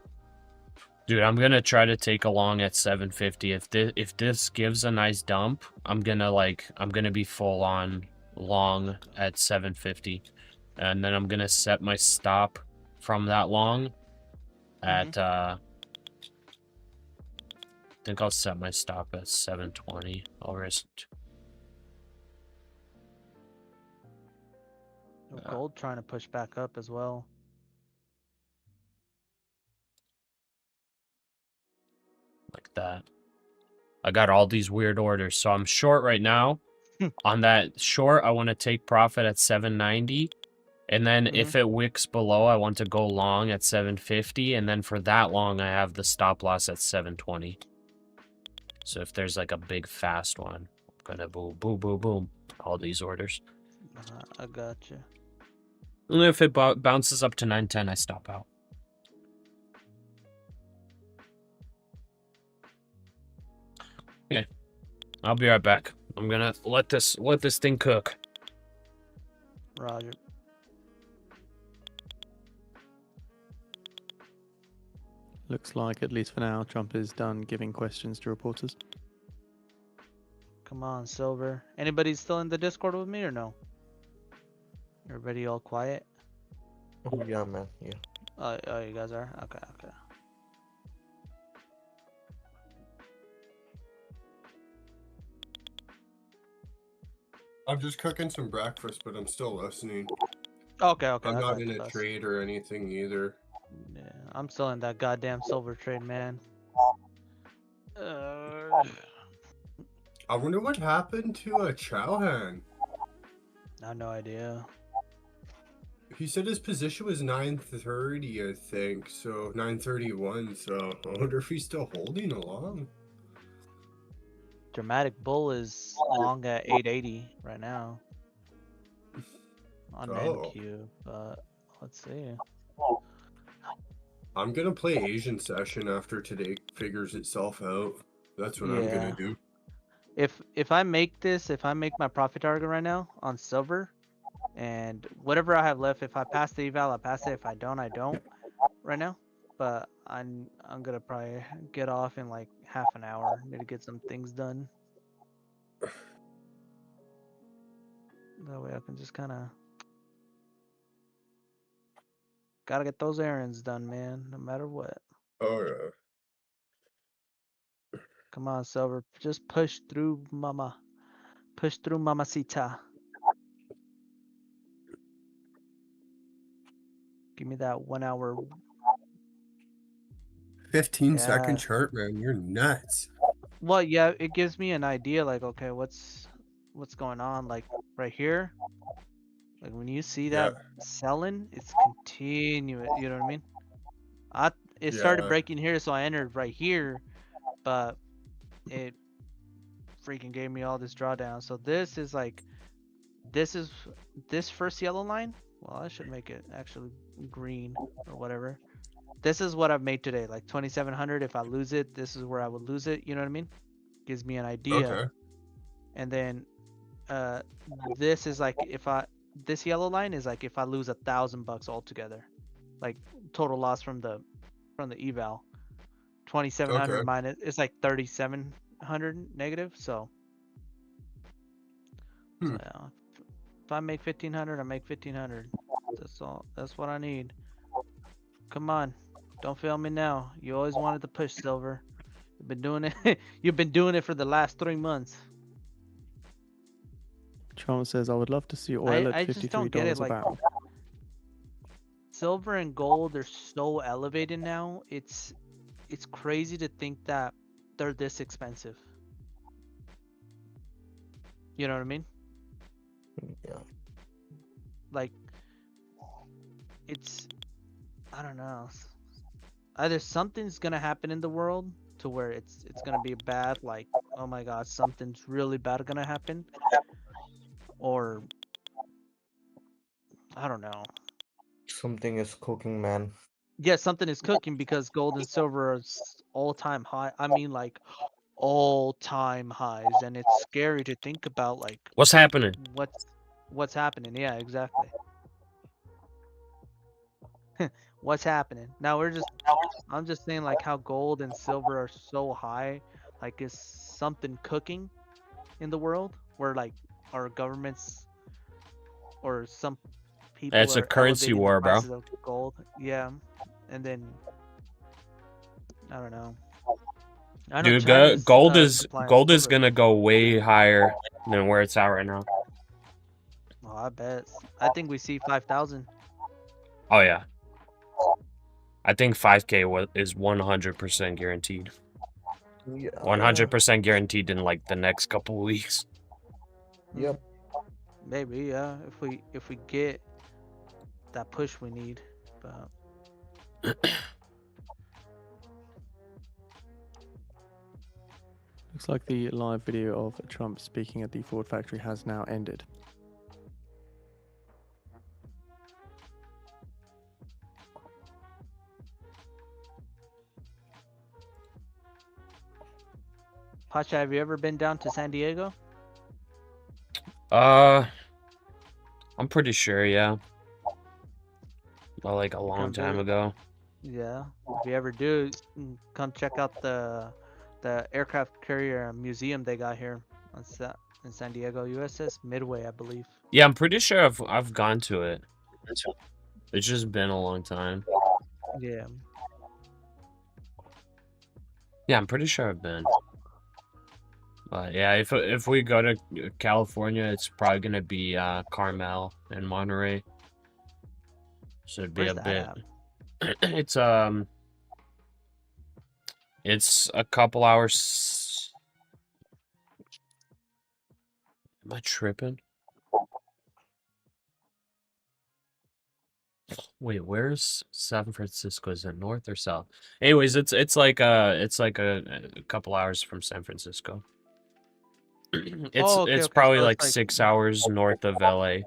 Dude, I'm gonna try to take a long at 750. If this gives a nice dump, I'm gonna be full on long at 750, and then I'm gonna set my stop from that long at I think I'll set my stop at 720. I'll risk. Gold trying to push back up as well. Like that. I got all these weird orders, so I'm short right now. On that short, I want to take profit at 790, and then if it wicks below, I want to go long at 750, and then for that long, I have the stop loss at 720. So if there's like a big fast one, I'm gonna boom, all these orders. I got you. And if it bounces up to 910, I stop out. Okay, I'll be right back. I'm gonna let this thing cook. Roger. Looks like, at least for now, Trump is done giving questions to reporters. Come on, Silver. Anybody still in the Discord with me or no? Everybody all quiet? Yeah, man. Yeah. Oh, you guys are? Okay. I'm just cooking some breakfast, but I'm still listening. Okay. I'm not in a trade or anything either. Yeah, I'm still in that goddamn silver trade, man. I wonder what happened to Chowhan. I have no idea. He said his position was 930, I think. So 931. So I wonder if he's still holding along. Dramatic Bull is long at 880 right now on NQ, but let's see. I'm gonna play Asian session after today figures itself out. That's what I'm gonna do. If I make my profit target right now on silver, and whatever I have left, if I pass the eval, I pass it. If I don't, I don't right now. But I'm gonna probably get off in like half an hour. Need to get some things done. That way I can just kind of gotta get those errands done, man. No matter what. Oh yeah. Come on, Silver. Just push through, mama. Push through, mamacita. Give me that 1 hour. 15-second chart, man. You're nuts. Well, yeah, it gives me an idea, like, okay, what's going on, like right here. Like when you see that selling, it's continuous. You know what I mean? It started breaking here, so I entered right here, but it freaking gave me all this drawdown. So this is like, this first yellow line. Well, I should make it actually green or whatever. This is what I've made today, like 2,700. If I lose it, this is where I would lose it. You know what I mean? Gives me an idea. Okay. And then this is like this yellow line is like if I lose $1,000 altogether. like total loss from the eval. 2,700 Okay. minus, it's like 3,700 negative. So, Hmm. yeah, if I make 1,500, I make 1,500. That's all. That's what I need. Come on, don't fail me now. You always wanted to push silver. You've been doing it. You've been doing it for the last 3 months. Trump says, I would love to see oil at I just don't get it. $53 a Like, barrel. silver and gold are so elevated now. It's crazy to think that they're this expensive. You know what I mean? Yeah. Like, it's, I don't know. Either something's gonna happen in the world to where it's gonna be bad, like, oh my god, something's really bad gonna happen, or I don't know. Something is cooking, man. Yeah, something is cooking because gold and silver are all-time high. I mean, like, all-time highs, and it's scary to think about, like, What's happening? what's happening. Yeah, exactly. What's happening now? I'm just saying, like, how gold and silver are so high. Like, is something cooking in the world where, like, our governments or some people It's a are currency elevating the war, bro. prices of gold? Yeah, and then I don't know. I know Dude, China's gold is supplying silver. gonna go way higher than where it's at right now. Oh, I bet. I think we see 5,000. Oh yeah. I think 5K is 100% guaranteed. Yeah. 100% guaranteed in like the next couple of weeks. Yep. Maybe, yeah. If we get that push we need, but Looks like the live video of Trump speaking at the Ford factory has now ended. Pasha, have you ever been down to San Diego? I'm pretty sure, yeah. Well, like a long time ago. Yeah. If you ever do, come check out the aircraft carrier museum they got here in San Diego, USS Midway, I believe. Yeah, I'm pretty sure I've gone to it. It's just been a long time. Yeah. Yeah, I'm pretty sure I've been. But yeah, if we go to California, it's probably gonna be Carmel and Monterey. So it'd be Where's a that bit. at? It's a couple hours. Am I tripping? Wait, where's San Francisco? Is it north or south? Anyways, it's like a couple hours from San Francisco. Oh, okay, it's okay. probably So like it's like 6 hours north of LA.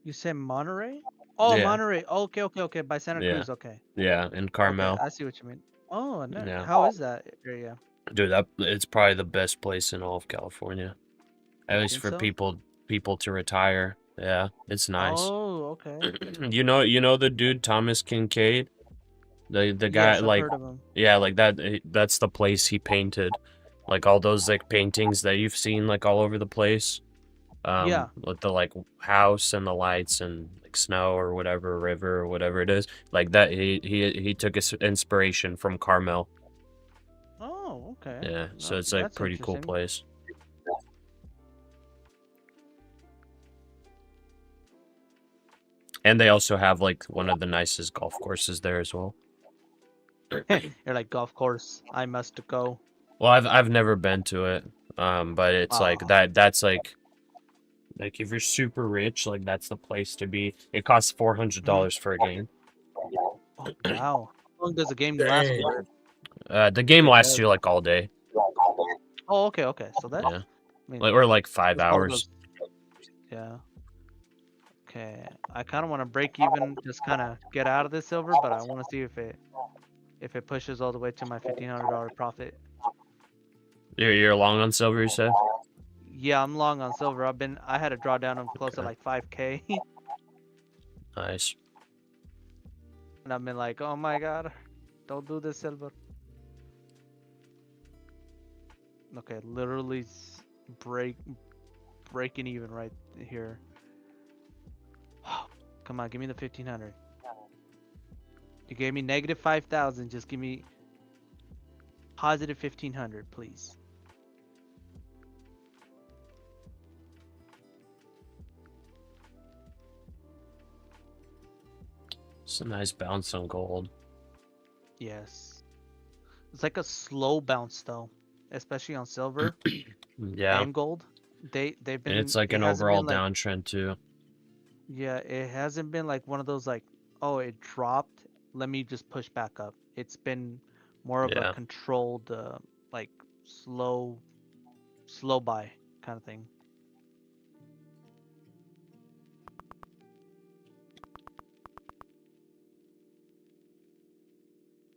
you said Monterey? Oh, Yeah. Monterey. Okay, okay, okay. By Santa Yeah. Cruz. Okay. Yeah, in Okay, Carmel. I see what you mean. Oh, no. Yeah. How is that area? Dude, it's probably the best place in all of California. At least Think for so? people to retire. Yeah, it's nice. Oh, okay. You know the dude Thomas Kincaid? The guy, Yes, I've like, heard of him. yeah, like that's the place he painted. Like all those like paintings that you've seen like all over the place. Yeah. With the like house and the lights and like snow or whatever, river or whatever it is. Like that he took his inspiration from Carmel. Oh, okay. Yeah, so No, it's like that's pretty cool interesting. place. And they also have like one of the nicest golf courses there as well. You're like, golf course, I must go. Well, I've never been to it. But it's like that's like if you're super rich, like that's the place to be. It costs $400 for a game. Oh, wow. How long does the game last for? The game lasts you like all day. Oh, okay, okay. So that, Yeah. I mean, Or like 5 it's one of hours. yeah. Okay. I kind of want to break even, just kind of get out of this silver, but I want to see if it pushes all the way to my $1,500 profit. You're long on silver, you said? Yeah, I'm long on silver. I had a drawdown of close to like 5K. Nice. And I've been like, oh my god, don't do this, silver. Okay, literally breaking even right here. Come on, give me the 1500. You gave me negative 5,000. Just give me positive 1500, please. It's a nice bounce on gold. Yes. It's like a slow bounce though, especially on silver Yeah. and gold. They've been. And it's like an overall downtrend too. Yeah, it hasn't been like one of those like, oh, it dropped, let me just push back up. It's been more of a controlled, like slow buy kind of thing.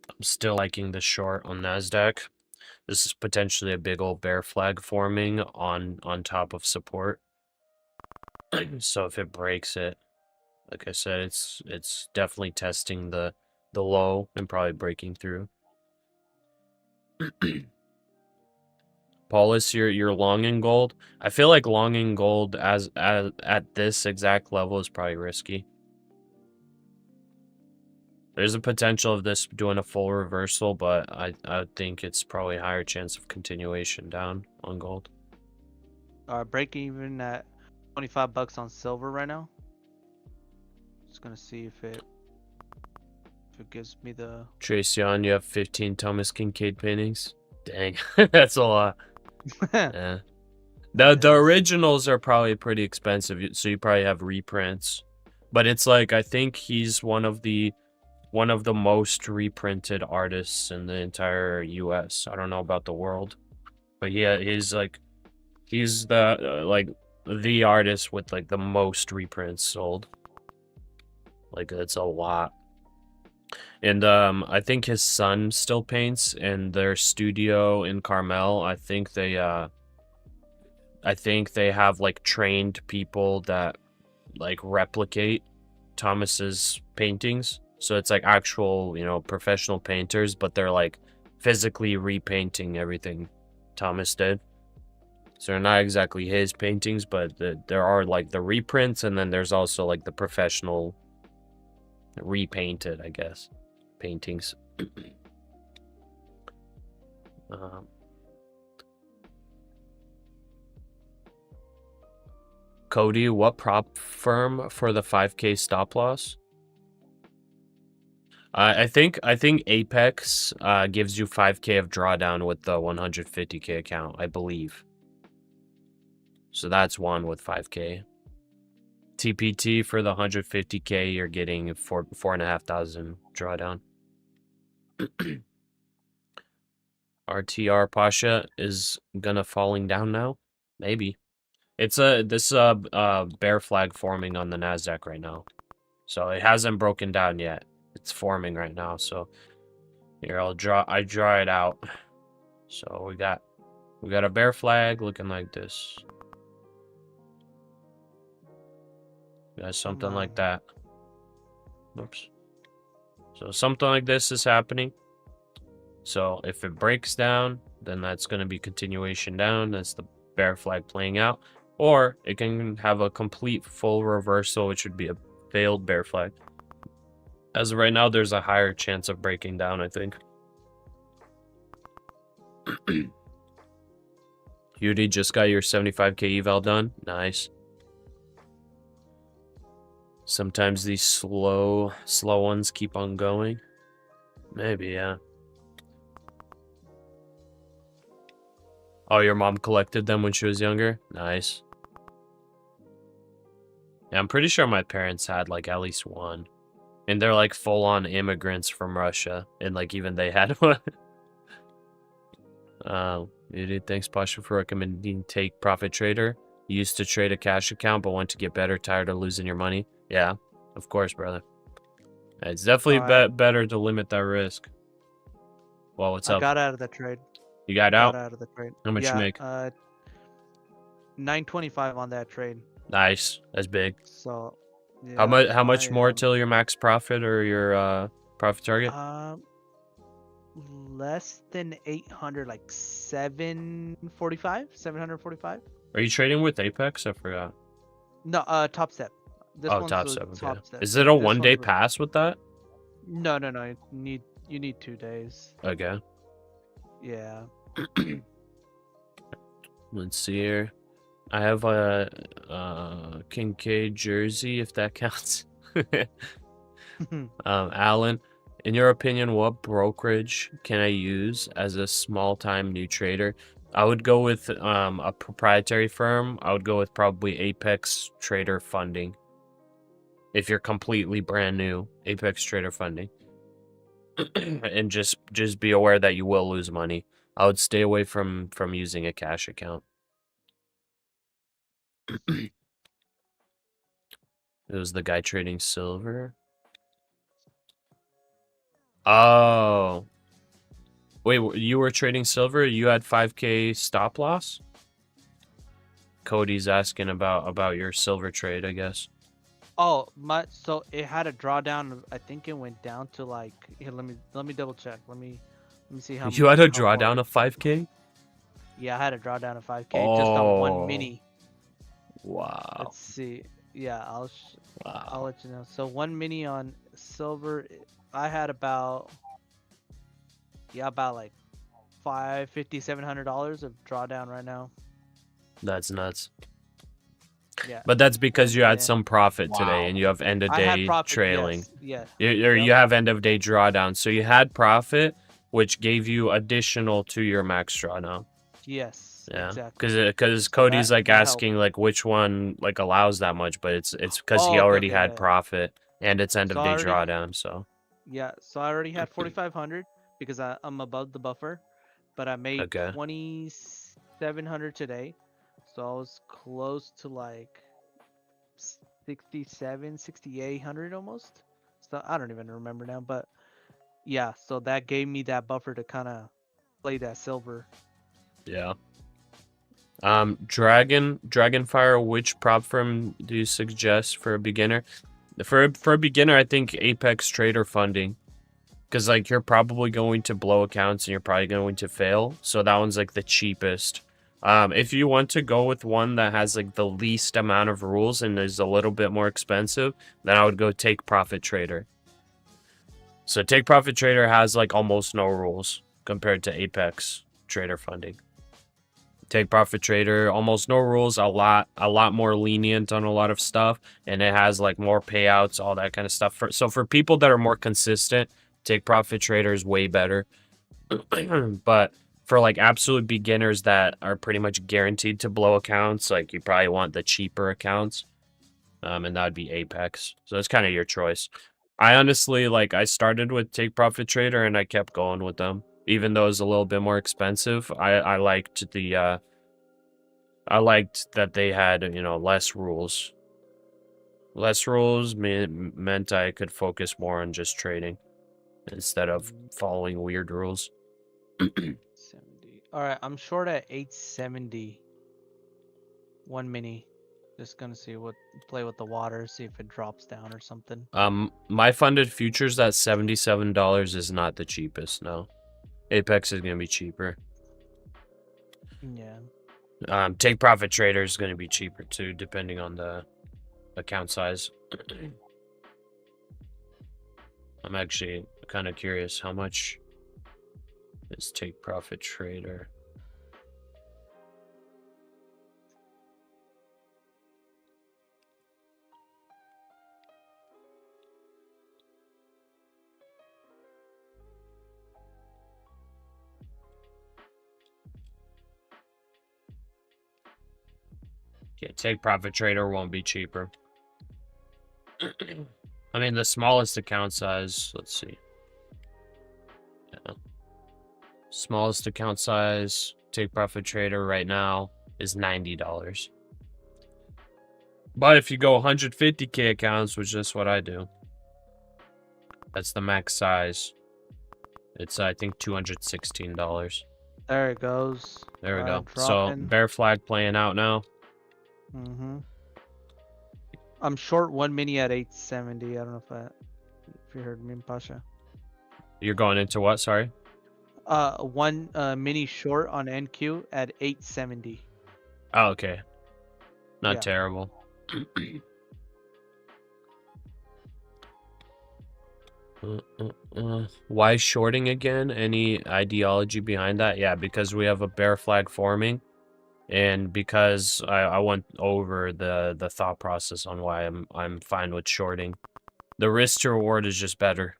I'm still liking the short on NASDAQ. This is potentially a big old bear flag forming on top of support. So if it breaks it, like I said, it's definitely testing the low and probably breaking through. Paulus, you're long in gold. I feel like long in gold as at this exact level is probably risky. There's a potential of this doing a full reversal, but I think it's probably a higher chance of continuation down on gold. Breaking even at 25 bucks on silver right now. Just gonna see if it gives me the. Tracion, you have 15 Thomas Kincaid paintings. Dang, that's a lot. Yeah. The originals are probably pretty expensive, so you probably have reprints. But it's like, I think he's one of the most reprinted artists in the entire US. I don't know about the world. But yeah, he's the like the artist with like the most reprints sold. Like, it's a lot. And I think his son still paints in their studio in Carmel. I think they have like trained people that like replicate Thomas's paintings. So it's like actual, professional painters, but they're like physically repainting everything Thomas did. So they're not exactly his paintings, but there are like the reprints, and then there's also like the professional repainted, I guess, paintings. Cody, what prop firm for the 5K stop loss? I think Apex gives you 5K of drawdown with the 150K account, I believe. So that's one with 5K. TPT for the 150K, you're getting 4,500 drawdown. RTR Pasha is gonna falling down now? Maybe. It's this bear flag forming on the NASDAQ right now. So it hasn't broken down yet. It's forming right now. So here I draw it out. So we got a bear flag looking like this. Got something like that. Oops. So something like this is happening. So if it breaks down, then that's going to be continuation down. That's the bear flag playing out. Or it can have a complete full reversal, which would be a failed bear flag. As of right now, there's a higher chance of breaking down, I think. Yudi just got your 75K eval done. Nice. Sometimes these slow ones keep on going. Maybe, yeah. Oh, your mom collected them when she was younger? Nice. Yeah, I'm pretty sure my parents had like at least one. And they're like full-on immigrants from Russia. And like even they had one. Thanks, Pasha, for recommending Take Profit Trader. You used to trade a cash account, but want to get better, tired of losing your money. Yeah, of course, brother. It's definitely better to limit that risk. Well, what's up? I got out of the trade. You got out? Got out of the trade. How much you make? 925 on that trade. Nice. That's big. So, Yeah, How much more till your max profit or your profit target? Less than 800, like 745. Are you trading with Apex? I forgot. No, Top Step. This Oh, one's top a 7. Top Yeah. Step. Is it Yeah, a this 1-day one's pass with that? No. You need 2 days. Okay. Yeah. Let's see here. I have a Kincaid jersey, if that counts. Alan, in your opinion, what brokerage can I use as a small-time new trader? I would go with a proprietary firm. I would go with probably Apex Trader Funding. If you're completely brand new, Apex Trader Funding. And just be aware that you will lose money. I would stay away from using a cash account. It was the guy trading silver. Oh. Wait, you were trading silver? You had 5K stop loss? Cody's asking about your silver trade, I guess. Oh, so it had a drawdown. I think it went down to like here. Let me double check. Let me see how. You had a how far drawdown of 5K? Yeah, I had a drawdown of 5K just on one mini. Wow. Let's see. Yeah, I'll Wow. let you know. So one mini on silver, I had about like $700 of drawdown right now. That's nuts. Yeah. But that's because you had Yeah. some profit today and you have end of I had day profit, trailing. yes, You have end of day drawdown. So you had profit, which gave you additional to your max drawdown. Yes. Yeah. Exactly. Because So Cody's that like asking like which one like allows that much, but it's because he okay, already okay, had yeah. profit and it's end of So day I already- drawdown. So Yeah, so I already had 4,500 because I'm above the buffer, but I made Okay. 2,700 today, so I was close to like 6,800 almost. So I don't even remember now, but yeah, so that gave me that buffer to kind of play that silver. yeah. Dragonfire, which prop firm do you suggest for a beginner? For a beginner, I think Apex Trader Funding. Because like you're probably going to blow accounts and you're probably going to fail. So that one's like the cheapest. If you want to go with one that has like the least amount of rules and is a little bit more expensive, then I would go Take Profit Trader. So Take Profit Trader has like almost no rules compared to Apex Trader Funding. Take Profit Trader, almost no rules, a lot more lenient on a lot of stuff, and it has like more payouts, all that kind of stuff. So for people that are more consistent, Take Profit Trader is way better. But for like absolute beginners that are pretty much guaranteed to blow accounts, like you probably want the cheaper accounts. And that would be Apex. So it's kind of your choice. I honestly I started with Take Profit Trader and I kept going with them. Even though it's a little bit more expensive, I liked the I liked that they had, less rules. Less rules meant I could focus more on just trading instead of following weird rules. 70. All right, I'm short at 870. One mini. Just gonna play with the water, see if it drops down or something. My funded futures at $77 is not the cheapest. No, Apex is gonna be cheaper. Yeah. Take Profit Trader is gonna be cheaper too, depending on the account size. I'm actually kind of curious how much is Take Profit Trader. Yeah, Take Profit Trader won't be cheaper. I mean, the smallest account size, let's see. Yeah. Smallest account size, Take Profit Trader right now is $90. But if you go 150K accounts, which is what I do, that's the max size. It's, I think, $216. There it goes. There we go. Dropping. So, bear flag playing out now. Mm-hmm. I'm short one mini at 870. I don't know if you heard me, Pasha. You're going into what? Sorry. One mini short on NQ at 870. Oh, okay. Not Yeah. terrible. Why shorting again? Any ideology behind that? Yeah, because we have a bear flag forming, and because I went over the thought process on why I'm fine with shorting. The risk to reward is just better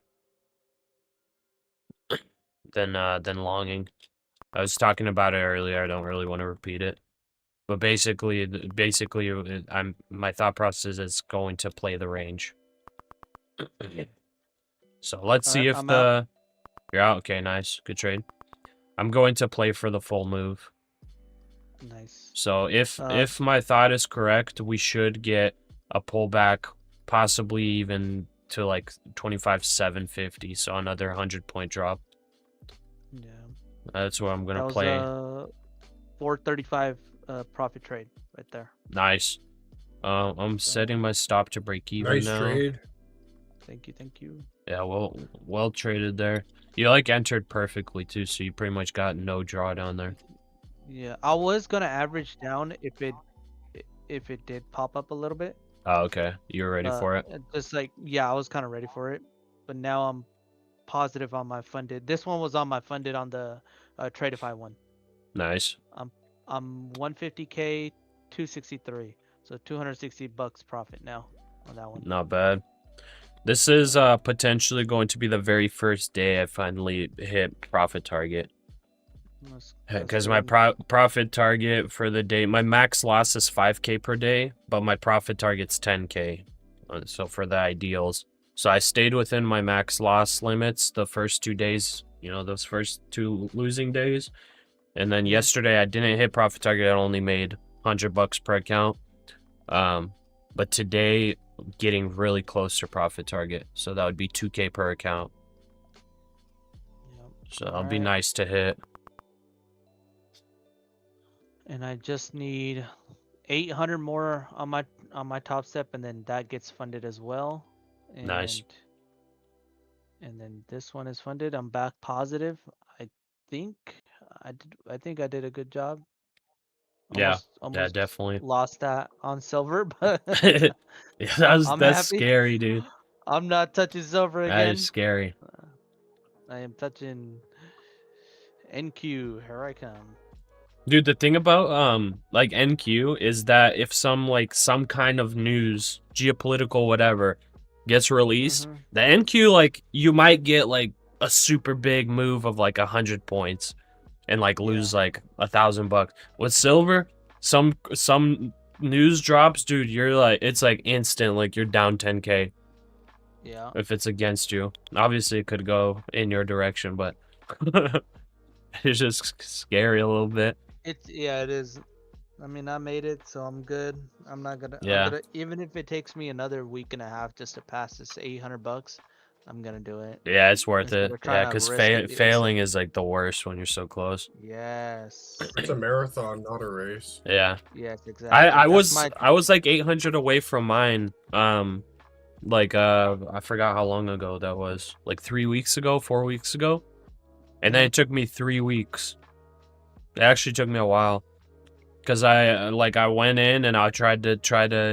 than longing. I was talking about it earlier. I don't really want to repeat it, but basically, my thought process is going to play the range. So let's see if I'm out. you're out. Okay, nice, good trade. I'm going to play for the full move. Nice. So if my thought is correct, we should get a pullback, possibly even to like 25,750. So another 100-point drop. Yeah. That's what I'm gonna That play. was 435 profit trade right there. Nice. I'm setting my stop to break even Nice now. trade. Thank you. Yeah, well traded there. You like entered perfectly too, so you pretty much got no drawdown there. Yeah, I was gonna average down if it did pop up a little bit. Oh, okay. You were ready for it? Just like, yeah, I was kind of ready for it, but now I'm positive on my funded. This one was on my funded on the Tradeify one. Nice. I'm 150K, 263, so $260 profit now on that one. Not bad. This is potentially going to be the very first day I finally hit profit target. Because my profit target for the day, my max loss is 5K per day, but my profit target's 10K. So for the ideals. So I stayed within my max loss limits the first 2 days, those first 2 losing days. And then yesterday I didn't hit profit target. I only made $100 per account. But today getting really close to profit target. So that would be 2K per account. Yep. So that'll be nice to hit. And I just need 800 more on my top step, and then that gets funded as well. And, Nice. And then this one is funded. I'm back positive. I think I did a good job. Almost definitely. Lost that on silver, but yeah, I'm that's happy. scary, dude. I'm not touching silver again. That is scary. I am touching NQ. Here I come. Dude, the thing about like NQ is that if some kind of news, geopolitical whatever, gets released, the NQ you might get a super big move of 100 points and lose $1,000. With silver, some news drops, dude, you're it's instant, you're down 10K. Yeah. If it's against you. Obviously it could go in your direction, but it's just scary a little bit. It is. I mean, I made it, so I'm good. I'm not gonna. Yeah. Even if it takes me another week and a half just to pass this $800, I'm gonna do it. Yeah, it's worth it. Yeah, because failing is the worst when you're so close. Yes. It's a marathon, not a race. Yeah. Yes, exactly. I was 800 away from mine. I forgot how long ago that was. 3 weeks ago, 4 weeks ago, and then it took me 3 weeks. It actually took me a while. Because I went in and I tried to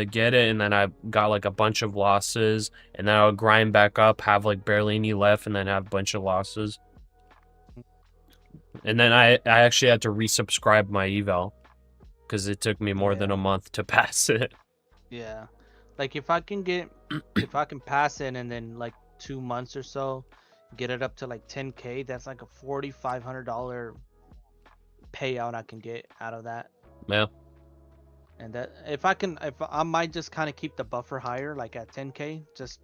get it, and then I got a bunch of losses, and then I would grind back up, have barely any left, and then have a bunch of losses. And then I actually had to resubscribe my eval because it took me more than a month to pass it. Yeah, if I can pass it, and then 2 months or so, get it up to 10K, that's a $4,500 payout I can get out of that. Yeah. And that if I might just kind of keep the buffer higher, at 10K, just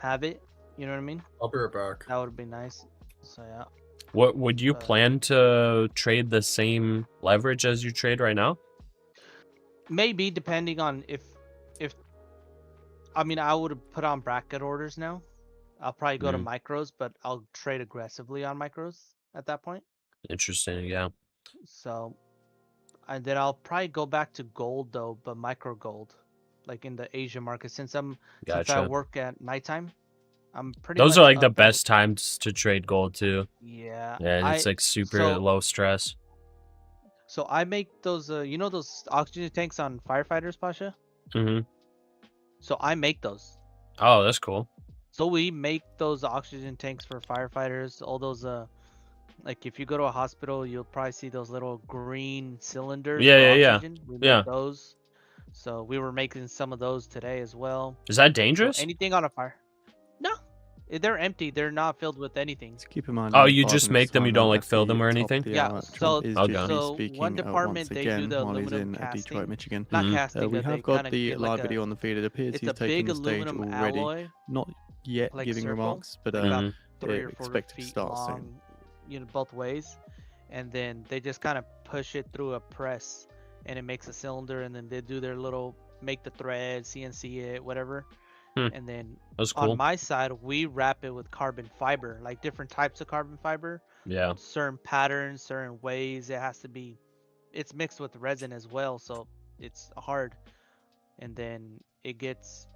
have it. You know what I mean? I'll be right back. That would be nice. So yeah. What would you plan to trade the same leverage as you trade right now? Maybe, depending on if I mean, I would put on bracket orders now. I'll probably go to micros, but I'll trade aggressively on micros at that point. Interesting, yeah. So, and then I'll probably go back to gold though, but micro gold. like in the Asia market. Since I Gotcha. work at nighttime, I'm pretty Those much are like the up at- best times to trade gold too. Yeah. Yeah, and it's like super so low stress. so I make those you know those oxygen tanks on firefighters, Pasha? Mm-hmm. So I make those. Oh, that's cool. So we make those oxygen tanks for firefighters, all those like if you go to a hospital, you'll probably see those little green cylinders Yeah, for yeah, yeah. oxygen. We Yeah. make those. So we were making some of those today as well. Is that So dangerous? anything on a fire? No. They're empty. They're not filled with anything. Just keep in mind. Oh, in you just Biden make them, you don't time like at fill the them or top of anything? the Yeah, hour, so- Trump is Okay. generally So one speaking department, once they do again the while he's aluminum in Detroit, casting. Michigan. Not Mhm. casting. We but they have got kinda the get live like video on the feed. It appears it's he's a big taking the stage aluminum already. alloy, Not yet like giving circle, remarks, but like about Mhm. 3 or 4 expected to feet start soon. long, you know, both ways, and then they just kind of push it through a press, and it makes a cylinder, and then they do their little make the thread, CNC it, whatever, and then That's cool. on my side we wrap it with carbon fiber, like different types of carbon fiber, Yeah. certain patterns, certain ways. It has to be. It's mixed with resin as well, so it's hard, and then it gets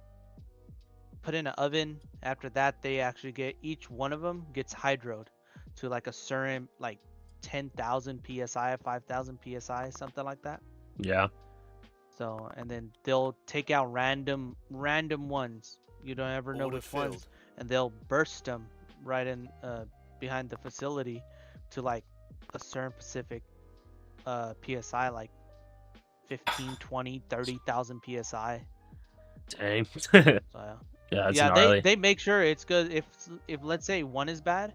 put in an oven. After that, they actually get each one of them gets hydroed to like a certain like 10,000 psi, 5,000 psi, something like that. Yeah. So and then they'll take out random ones. You don't ever know Order which ones, filled. and they'll burst them right in behind the facility to like a certain specific psi, like 15, 20, 30,000 psi. Dang. So Yeah, that's yeah, gnarly. they make sure it's good. If let's say one is bad,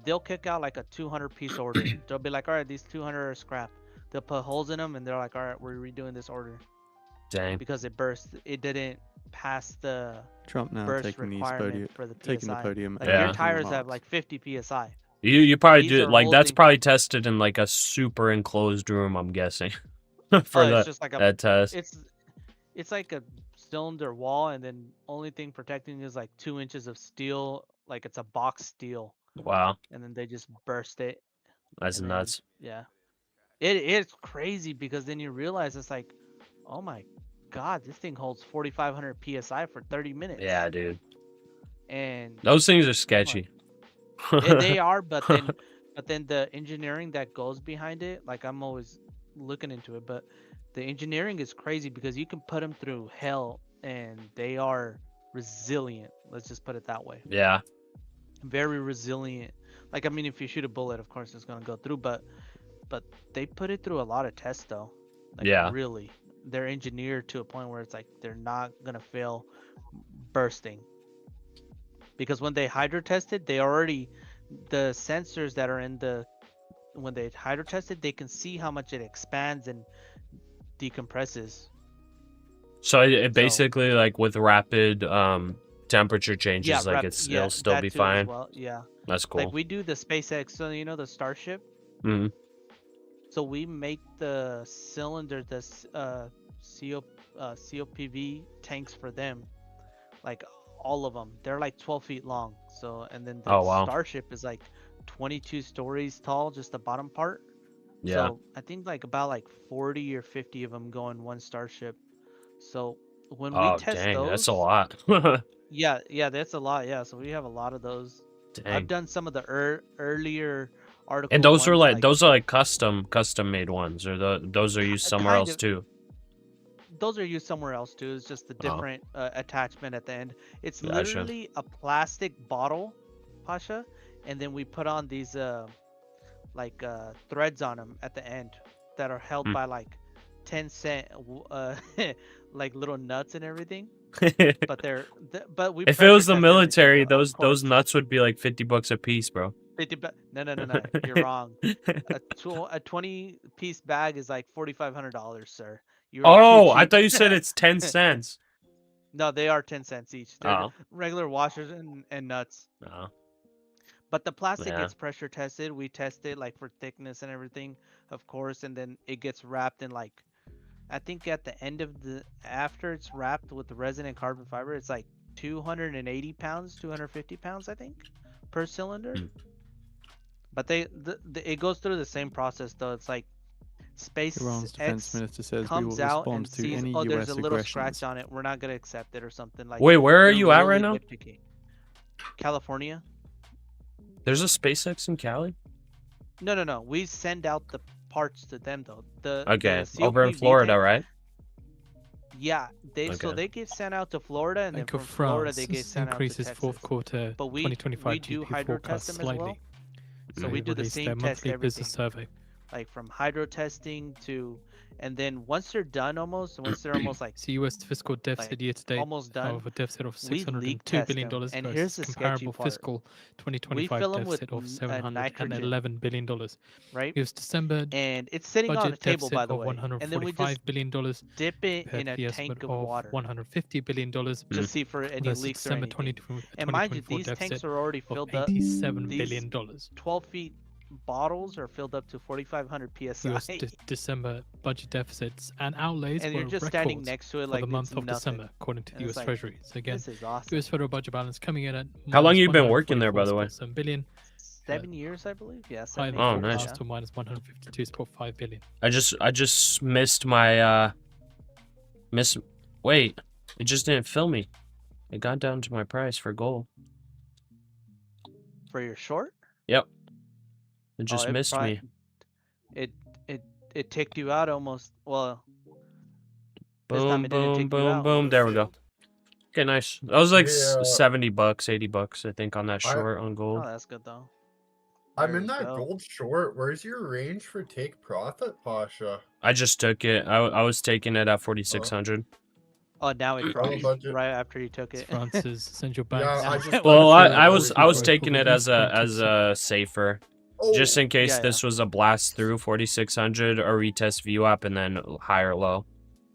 they'll kick out like a 200 piece order. They'll be like, all right, these 200 are scrap. They'll put holes in them, and they're like, all right, we're redoing this order Dang. because it burst. It didn't pass the Trump now burst taking the requirement for the taking the psi. podium. Like Yeah. your making tires have remarks. like 50 psi. You probably These do are like that's holding- probably tested in like a super enclosed room, I'm guessing. For it's just like that test. It's like a cylinder wall, and then only thing protecting is like 2 inches of steel, like it's a box steel, Wow. and then they just burst it. That's and then, nuts. Yeah, it's crazy because then you realize it's like, oh my god, this thing holds 4,500 psi for 30 minutes. Yeah, dude. And Those things are sketchy. they are, but then the engineering that goes behind it, like I'm always looking into it, but the engineering is crazy because you can put them through hell and they are resilient. Let's just put it that way. Yeah. Very resilient. Like, I mean, if you shoot a bullet, of course it's gonna go through, but they put it through a lot of tests though. Like, Yeah. really, they're engineered to a point where it's like they're not gonna fail bursting. Because when they hydro tested, the sensors that are in when they hydro tested, they can see how much it expands and decompresses. So it basically like with rapid temperature changes, Yeah, like it'll still that be too as fine. well. Yeah, That's cool. like we do the SpaceX, so you know the Starship. Mhm. So we make the cylinder, the COPV tanks for them, like all of them. They're like 12 feet long. So and then the Oh, wow. Starship is like 22 stories tall, just the bottom part. Yeah. So I think like about like 40 or 50 of them go in one Starship. So when we Oh, test dang, those, that's a lot. yeah, that's a lot. Yeah, so we have a lot of those. Dang. I've done some of the earlier articles. And those are like custom made ones, or those are used somewhere kind else of. too. Those are used somewhere else too. It's just the different attachment at the end. It's Gotcha. literally a plastic bottle, Pasha, and then we put on these threads on them at the end that are held by like 10-cent like little nuts and everything. But but we If it was pressure the test military, everything, of course. those nuts would be like $50 a piece, bro. 50 no, you're wrong. A 20-piece bag is like $4,500, sir. You are Oh, too I cheap. thought you said it's 10 cents. No, they are 10 cents each. They're Oh. regular washers and nuts. Oh. But the plastic Yeah. gets pressure tested. We test it like for thickness and everything, of course, and then it gets wrapped in like, I think at the end of after it's wrapped with the resin and carbon fiber, it's like 280 pounds, 250 pounds, I think, per cylinder. Hmm. But it goes through the same process though. It's like Iran's defense SpaceX minister says we will comes out respond and to sees, any oh, there's US a little aggressions. scratch on it. We're not gonna accept it or something like. Wait, where are they're you at right really now? nitpicking. California. There's a SpaceX in Cali? No. We send out the parts to them though. Okay, the over in COP Florida, VTech, right? Yeah, so Okay. they get sent out to Florida, and then Bank from of Florida France they get sent out to increases Texas. fourth quarter But we 2025 do GDP hydro forecast test them as well. slightly. So we They do the released same their test, monthly everything, business survey. like from hydro testing to, and then once they're done almost, once they're almost like So US fiscal deficit like year to date almost done, of a deficit of we leak $602 test billion them. And here's versus the sketchy comparable part: fiscal we 2025 fill them with deficit of nitrogen, $711 billion. right? It was December And it's sitting on a budget table, deficit by the of way. And then we just $145 billion dip it compared in to a the tank estimate of of water $150 billion to see for any versus leaks or December anything. And mind you, 2024 these deficit tanks are already of filled up. $87 These billion. 12 feet bottles are filled up to 4,500 psi. US December budget deficits and outlays And were you're just standing records next to it for like the month it's of nothing. December, according to the And it's US like, Treasury. So again, this is awesome. US federal budget balance coming in at How long minus you been working there, by the way? 144.7 billion, 7 years, I believe. Yeah, higher 7 than Oh, years. nice. forecast to minus 152.5 billion. I just missed my wait, it just didn't fill me. It got down to my price for gold. For your short? Yep. It just it missed me. It ticked you out almost. Well, this Boom, time it didn't boom, tick you boom, out. boom. There we go. Okay, nice. That was like Yeah. $70, $80, I think, on that short on Oh, gold. that's good though. I'm There in we that go. gold short. Where's your range for take profit, Pasha? I just took it. I was taking it at 4,600. Oh, now it drops budget. right after you took It's it. France's central bank. Yeah, I just Well, wanted to I see was what I was growth taking it will as a safer, be. just in case Yeah, this was a blast through 4,600 or retest VWAP and then higher low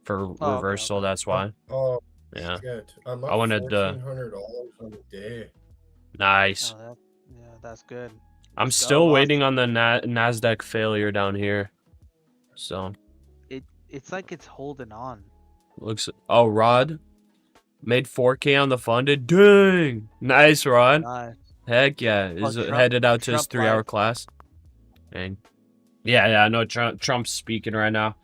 for okay, reversal. okay. That's why. Oh, Yeah, shit. I'm I up wanted $1,400 on the day. nice. Oh, yeah, that's good. I'm Let's go, still boss. waiting on the NASDAQ failure down here. So It's like it's holding on. looks. Oh, Rod made 4K on the funded. Dang, nice, Rod. Nice. Heck yeah, is Trump- headed out to his Trump 3-hour live. class. And yeah, I know Trump's speaking right now,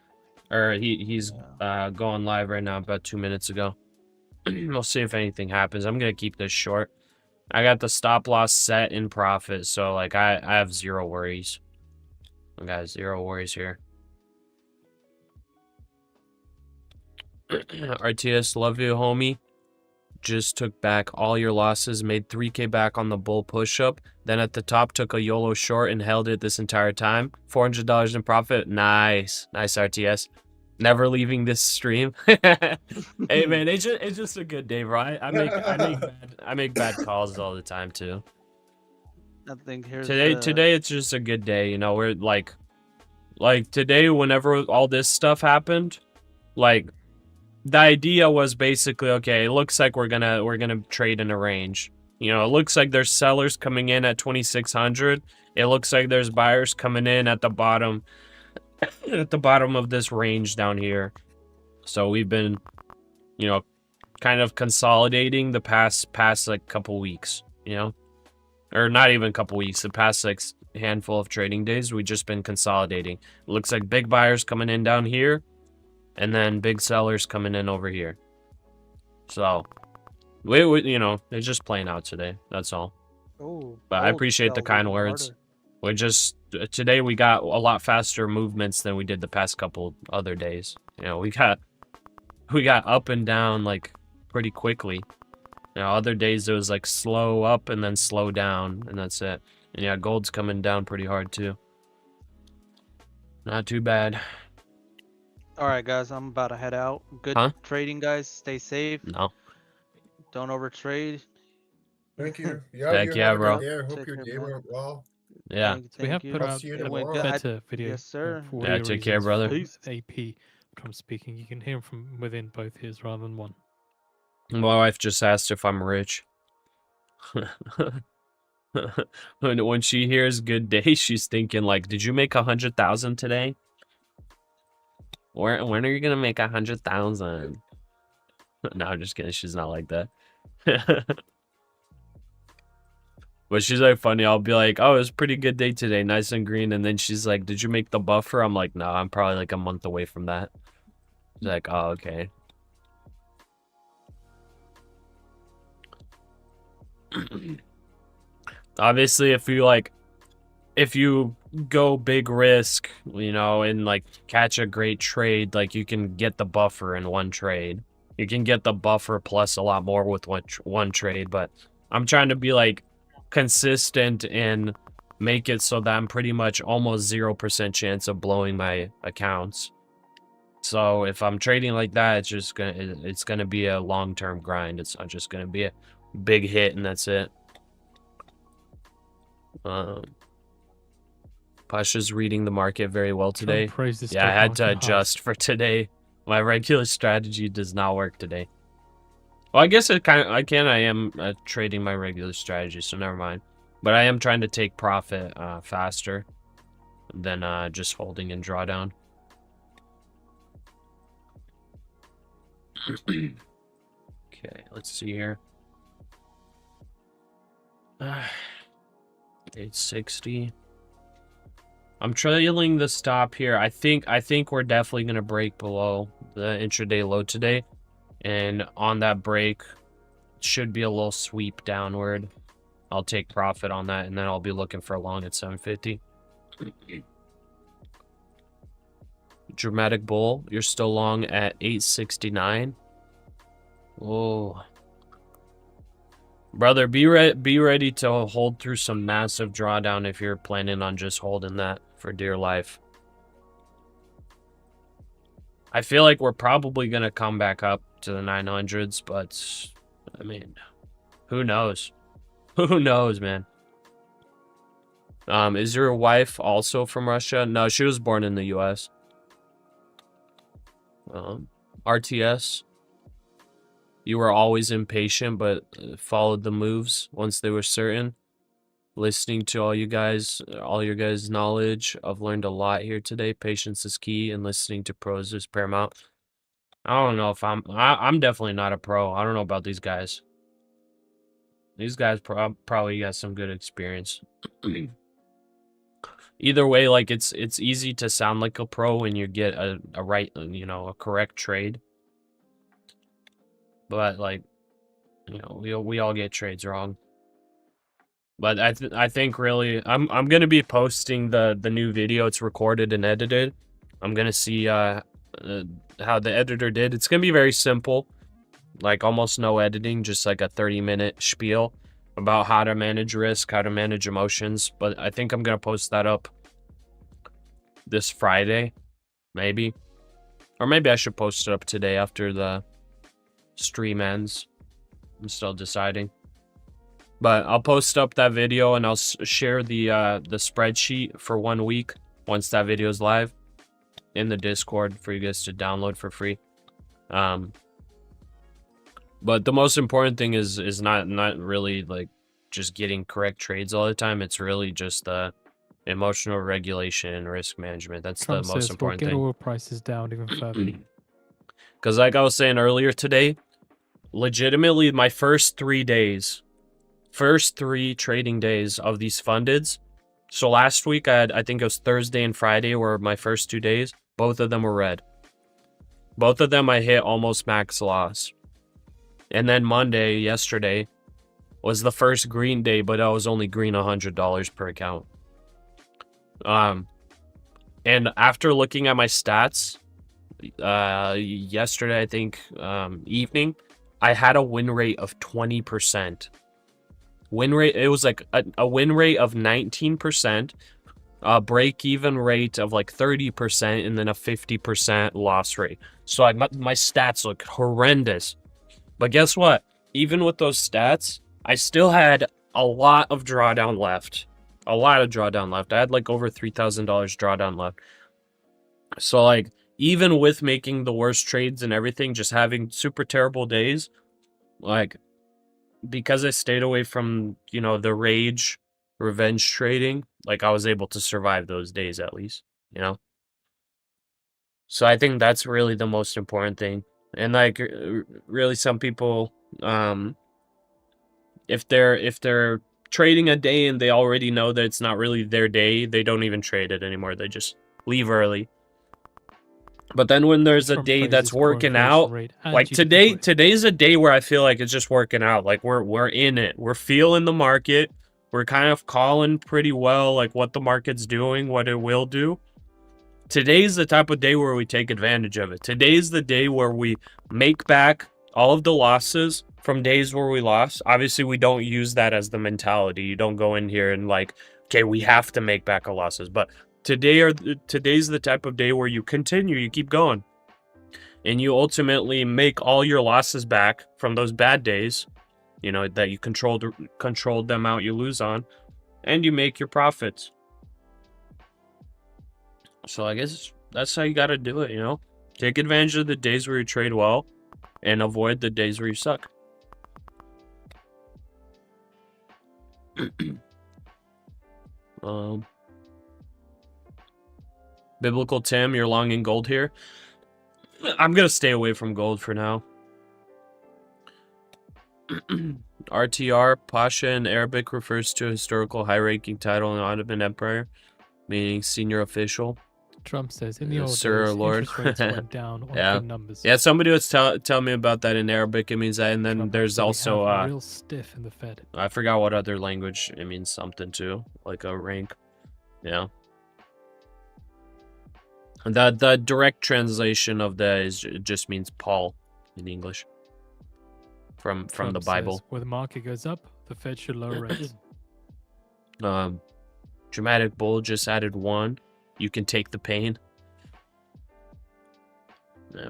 or he's going live right now about 2 minutes ago. We'll see if anything happens. I'm gonna keep this short. I got the stop loss set in profit, so like I have zero worries. I got zero worries here. RTS, love you, homie. Just took back all your losses, made 3K back on the bull push-up. Then at the top, took a YOLO short and held it this entire time. $400 in profit. Nice. Nice, RTS. Never leaving this stream. Hey, man, it's just a good day, right? I make bad calls all the time, too. I think here's Today it's just a good day, you know. We're like today, whenever all this stuff happened, like the idea was basically, okay, it looks like we're gonna trade in a range. You know, it looks like there's sellers coming in at 2,600. It looks like there's buyers coming in at the bottom of this range down here. So we've been, you know, kind of consolidating the past like couple weeks, you know. Or not even a couple weeks, the past like handful of trading days, we've just been consolidating. It looks like big buyers coming in down here, and then big sellers coming in over here. So, we you know, it's just playing out today. That's all. Oh, But I appreciate the kind words. We just today we got a lot faster movements than we did the past couple other days. You know, we got up and down like pretty quickly. You know, other days it was like slow up and then slow down, and that's it. And yeah, gold's coming down pretty hard too. Not too bad. All right, guys, I'm about to head out. Good Huh? trading, guys. Stay safe. No. Don't overtrade. Thank you. Yeah, Heck you yeah, have a bro. good day. I hope Take your care, day man. went well. Yeah. Thank So we have you. put I'll out see you It went tomorrow. good. better video. Yes, sir. For Yeah, audio take care, reasons brother. from Peace. AP Trump speaking. You can hear him from within both ears rather than one. My wife just asked if I'm rich. When she hears good day, she's thinking like, did you make 100,000 today? When are you gonna make 100,000? No, I'm just kidding. She's not like that. But she's like funny. I'll be like, oh, it was a pretty good day today, nice and green. And then she's like, did you make the buffer? I'm like, no, I'm probably like a month away from that. She's like, oh, okay. Obviously, if you go big risk, you know, and like catch a great trade, like you can get the buffer in one trade. You can get the buffer plus a lot more with one trade, but I'm trying to be like consistent and make it so that I'm pretty much almost 0% chance of blowing my accounts. So if I'm trading like that, it's gonna be a long-term grind. It's not just gonna be a big hit and that's it. Pasha's reading the market very well today. Yeah, I had to adjust for today. My regular strategy does not work today. Well, I guess I am trading my regular strategy, so never mind. But I am trying to take profit faster than just holding in drawdown. Okay, let's see here. 860. I'm trailing the stop here. I think we're definitely gonna break below the intraday low today, and on that break, should be a little sweep downward. I'll take profit on that, and then I'll be looking for a long at 750. Dramatic bull. You're still long at 869. Oh. Brother, be ready to hold through some massive drawdown if you're planning on just holding that for dear life. I feel like we're probably going to come back up to the 900s, but, I mean, who knows? Who knows, man? Is your wife also from Russia? No, she was born in the U.S. RTS. You were always impatient, but followed the moves once they were certain. Listening to all your guys' knowledge. I've learned a lot here today. Patience is key, and listening to pros is paramount. I don't know if I'm definitely not a pro. I don't know about these guys. These guys probably got some good experience. Either way, like it's easy to sound like a pro when you get a right, you know, a correct trade. But like, you know, we all get trades wrong. But I think really I'm gonna be posting the new video. It's recorded and edited. I'm gonna see how the editor did. It's gonna be very simple, like almost no editing, just like a 30-minute spiel about how to manage risk, how to manage emotions. But I think I'm gonna post that up this Friday, maybe, or maybe I should post it up today after the stream ends. I'm still deciding. But I'll post up that video and I'll share the spreadsheet for 1 week once that video is live in the Discord for you guys to download for free. But the most important thing is not really like just getting correct trades all the time. It's really just the emotional regulation and risk management. That's the most important thing. Get oil prices down even further. Because like I was saying earlier today, legitimately my first 3 trading days of these fundeds. So last week I think it was Thursday and Friday were my first 2 days. Both of them were red. Both of them I hit almost max loss. And then Monday, yesterday, was the first green day, but I was only green $100 per account. And after looking at my stats, yesterday, I think, evening, I had a win rate of 20%. Win rate, it was like a win rate of 19%, a break-even rate of like 30%, and then a 50% loss rate. So my stats look horrendous. But guess what? Even with those stats, I still had a lot of drawdown left. A lot of drawdown left. I had like over $3,000 drawdown left. So like, even with making the worst trades and everything, just having super terrible days, like, because I stayed away from, you know, the revenge trading, like I was able to survive those days at least, you know? So I think that's really the most important thing. And like, really some people, if they're trading a day and they already know that it's not really their day, they don't even trade it anymore. They just leave early. But then when there's a Trump day that's praises core working inflation out, rate and like GDP growth. today's a day where I feel like it's just working out. Like we're in it. We're feeling the market. We're kind of calling pretty well like what the market's doing, what it will do. Today's the type of day where we take advantage of it. Today's the day where we make back all of the losses from days where we lost. Obviously, we don't use that as the mentality. You don't go in here and like, okay, we have to make back our losses. But today's the type of day where you continue, you keep going. And you ultimately make all your losses back from those bad days, you know, that you controlled them out, you lose on, and you make your profits. So I guess that's how you got to do it, you know? Take advantage of the days where you trade well and avoid the days where you suck. Biblical Tim, you're long in gold here. I'm going to stay away from gold for now. RTR, Pasha in Arabic refers to a historical high-ranking title in the Ottoman Empire, meaning senior official. Trump says in the old Sir or days, Lord. interest rates went down on Yeah. good numbers. Yeah, somebody was tell me about that in Arabic. It means that, and then Trump there's said we also have real stiff in the Fed. I forgot what other language it means something too, like a rank. Yeah. And the direct translation of that is it just means Paul in English. From Trump the Bible. says, where the market goes up, the Fed should lower rates. Dramatic Bull just added 1. You can take the pain.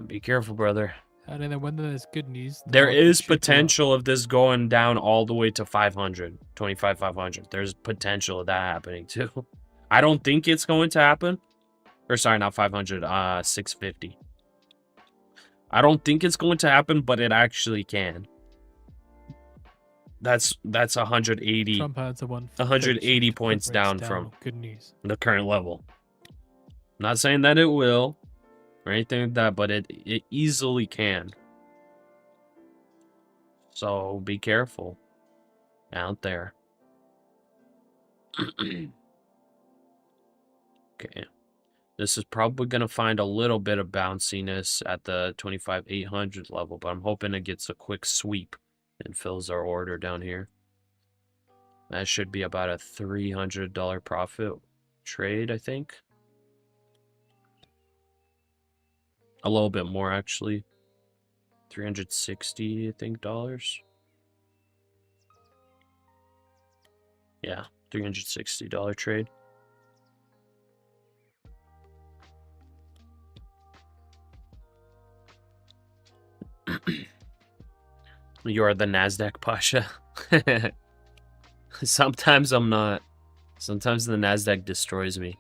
Be careful, brother. And then when there's good news, the There market is should go up. potential of this going down all the way to 500, 25,500. There's potential of that happening too. I don't think it's going to happen. Or sorry, not 500, 650. I don't think it's going to happen, but it actually can. That's 180. Trump has a 180 points down from good news. the current level. I'm not saying that it will or anything like that, but it easily can. So be careful out there. Okay. This is probably going to find a little bit of bounciness at the 25,800 level, but I'm hoping it gets a quick sweep and fills our order down here. That should be about a $300 profit trade, I think. A little bit more, actually. 360, I think, dollars. Yeah, $360 trade. You are the NASDAQ Pasha. Sometimes I'm not. Sometimes the NASDAQ destroys me.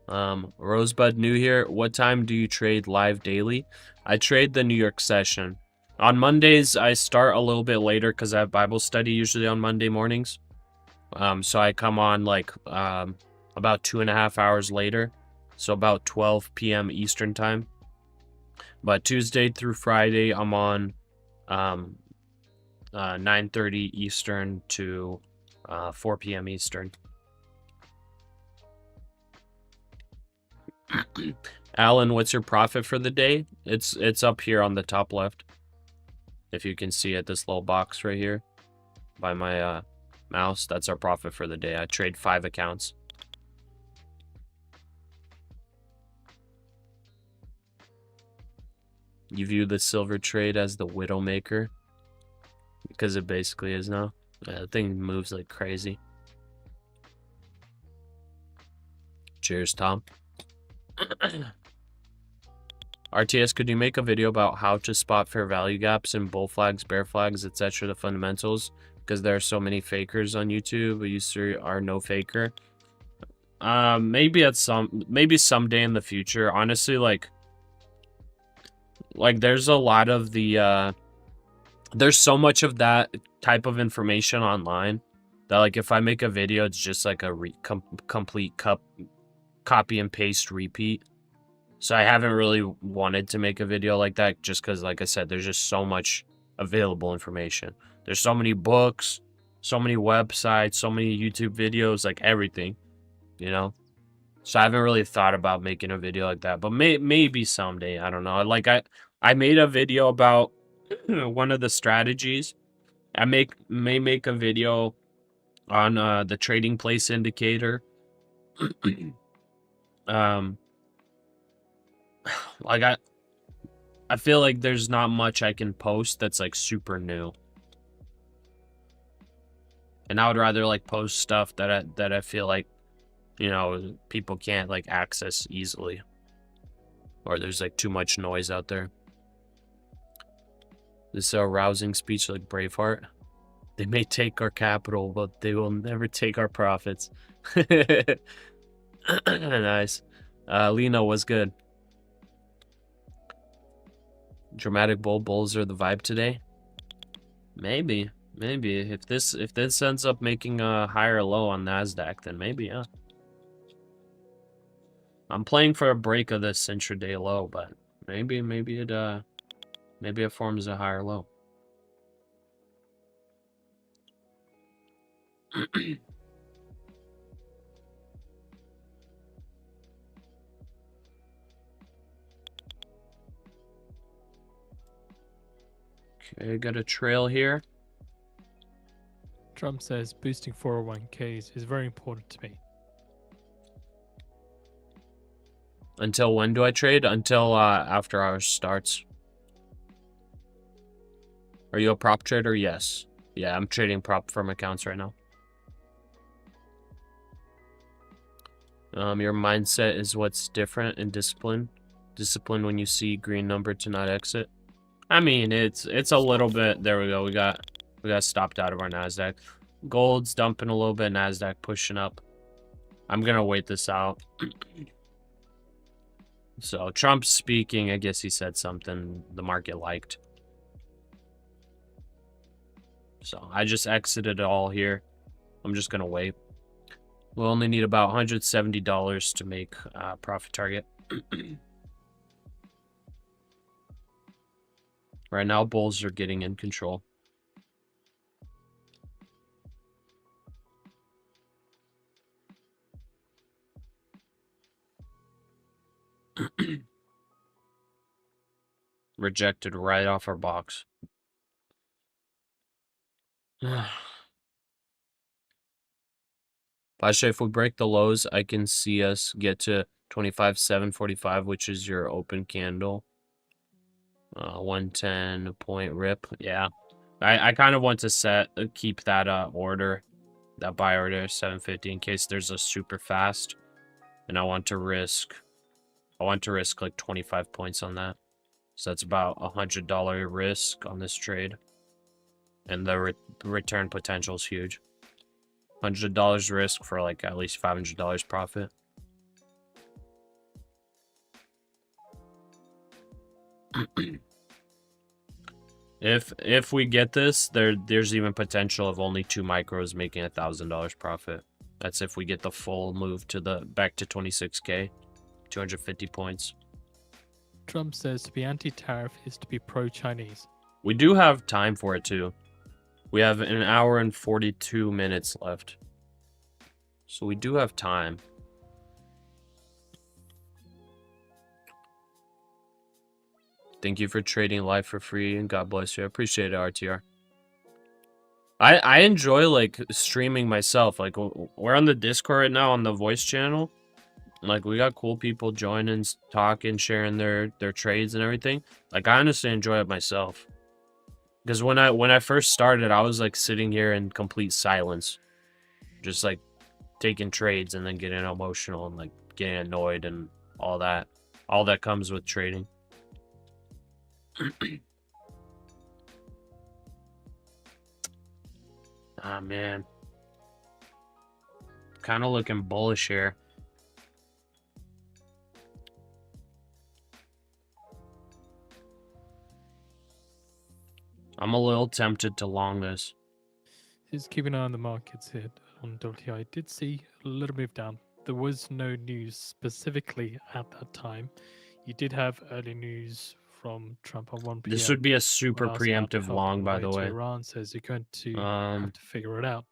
Rosebud new here. What time do you trade live daily? I trade the New York session. On Mondays, I start a little bit later because I have Bible study usually on Monday mornings. So I come on like about 2.5 hours later. So about 12 p.m. Eastern time. But Tuesday through Friday, I'm on 9:30 Eastern to 4 p.m. Eastern. Alan, what's your profit for the day? It's up here on the top left. If you can see it, this little box right here by my mouse, that's our profit for the day. I trade 5 accounts. You view the silver trade as the Widowmaker? Because it basically is now. Yeah, the thing moves like crazy. Cheers, Tom. RTS, could you make a video about how to spot fair value gaps in bull flags, bear flags, etc., the fundamentals? Because there are so many fakers on YouTube. You sure are no faker. Maybe someday in the future. Honestly, like there's a lot of the there's so much of that type of information online that like if I make a video, it's just like a complete copy and paste repeat. So I haven't really wanted to make a video like that just because, like I said, there's just so much available information. There's so many books, so many websites, so many YouTube videos, like everything, you know? So I haven't really thought about making a video like that, but maybe someday, I don't know. Like I made a video about one of the strategies. I may make a video on the trading place indicator. Like I feel like there's not much I can post that's like super new. And I would rather like post stuff that I feel like, you know, people can't like access easily. Or there's like too much noise out there. This is a rousing speech like Braveheart. They may take our capital, but they will never take our profits. Nice. Lino was good. Dramatic bulls are the vibe today. Maybe if this ends up making a higher low on NASDAQ, then maybe, yeah. I'm playing for a break of this intraday low, but maybe it forms a higher low. Okay, got a trail here. Trump says boosting 401ks is very important to me. Until when do I trade? Until after hours starts. Are you a prop trader? Yes. Yeah, I'm trading prop firm accounts right now. Your mindset is what's different in discipline. Discipline when you see green number to not exit. I mean, it's a little bit. There we go. We got stopped out of our NASDAQ. Gold's dumping a little bit. NASDAQ pushing up. I'm gonna wait this out. So Trump speaking, I guess he said something the market liked. So I just exited it all here. I'm just gonna wait. We'll only need about $170 to make profit target. Right now, bulls are getting in control. Rejected right off our box. Pasha, if we break the lows, I can see us get to 25,745, which is your open candle. 110 point rip. Yeah. I kind of want to keep that order, that buy order 750 in case there's a super fast. And I want to risk like 25 points on that. So that's about $100 risk on this trade. And the return potential is huge. $100 risk for like at least $500 profit. If we get this, there's even potential of only 2 micros making $1,000 profit. That's if we get the full move to back to 26K, 250 points. Trump says to be anti-tariff is to be pro-Chinese. We do have time for it too. We have an hour and 42 minutes left. So we do have time. Thank you for trading live for free and God bless you. I appreciate it, RTR. I enjoy like streaming myself. Like we're on the Discord right now on the voice channel. Like we got cool people joining, talking, sharing their trades and everything. Like I honestly enjoy it myself. Because when I first started, I was like sitting here in complete silence. Just like taking trades and then getting emotional and like getting annoyed and all that. All that comes with trading. Ah, man. Kind of looking bullish here. I'm a little tempted to long this. Just keep an eye on the markets here on WTI. I did see a little move down. There was no news specifically at that time. You did have early news from Trump at 1 p.m. This would be a when super asked about the preemptive help long, on by the to way. Iran, says you're going to have Um, to figure it out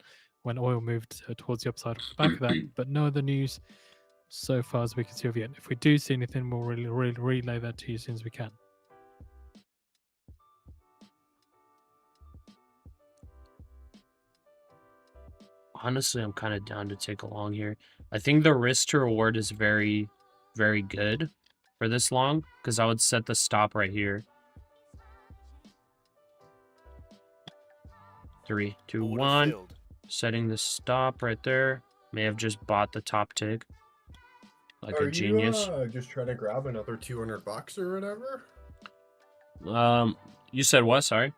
when oil moved towards the upside off the back of that. But no other news so far as we can see of yet. If we do see anything, we'll relay that to you as soon as we can. honestly, I'm kind of down to take a long here. I think the risk to reward is very, very good for this long, because I would set the stop right here. 3, 2, Order 1. filled. Setting the stop right there. May have just bought the top tick. Like Are a genius. you just trying to grab another $200 or whatever? You said what? Sorry.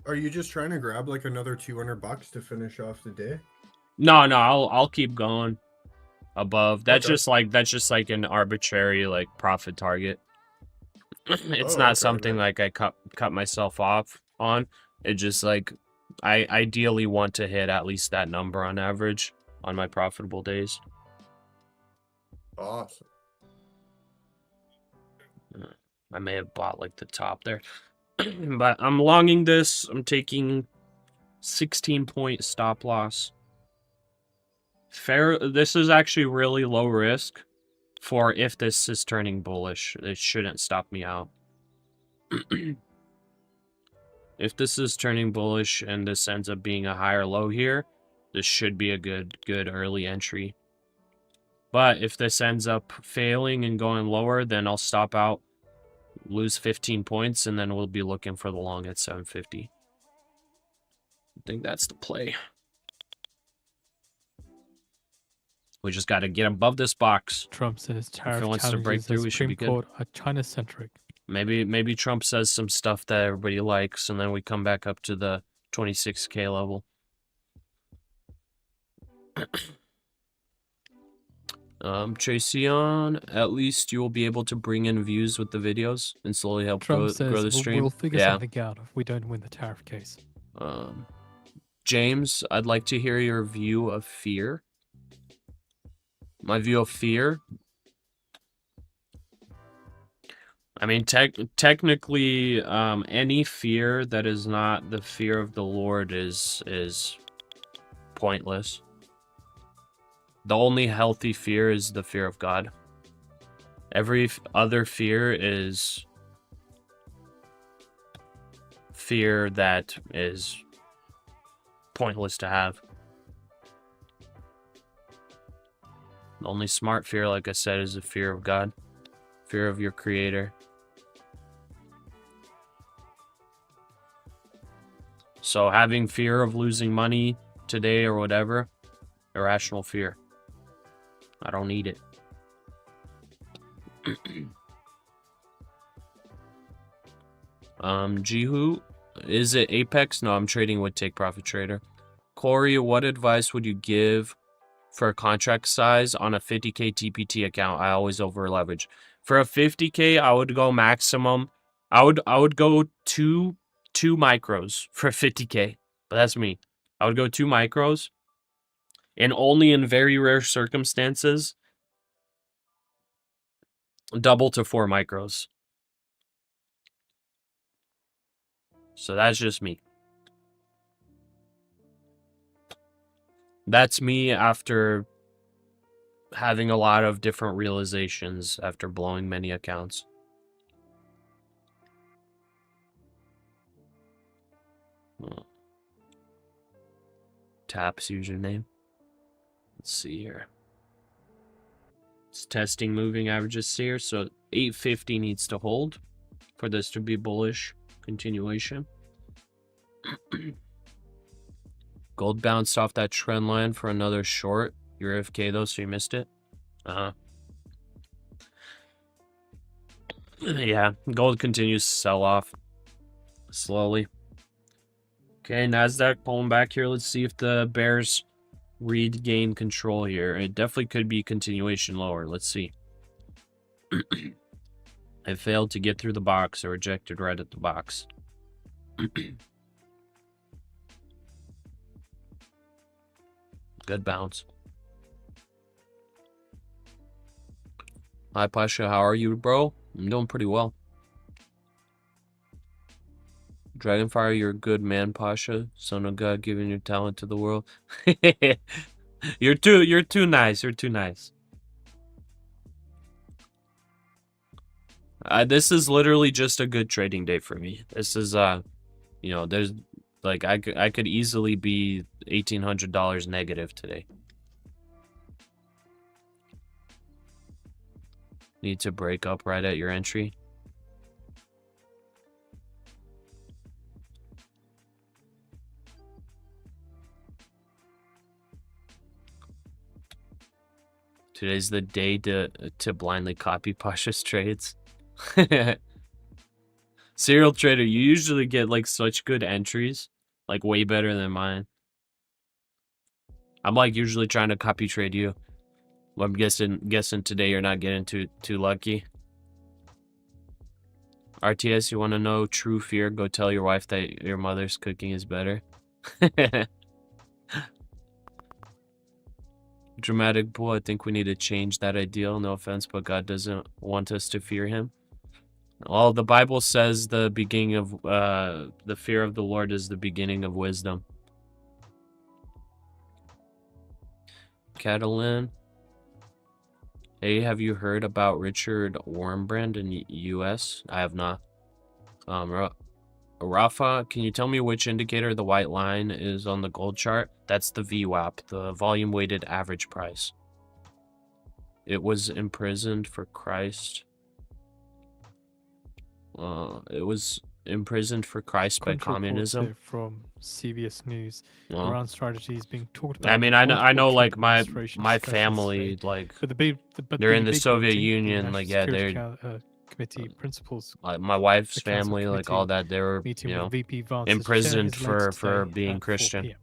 Are you just trying to grab like another $200 to finish off the day? No, I'll keep going above. That's Okay. just like an arbitrary like profit target. It's Oh, not okay, something nice. like I cut myself off on. It just like I ideally want to hit at least that number on average on my profitable days. Awesome. I may have bought like the top there. But I'm longing this. I'm taking 16-point stop loss. Fair. This is actually really low risk for if this is turning bullish. It shouldn't stop me out. If this is turning bullish and this ends up being a higher low here, this should be a good early entry. But if this ends up failing and going lower, then I'll stop out, lose 15 points, and then we'll be looking for the long at 750. I think that's the play. We just got to get above this box. Trump says tariff it wants to break challenges through, the we should be Supreme good. Court are China-centric. Maybe Trump says some stuff that everybody likes, and then we come back up to the 26K level. Tracy on, at least you will be able to bring in views with the videos and slowly help Trump grow says the stream. we'll figure Yeah. something out if we don't win the tariff case. James, I'd like to hear your view of fear. My view of fear. I mean, technically, any fear that is not the fear of the Lord is pointless. The only healthy fear is the fear of God. Every other fear is fear that is pointless to have. The only smart fear, like I said, is the fear of God. Fear of your creator. So having fear of losing money today or whatever, irrational fear. I don't need it. Jihu, is it Apex? No, I'm trading with Take Profit Trader. Corey, what advice would you give for a contract size on a 50K TPT account? I always over leverage. For a 50K, I would go maximum. I would go two micros for 50K. But that's me. I would go 2 micros. And only in very rare circumstances, double to 4 micros. So that's just me. That's me after having a lot of different realizations after blowing many accounts. Taps username. Let's see here. It's testing moving averages here, so 850 needs to hold for this to be bullish continuation. Gold bounced off that trend line for another short. You're AFK though, so you missed it. Yeah, gold continues to sell off slowly. Okay, NASDAQ pulling back here. Let's see if the bears regain control here. It definitely could be continuation lower. Let's see. I failed to get through the box or rejected right at the box. Good bounce. Hi, Pasha. How are you, bro? I'm doing pretty well. Dragonfire, you're a good man, Pasha. Son of God, giving your talent to the world. You're too nice. You're too nice. This is literally just a good trading day for me. This is you know, there's like I could easily be $1,800 negative today. Need to break up right at your entry. Today's the day to blindly copy Pasha's trades. Serial trader, you usually get like such good entries, like way better than mine. I'm like usually trying to copy trade you. Well, I'm guessing today you're not getting too lucky. RTS, you want to know true fear? Go tell your wife that your mother's cooking is better. Dramatic bull, I think we need to change that ideal. No offense, but God doesn't want us to fear him. Well, the Bible says the beginning of the fear of the Lord is the beginning of wisdom. Catalan. Hey, have you heard about Richard Warmbrand in the US? I have not. Rafa, can you tell me which indicator the white line is on the gold chart? That's the VWAP, the volume weighted average price. It was imprisoned for Christ. It was imprisoned for Christ by communism. From CBS News around strategies being talked about. I mean, I know, like my family, like they're in the Soviet Union, like yeah, they're committee principals. My wife's family, like all that, they were, you know, imprisoned for being Christian.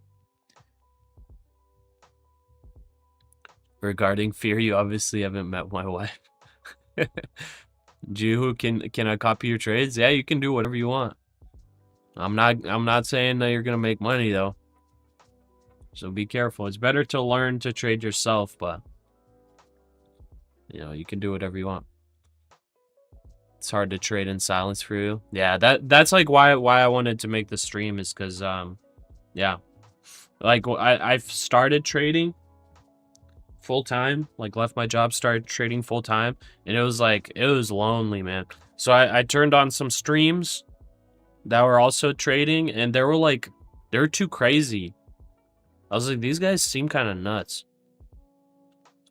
Regarding fear, you obviously haven't met my wife. Jihu, can I copy your trades? Yeah, you can do whatever you want. I'm not saying that you're gonna make money though. So be careful. It's better to learn to trade yourself, but you know, you can do whatever you want. It's hard to trade in silence for you. Yeah, that's like why I wanted to make the stream is because yeah, like I've started trading full time, like left my job, started trading full time, and it was lonely, man. So I turned on some streams that were also trading, and they were too crazy. I was like, these guys seem kind of nuts.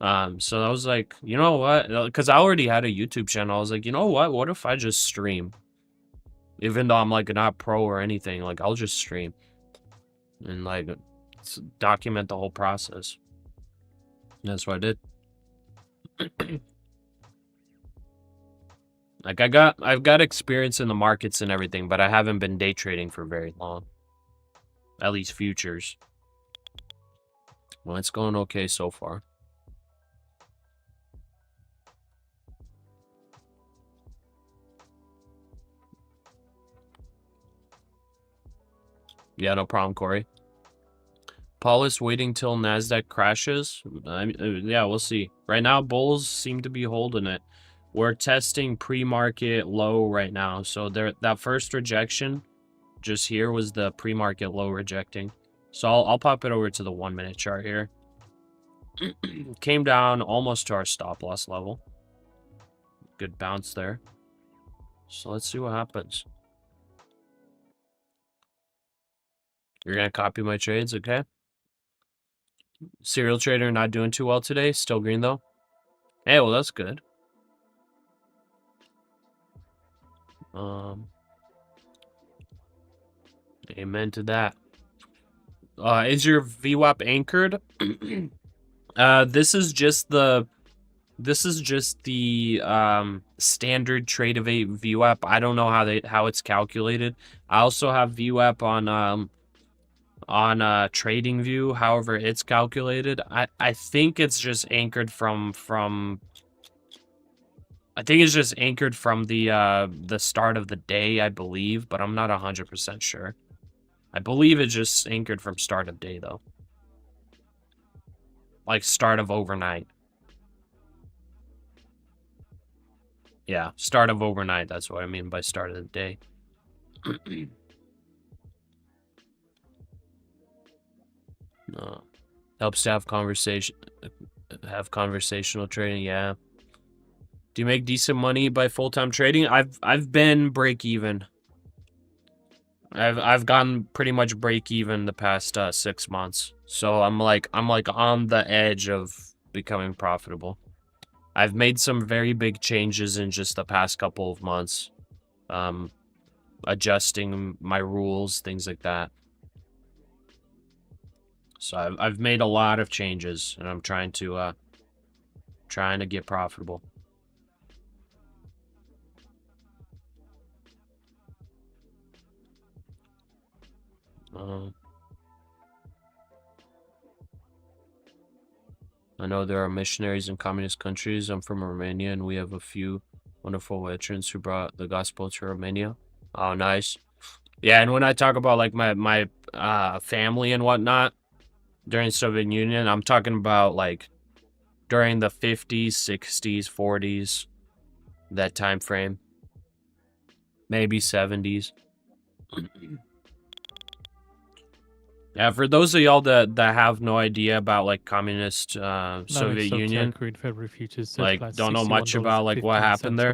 So I was like, you know what? Because I already had a YouTube channel. I was like, you know what? What if I just stream? Even though I'm like not pro or anything, like I'll just stream and like document the whole process. And that's what I did. Like I've got experience in the markets and everything, but I haven't been day trading for very long. At least futures. Well, it's going okay so far. Yeah, no problem, Corey. Paul is waiting till NASDAQ crashes. Yeah, we'll see. Right now, bulls seem to be holding it. We're testing pre-market low right now. So that first rejection just here was the pre-market low rejecting. So I'll pop it over to the 1 minute chart here. Came down almost to our stop loss level. Good bounce there. So let's see what happens. You're gonna copy my trades, okay? Serial trader not doing too well today. Still green though. Hey, well that's good. Amen to that. Is your VWAP anchored? This is just the standard trade of 8 VWAP. I don't know how it's calculated. I also have VWAP on trading view, however it's calculated. I think it's just anchored from I think it's just anchored from the start of the day, I believe, but I'm not 100% sure. I believe it's just anchored from start of day though. Like start of overnight. Yeah, start of overnight, that's what I mean by start of the day. Helps to have conversational trading. Yeah. Do you make decent money by full-time trading? I've been break even. I've gotten pretty much break even the past 6 months. So I'm like on the edge of becoming profitable. I've made some very big changes in just the past couple of months. Adjusting my rules, things like that. So I've made a lot of changes, and I'm trying to get profitable. I know there are missionaries in communist countries. I'm from Romania, and we have a few wonderful veterans who brought the gospel to Romania. Oh, nice. Yeah, and when I talk about like my family and whatnot during the Soviet Union, I'm talking about like during the 50s, 60s, 40s, that time frame. Maybe 70s. Yeah, for those of y'all that have no idea about like communist Soviet Union, February futures like don't know much about like what happened there.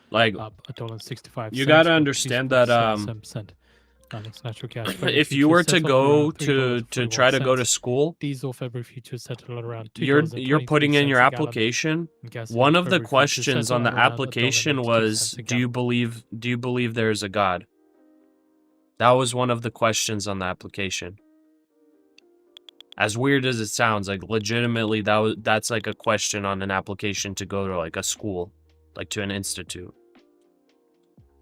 Like up $1.65. you gotta understand that natural gas. if you were to go to try to go to school, diesel February futures settled around you're putting in your application. One of the questions on the application was, do you believe there's a God? That was one of the questions on the application. As weird as it sounds, like legitimately that's like a question on an application to go to like a school, like to an institute.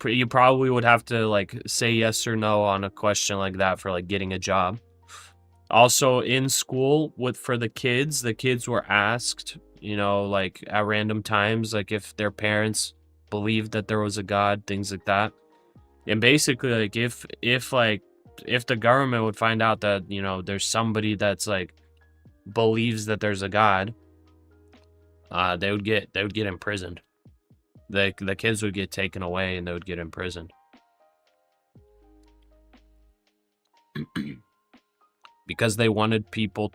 You probably would have to like say yes or no on a question like that for like getting a job. Also in school for the kids were asked, you know, like at random times, like if their parents believed that there was a God, things like that. And basically like if the government would find out that, you know, there's somebody that's like believes that there's a God, they would get imprisoned. The kids would get taken away and they would get imprisoned. Because they wanted people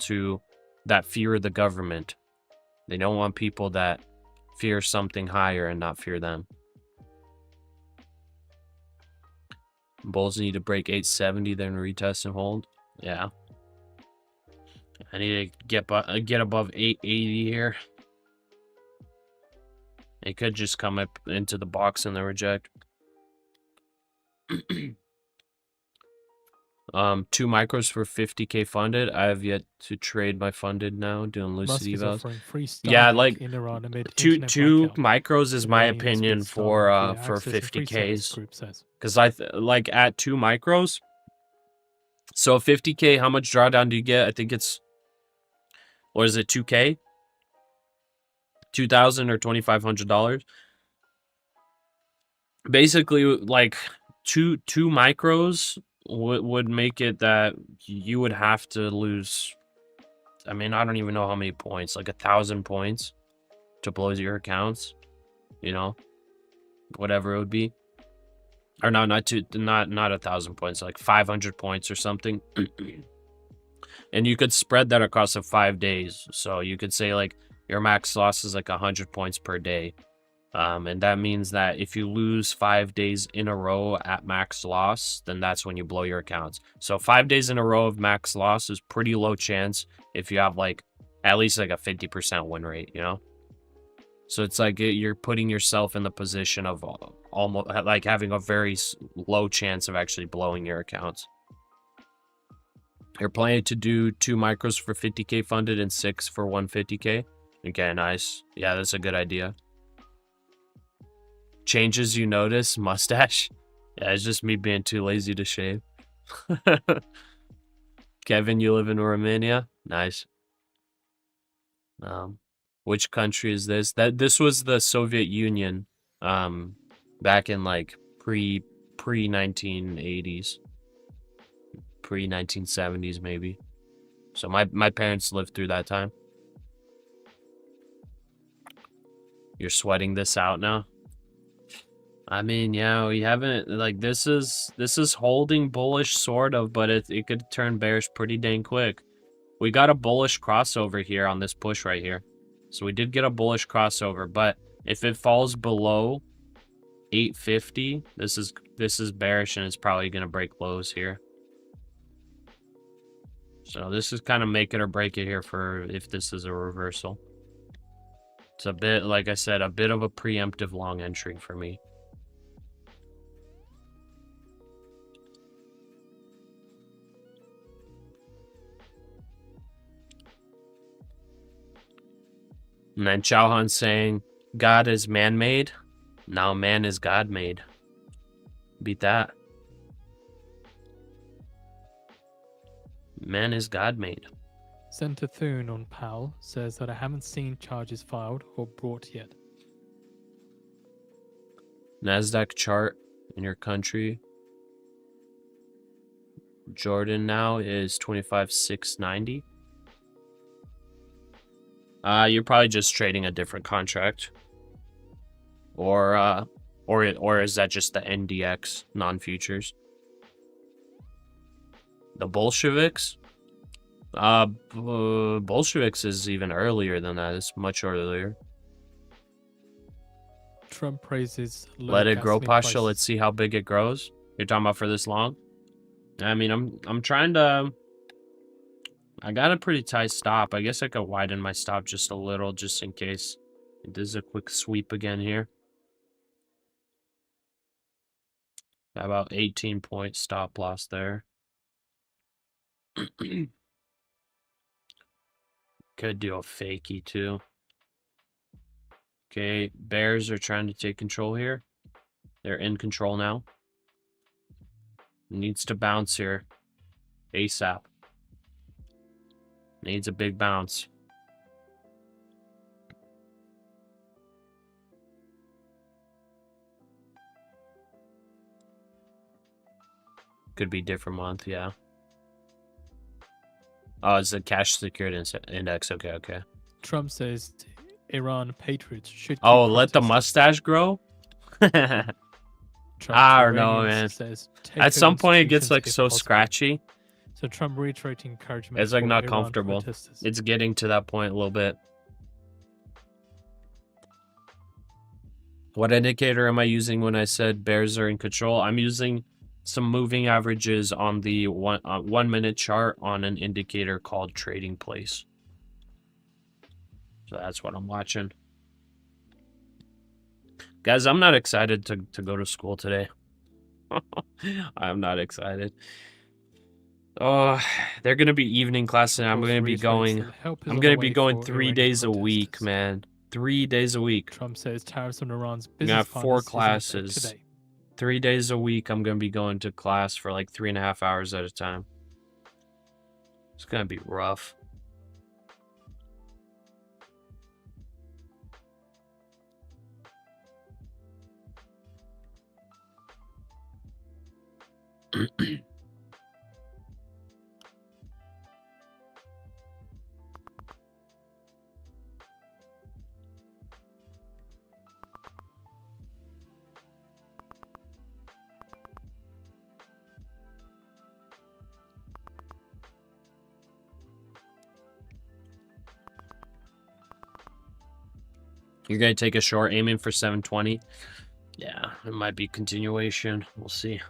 that fear the government. They don't want people that fear something higher and not fear them. Bulls need to break 870, then retest and hold. Yeah. I need to get above 880 here. It could just come up into the box and then reject. 2 micros for 50k funded. I have yet to trade my funded now, doing lucid evals. Yeah, like two micros is my opinion for 50ks. Because like at 2 micros. So 50k, how much drawdown do you get? I think it's, what is it, 2k? $2,000 or $2,500. Basically, like two micros would make it that you would have to lose. I mean, I don't even know how many points, like 1,000 points to blow your accounts. You know, whatever it would be. Or no, not 1,000 points, like 500 points or something. And you could spread that across 5 days. So you could say like your max loss is like 100 points per day. And that means that if you lose 5 days in a row at max loss, then that's when you blow your accounts. So 5 days in a row of max loss is pretty low chance if you have like at least like a 50% win rate, you know? So it's like you're putting yourself in the position of almost like having a very low chance of actually blowing your accounts. You're planning to do 2 micros for 50k funded and 6 for 150k. Okay, nice. Yeah, that's a good idea. Changes you notice? Mustache? Yeah, it's just me being too lazy to shave. Kevin, you live in Romania? Nice. Which country is this? This was the Soviet Union, back in like pre 1980s, pre 1970s maybe. So my parents lived through that time. You're sweating this out now? I mean, yeah, we haven't, like, this is holding bullish sort of, but it could turn bearish pretty dang quick. We got a bullish crossover here on this push right here. So we did get a bullish crossover, but if it falls below 850, this is bearish and it's probably going to break lows here. So this is kind of make it or break it here for if this is a reversal. It's a bit, like I said, a bit of a preemptive long entry for me. And then Chauhan saying, God is man-made. Now man is God-made. Beat that. Man is God-made. Centethune on PAL says that I haven't seen charges filed or brought yet. NASDAQ chart in your country. Jordan now is 25,690. You're probably just trading a different contract. Or is that just the NDX non-futures? The Bolsheviks? Bolsheviks is even earlier than that. It's much earlier. Trump praises low Let it grow, gasoline Pasha. prices. Let's see how big it grows. You're talking about for this long? I mean, I'm trying to... I got a pretty tight stop. I guess I could widen my stop just a little, just in case. It does a quick sweep again here. About 18-point stop loss there. Could do a fakie too. Okay, bears are trying to take control here. They're in control now. Needs to bounce here. ASAP. Needs a big bounce. Could be different month, yeah. Oh, it's a cash secured index. Okay, okay. Trump says Iran patriots should keep Oh, let the protesting. mustache grow? Trump I don't to know, Iranians man. says, "Take At some over point, it gets institutions like if so possible." scratchy. So Trump reiterating encouragement. It's like for not Iran comfortable. protesters. It's getting to that point a little bit. What indicator am I using when I said bears are in control? I'm using some moving averages on the 1 minute chart on an indicator called Trading Place. So that's what I'm watching. Guys, I'm not excited to go to school today. I'm not excited. Oh, they're gonna be evening classes, and I'm Of course, gonna be reiterates going. that help is I'm on gonna the be way going for 3 Iranian days a week, protesters. man. 3 days a week. Trump says tariffs on Iran's I'm gonna business have 4 partners is in effect classes. today. 3 days a week. I'm gonna be going to class for like 3.5 hours at a time. It's gonna be rough. You're gonna take a short, aiming for 720. Yeah, it might be continuation. We'll see.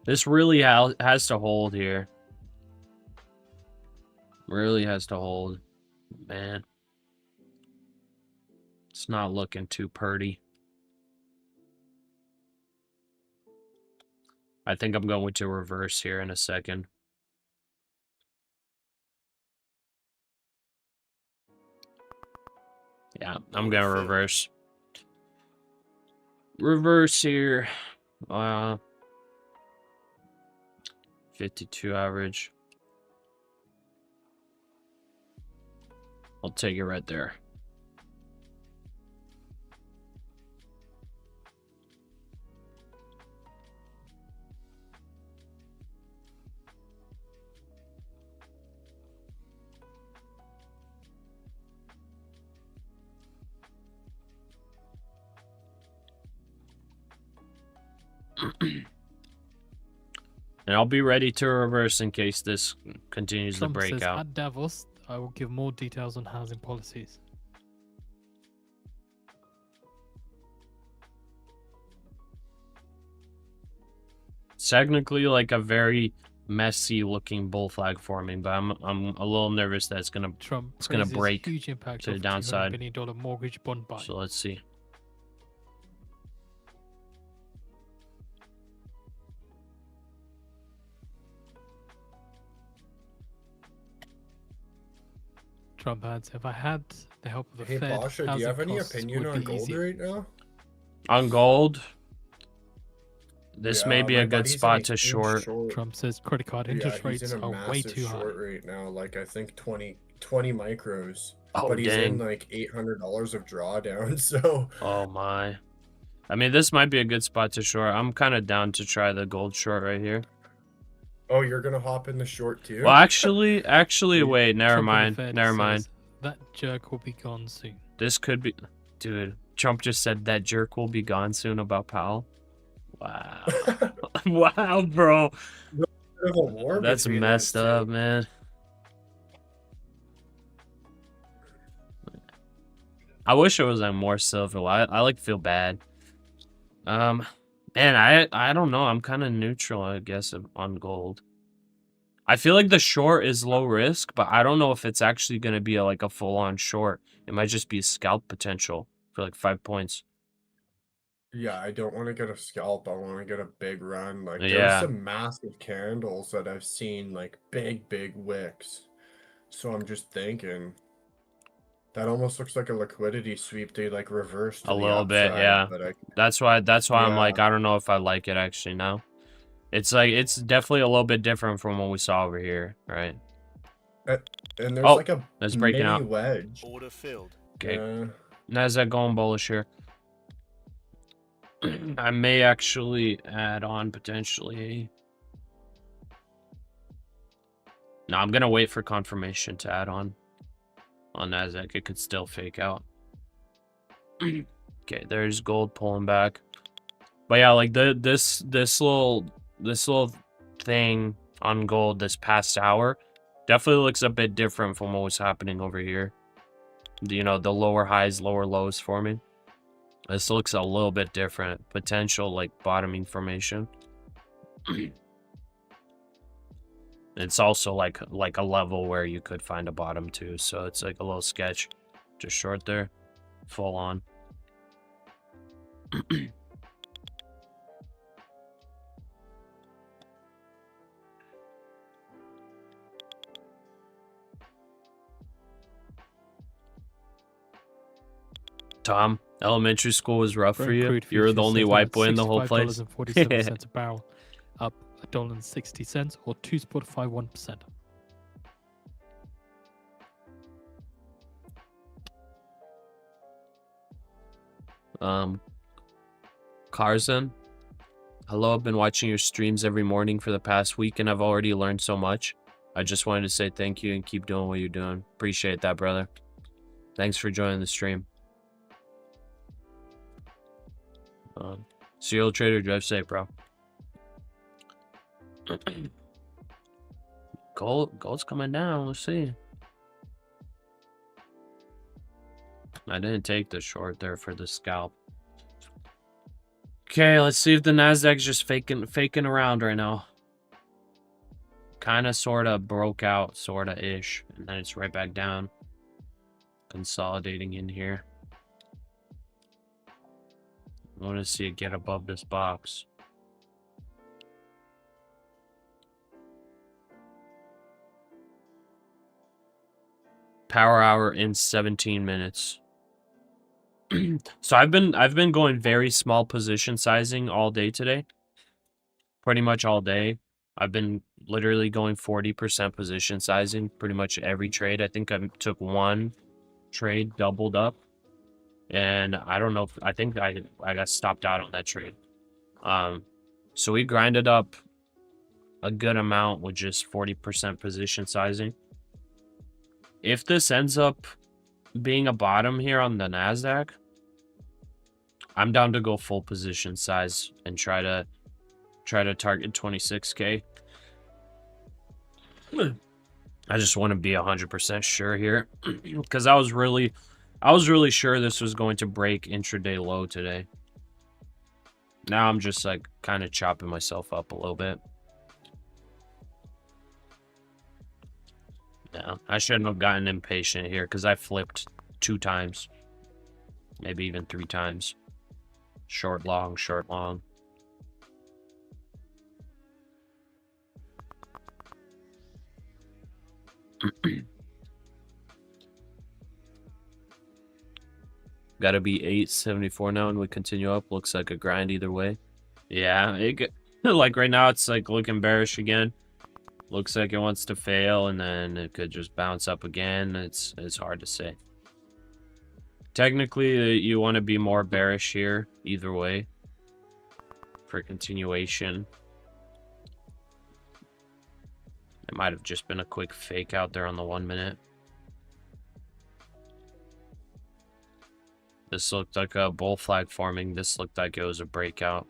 This really has to hold here. Really has to hold. Man. It's not looking too purty. I think I'm going to reverse here in a second. Yeah, I'm gonna reverse. Reverse here. 52 average. I'll take it right there. And I'll be ready to reverse in case this continues Trump the says breakout. at Davos, I will give more details on housing policies. It's technically like a very messy looking bull flag forming, but I'm a little nervous that it's gonna praises break huge impact to the of downside. $200 billion mortgage bond buy. So let's see. Trump adds, if I had the help of the Hey, Fed, Pasha, do you housing have any costs opinion would on be gold easier. right now? On gold, this may Yeah, be my a good buddy's in spot a to huge short. Trump says credit card Yeah, interest he's rates in a are way massive too high. short right now, like I think 20 micros. Oh, But he's in dang. like $800 of drawdown, so Oh my. I mean, this might be a good spot to short. I'm kind of down to try the gold short right here. oh, you're gonna hop in the short too? Well, actually, wait, never Trump on the mind. Fed Never says, mind. That jerk will be gone soon. This could be, dude. Trump just said that jerk will be gone soon about Powell. Wow. Wow, bro. Bit of a war That's between messed those up, two. man. I wish it was like more silver. I like feel bad. Man, I don't know. I'm kind of neutral, I guess, on gold. I feel like the short is low risk, but I don't know if it's actually going to be like a full-on short. It might just be a scalp potential for like 5 points. Yeah, I don't want to get a scalp. I want to get a big run. Like, there's Yeah. some massive candles that I've seen, like big wicks. So I'm just thinking that almost looks like a liquidity sweep. They like reverse to A the little bit, upside, yeah. But That's why I'm Yeah. like, I don't know if I like it actually now. It's like, it's definitely a little bit different from what we saw over here, right? And there's Oh, like a that's breaking mini out. wedge. Order filled. Okay. Yeah. NASDAQ going bullish here. I may actually add on potentially. No, I'm gonna wait for confirmation to add on NASDAQ. It could still fake out. Okay, there's gold pulling back. But yeah, like this little thing on gold this past hour definitely looks a bit different from what was happening over here. You know, the lower highs, lower lows forming. This looks a little bit different. Potential like bottoming formation. It's also like a level where you could find a bottom too. So it's like a little sketch. Just short there. Full on. Tom, elementary school was rough for Brent you. crude You were the futures only settled white at boy in the whole place. $65.47 a barrel, up $1.60 or 2.51%. Carson, hello. I've been watching your streams every morning for the past week, and I've already learned so much. I just wanted to say thank you and keep doing what you're doing. Appreciate that, brother. Thanks for joining the stream. Serial trader, drive safe, bro. Gold's coming down. Let's see. I didn't take the short there for the scalp. Okay, let's see if the NASDAQ's just faking around right now. Kind of, sort of broke out, sort of ish, and then it's right back down. Consolidating in here. I want to see it get above this box. Power hour in 17 minutes. So I've been going very small position sizing all day today. Pretty much all day. I've been literally going 40% position sizing pretty much every trade. I think I took one trade, doubled up. And I don't know if I think I got stopped out on that trade. So we grinded up a good amount with just 40% position sizing. If this ends up being a bottom here on the NASDAQ, I'm down to go full position size and try to target 26K. I just want to be 100% sure here because I was really sure this was going to break intraday low today. Now I'm just like kind of chopping myself up a little bit. Yeah, I shouldn't have gotten impatient here because I flipped 2 times, maybe even 3 times. Short, long, short, long. Gotta be 874 now and we continue up. Looks like a grind either way. Yeah, like right now it's like looking bearish again. Looks like it wants to fail and then it could just bounce up again. It's hard to say. Technically, you want to be more bearish here either way for continuation. It might have just been a quick fake out there on the 1 minute. This looked like a bull flag forming. This looked like it was a breakout.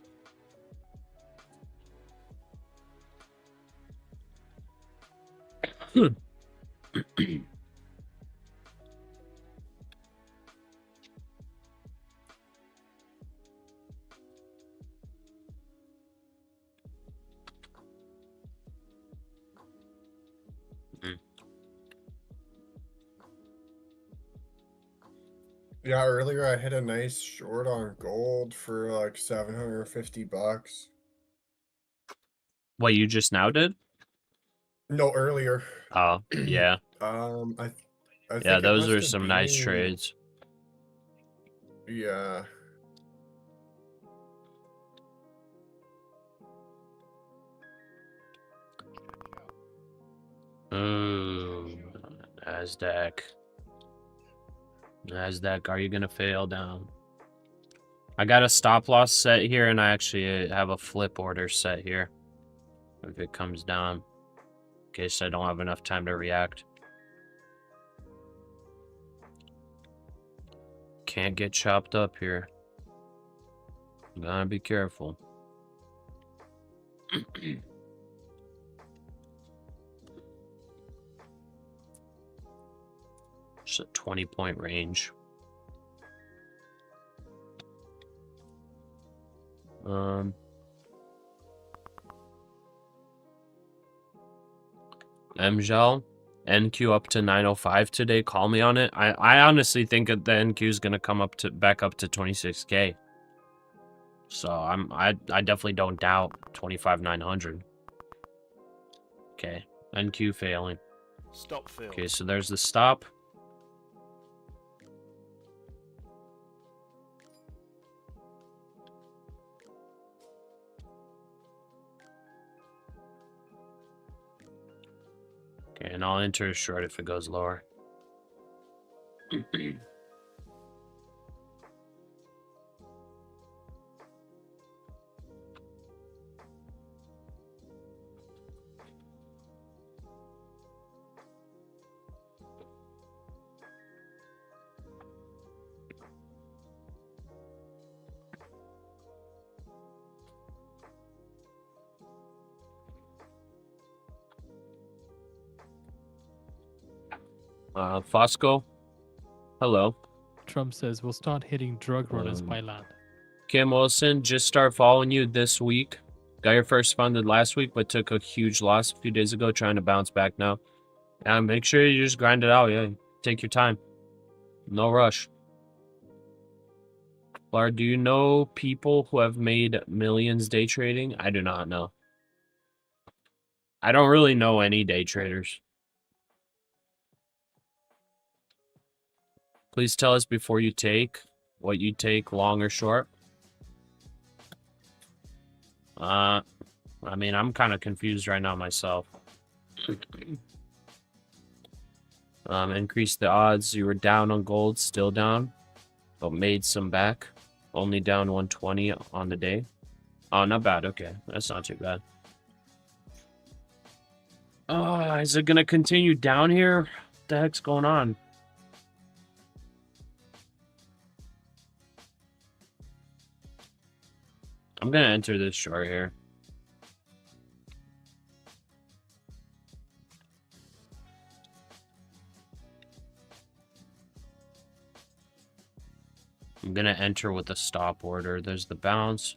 Yeah, earlier I hit a nice short on gold for like $750. What you just now did? No, earlier. Oh, yeah. I think Yeah, it those must are have some nice been- trades. Yeah. Ooh, NASDAQ. NASDAQ, are you gonna fail down? I got a stop loss set here, and I actually have a flip order set here. If it comes down, in case I don't have enough time to react. Can't get chopped up here. Gotta be careful. Just a 20-point range. MGL, NQ up to 905 today. Call me on it. I honestly think that the NQ is gonna come up to back up to 26K. So I definitely don't doubt 25,900. Okay, NQ failing. Stop fill. Okay, so there's the stop. Okay, and I'll enter a short if it goes lower. Fosco, hello. Trump says we'll start hitting drug runners by land. Kim Wilson, just start following you this week. Got your first funded last week, but took a huge loss a few days ago, trying to bounce back now. And make sure you just grind it out, yeah. Take your time. No rush. Lar, do you know people who have made millions day trading? I do not know. I don't really know any day traders. Please tell us before you take what you take, long or short. I mean, I'm kind of confused right now myself. Increase the odds. You were down on gold, still down, but made some back. Only down 120 on the day. Oh, not bad. Okay, that's not too bad. Is it gonna continue down here? What the heck's going on? I'm gonna enter this short here. gonna enter with a stop order. There's the bounce.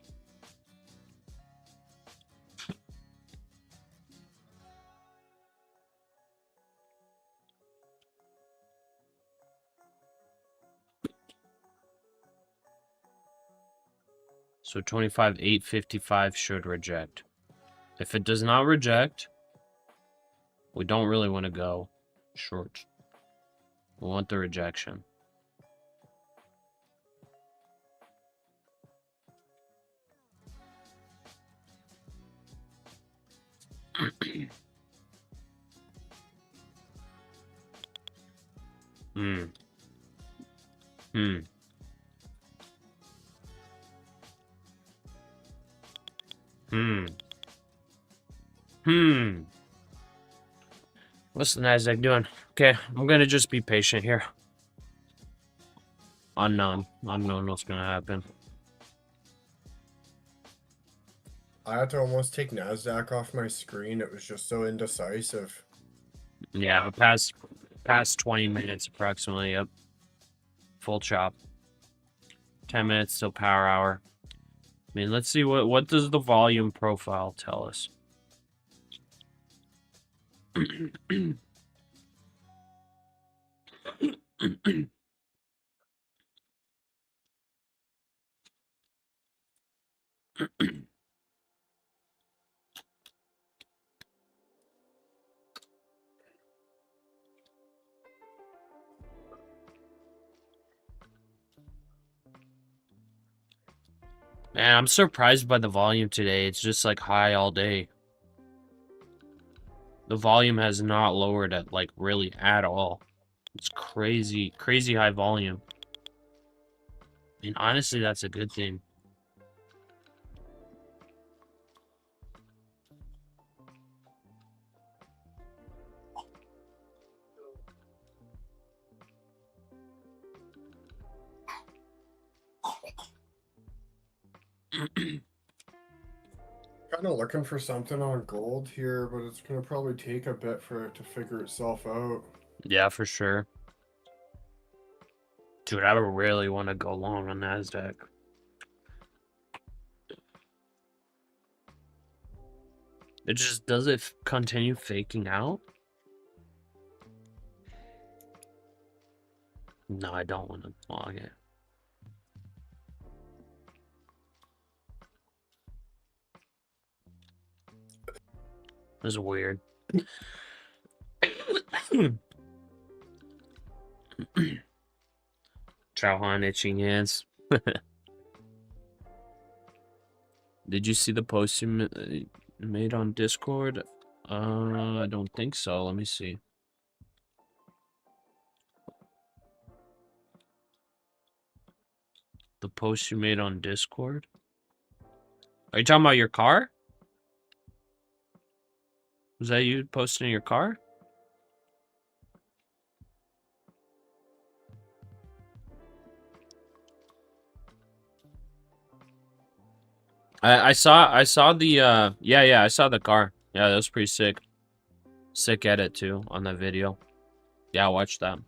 So 25,855 should reject. If it does not reject, we don't really want to go short. We want the rejection. Hmm. What's the NASDAQ doing? Okay, I'm gonna just be patient here. Unknown what's gonna happen. I had to almost take NASDAQ off my screen. It was just so indecisive. Yeah, past 20 minutes approximately, yep. Full chop. 10 minutes till power hour. I mean, let's see what does the volume profile tell us. Man, I'm surprised by the volume today. It's just like high all day. The volume has not lowered at like really at all. It's crazy high volume. I mean, honestly, that's a good thing. Kind of looking for something on gold here, but it's gonna probably take a bit for it to figure itself out. Yeah, for sure. Dude, I would really want to go long on NASDAQ. It just, does it continue faking out? No, I don't want to log it. This is weird. Chauhan itching hands. Did you see the post you made on Discord? I don't think so. Let me see. The post you made on Discord? Are you talking about your car? Was that you posting your car? I saw the yeah, I saw the car. Yeah, that was pretty sick. Sick edit too on that video. Yeah, I watched that.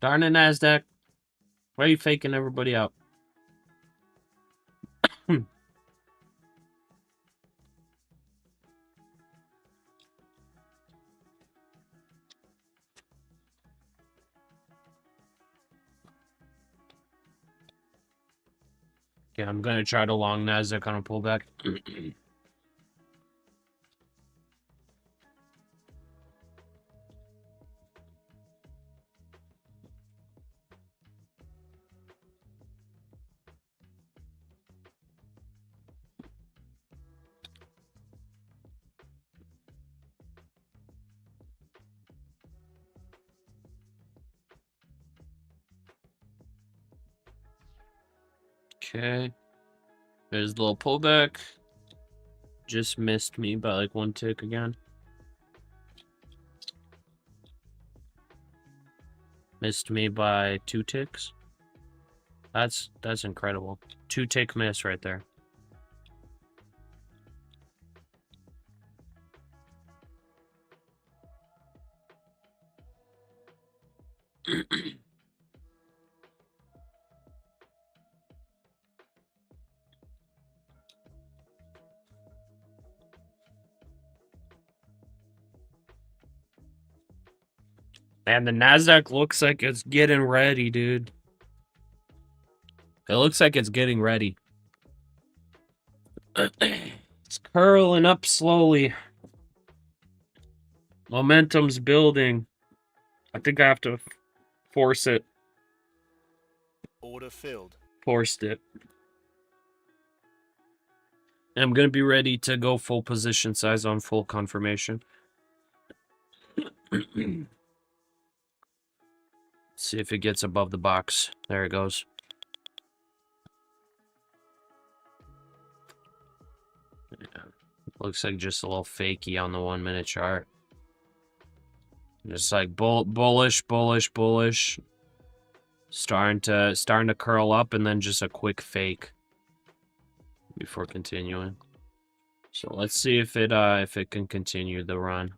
Darn it, NASDAQ. Why are you faking everybody out? Okay, I'm gonna try to long NASDAQ on a pullback. Okay. There's the little pullback. Just missed me by like one tick again. Missed me by 2 ticks. That's incredible. 2 tick miss right there. And the NASDAQ looks like it's getting ready, dude. It looks like it's getting ready. It's curling up slowly. Momentum's building. I think I have to force it. Order filled. Forced it. And I'm going to be ready to go full position size on full confirmation. See if it gets above the box. There it goes. Yeah. Looks like just a little fakey on the 1 minute chart. Just like bullish. Starting to curl up and then just a quick fake before continuing. So let's see if it can continue the run.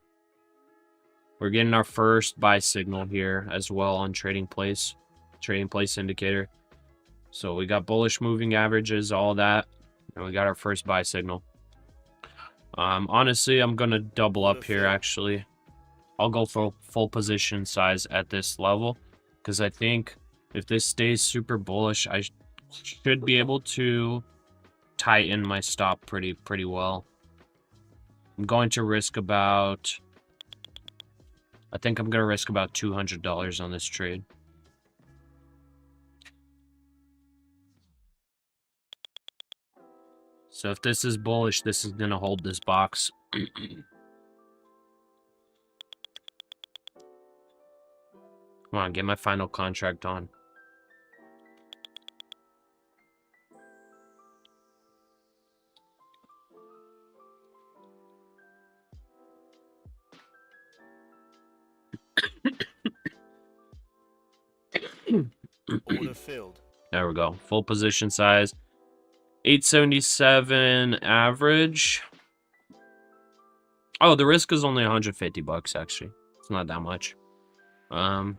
We're getting our first buy signal here as well on trading place indicator. So we got bullish moving averages, all that, and we got our first buy signal. Honestly, I'm gonna double up here. Actually, I'll go for full position size at this level because I think if this stays super bullish, I should be able to tighten my stop pretty well. I'm going to risk about. I think I'm gonna risk about $200 on this trade. So if this is bullish, this is gonna hold this box. Come on, get my final contract on. Order filled. There we go. Full position size. 877 average. Oh, the risk is only 150 bucks actually. It's not that much. I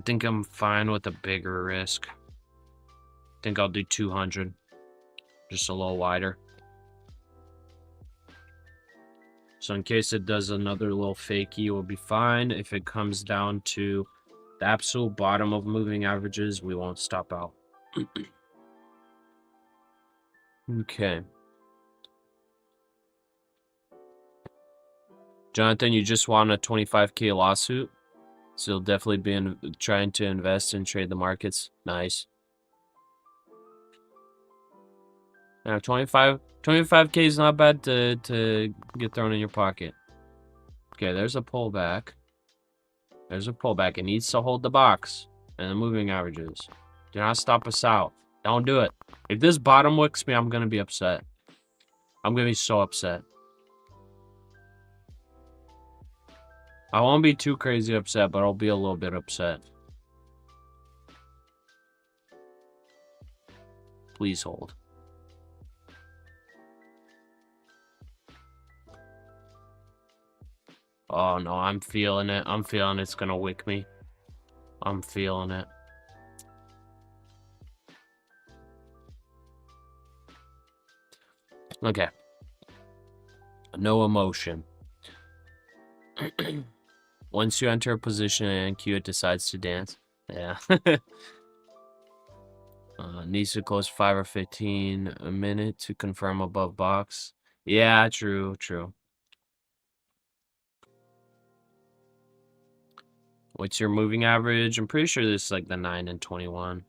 think I'm fine with a bigger risk. I think I'll do 200. Just a little wider. So in case it does another little fakey, we'll be fine. If it comes down to the absolute bottom of moving averages, we won't stop out. Okay. Jonathan, you just won a 25K lawsuit. So you'll definitely be trying to invest and trade the markets. Nice. Now 25K is not bad to get thrown in your pocket. Okay, there's a pullback. There's a pullback. It needs to hold the box and the moving averages. Do not stop us out. Don't do it. If this bottom wicks me, I'm going to be upset. I'm going to be so upset. I won't be too crazy upset, but I'll be a little bit upset. Please hold. Oh no, I'm feeling it. I'm feeling it's gonna wick me. I'm feeling it. Okay. No emotion. Once you enter a position and Q, it decides to dance. Yeah. Needs to close 5 or 15 a minute to confirm above box. Yeah, true. What's your moving average? I'm pretty sure this is like the 9 and 21.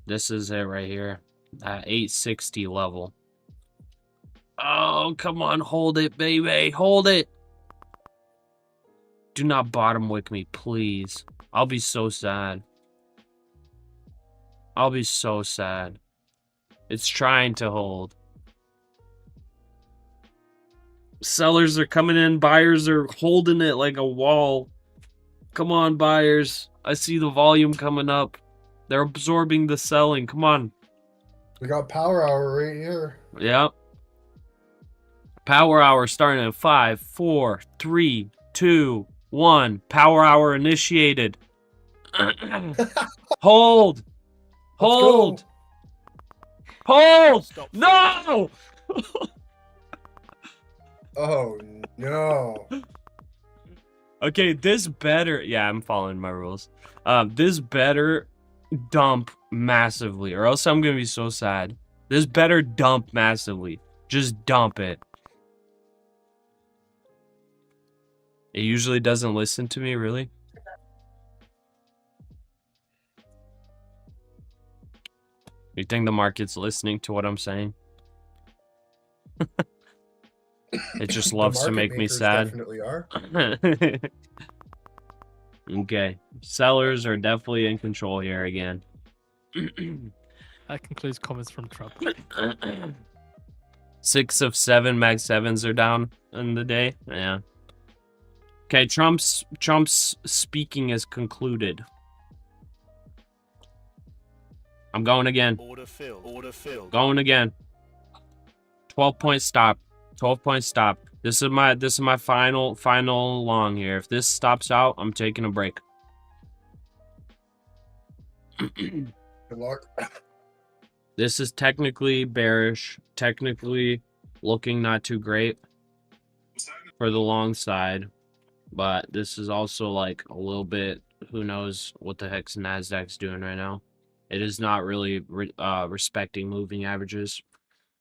This is it right here. At 860 level. Oh, come on. Hold it, baby. Hold it. Do not bottom wick me, please. I'll be so sad. I'll be so sad. It's trying to hold. Sellers are coming in. Buyers are holding it like a wall. Come on, buyers. I see the volume coming up. They're absorbing the selling. Come on. We got power hour right here. Yep. Power hour starting in 5, 4, 3, 2, 1. Power hour initiated. Hold. Hold. Hold. Stop. No. Oh no. Okay, this better. Yeah, I'm following my rules. This better dump massively, or else I'm gonna be so sad. This better dump massively. Just dump it. It usually doesn't listen to me, really. You think the market's listening to what I'm saying? It just loves to make me sad. Definitely are. Okay, sellers are definitely in control here again. That concludes comments from Trump. 6 of 7 Mag 7s are down in the day. Yeah. Okay, Trump's speaking is concluded. I'm going again. Order filled. Order filled. Going again. 12-point stop. 12-point stop. This is my final long here. If this stops out, I'm taking a break. Good luck. This is technically bearish, technically looking not too great for the long side, but this is also like a little bit, who knows what the heck's NASDAQ's doing right now. It is not really respecting moving averages,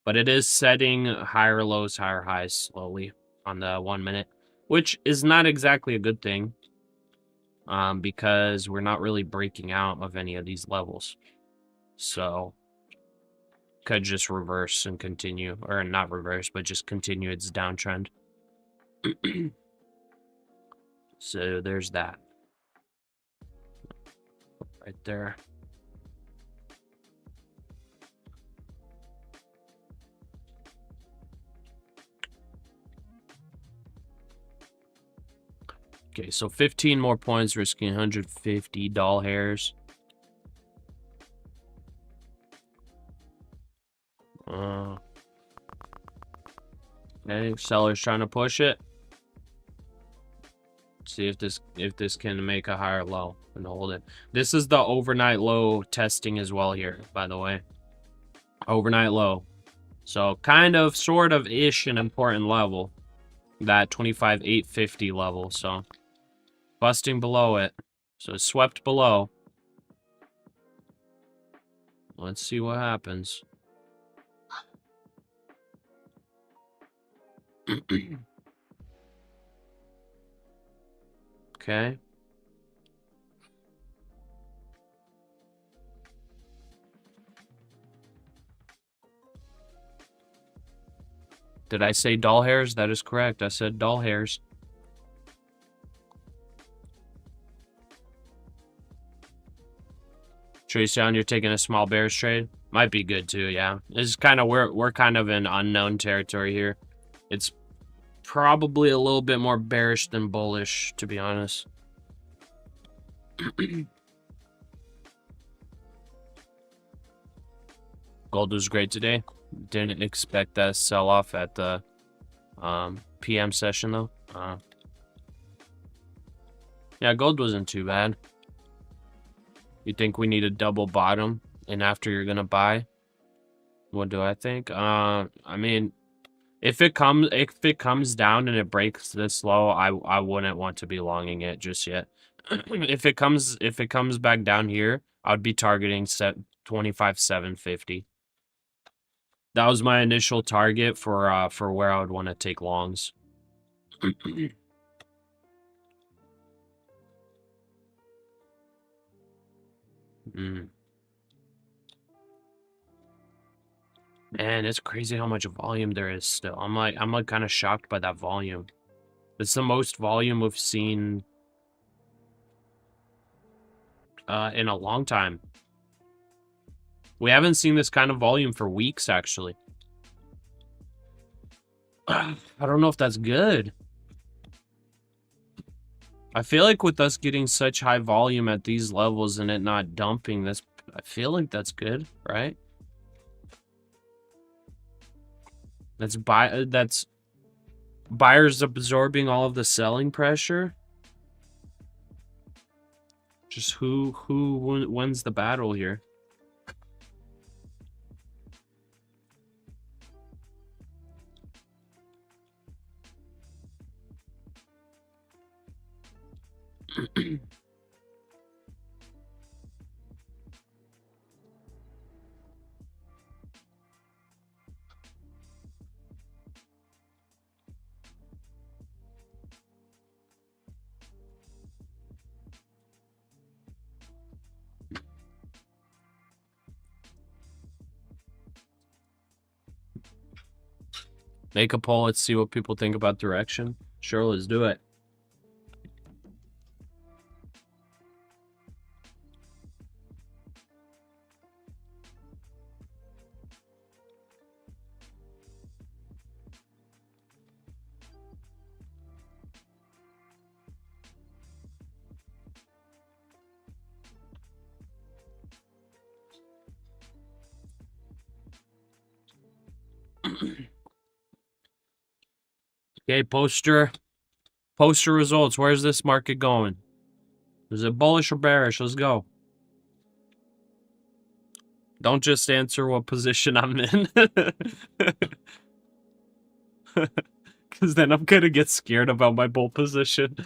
but it is setting higher lows, higher highs slowly on the 1 minute, which is not exactly a good thing, because we're not really breaking out of any of these levels. So could just reverse and continue, or not reverse, but just continue its downtrend. So there's that. Right there. Okay, so 15 more points, risking 150 doll hairs. Okay, seller's trying to push it. See if this can make a higher low and hold it. This is the overnight low testing as well here, by the way. Overnight low. So kind of, sort of ish an important level. That 25,850 level. So busting below it. So it's swept below. Let's see what happens. Okay. Did I say doll hairs? That is correct. I said doll hairs. Traceon, you're taking a small bearish trade? Might be good too, yeah. This is kind of, we're kind of in unknown territory here. It's probably a little bit more bearish than bullish, to be honest. Gold was great today. Didn't expect that sell-off at the PM session, though. Yeah, gold wasn't too bad. You think we need a double bottom, and after you're gonna buy? What do I think? I mean, if it comes down and it breaks this low, I wouldn't want to be longing it just yet. if it comes back down here, I'd be targeting 25,750. That was my initial target for where I would want to take longs. Man, it's crazy how much volume there is still. I'm like kind of shocked by that volume. It's the most volume we've seen in a long time. We haven't seen this kind of volume for weeks, actually. I don't know if that's good. I feel like with us getting such high volume at these levels and it not dumping, this, I feel like that's good, right? That's buyers absorbing all of the selling pressure. Just who wins the battle here? Make a poll. Let's see what people think about direction. Sure, let's do it. Okay, poster results. Where's this market going? Is it bullish or bearish? Let's go. Don't just answer what position I'm in. Because then I'm gonna get scared about my bull position.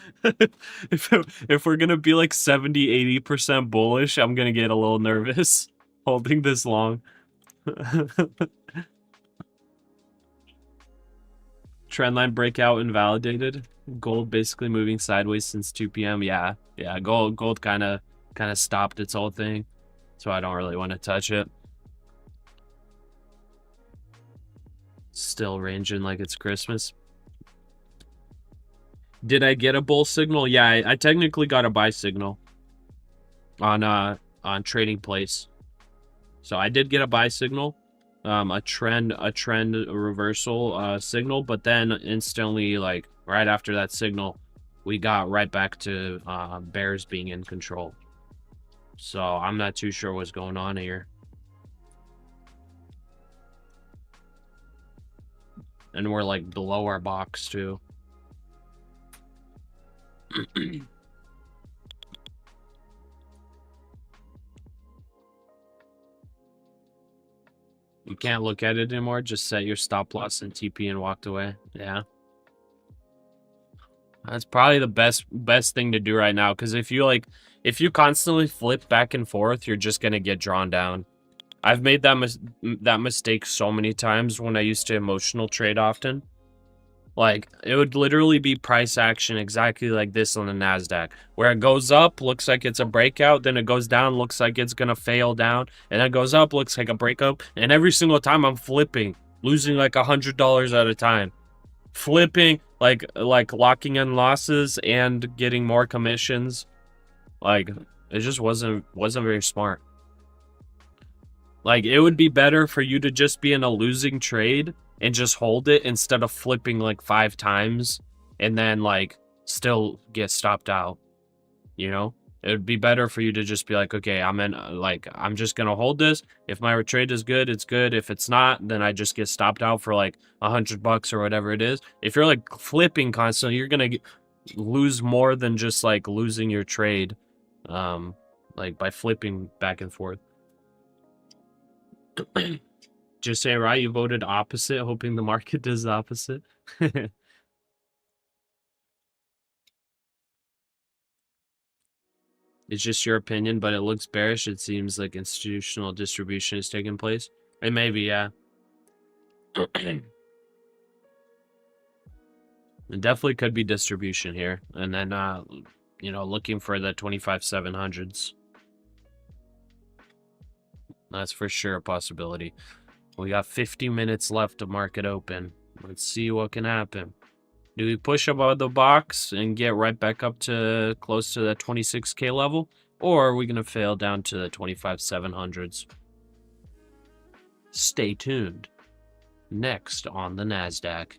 if we're gonna be like 70-80% bullish, I'm gonna get a little nervous holding this long. Trendline breakout invalidated. Gold basically moving sideways since 2 p.m. Yeah. Gold kind of stopped its whole thing, so I don't really want to touch it. Still ranging like it's Christmas. Did I get a bull signal? Yeah, I technically got a buy signal on Trading Place. So I did get a buy signal, a trend reversal signal, but then instantly, like right after that signal, we got right back to bears being in control. So I'm not too sure what's going on here. And we're like below our box too. You can't look at it anymore. Just set your stop loss and TP and walked away. Yeah. That's probably the best thing to do right now, because if you constantly flip back and forth, you're just gonna get drawn down. I've made that mistake so many times when I used to emotional trade often. Like, it would literally be price action exactly like this on the NASDAQ, where it goes up, looks like it's a breakout, then it goes down, looks like it's gonna fail down, and then it goes up, looks like a breakup, and every single time I'm flipping, losing like $100 at a time. Flipping, like locking in losses and getting more commissions. Like, it just wasn't very smart. Like, it would be better for you to just be in a losing trade and just hold it instead of flipping like 5 times and then like still get stopped out. You know, it would be better for you to just be like, okay, I'm just gonna hold this. If my trade is good, it's good. If it's not, then I just get stopped out for like $100 or whatever it is. If you're like flipping constantly, you're gonna lose more than just like losing your trade, like by flipping back and forth. Just saying, right? You voted opposite, hoping the market does the opposite. It's just your opinion, but it looks bearish. It seems like institutional distribution is taking place. It may be, yeah. It definitely could be distribution here. And then, you know, looking for the 25,700s. That's for sure a possibility. We got 50 minutes left to market open. Let's see what can happen. Do we push above the box and get right back up to close to that 26K level? Or are we going to fail down to the 25,700s? Stay tuned. Next on the NASDAQ.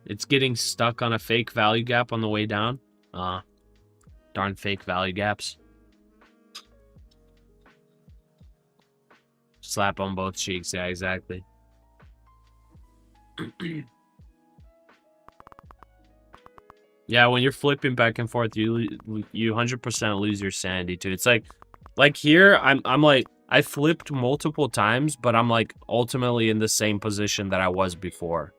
It's getting stuck on a fake value gap on the way down. Darn fake value gaps. Slap on both cheeks. Yeah, exactly. Yeah, when you're flipping back and forth, you 100% lose your sanity too. It's like here, I'm like, I flipped multiple times, but I'm like ultimately in the same position that I was before.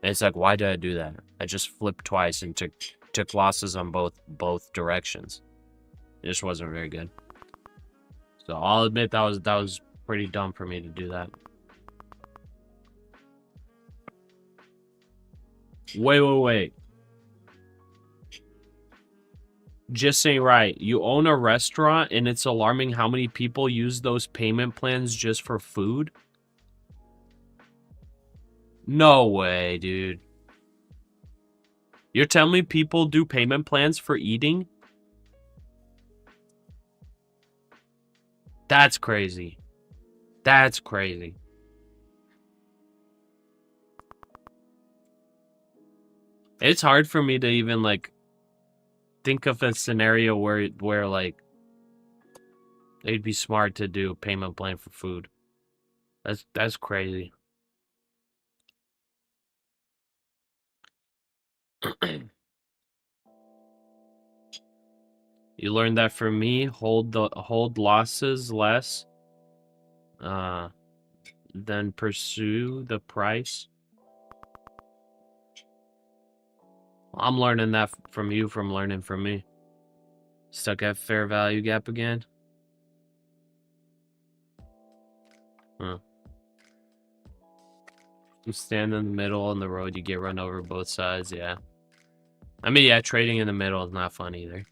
And it's like, why did I do that? I just flipped twice and took losses on both directions. It just wasn't very good. So I'll admit that was pretty dumb for me to do that. Wait. Just ain't right. You own a restaurant and it's alarming how many people use those payment plans just for food? No way, dude. You're telling me people do payment plans for eating? That's crazy. That's crazy. It's hard for me to even like think of a scenario where like it'd be smart to do a payment plan for food. That's crazy. You learned that from me. Hold losses less than pursue the price. I'm learning that from you, from learning from me. Stuck at fair value gap again. Huh. You stand in the middle on the road, you get run over both sides, yeah. I mean, yeah, trading in the middle is not fun either.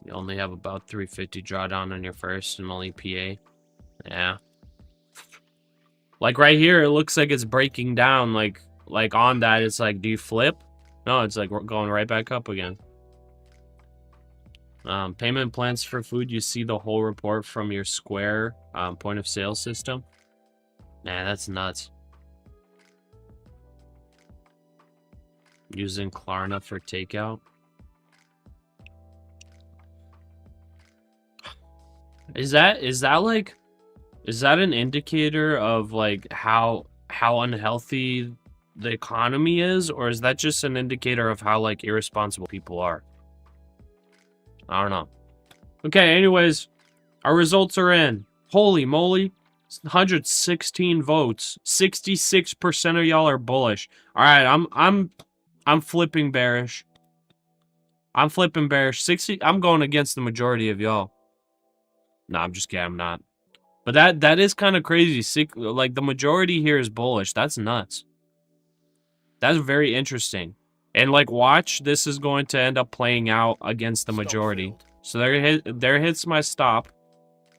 You only have about 350 drawdown on your first and only PA. Yeah. Like right here, it looks like it's breaking down. Like on that, it's like, do you flip? No, it's like we're going right back up again. Payment plans for food. You see the whole report from your Square point of sale system. Man, that's nuts. Using Klarna for takeout. Is that an indicator of like how unhealthy the economy is, or is that just an indicator of how like irresponsible people are? I don't know. Okay, anyways, our results are in. Holy moly. 116 votes. 66% of y'all are bullish. All right, I'm flipping bearish. I'm flipping bearish. 60. I'm going against the majority of y'all. No, I'm just kidding. I'm not. But that is kind of crazy. Like the majority here is bullish. That's nuts. That's very interesting. And like, watch, this is going to end up playing out against the majority. So there hits my stop.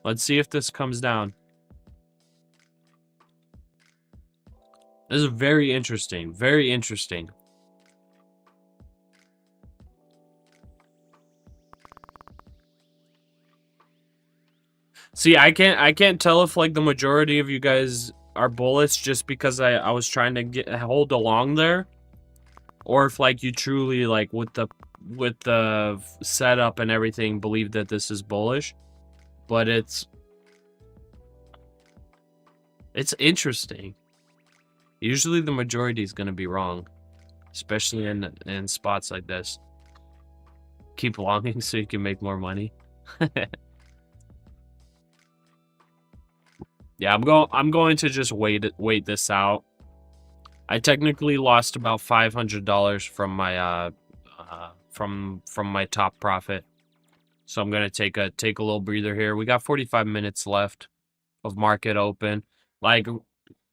Let's see if this comes down. This is very interesting. Very interesting. See, I can't tell if like the majority of you guys are bullish just because I was trying to hold along there, or if like you truly like with the setup and everything believe that this is bullish. But it's interesting. Usually the majority is going to be wrong, especially in spots like this. Keep longing so you can make more money. Yeah, I'm going to just wait this out. I technically lost about $500 from my from my top profit. So I'm going to take a little breather here. We got 45 minutes left of market open. Like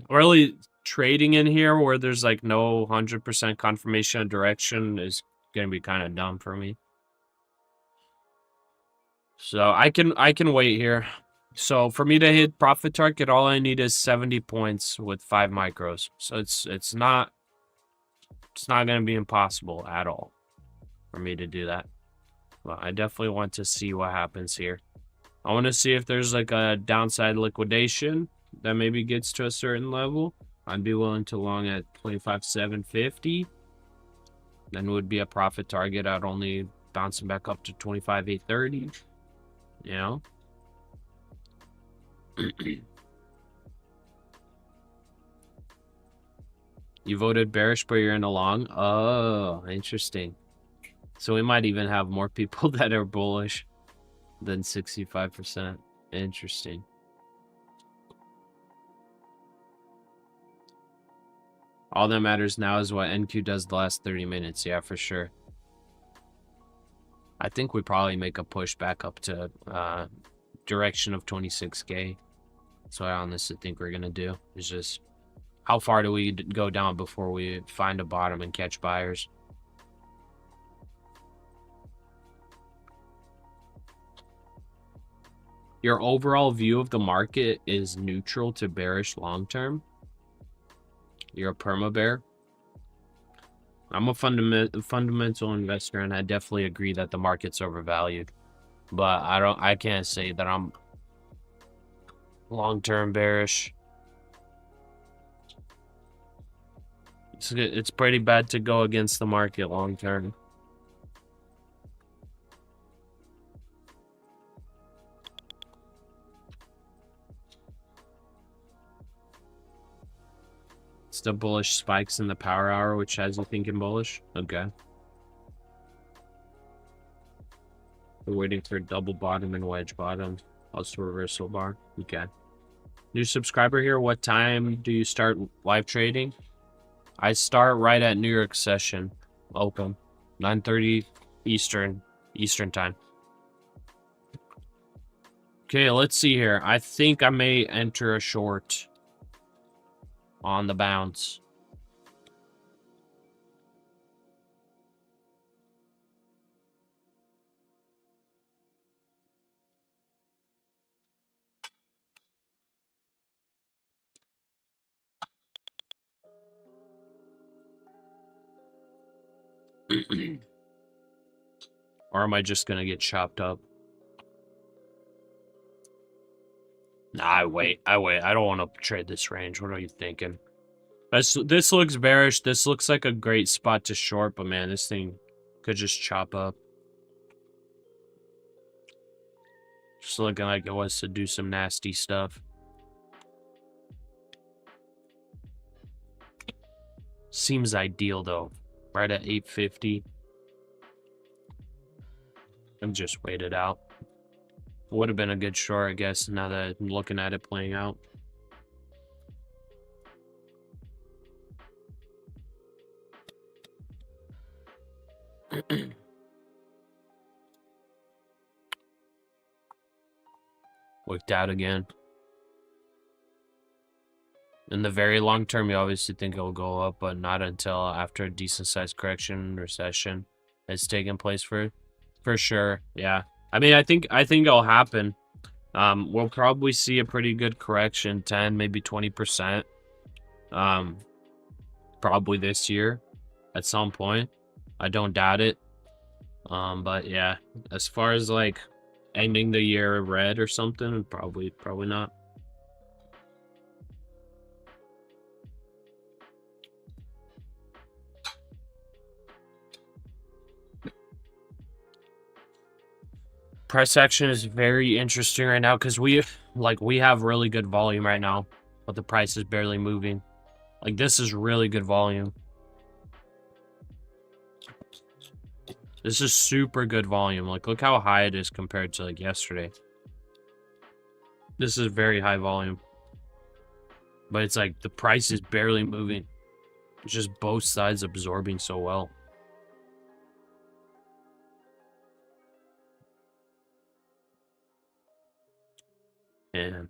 really trading in here where there's like no 100% confirmation of direction is going to be kind of dumb for me. So I can wait here. So for me to hit profit target, all I need is 70 points with 5 micros. So it's not going to be impossible at all for me to do that. But I definitely want to see what happens here. I want to see if there's like a downside liquidation that maybe gets to a certain level. I'd be willing to long at 25,750. Then would be a profit target. I'd only bouncing back up to 25,830. You know? You voted bearish, but you're in a long? Oh, interesting. So we might even have more people that are bullish than 65%. Interesting. All that matters now is what NQ does the last 30 minutes. Yeah, for sure. I think we probably make a push back up to direction of 26K. That's what I honestly think we're going to do. It's just, how far do we go down before we find a bottom and catch buyers? Your overall view of the market is neutral to bearish long term. You're a perma bear. I'm a fundamental investor, and I definitely agree that the market's overvalued. But I can't say that I'm long-term bearish. It's pretty bad to go against the market long term. It's the bullish spikes in the power hour, which has you thinking bullish. Okay. We're waiting for a double bottom and wedge bottom. Also reversal bar. Okay. New subscriber here. What time do you start live trading? I start right at New York session open. 9:30 Eastern time. Okay, let's see here. I think I may enter a short on the bounce. Or am I just gonna get chopped up? Nah, I wait. I don't want to trade this range. What are you thinking? This looks bearish. This looks like a great spot to short, but man, this thing could just chop up. Just looking like it wants to do some nasty stuff. Seems ideal though. Right at 850. I'm just waited out. Would have been a good short, I guess, now that I'm looking at it playing out. Worked out again. In the very long term, you obviously think it'll go up, but not until after a decent sized correction, recession has taken place for sure. Yeah. I mean, I think it'll happen. We'll probably see a pretty good correction, 10, maybe 20%. Probably this year at some point. I don't doubt it. But yeah, as far as like ending the year red or something, probably not. Price action is very interesting right now because we have really good volume right now, but the price is barely moving. Like, this is really good volume. This is super good volume. Like, look how high it is compared to like yesterday. This is very high volume. But it's like the price is barely moving. It's just both sides absorbing so well. And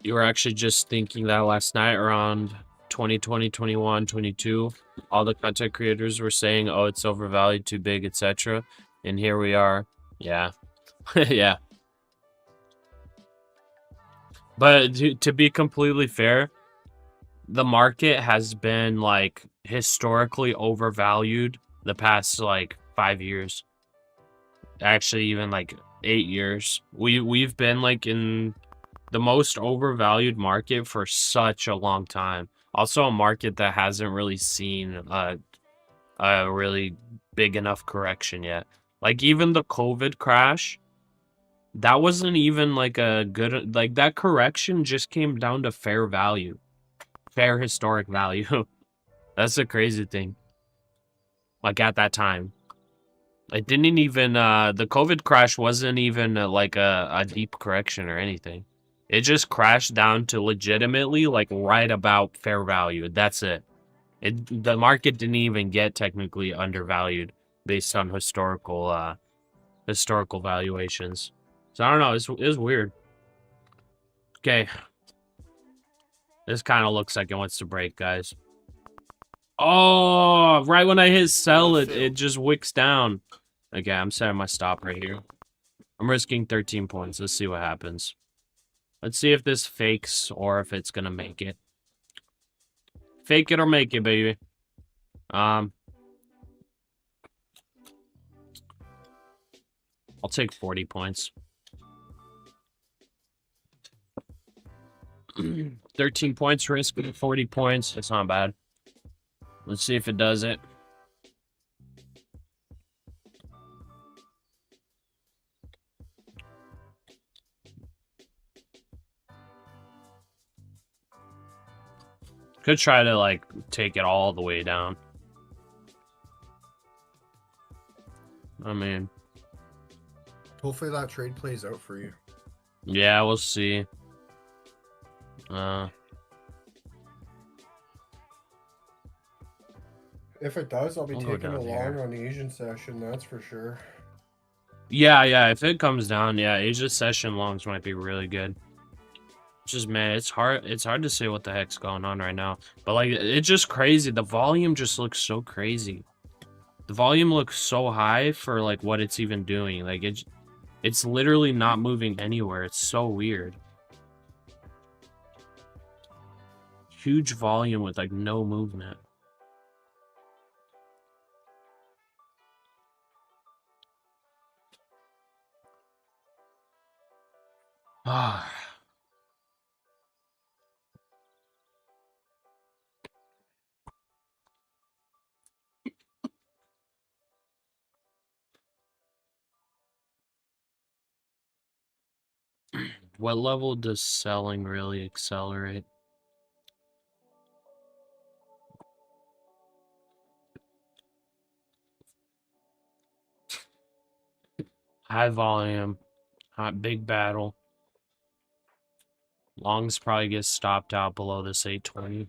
You were actually just thinking that last night around 2020, 21, 22. All the content creators were saying, oh, it's overvalued, too big, etc. And here we are. Yeah. Yeah. But to be completely fair, the market has been like historically overvalued the past like 5 years. Actually, even like 8 years. We've been like in the most overvalued market for such a long time. Also a market that hasn't really seen a really big enough correction yet. Like even the COVID crash, that wasn't even like a good, like that correction just came down to fair value, fair historic value. That's the crazy thing. Like at that time, it didn't even, the COVID crash wasn't even like a deep correction or anything. It just crashed down to legitimately like right about fair value. That's it. The market didn't even get technically undervalued based on historical valuations. So I don't know. It was weird. Okay. This kind of looks like it wants to break, guys. Oh, right when I hit sell, it just wicks down. Okay, I'm setting my stop right here. I'm risking 13 points. Let's see what happens. Let's see if this fakes or if it's gonna make it. Fake it or make it, baby. I'll take 40 points. 13 points risk, 40 points. That's not bad. Let's see if it does it. Could try to like take it all the way down. I mean, hopefully that trade plays out for you. Yeah, we'll see. If it does, I'll be I'll go taking a down long here. on the Asian session, that's for sure. Yeah, if it comes down, yeah, Asia session longs might be really good. Just, man, it's hard to say what the heck's going on right now. But like, it's just crazy. The volume just looks so crazy. The volume looks so high for like what it's even doing. Like it's literally not moving anywhere. It's so weird. Huge volume with like no movement. Ah. What level does selling really accelerate? High volume, hot big battle. Longs probably get stopped out below this 820.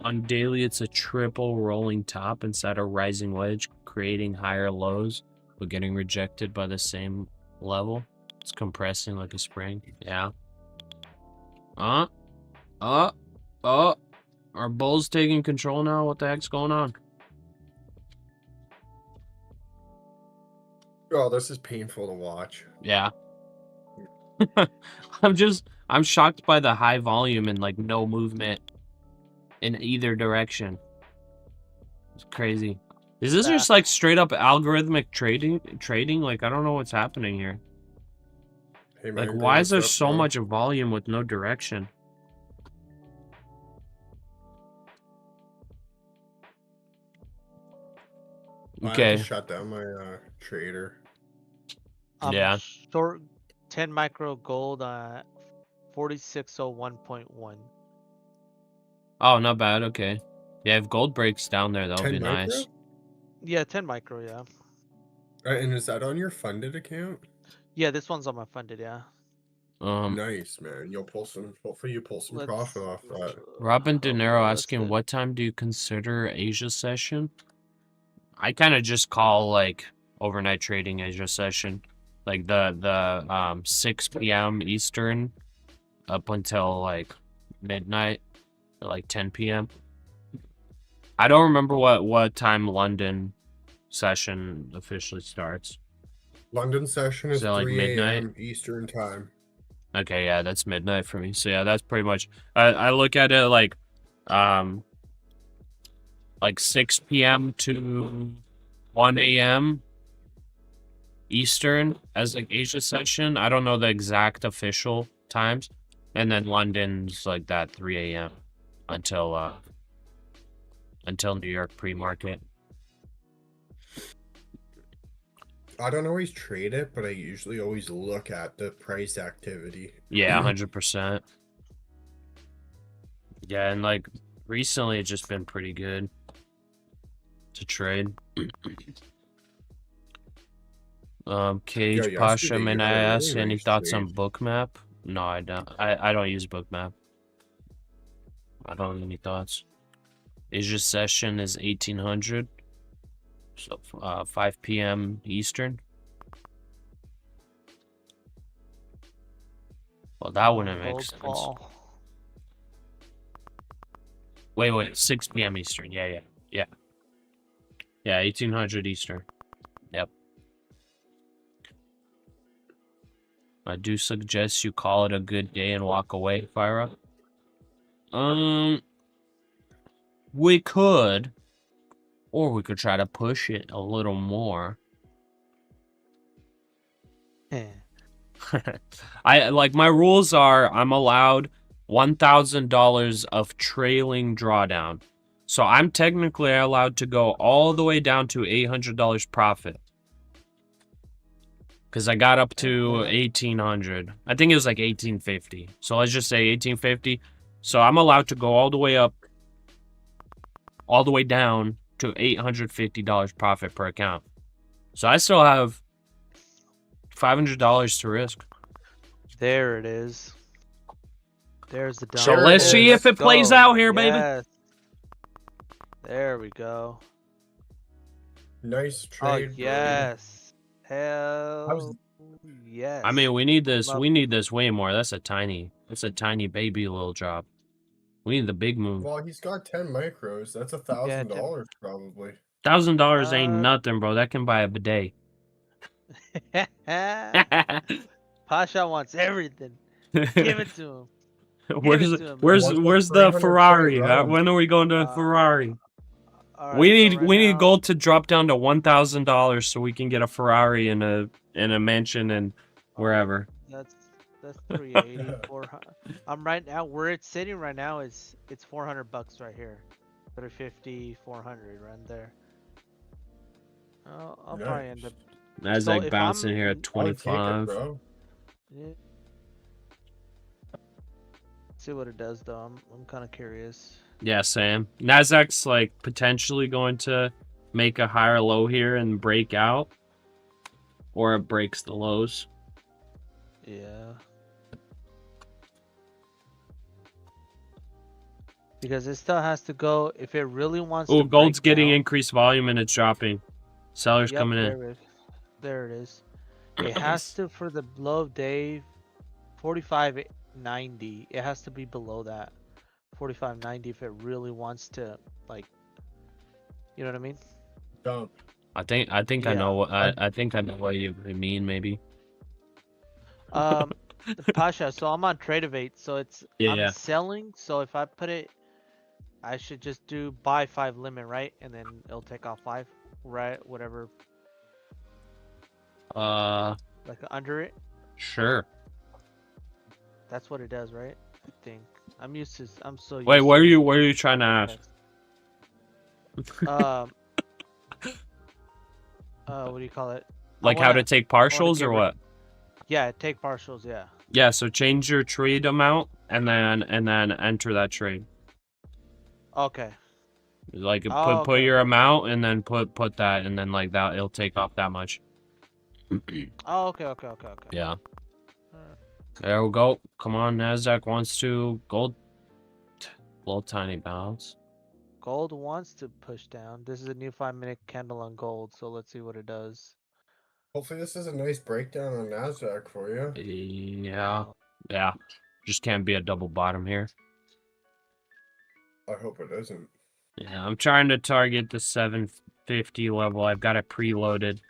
On daily, it's a triple rolling top inside a rising wedge, creating higher lows, but getting rejected by the same level. It's compressing like a spring. Yeah. Are bulls taking control now? What the heck's going on? Oh, this is painful to watch. Yeah. I'm shocked by the high volume and like no movement in either direction. It's crazy. Is this just like straight up algorithmic trading? Like, I don't know what's happening here. Hey, Like, man, why is there what's up, so bro? much volume with no direction? I had Okay. to shut down my trader. I'm Yeah. short 10 micro gold at 4601.1. Oh, not bad. Okay. Yeah, if gold breaks down there, that'll 10 be micro? nice. Yeah, 10 micro, yeah. And is that on your funded account? Yeah, this one's on my funded, yeah. Nice, man. Hopefully you pull some profit off that. Robin De Niro let's asking, get- what time do you consider Asia session? I kind of just call like overnight trading Asia session, like the 6 p.m. Eastern up until like midnight or like 10 p.m. I don't remember what time London session officially starts. London session is So, like, 3 midnight? a.m. Eastern time. Okay, yeah, that's midnight for me. So yeah, that's pretty much. I look at it like 6 p.m. to 1 a.m. Eastern as like Asia session. I don't know the exact official times, and then London's like that 3 a.m. until New York pre-market. I don't always trade it, but I usually always look at the price activity. Yeah, 100%. Yeah, and like recently it's just been pretty good to trade. Cage Yo, Pasha, yesterday may you I had a ask really any nice thoughts on trade. Bookmap? No, I don't. I don't use Bookmap. I don't have any thoughts. Asia session is 1800, so 5 p.m. Eastern. Well, that wouldn't make gold sense. fall. Wait, 6 p.m. Eastern. Yeah, 1800 Eastern. Yep. I do suggest you call it a good day and walk away, Fyra. We could, or we could try to push it a little more. I like my rules are I'm allowed $1,000 of trailing drawdown. So I'm technically allowed to go all the way down to $800 profit. Because I got up to 1800. I think it was like 1850. So let's just say 1850. So I'm allowed to go all the way up, all the way down to $850 profit per account. So I still have $500 to risk. There it is. There's the dump. So let's see if it plays out here, baby. There we go. Nice trade. Oh, yes. Hell yes. I mean, we need this. We need this way more. That's a tiny baby little drop. We need the big move. Well, he's got 10 micros. That's $1,000 probably. $1,000 ain't nothing, bro. That can buy a bidet. Pasha wants everything. Give it to him. Where's the Ferrari? When are we going to Ferrari? We need gold to drop down to $1,000 so we can get a Ferrari in a mansion and wherever. That's 380. 400. I'm right now where it's sitting right now is it's $400 right here. 350, 400 right there. I'll probably end up. NASDAQ bouncing here at 25. Yeah. See what it does though. I'm kind of curious. Yeah, Sam. NASDAQ's like potentially going to make a higher low here and break out, or it breaks the lows. Yeah. Because it still has to go if it really wants to. Oh, gold's getting down, increased volume and it's dropping. Sellers coming in. There it is. It has to, for the low day, 45.90. It has to be below that. 45.90 if it really wants to, like, you know what I mean? Dump. I think I know what I think I know what you mean, maybe. Pasha, so I'm on Tradeovate, so it's I'm selling, so if I put it, I should just do buy 5 limit, right? And then it'll take off 5, right? Whatever. Like under it? Sure. That's what it does, right? I think. I'm so used Wait, what are you trying to ask? what do you call it? Like how to take partials or what? Yeah, take partials. Yeah. Yeah, so change your trade amount and then enter that trade. Okay. Like Oh, put okay, your okay. amount and then put that and then like that it'll take off that much. Oh, okay. Yeah. Alright. There we go. Come on, NASDAQ wants to gold. Little tiny bounce. Gold wants to push down. This is a new 5-minute candle on gold, so let's see what it does. Hopefully this is a nice breakdown on NASDAQ for you. Yeah. Yeah. Just can't be a double bottom here. I hope it isn't. Yeah, I'm trying to target the 750 level. I've got it preloaded.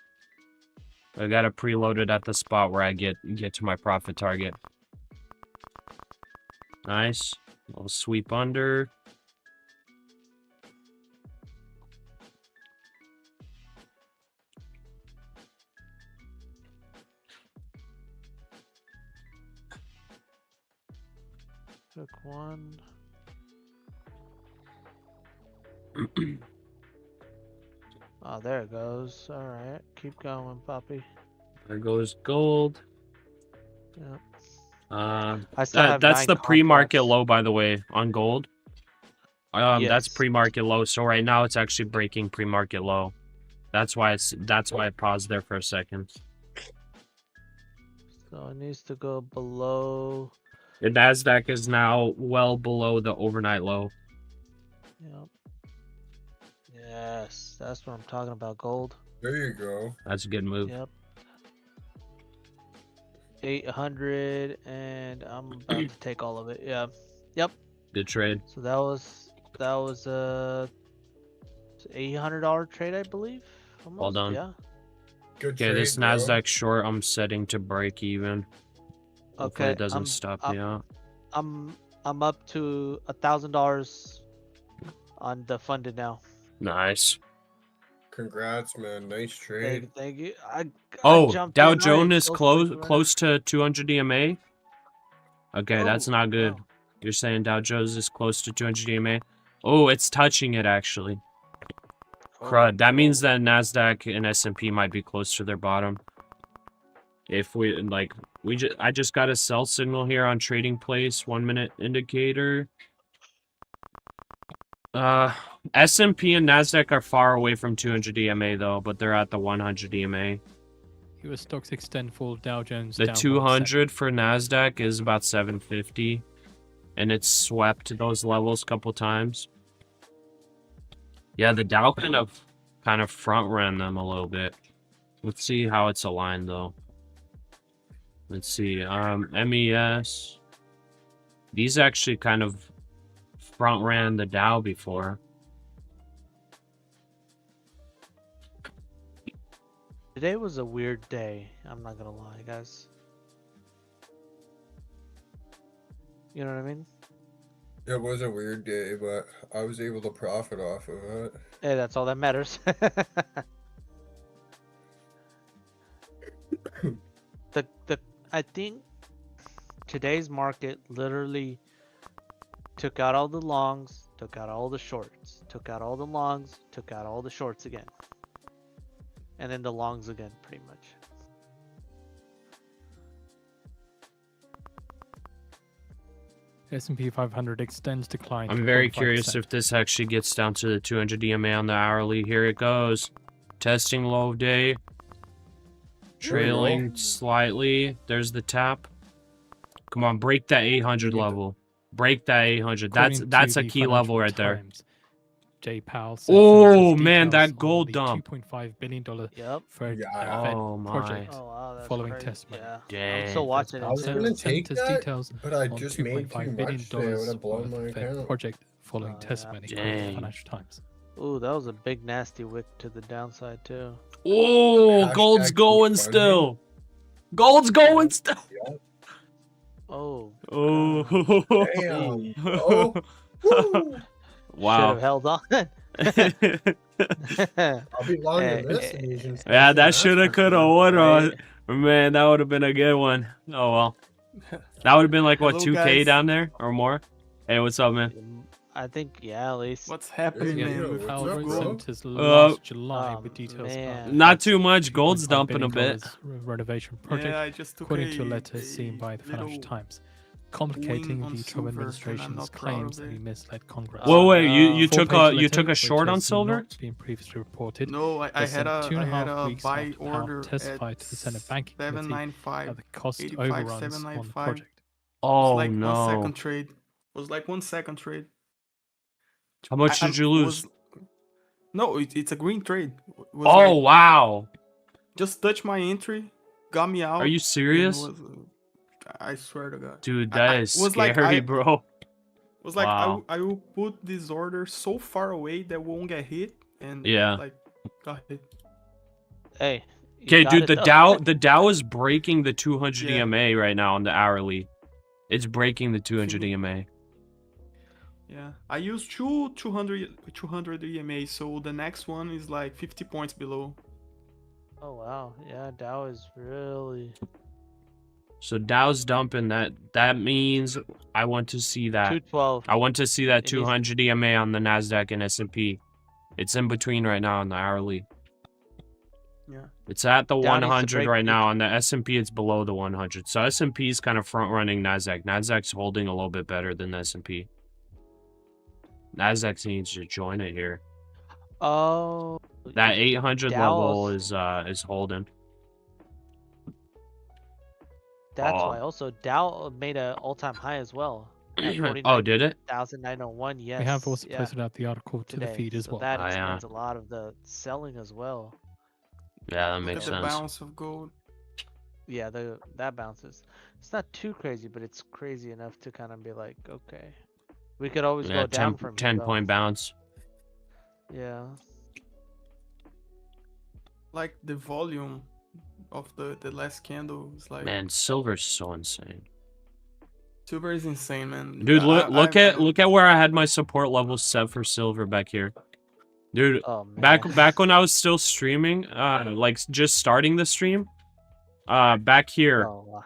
I got it preloaded at the spot where I get to my profit target. Nice. Little sweep under. Took one. Oh, there it goes. All right, keep going, Poppy. There goes gold. Yep. I still have that's the pre-market low, by the way, on gold. Yes. That's pre-market low. So right now it's actually breaking pre-market low. That's why I paused there for a second. So it needs to go below. The NASDAQ is now well below the overnight low. Yep. Yes, that's what I'm talking about. Gold. There you go. That's a good move. Yep. 800, and I'm about to take all of it. Yeah. Yep. Good trade. So that was a $800 trade, I believe. Almost. Well done. Yeah. Good Okay, trade, this bro. NASDAQ short I'm setting to break even. Hopefully Okay. it doesn't stop me out. I'm up to $1,000 on the funded now. Nice. Congrats, man. Nice trade. Thank you. I Oh, jumped Dow in. Jones is So close quick, close to 200 EMA. Okay, that's Oh, not good. wow. You're saying Dow Jones is close to 200 EMA? Oh, it's touching it actually. Crud. That means that NASDAQ and S&P might be close to their bottom. If we like, I just got a sell signal here on Trading Place 1-minute indicator. S&P and NASDAQ are far away from 200 EMA though, but they're at the 100 EMA. US stocks extend for Dow Jones. The down 200 for NASDAQ is about 750, and it's swept those levels a couple times. Yeah, the Dow kind of front ran them a little bit. Let's see how it's aligned though. Let's see. MES. These actually kind of front ran the Dow before. Today was a weird day. I'm not gonna lie, guys. You know what I mean? It was a weird day, but I was able to profit off of it. Hey, that's all that matters. I think today's market literally took out all the longs, took out all the shorts, took out all the longs, took out all the shorts again. And then the longs again, pretty much. S&P 500 extends decline. I'm very curious if this actually gets down to the 200 EMA on the hourly. Here it goes. Testing low of day. Trailing slightly. There's the tap. Come on, break that 800 level. Break that 800. That's a key level right there. Jay Powell. Oh man, that gold dump. $2.5 billion Yep. for Oh project. Oh wow, that's Following crazy. testimony. Yeah. Dang. I'm still watching I was it. gonna Too. take Senators that, details but I on just made too $2.5 billion much. They would have blown my Fed account. project following Oh, yeah. testimony from the Dang. Financial Times. Ooh, that was a big nasty wick to the downside too. Oh, gold's Hashtag going keep still. Gold's going still. Oh. Oh. Damn. Oh. Woo. Should Wow. have held on. I'll be long in this. Asian Yeah, stuff, that shoulda, for coulda, sure. woulda. Right. Man, that would have been a good one. Oh well. That would have been like what, Hello, 2K guys. down there or more? Hey, what's up, man? I think yeah, at least. What's happening, Yeah, man? With what's Power up, gold? bro? Centers last July with details about Not Fed's too much. Gold's $2.5 dumping a billion bit. renovation project, Yeah, I just took according to a a letter seen by the Financial little Times, win complicating on the Trump silver, and I'm administration's not proud claims of that he it. misled Congress. Whoa, wait, no. you took Four-page a letter, short which on has silver? not been previously reported. No, I was had sent a 2.5 weeks buy after Powell order testified at to the Senate Banking Committee 795, about the cost 85, overruns on the 795. project. It was Oh like 1 no. second trade. It was like 1 second trade. How much did you lose? No, it's a green trade. It was Oh like, wow. just touch my entry, got me out. Are you and serious? was, I swear to God. Dude, that is scary, bro. Was like Wow. I will put this order so far away that won't get hit, and Yeah. like got hit. Hey. you Okay, got dude, it the though. Dow is breaking the 200 Yeah. EMA right now on the hourly. It's breaking the 200 Single- EMA. Yeah, I used 200 EMA, so the next one is like 50 points below. Oh wow, yeah, Dow is really So Dow's dumping that. That means I want to see that. 212. I want to see that It needs- 200 EMA on the NASDAQ and S&P. It's in between right now on the hourly. Yeah. It's at the Dow needs to 100 break right the- now. On the S&P, it's below the 100. So S&P is kind of front-running NASDAQ. NASDAQ's holding a little bit better than the S&P. NASDAQ needs to join it here. Oh. That 800 level Dow's- is holding. That's Oh. why. Also, Dow made an all-time high as well. At Oh, did it? 49,901. Yes. We have also yeah, posted out the article to the today. feed as So well. that Oh, yeah. explains a lot of the selling as well. Yeah, that Look makes at the sense. bounce of gold. Yeah, that bounces. It's not too crazy, but it's crazy enough to kind of be like, okay, we could always Yeah, go down from 10 here, though. point bounce. Yeah. Like the volume of the last candle is like Man, silver's so insane. silver is insane, man. Dude, look I- at where I had my support levels set for silver back here. Dude, Oh man. back when I was still streaming, like just starting the stream, back here, Oh, wow.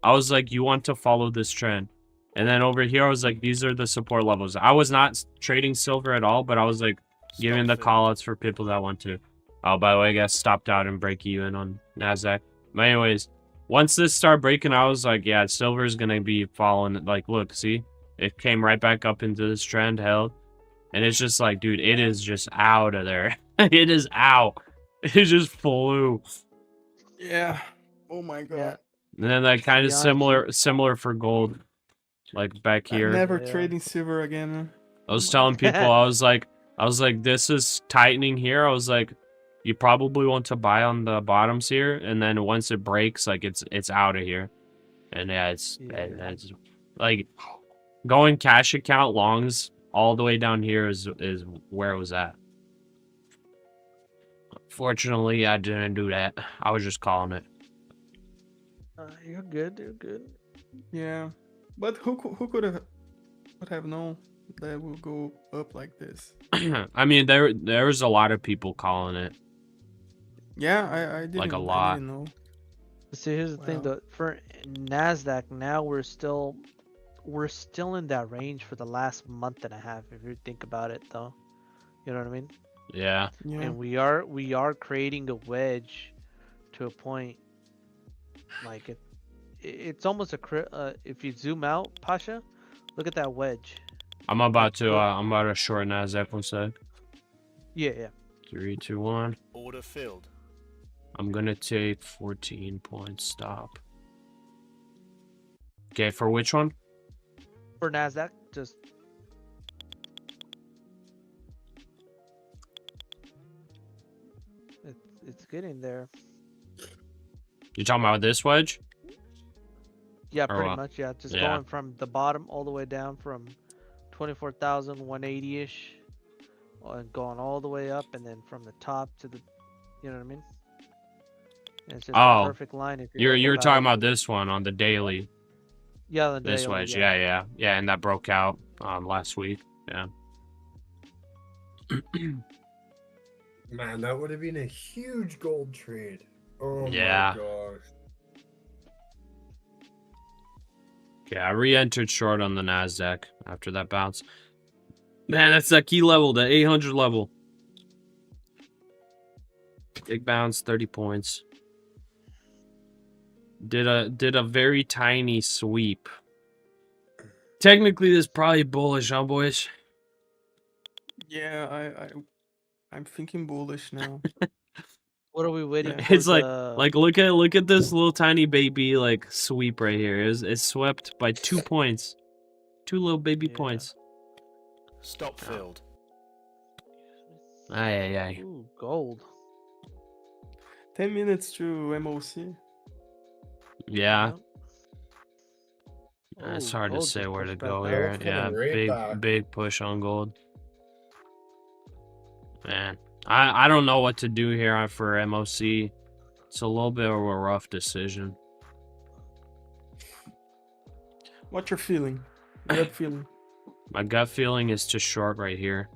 I was like, you want to follow this trend. And then over here, I was like, these are the support levels. I was not trading silver at all, but I was like giving the callouts for people that want to. Oh, by the way, I got stopped out and break even on NASDAQ. But anyways, once this started breaking, I was like, yeah, silver is going to be following. Like, look, see? It came right back up into this trend, held. And it's just like, dude, it is just out of there. It is out. It just flew. Yeah. Oh my God. Yeah. And then like kind of be honest, similar for gold. Like back I'm here. never Yeah. trading silver again, man. I was telling people, I was like, this is tightening here. I was like, you probably want to buy on the bottoms here, and then once it breaks, like it's out of here. And yeah, it's like going cash account longs all the way down here is where it was at. Fortunately, I didn't do that. I was just calling it. You're good. You're good. Yeah. But who would have known that it would go up like this? I mean, there's a lot of people calling it. Yeah, I didn't. Like a I lot. didn't know. See, here's the thing Wow. though. For NASDAQ, now we're still in that range for the last month and a half. If you think about it, though, you know what I mean. Yeah. Yeah. And we are creating a wedge to a point. Like it's almost if you zoom out, Pasha, look at that wedge. I'm about to short NASDAQ one sec. Yeah. 3, 2, 1. Order filled. I'm gonna take 14 point stop. Okay, for which one? For NASDAQ, just it's getting there. You talking about this wedge? Yeah, Or pretty what? much. Yeah, just Yeah. going from the bottom all the way down from 24,180 ish, and going all the way up, and then from the top to the, you know what I mean? And it's just Oh, a perfect line. If You're talking about this one on the daily. yeah, the This daily, wedge, yeah, and that broke out last week. Yeah. Man, that would have been a huge gold trade. Oh Yeah. my gosh. Yeah, I re-entered short on the NASDAQ after that bounce. Man, that's that key level, the 800 level. Big bounce, 30 points. Did a very tiny sweep. Technically, this is probably bullish, huh, boys? Yeah, I'm thinking bullish now. What are we waiting Yeah. for? It's like look at this little tiny baby like sweep right here. It's swept by 2 points. 2 little baby points. Stop filled. Aye. Ooh, gold. 10 minutes to MOC. Yeah. Yep. It's Ooh, hard to gold say just where to pushed back go up. here. Gold's Yeah, coming right back. big push on gold. Man, I don't know what to do here for MOC. It's a little bit of a rough decision. What's your feeling? Gut feeling. My gut feeling is to short right here.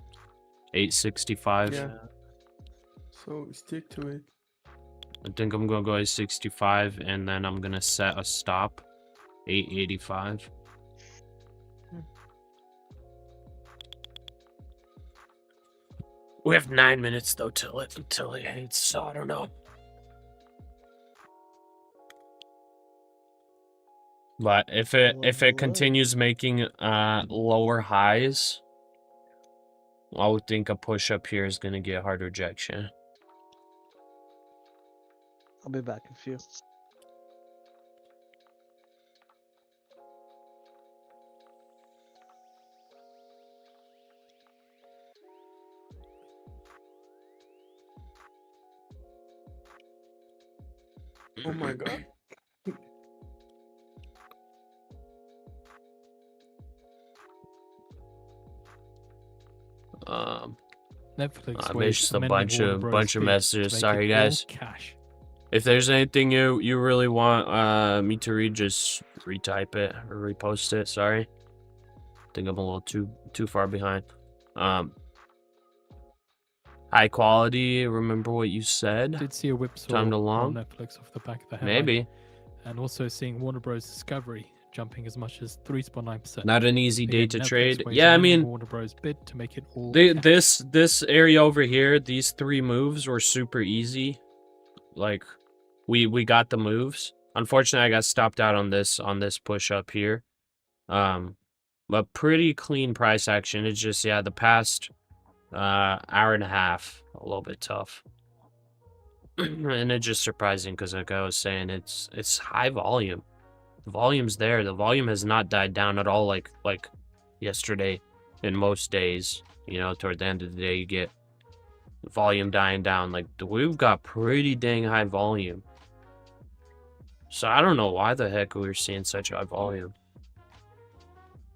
865. Yeah. So stick to it. I think I'm gonna go 865 and then I'm gonna set a stop. 885. We have 9 minutes though until it hits, so I don't know. But if it continues making lower highs, I would think a push up here is gonna get hard rejection. I'll be back in a few. Oh my god. Netflix. I where missed it's a amending Warner Bros. bunch of bid to messages. make Sorry, it all guys. Cash. If there's anything you really want me to read, just retype it or repost it. Sorry, I think I'm a little too far behind. High quality. Remember what you said? Did see a whipsaw Time to on long. Netflix off the back of the headline. Maybe. And also seeing Warner Bros. Discovery jumping as much as 3.9%. Not an easy day Again, to Netflix trade. weighs Yeah, I amending mean, Warner Bros. Bid to make it all cash. this area over here, these 3 moves were super easy. Like, we got the moves. Unfortunately, I got stopped out on this push up here. But pretty clean price action. It's just, yeah, the past hour and a half, a little bit tough. And it's just surprising because, like I was saying, it's high volume. The volume's there. The volume has not died down at all like yesterday and most days. You know, toward the end of the day, you get volume dying down. Like, we've got pretty dang high volume. So I don't know why the heck we're seeing such high volume.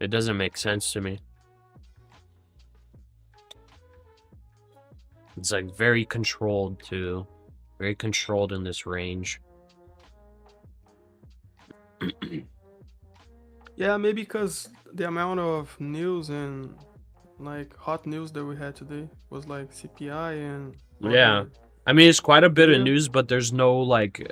It doesn't make sense to me. It's like very controlled too. Very controlled in this range. Yeah, maybe because the amount of news and like hot news that we had today was like CPI and Yeah. I mean, it's quite a bit of Yeah. news, but there's no like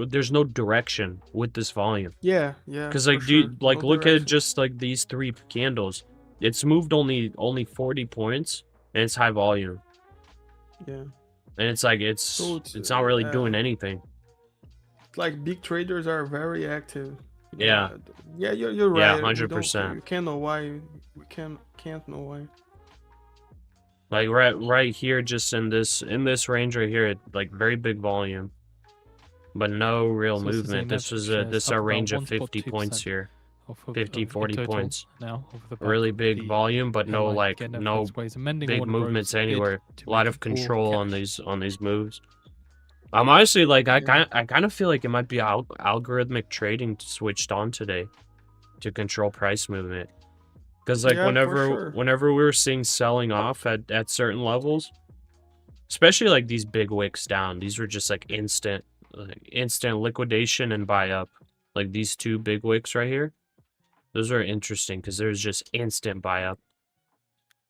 there's no direction with this volume. yeah. Because for like sure. like No look at direction. just like these 3 candles. It's moved only 40 points and it's high volume. Yeah. And it's like So it's not really doing anything. Like big traders are very active. Yeah. Yeah, you're Yeah, right. 100%. You can't know why. We can't know why. Like right here, just in this range right here, like very big volume, but no real It's also movement. saying This Netflix was shares this up a about range of 50 1.2% points here, off of, 50, in 40 total points. now off the back Really of big the volume, but no headline. like Again, no Netflix weighs amending big Warner Bros. movements bid anywhere. to A lot make of it all control on cash. these moves. I'm honestly like I Yeah. kind of feel like it might be algorithmic trading switched on today to control price movement. Because like Yeah, for whenever sure. we were seeing selling off at certain levels, especially like these big wicks down, these were just like instant liquidation and buy up. Like these 2 big wicks right here, those are interesting because there's just instant buy up.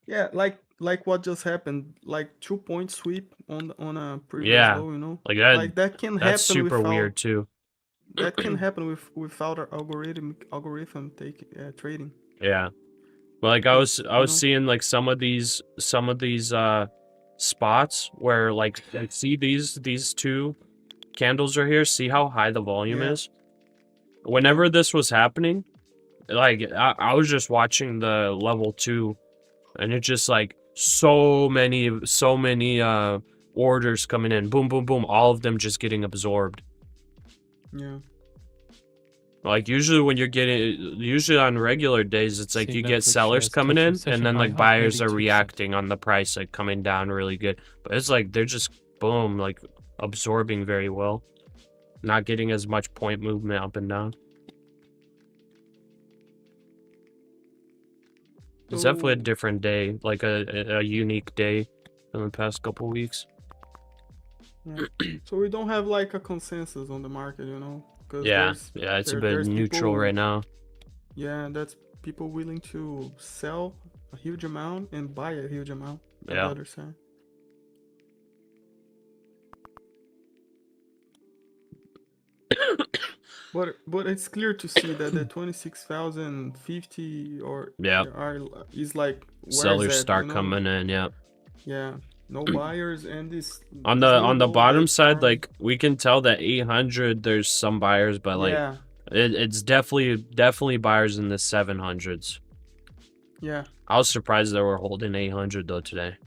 Yeah, like what just happened, like 2 point sweep on a previous Yeah, low, you know? like Like that can that's happen super without weird too. that can happen without our algorithm trading. Yeah. But like I was know? seeing like some of these spots where like see these two candles right here, see how high the volume is? Whenever this was happening, like I was just watching the level 2 and it's just like so many orders coming in, boom boom boom, all of them just getting absorbed. Yeah. Like usually when you're usually on regular days, it's like See you get Netflix sellers shares coming touching in session and then high like of buyers are 82%. reacting on the price, like coming down really good. But it's like they're just boom, like absorbing very well, not getting as much point movement up and down. It's definitely a different day, like a unique day in the past couple weeks. Yeah. So we don't have like a consensus on the market, you know? Yeah, it's a bit neutral people, right now. Yeah, that's people willing to sell a huge amount and buy a huge amount on Yeah. the other side. But it's clear to see that the 26,050 is like sellers that, start coming in. Yeah, no buyers, and this on the bottom side, like we can tell that 800 there's some buyers, but like it's definitely buyers in the 700s. Yeah, I was surprised they were holding 800 though today.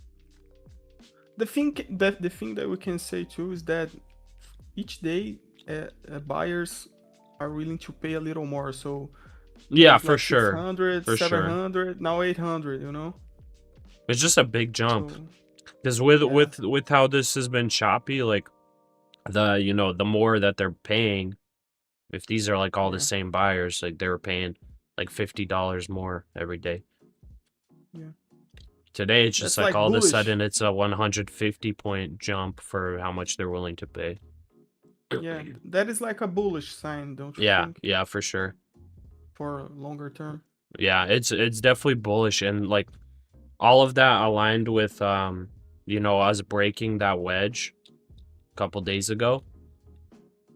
The thing that we can say too is that each day buyers are willing to pay a little more. So yeah, like for sure, 600, for 700, now 800. You know, it's just a big jump. Because with how this has been choppy, like the more that they're paying, if these are like all the same buyers, like they were paying like $50 more every day. Yeah. Today it's just like all bullish. of a sudden it's a 150 point jump for how much they're willing to pay. Yeah, that is like a bullish sign, don't you think? Yeah, for sure. For longer term. Yeah, it's definitely bullish, and like all of that aligned with us breaking that wedge a couple days ago.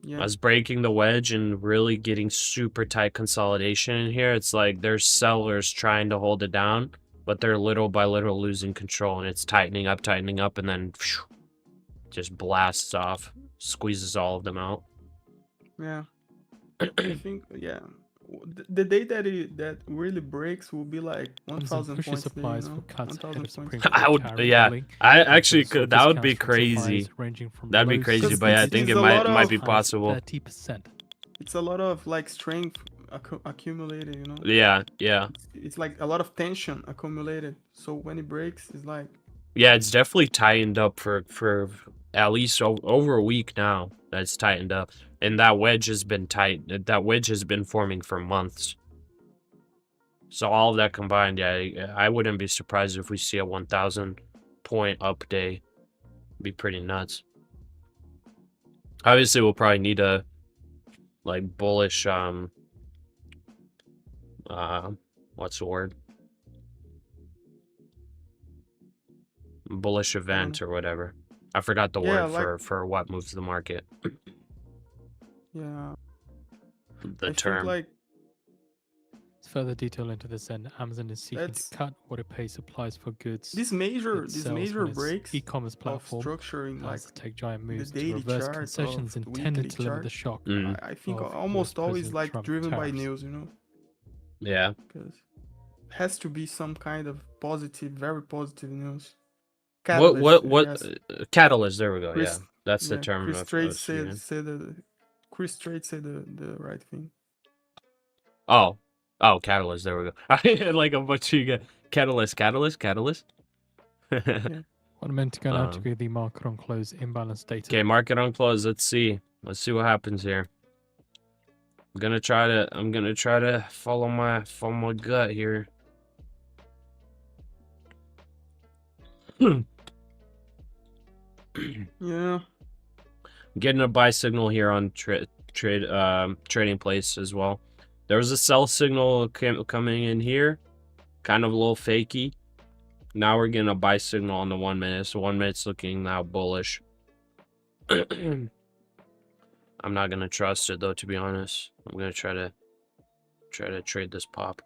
Yeah. Us breaking the wedge and really getting super tight consolidation in here. It's like there's sellers trying to hold it down, but they're little by little losing control, and it's tightening up, and then just blasts off, squeezes all of them out. Yeah. I think, the day that really breaks will be like 1,000 points. Supplies for cuts ahead of Supreme I would, I actually could. That would be crazy. That'd be crazy, but I think it might be possible. 30%. It's a lot of like strength accumulated, you know. Yeah. It's like a lot of tension accumulated. So when it breaks, it's like. Yeah, it's definitely tightened up for at least over a week now. That's tightened up, and that wedge has been tight. That wedge has been forming for months. So all of that combined, I wouldn't be surprised if we see a 1,000 point up day. It'd be pretty nuts. Obviously, we'll probably need a like bullish what's the word? Bullish event or whatever. I forgot the word for what moves the market. Yeah. The term. Like further detail into this, and Amazon is seeking to cut what it pays suppliers for goods. These major breaks e-commerce platform structuring like to take giant moves the to reverse concessions intended to limit the shock. I think almost always like Trump driven by tariffs. news, you know. Yeah. Because it has to be some kind of positive, very positive news. Catalyst, catalyst? There we go. That's the term. Chris Trade said the right thing. Oh, catalyst. There we go. Like a bunch you get catalyst. Automatically the market on close imbalance data. Okay, market on close. Let's see what happens here. I'm gonna try to follow my gut here. Yeah. Getting a buy signal here on trading place as well. There was a sell signal coming in here, kind of a little fakey. Now we're getting a buy signal on the 1 minute. So 1 minute's looking now bullish. I'm not gonna trust it though, to be honest. I'm gonna try to trade this pop.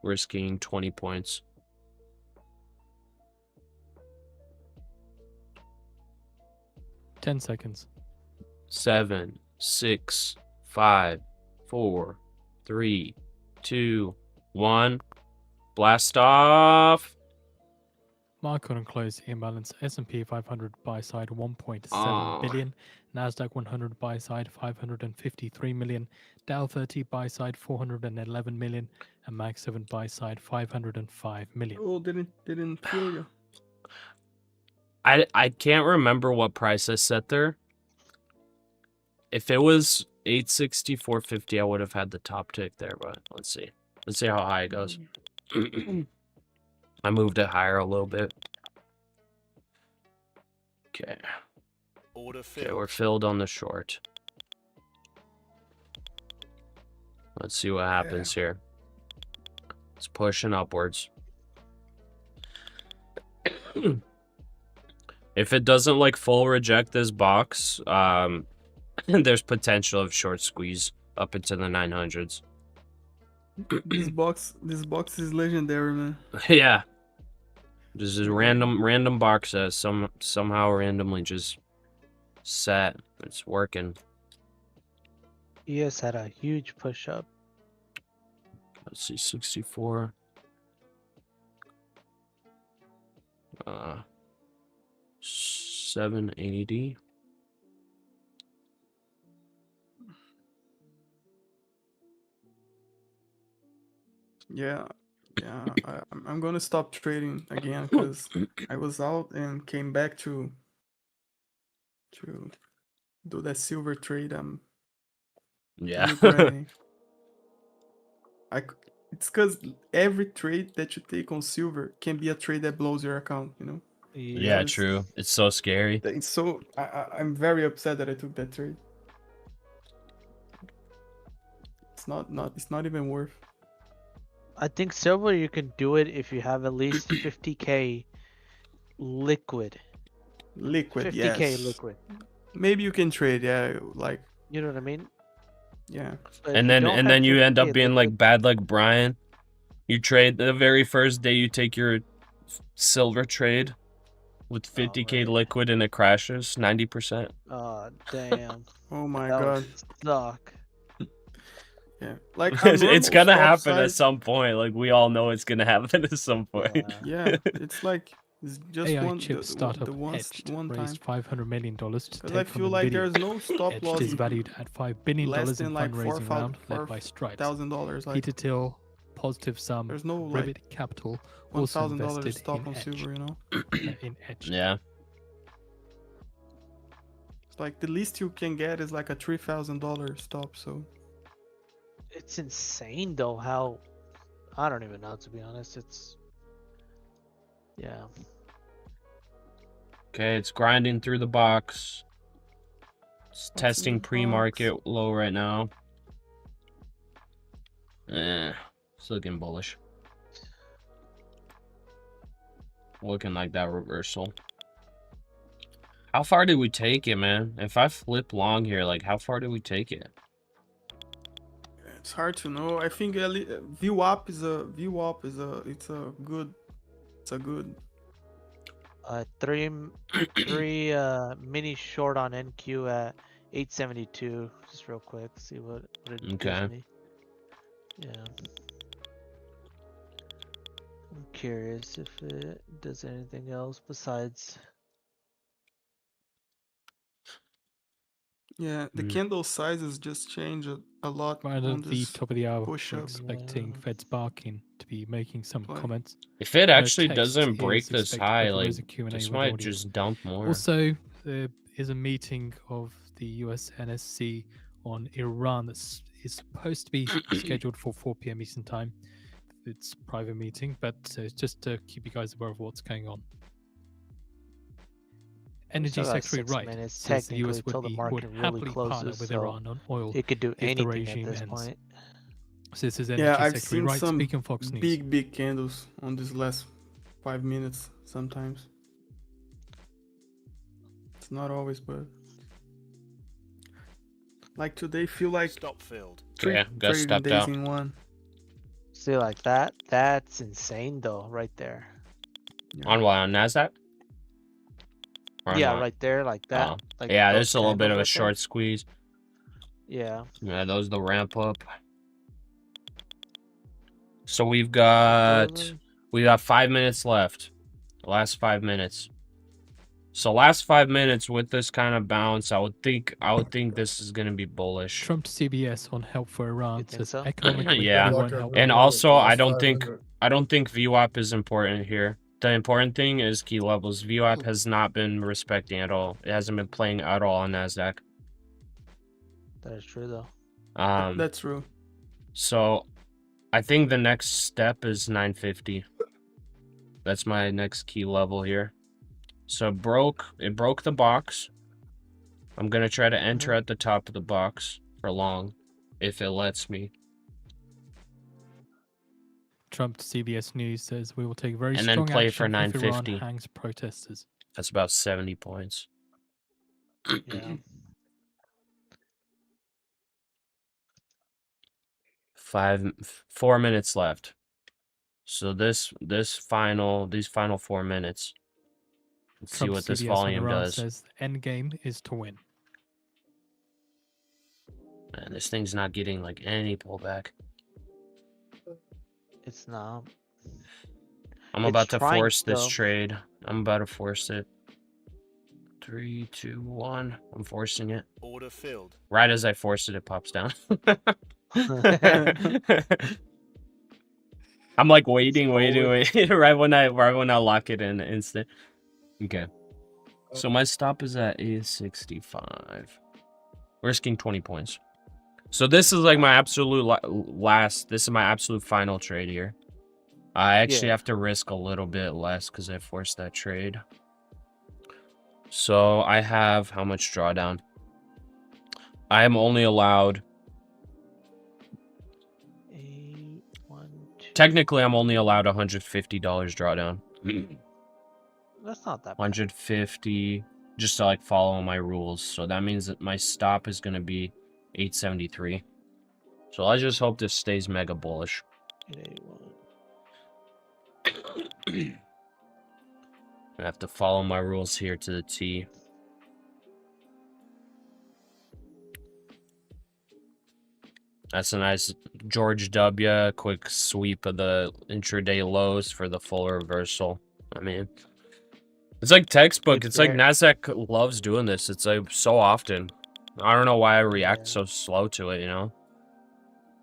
Risking 20 points. Ten seconds. 7, 6, 5, 4, 3, 2, 1. Blast off. Market on close imbalance. S&P 500 buy side 1.7 Oh. billion. NASDAQ 100 buy side 553 million. Dow 30 buy side 411 million. And Mag 7 buy side 505 million. Oh, didn't kill you. I can't remember what price I set there. If it was 864.50, I would have had the top tick there, but let's see. Let's see how high it goes. I moved it higher a little bit. Okay. Order Okay, filled. we're filled on the short. Let's see what happens here. It's pushing upwards. If it doesn't like full reject this box, there's potential of short squeeze up into the 900s. This box is legendary, man. Yeah. This is random box that somehow randomly just set. It's working. ES had a huge push up. Let's see, 64. 780. Yeah, I'm gonna stop trading again because I was out and came back to do that silver trade. Yeah. regretting. It's because every trade that you take on silver can be a trade that blows your account, you know? Yeah, Because true. It's so scary. It's so I'm very upset that I took that trade. It's not even worth. I think silver you can do it if you have at least 50k liquid. Liquid, 50k yes. liquid. Maybe you can trade, yeah, like You know what I mean? yeah. But if And you then don't and have then you end up 50K being liquid, like bad like Brian. You trade the very first day you take your silver trade with 50k right. liquid and it crashes 90%. Oh damn. Oh my That god. would suck. Yeah. Like It's gonna happen at size, some point. Like we all know it's gonna happen at some point. yeah, it's like it's just AI one chip startup one Etched time. raised $500 million to Because take I from feel like Nvidia. there's no stop Etched loss is valued at $5 billion less in than like fundraising round led by Stripes. $4,000. Like Peter Thiel, Positive Sum, there's no Ribbit like Capital also $1,000 invested stop in on Etched. silver, you know? In Etched. Yeah. It's like the least you can get is like a $3,000 stop, so It's insane though how I don't even know, to be honest. It's yeah. Okay, it's grinding through the box. It's in testing the pre-market low right now. It's looking bullish. Looking like that reversal. How far did we take it, man? If I flip long here, like how far did we take it? it's hard to know. I think VWAP is a good Three mini short on NQ at 872. Just real quick, see what it Okay. gives me. Yeah. I'm curious if it does anything else besides. Yeah, the candle sizes just change a lot Right on at the this top of the hour, push we're up. expecting Fed's Barkin to be making some Fine. comments. If it No actually text doesn't is break this expected, high, but there like is a Q&A this with might audio. just dump more. Also, there is a meeting of the US NSC on Iran that is supposed to be scheduled for 4 p.m. Eastern Time. It's a private meeting, but just to keep you guys aware of what's going on. Energy Still got Secretary 6 Wright minutes says the US technically till the would market really happily partner closes, with so Iran on oil it could do if the anything at regime this ends. point. So this is Energy Yeah, I've Secretary seen Wright some speaking on Fox News. big candles on this last 5 minutes sometimes. not always, but like today feel like Stop filled. three Yeah, got trading stepped days out. in one. See, like that? That's insane, though, right there. Yeah. On what? On NASDAQ? Or on Yeah, what? right there, like that. Oh. Like Yeah, those there's a little bit of a candles right there. short squeeze. Yeah. Yeah, those the ramp up. So we've got 5 minutes left. Last 5 minutes. So last 5 minutes with this kind of bounce, I would think this is gonna be bullish. Trump CBS on help for Iran think says so? economically Yeah. we won't help. And also, I don't think think VWAP is important here. The important thing is key levels. VWAP has not been respecting at all. It hasn't been playing at all on NASDAQ. That is true, though. That's true. So I think the next step is 950. That's my next key level here. So it broke the box. I'm gonna try to enter at the top of the box for long, if it lets me. Trump CBS News says we will take very And then strong play action for if Iran 950. hangs protesters. That's about 70 points. Yeah. 4 minutes left. So these final 4 minutes. Let's see Trump what this CBS volume on Iran does. says the end game is to win. Man, this thing's not getting like any pullback. It's not. I'm It's about to trying, force this though. trade. I'm about to force it. 3, 2, 1. I'm forcing it. Order filled. Right as I force it, it pops down. I'm like waiting. right when I lock it in instant. Okay. So my stop is at A65. Risking 20 points. So this is like my absolute this is my absolute final trade here. I actually have to risk a little bit less because I forced that trade. So I have how much drawdown? I am only allowed. Technically, I'm only allowed $150 drawdown. That's not that bad. 150, just to like follow my rules. So that means that my stop is gonna be 873. So I just hope this stays mega bullish. 881. I have to follow my rules here to the T. That's a nice George W. Quick sweep of the intraday lows for the full reversal. I mean, it's like textbook. It's like NASDAQ loves doing this. It's like so often. I don't know why I react so slow to it, you know?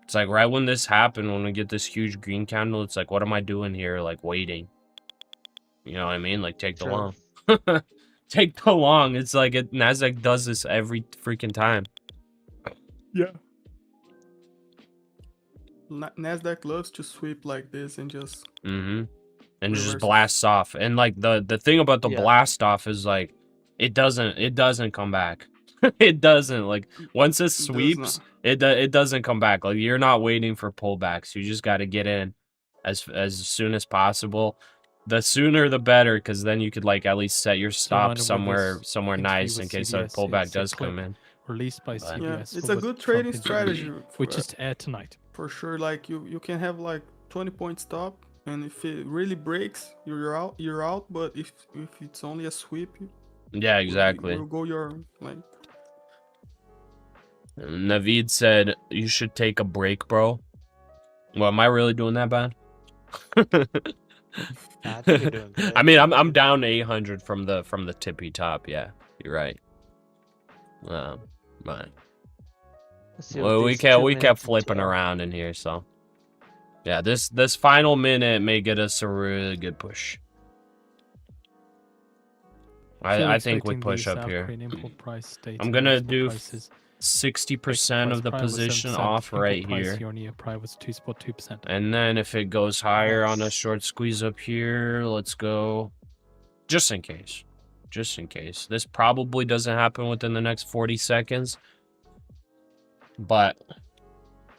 It's like right when this happened, when we get this huge green candle, it's like, what am I doing here? Like waiting. You know what I mean? Like take the long. Take the long. It's like NASDAQ does this every freaking time. Yeah. NASDAQ loves to sweep like this and just and it just reverses. blasts off. And like the thing about the blast off is like it doesn't come back. It doesn't, like once it sweeps, it doesn't come back. Like you're not waiting for pullbacks. You just got to get in as soon as possible. The sooner the better, because then you could like at least set your stop somewhere nice in case a pullback does come in. Released by CBS. Yeah, it's a good trading strategy. Which is to air tonight. For sure, like you can have like 20-point stop, and if it really breaks, you're out. But if it's only a sweep, yeah, exactly. You'll go your like. Naveed said you should take a break, bro. Well, am I really doing that bad? I think you're doing good. I mean, I'm down 800 from the tippy top. Yeah, you're right. But well, we kept flipping around in here, so yeah, this final minute may get us a really good push. I think we push up here. I'm gonna do 60% of the position off right here, and then if it goes higher on a short squeeze up here, let's go just in case. This probably doesn't happen within the next 40 seconds, but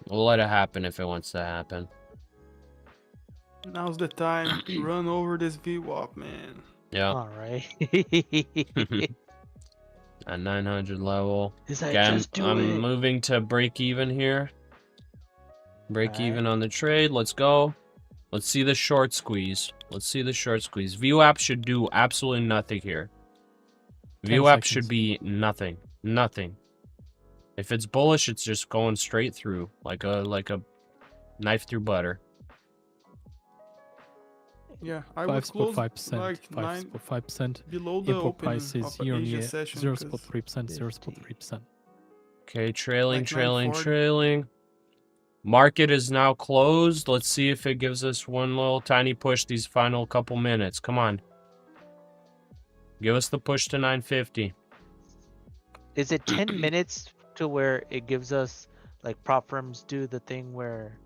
we'll let it happen if it wants to happen. Now's the time to run over this VWAP, man. Yeah. All right. at 900 level. He's like, Again, just do I'm it. moving to break even here. Break Alright. even on the trade. Let's go. Let's see the short squeeze. Let's see the short squeeze. VWAP should do absolutely nothing here. 10 VWAP should seconds. be nothing. Nothing. If it's bullish, it's just going straight through like a knife through butter. Yeah, I would close 5.5%, like 5.5%. below the Input open prices of year on Asia year, session. 0.3%, 0.3%. Okay, trailing, Like trailing, 940. trailing. Market is now closed. Let's see if it gives us one little tiny push these final couple minutes. Come on. Give us the push to 950. Is it 10 minutes to where it gives us like prop firms do the thing where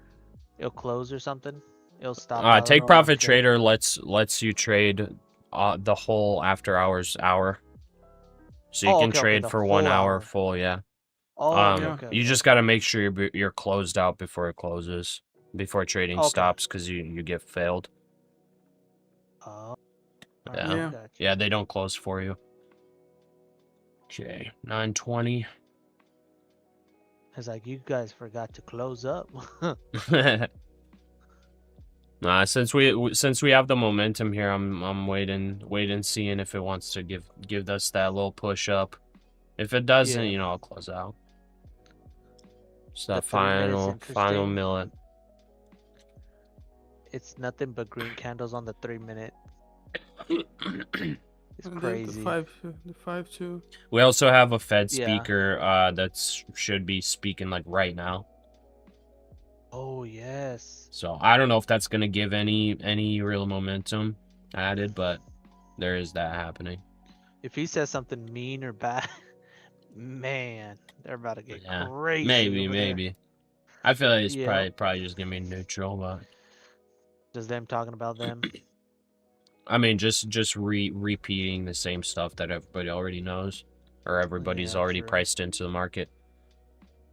it'll close or something? It'll stop. Take profit trader lets you trade the whole after hours hour. So you can trade the for 1 whole hour hour. full, yeah. Oh, yeah. okay. You just got to make sure you're closed out before it closes, before trading Okay. stops, because you get failed. Oh, Yeah. Yeah. gotcha. Yeah, they don't close for you. Okay, 920. It's like you guys forgot to close up. Nah, since we have the momentum here, I'm waiting, seeing if it wants to give us that little push up. If it doesn't, Yeah. you know, I'll close out. It's The that 3 minutes final interesting. millet. It's nothing but green candles on the 3 minute. It's And then crazy. the 5-2. We also have a Fed Yeah. speaker that should be speaking like right now. Oh yes. So I don't know if that's gonna give any real momentum added, but there is that happening. If he says something mean or bad, man, they're about to get Yeah, crazy. maybe, over there. maybe. I feel like it's Yeah. probably just gonna be neutral, but Just them talking about them. I mean, just repeating the same stuff that everybody already knows, or everybody's Yeah, already true. priced into the market.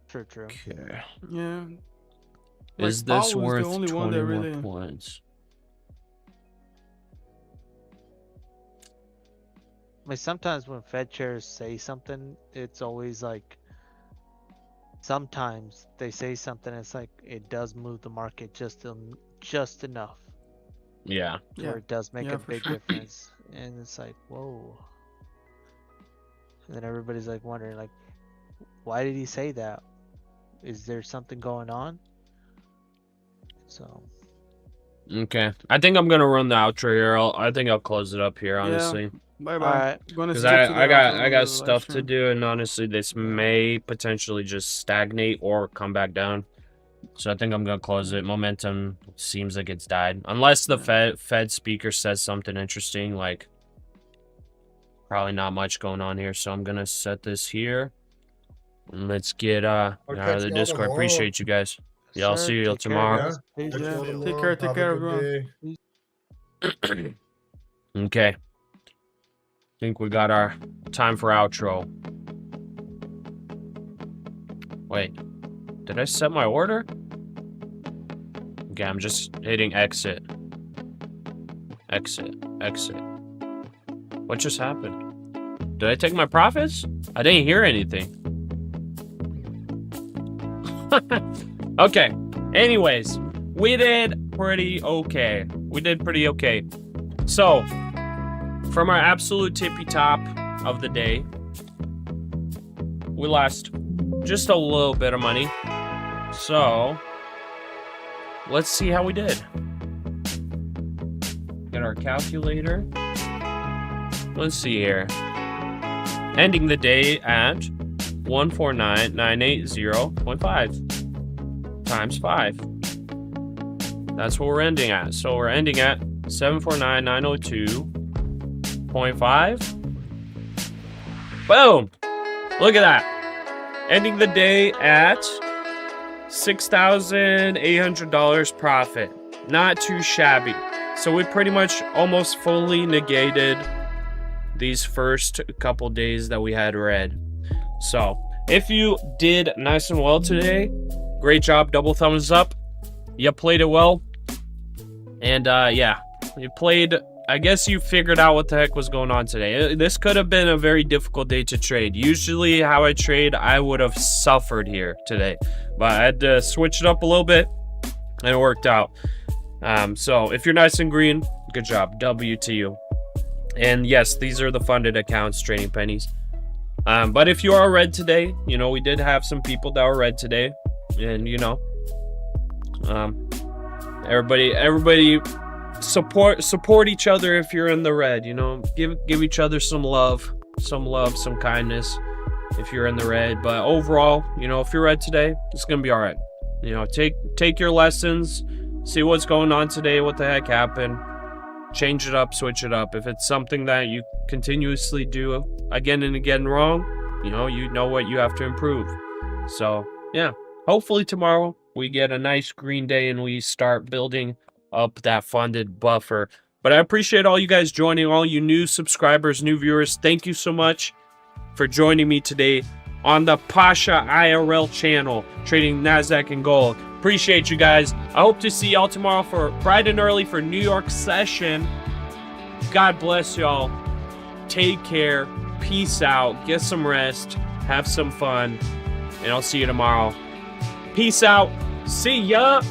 True. Okay. Yeah. Is Like, this Powell worth the only 20 one that more really... points? I mean, sometimes when Fed chairs say something, it's always like. Sometimes they say something, it's like it does move the market just enough Yeah. to where it does make Yeah, a for big sure. difference, and it's like whoa. And then everybody's like wondering, like, why did he say that? Is there something going on? So. Okay. I think I'm gonna run the outro here. I think I'll close it up here, honestly. Bye bye. Alright. Gonna Because stick to I the outro got of the stuff live to stream. do, and honestly, this may potentially just stagnate or come back down. So I think I'm gonna close it. Momentum seems like it's died, unless the Fed speaker says something interesting. Like, probably not much going on here. So I'm gonna set this here. And let's get out of the Discord. Appreciate you guys. Yeah, I'll see you Take care, tomorrow. guys. Peace. Yeah. Take care, everyone. Okay. I think we got our time for outro. Wait, did I set my order? Okay, I'm just hitting exit. Exit. What just happened? Did I take my profits? I didn't hear anything. Okay. Anyways, we did pretty okay. So, from our absolute tippy top of the day, we lost just a little bit of money. So, let's see how we did. Get our calculator. Let's see here. Ending the day at 149,980.5 times 5. That's what we're ending at. So we're ending at 749,902.5. Boom! Look at that. Ending the day at $6,800 profit. Not too shabby. So we pretty much almost fully negated these first couple days that we had red. So if you did nice and well today, great job. Double thumbs up. You played it well. And yeah, you played I guess you figured out what the heck was going on today. This could have been a very difficult day to trade. Usually how I trade, I would have suffered here today. But I had to switch it up a little bit, and it worked out. So if you're nice and green, good job. W to you. And yes, these are the funded accounts, trading pennies. But if you are red today, you know, we did have some people that were red today. And, you know, everybody support each other if you're in the red, you know, give each other some love, some kindness if you're in the red. But overall, you know, if you're red today, it's gonna be all right. You know, take your lessons, see what's going on today, what the heck happened, change it up, switch it up. If it's something that you continuously do again and again wrong, you know what you have to improve. So yeah, hopefully tomorrow we get a nice green day and we start building up that funded buffer. But I appreciate all you guys joining, all you new subscribers, new viewers. Thank you so much for joining me today on the Pasha IRL channel, trading NASDAQ and gold. Appreciate you guys. I hope to see y'all tomorrow for bright and early for New York session. God bless y'all. Take care. Peace out. Get some rest. Have some fun. And I'll see you tomorrow. Peace out. See ya.